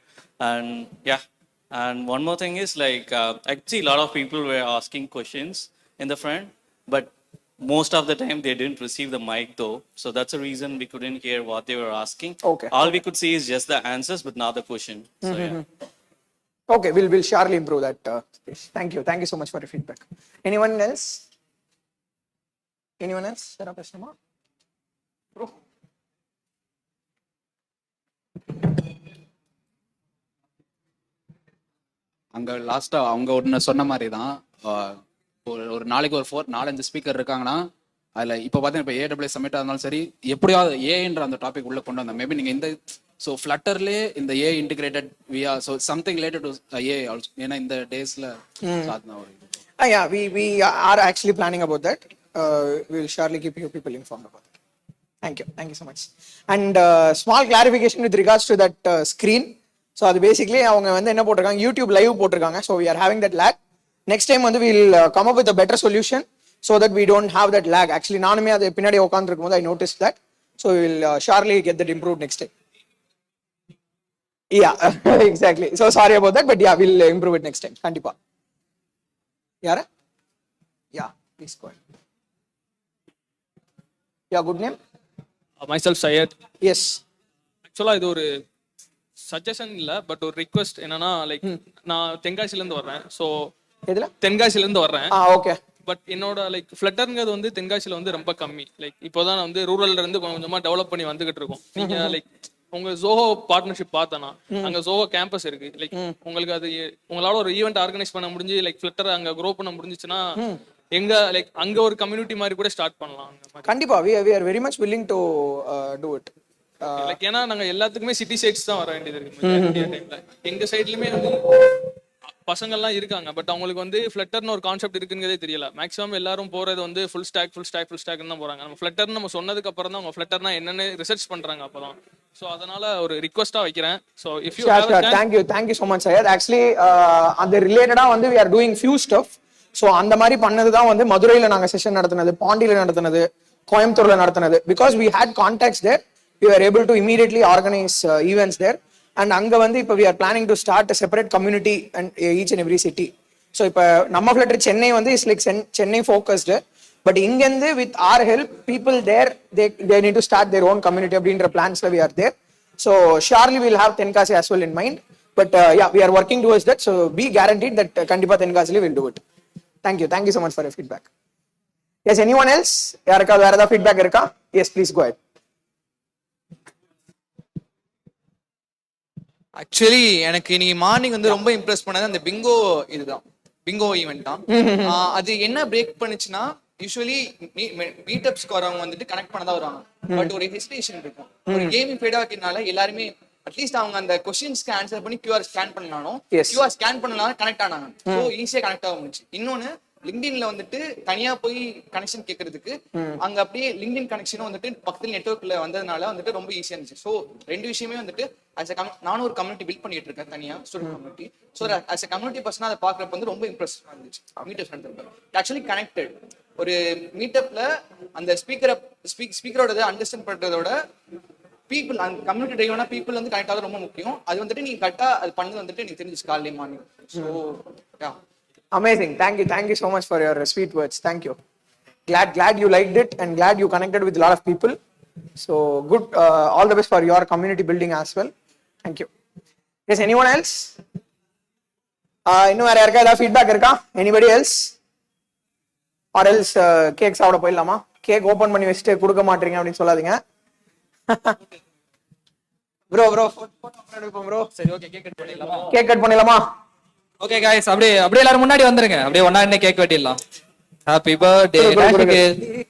And yeah, and one more thing is like I could see a lot of people were asking questions in the front, but most of the time they didn't receive the mic though, so that's the reason we couldn't hear what they were asking. Okay. All we could see is just the answers but not the question. So yeah. Okay, we'll surely improve that. Thank you. Thank you so much for your feedback. Anyone else? Anyone else? Sarah Prashnama? Bro. அங்கே லாஸ்ட்டாக அவங்க ஒன்று சொன்ன மாதிரி தான் ஒரு நாளைக்கு ஒரு 4-5 ஸ்பீக்கர் இருக்காங்கன்னா அதில் இப்போ பார்த்தீங்கன்னா இப்போ AWS சமிட்டாக இருந்தாலும் சரி எப்படியாவது ஏன்ற அந்த டாபிக் உள்ளே கொண்டு வந்தோம். மேபி நீங்கள் இந்த ஸோ ஃப்ளட்டர்லேயே இந்த ஏ இன்டிகிரேட்டட் வியா so something related to A also, ஏன்னா இந்த டேஸில் Yeah, we are actually planning about that. We'll surely keep you people informed about it. Thank you so much. And small clarification with regards to that screen. So அது basically அவங்க வந்து என்ன போட்டிருக்காங்க, YouTube live போட்டிருக்காங்க. So we are having that lag. Next time வந்து we'll come up with a better solution so that we don't have that lag. Actually நானுமே அது பின்னாடி உட்காந்துருக்கும் போது I noticed that. So we'll surely get that improved next time. Yeah, exactly. So sorry about that, but yeah, we'll improve it next time. கண்டிப்பா. யாரா? Yeah, please go ahead. Yeah, good name? Myself Syed. Yes. Actually இது ஒரு suggestion இல்ல but ஒரு request என்னன்னா like நான் தென்காசில இருந்து வர்றேன். ஸோ எதுல? தென்காசில இருந்து வர்றேன். ஓகே. பட் என்னோட லைக் ஃப்ளட்டர்ங்கிறது வந்து தென்காசில வந்து ரொம்ப கம்மி. லைக் இப்போதான் நான் வந்து ரூரல்ல இருந்து கொஞ்சமா டெவலப் பண்ணி வந்துகிட்டு இருக்கோம். நீங்க லைக் உங்க ஜோஹோ பார்ட்னர்ஷிப் பார்த்தனா அங்க ஜோஹோ கேம்பஸ் இருக்கு. லைக் உங்களுக்கு அது உங்களால ஒரு ஈவெண்ட் ஆர்கனைஸ் பண்ண முடிஞ்சு லைக் ஃப்ளட்டர் அங்க க்ரோ பண்ண முடிஞ்சுச்சுன்னா எங்க லைக் அங்க ஒரு கம்யூனிட்டி மாதிரி கூட ஸ்டார்ட் பண்ணலாம். கண்டிப்பா we are very much willing to do it. Like ஏன்னா நாங்க எல்லாத்துக்குமே சிட்டி சைட்ஸ் தான் வர வேண்டியது இருக்கு. எங்க சைட்லயுமே வந்து பசங்கள்லாம் இருக்காங்க பட் அவங்களுக்கு வந்து ஃப்ளட்டர்னு ஒரு கான்செப்ட் இருக்குங்கிறதே தெரியல. மேக்ஸிமம் எல்லாரும் போறது வந்து ஃபுல் ஸ்டாக் தான் போறாங்க. நம்ம ஃப்ளட்டர்னு நம்ம சொன்னதுக்கு அப்புறம் தான் அவங்க ஃப்ளட்டர்னா என்னன்னு ரிசர்ச் பண்றாங்க அப்பதான். ஸோ அதனால ஒரு ரிக்வெஸ்டா வைக்கிறேன். So if you thank you so much Syed. Actually அந்த ரிலேட்டடா வந்து we are doing few stuff. So அந்த மாதிரி பண்ணது தான் வந்து மதுரையில நாங்க செஷன் நடத்தினது, பாண்டியில நடத்தினது, கோயம்புத்தூர்ல நடத்தினது. Because we had contacts there, we were able to immediately organize events there. And அங்க வந்து இப்போ we are planning to start a separate community and each and every city. So இப்போ Namma Flutter Chennai வந்து is like Chennai focused, but இங்கேருந்து with our help people there they need to start their own community அப்படின்ற பிளான்ஸ்ல we are there. So surely we'll have Tenkasi as well in mind, but yeah, we are working towards that. So be guaranteed that கண்டிப்பா Tenkasi will do it. Thank you so much for your feedback. Yes, anyone else? யாருக்காவது வேற ஏதாவது feedback இருக்கா? Yes, please go ahead. Actually எனக்கு இன்னைக்கு morning வந்து ரொம்ப Impress பண்ணது அந்த பிங்கோ இதுதான், பிங்கோ ஈவெண்ட் தான். அது என்ன பிரேக் பண்ணுச்சுன்னா யூஸ்வலி மீட்டப்ஸ்க்கு வரவங்க வந்துட்டு கனெக்ட் பண்ணதான் வருவாங்க. பட் ஒரு ஹெசிடேஷன் இருக்கும். ஒரு கேமிங் ஃபீடா வைக்கிறதுனால எல்லாருமே அட்லீஸ்ட் அவங்க அந்த கொஸ்டின்ஸ்க்கு ஆன்சர் பண்ணி QR ஸ்கேன் பண்ணாலும் QR ஸ்கேன் பண்ணலாம் கனெக்ட் ஆனாங்க. ஸோ ஈஸியா கனெக்ட் ஆக முடிச்சு. இன்னொன்னு லிங்க்டின்ல வந்துட்டு தனியா போய் கனெக்ஷன் கேட்கறதுக்கு அங்க அப்படியே லிங்க்டின் கனெக்ஷனும் வந்துட்டு பக்கத்துல நெட்வொர்க்ல வந்ததுனால வந்துட்டு ரொம்ப ஈஸியா இருந்துச்சு. ஸோ ரெண்டு விஷயமே வந்துட்டு நானும் ஒரு கம்யூனிட்டி பில்ட் பண்ணிட்டு இருக்கேன் தனியா, student community. So as a community persona அதை பாக்குறப்ப வந்து ரொம்ப இம்ப்ரெஸ் இருந்துச்சு. மீட்டப்ஸ் நடத்துறப்ப ஆக்சுவலி கனெக்டட் ஒரு மீட்டப்ல அந்த ஸ்பீக்கரோட அண்டர்ஸ்டாண்ட் பண்றதோட பீப்புள் அந்த கம்யூனிட்டி டிரைவனா பீப்புள் வந்து கனெக்ட் ஆக ரொம்ப முக்கியம். அது வந்துட்டு நீங்க கரெக்டா அது பண்ணது வந்துட்டு எனக்கு தெரிஞ்சு காலையில morning. So yeah Amazing. Thank you so much for your sweet words. Thank you. Glad you liked it and glad you connected with a lot of people. So good. All the best for your community building as well. Thank you. Yes, anyone else? இன்னும் வேற யாருக்கா ஏதாவது feedback இருக்கா? Anybody else? Or else cake சாப்பிட போயிடலாமா? Cake open பண்ணி வச்சுட்டு கொடுக்க மாட்டீங்க அப்படின்னு சொல்லாதீங்க. ப்ரோ ப்ரோ சரி ஓகே கேக் கட் பண்ணிடலாமா? கேக் கட் பண்ணிடலாமா? ஓகே गाइस அப்படியே எல்லாரும் முன்னாடி வந்துருங்க. அப்படியே ஒண்ணா என்ன கேக் வெட்டிடலாம். Happy birthday.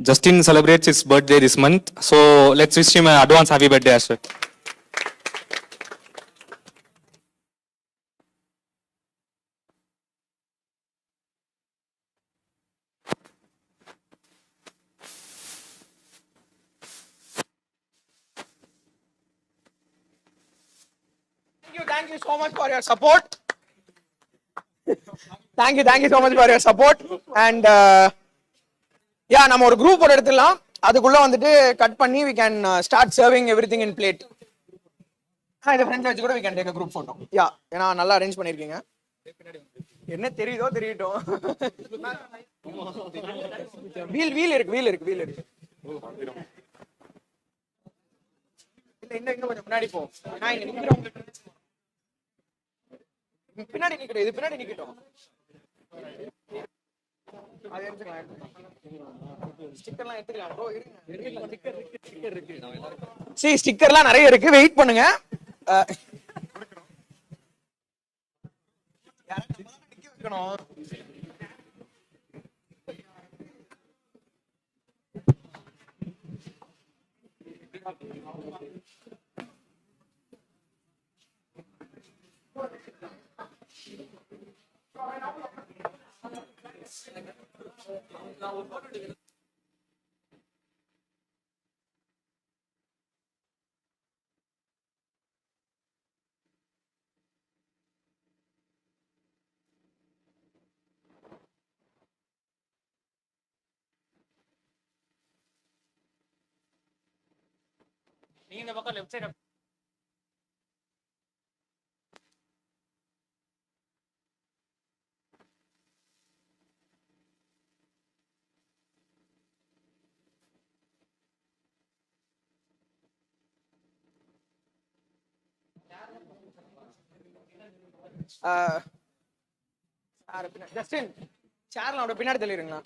Justin celebrates his birthday this month, so let's wish him an advance happy birthday as well. Thank you so much for your support. Thank you so much for your support. And நம்ம ஒரு group ஒரு எடுத்துடலாம். அதுக்குள்ள வந்துட்டு cut பண்ணி we can start serving everything in plate. இந்த friends வச்சு கூட we can take a group photo. யா, ஏன்னா நல்லா அரேஞ்ச் பண்ணிருக்கீங்க. என்ன தெரியுதோ தெரியட்டும். வீல் இருக்கு. இல்ல இன்னும் கொஞ்சம் முன்னாடி போ. நான் இங்க நிக்கிறேன். பின்னாடி நிக்கட்டும். இது பின்னாடி நிக்கட்டும். அது எடுத்துக்கலாம். ஸ்டிக்கர்லாம் எடுத்துக்கலாம் ப்ரோ. ஸ்டிக்கர் இருக்கு. சரி, ஸ்டிக்கர்லாம் நிறைய இருக்கு. வெயிட் பண்ணுங்க. நிக்க வைக்கணும். நீங்க இந்த பக்கம் லெஃப்ட் சைடு ஜஸ்டின், சேர்ல அவட பின்னாடி தள்ளிடுங்களா?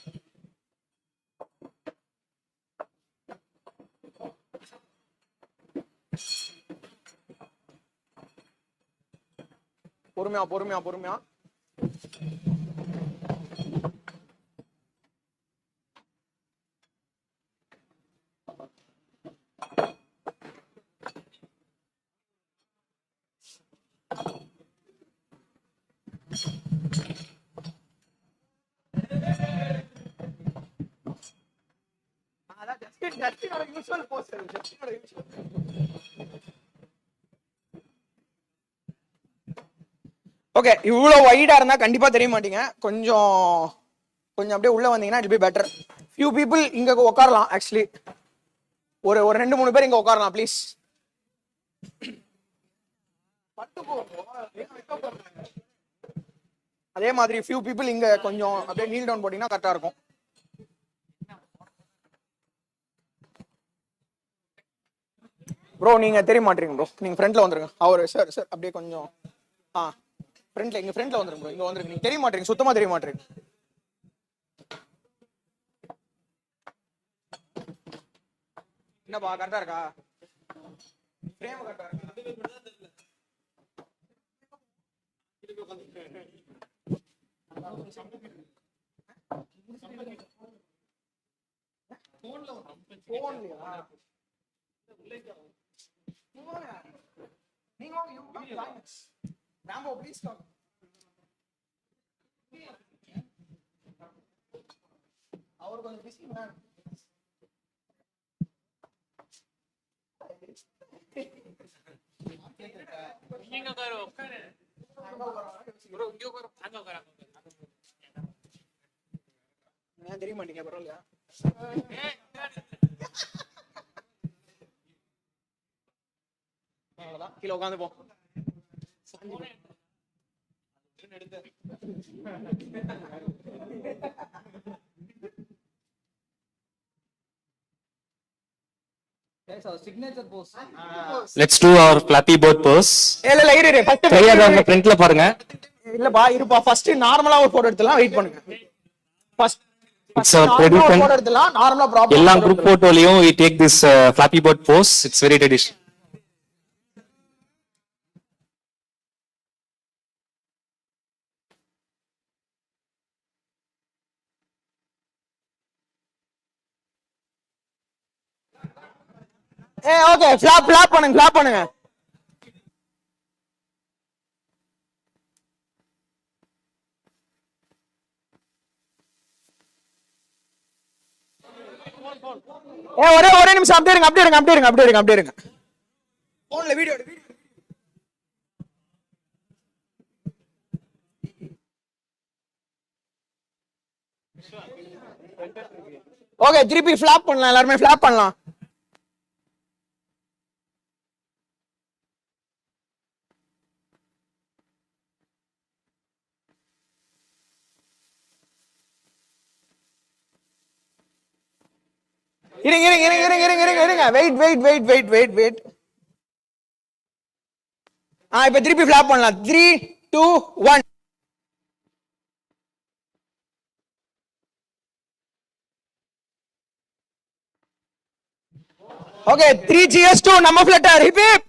பொறுமையா. அதான் ஜஸ்டினோட யூசுவல் போஸ். ஓகே, இவ்வளவு வைடா இருந்தா கண்டிப்பா தெரிய மாட்டீங்க. கொஞ்சம் அப்படியே உள்ள வந்தீங்கன்னா it be better. Few people இங்க உட்காரலாம். ஆக்சுவலி ஒரு 2-3 பேர் இங்க உட்காரலாம் ப்ளீஸ். அதே மாதிரி ஃபியூ பீப்புள் இங்க கொஞ்சம் அப்படியே நீல் டவுன் போட்டீங்கன்னா கரெக்டா இருக்கும். ப்ரோ நீங்க தெரிய மாட்டீங்க ப்ரோ. நீங்க ஃப்ரண்ட்ல வந்துருங்க. சார் அப்படியே கொஞ்சம் ஃப்ரண்ட்ல வந்துருங்க ப்ரோ. இங்க வந்துருங்க. நீங்க தெரிய மாட்டீங்க, சுத்தமா தெரிய மாட்டீங்க. என்னப்பா கரெக்டா இருக்கா? ஃப்ரேம் கரெக்டா இருக்கா? Namma, please come. அவர் கொஞ்சம் பிஸி மேன். நீங்க உட்காரு. ப்ரோ இங்க உட்காரு. அங்க உட்காரு. நான் தெரிய மாட்டீங்க பரவாயில்லையா? அவ்வளவுதான், கீழே உட்காந்து போ. Signature pose. Let's do our Flappy Bird pose. இல்ல இரு ஃபர்ஸ்ட் தெரியாதவங்க ஃப்ரண்ட்ல பாருங்க. இல்லப்பா இருப்பா ஃபர்ஸ்ட் நார்மலா ஒரு போட்டோ எடுத்துலாம் வெயிட் பண்ணுங்க. First It's our tradition. Photo எடுத்துலாம் நார்மலா ப்ராப்பரா எல்லா group photoலயும் we take this Flappy Bird pose. It's very traditional. Okay flap பண்ணுங்க. ஒரே நிமிஷம் அப்படியே இருங்க. போன்ல வீடியோ ஓகே திருப்பி ஃபிளாப் பண்ணலாம், எல்லாருமே ஃபிளாப் பண்ணலாம். இருங்க. வெயிட். இப்ப திருப்பி ஃபிளாப் பண்ணலாம். 3 2 1. Okay 3 cheers to Namma Flutter. Hip hip.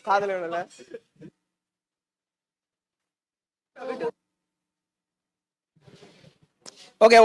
காதல விடல. ஓகே